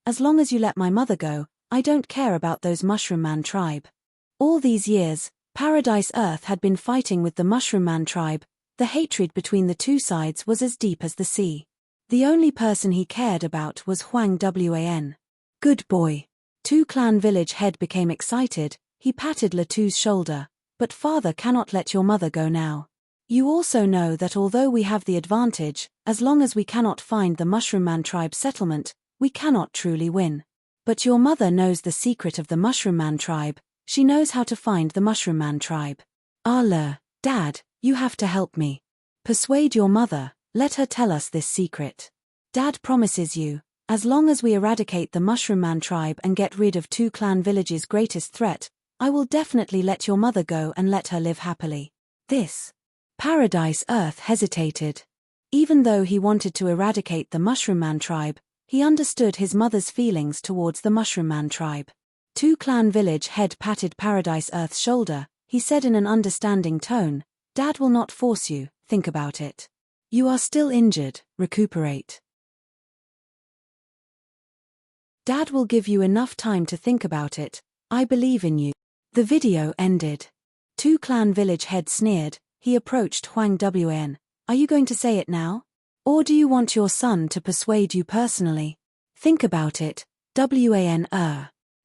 A: as long as you let my mother go, I don't care about those Mushroom Man tribe. All these years, Paradise Earth had been fighting with the Mushroom Man tribe. The hatred between the two sides was as deep as the sea. The only person he cared about was Huang Wan. Good boy. Two-clan village head became excited. He patted Le Two's shoulder. But Father cannot let your mother go now. You also know that although we have the advantage, as long as we cannot find the Mushroom Man tribe settlement, we cannot truly win. But your mother knows the secret of the Mushroom Man tribe. She knows how to find the Mushroom Man tribe. Allah, Dad, you have to help me. Persuade your mother, let her tell us this secret. Dad promises you, as long as we eradicate the Mushroom Man tribe and get rid of two-clan village's greatest threat, I will definitely let your mother go and let her live happily. This. Paradise Earth hesitated. Even though he wanted to eradicate the Mushroom Man tribe, he understood his mother's feelings towards the Mushroom Man tribe. Two-clan village head patted Paradise Earth's shoulder. He said in an understanding tone, Dad will not force you, think about it. You are still injured, recuperate. Dad will give you enough time to think about it. I believe in you. The video ended. Two-clan village head sneered. He approached Huang Wan. Are you going to say it now? Or do you want your son to persuade you personally? Think about it. Wan.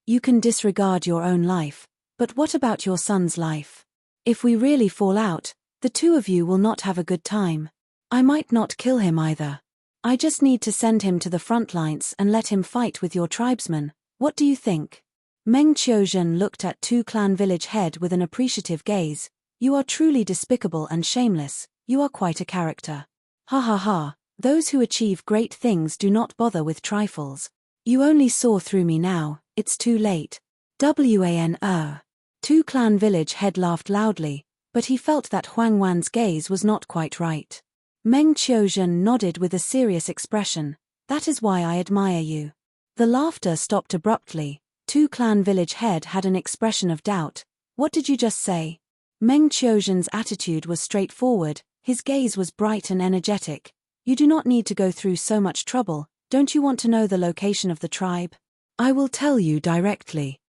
A: You can disregard your own life, but what about your son's life? If we really fall out, the two of you will not have a good time. I might not kill him either. I just need to send him to the front lines and let him fight with your tribesmen. What do you think? Meng Qiuzhen looked at two-clan village head with an appreciative gaze. You are truly despicable and shameless. You are quite a character. Ha ha ha, those who achieve great things do not bother with trifles. You only saw through me now, it's too late. Wan. Two-clan village head laughed loudly, but he felt that Huang Wan's gaze was not quite right. Meng Qiuzhen nodded with a serious expression. That is why I admire you. The laughter stopped abruptly. Two-clan village head had an expression of doubt. What did you just say? Meng Qiuzhen's attitude was straightforward. His gaze was bright and energetic. You do not need to go through so much trouble. Don't you want to know the location of the tribe? I will tell you directly.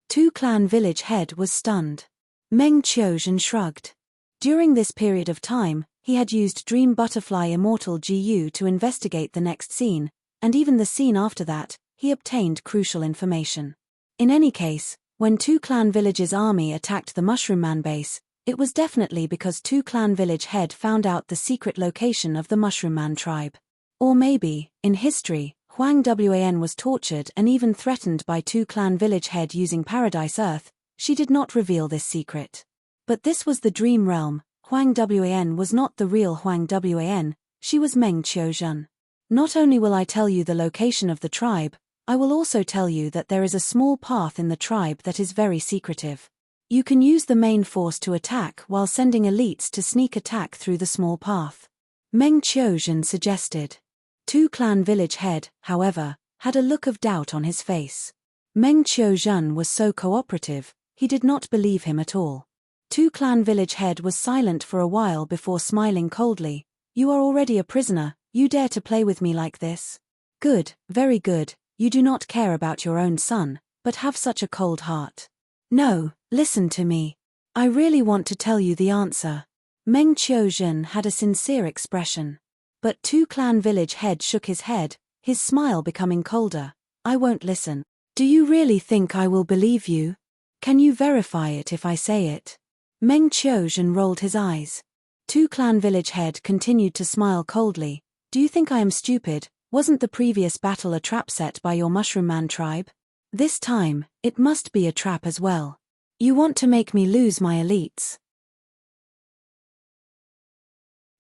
A: Two-clan village head was stunned. Meng Qiuzhen shrugged. During this period of time, he had used Dream Butterfly Immortal GU to investigate the next scene, and even the scene after that, he obtained crucial information. In any case, when Two Clan Village's army attacked the Mushroom Man base, it was definitely because Two Clan Village head found out the secret location of the Mushroom Man tribe. Or maybe, in history, Huang Wan was tortured and even threatened by Two Clan Village head using Paradise Earth. She did not reveal this secret. But this was the dream realm. Huang Wan was not the real Huang Wan, she was Meng Qiuzhen. Not only will I tell you the location of the tribe, I will also tell you that there is a small path in the tribe that is very secretive. You can use the main force to attack while sending elites to sneak attack through the small path. Meng Qiuzhen suggested. Two Clan Village head, however, had a look of doubt on his face. Meng Qiuzhen was so cooperative, he did not believe him at all. Two Clan Village head was silent for a while before smiling coldly. You are already a prisoner, you dare to play with me like this? Good, very good, you do not care about your own son, but have such a cold heart. No, listen to me. I really want to tell you the answer. Meng Qiuzhen had a sincere expression. But Two Clan Village head shook his head, his smile becoming colder. I won't listen. Do you really think I will believe you? Can you verify it if I say it? Meng Qiuzhen rolled his eyes. Two Clan Village head continued to smile coldly. Do you think I am stupid? Wasn't the previous battle a trap set by your Mushroom Man tribe? This time, it must be a trap as well. You want to make me lose my elites.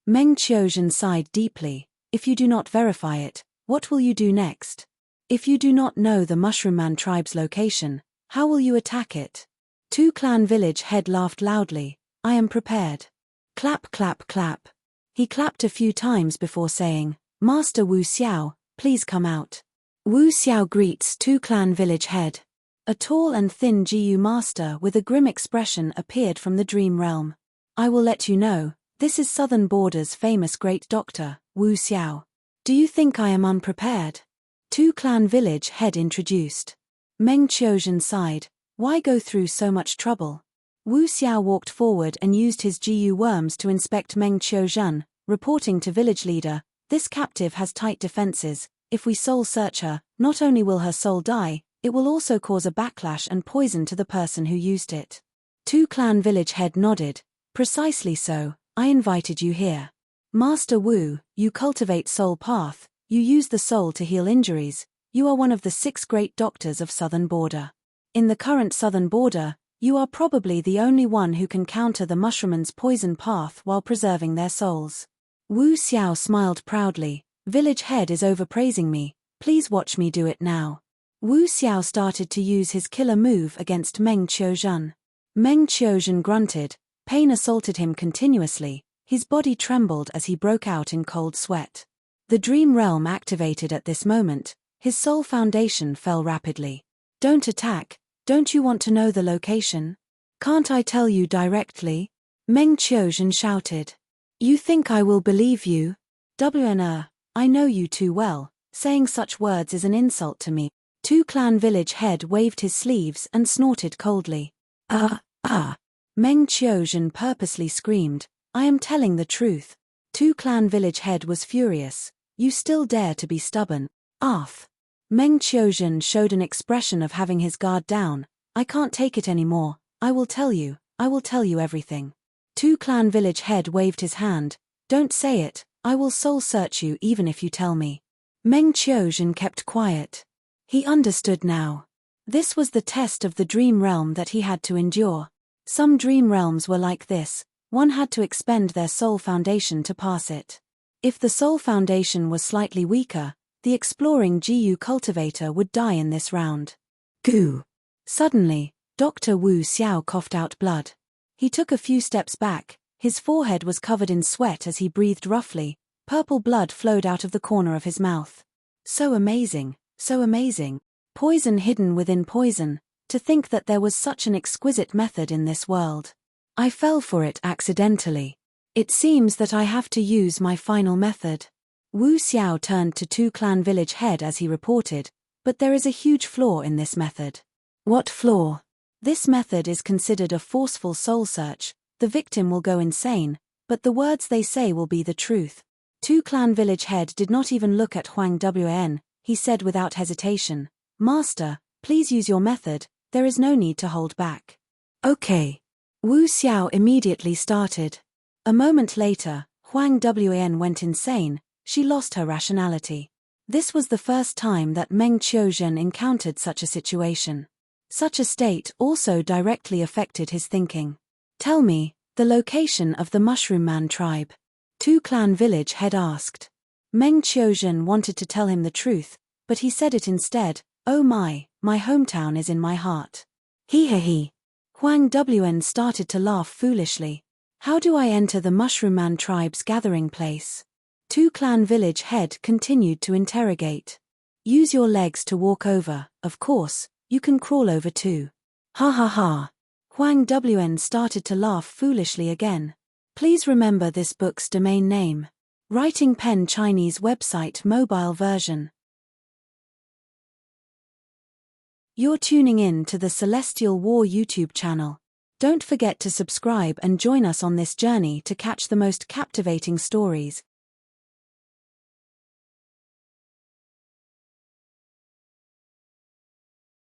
A: Meng Qiuzhen sighed deeply. If you do not verify it, what will you do next? If you do not know the Mushroom Man tribe's location, how will you attack it? Two Clan Village head laughed loudly. I am prepared. Clap clap clap. He clapped a few times before saying, Master Wu Xiao, please come out. Wu Xiao greets Two Clan Village head. A tall and thin GU master with a grim expression appeared from the dream realm. I will let you know, this is Southern Border's famous great doctor, Wu Xiao. Do you think I am unprepared? Two Clan Village head introduced. Meng Qiuzhen sighed. Why go through so much trouble? Wu Xiao walked forward and used his GU worms to inspect Meng Qiuzhen, reporting to village leader, this captive has tight defenses. If we soul search her, not only will her soul die, it will also cause a backlash and poison to the person who used it. Two Clan Village head nodded. Precisely so, I invited you here. Master Wu, you cultivate soul path, you use the soul to heal injuries, you are one of the 6 great doctors of Southern Border. In the current Southern Border, you are probably the only one who can counter the Mushroomman's poison path while preserving their souls. Wu Xiao smiled proudly. Village head is overpraising me, please watch me do it now. Wu Xiao started to use his killer move against Meng Qiuzhen. Meng Qiuzhen grunted, pain assaulted him continuously, his body trembled as he broke out in cold sweat. The dream realm activated at this moment, his soul foundation fell rapidly. Don't attack, don't you want to know the location? Can't I tell you directly? Meng Qiuzhen shouted. You think I will believe you? I know you too well, saying such words is an insult to me. Two Clan Village head waved his sleeves and snorted coldly. Meng Qiuzhen purposely screamed, I am telling the truth. Two Clan Village head was furious. You still dare to be stubborn? Arf. Meng Qiuzhen showed an expression of having his guard down. I can't take it anymore, I will tell you everything. Two Clan Village head waved his hand. Don't say it, I will soul search you even if you tell me. Meng Qiuzhen kept quiet. He understood now. This was the test of the dream realm that he had to endure. Some dream realms were like this, one had to expend their soul foundation to pass it. If the soul foundation was slightly weaker, the exploring GU cultivator would die in this round. Goo! Suddenly, Dr. Wu Xiao coughed out blood. He took a few steps back, his forehead was covered in sweat as he breathed roughly, purple blood flowed out of the corner of his mouth. So amazing, so amazing. Poison hidden within poison, to think that there was such an exquisite method in this world. I fell for it accidentally. It seems that I have to use my final method. Wu Xiao turned to Two Clan Village head as he reported, but there is a huge flaw in this method. What flaw? This method is considered a forceful soul search, the victim will go insane, but the words they say will be the truth. Two clan village head did not even look at Huang Wan. He said without hesitation, "Master, please use your method, there is no need to hold back." "Okay." Wu Xiao immediately started. A moment later, Huang Wan went insane, she lost her rationality. This was the first time that Meng Qiuzhen encountered such a situation. Such a state also directly affected his thinking. "Tell me, the location of the Mushroom Man tribe." Two clan village head asked. Meng Qiuzhen wanted to tell him the truth, but he said it instead, "Oh my hometown is in my heart." He. Huang Wan started to laugh foolishly. "How do I enter the Mushroom Man tribe's gathering place?" Two clan village head continued to interrogate. "Use your legs to walk over, of course, you can crawl over too." Ha ha ha. Huang Wan started to laugh foolishly again. Please remember this book's domain name. Writing Pen Chinese website mobile version. You're tuning in to the Celestial War YouTube channel. Don't forget to subscribe and join us on this journey to catch the most captivating stories.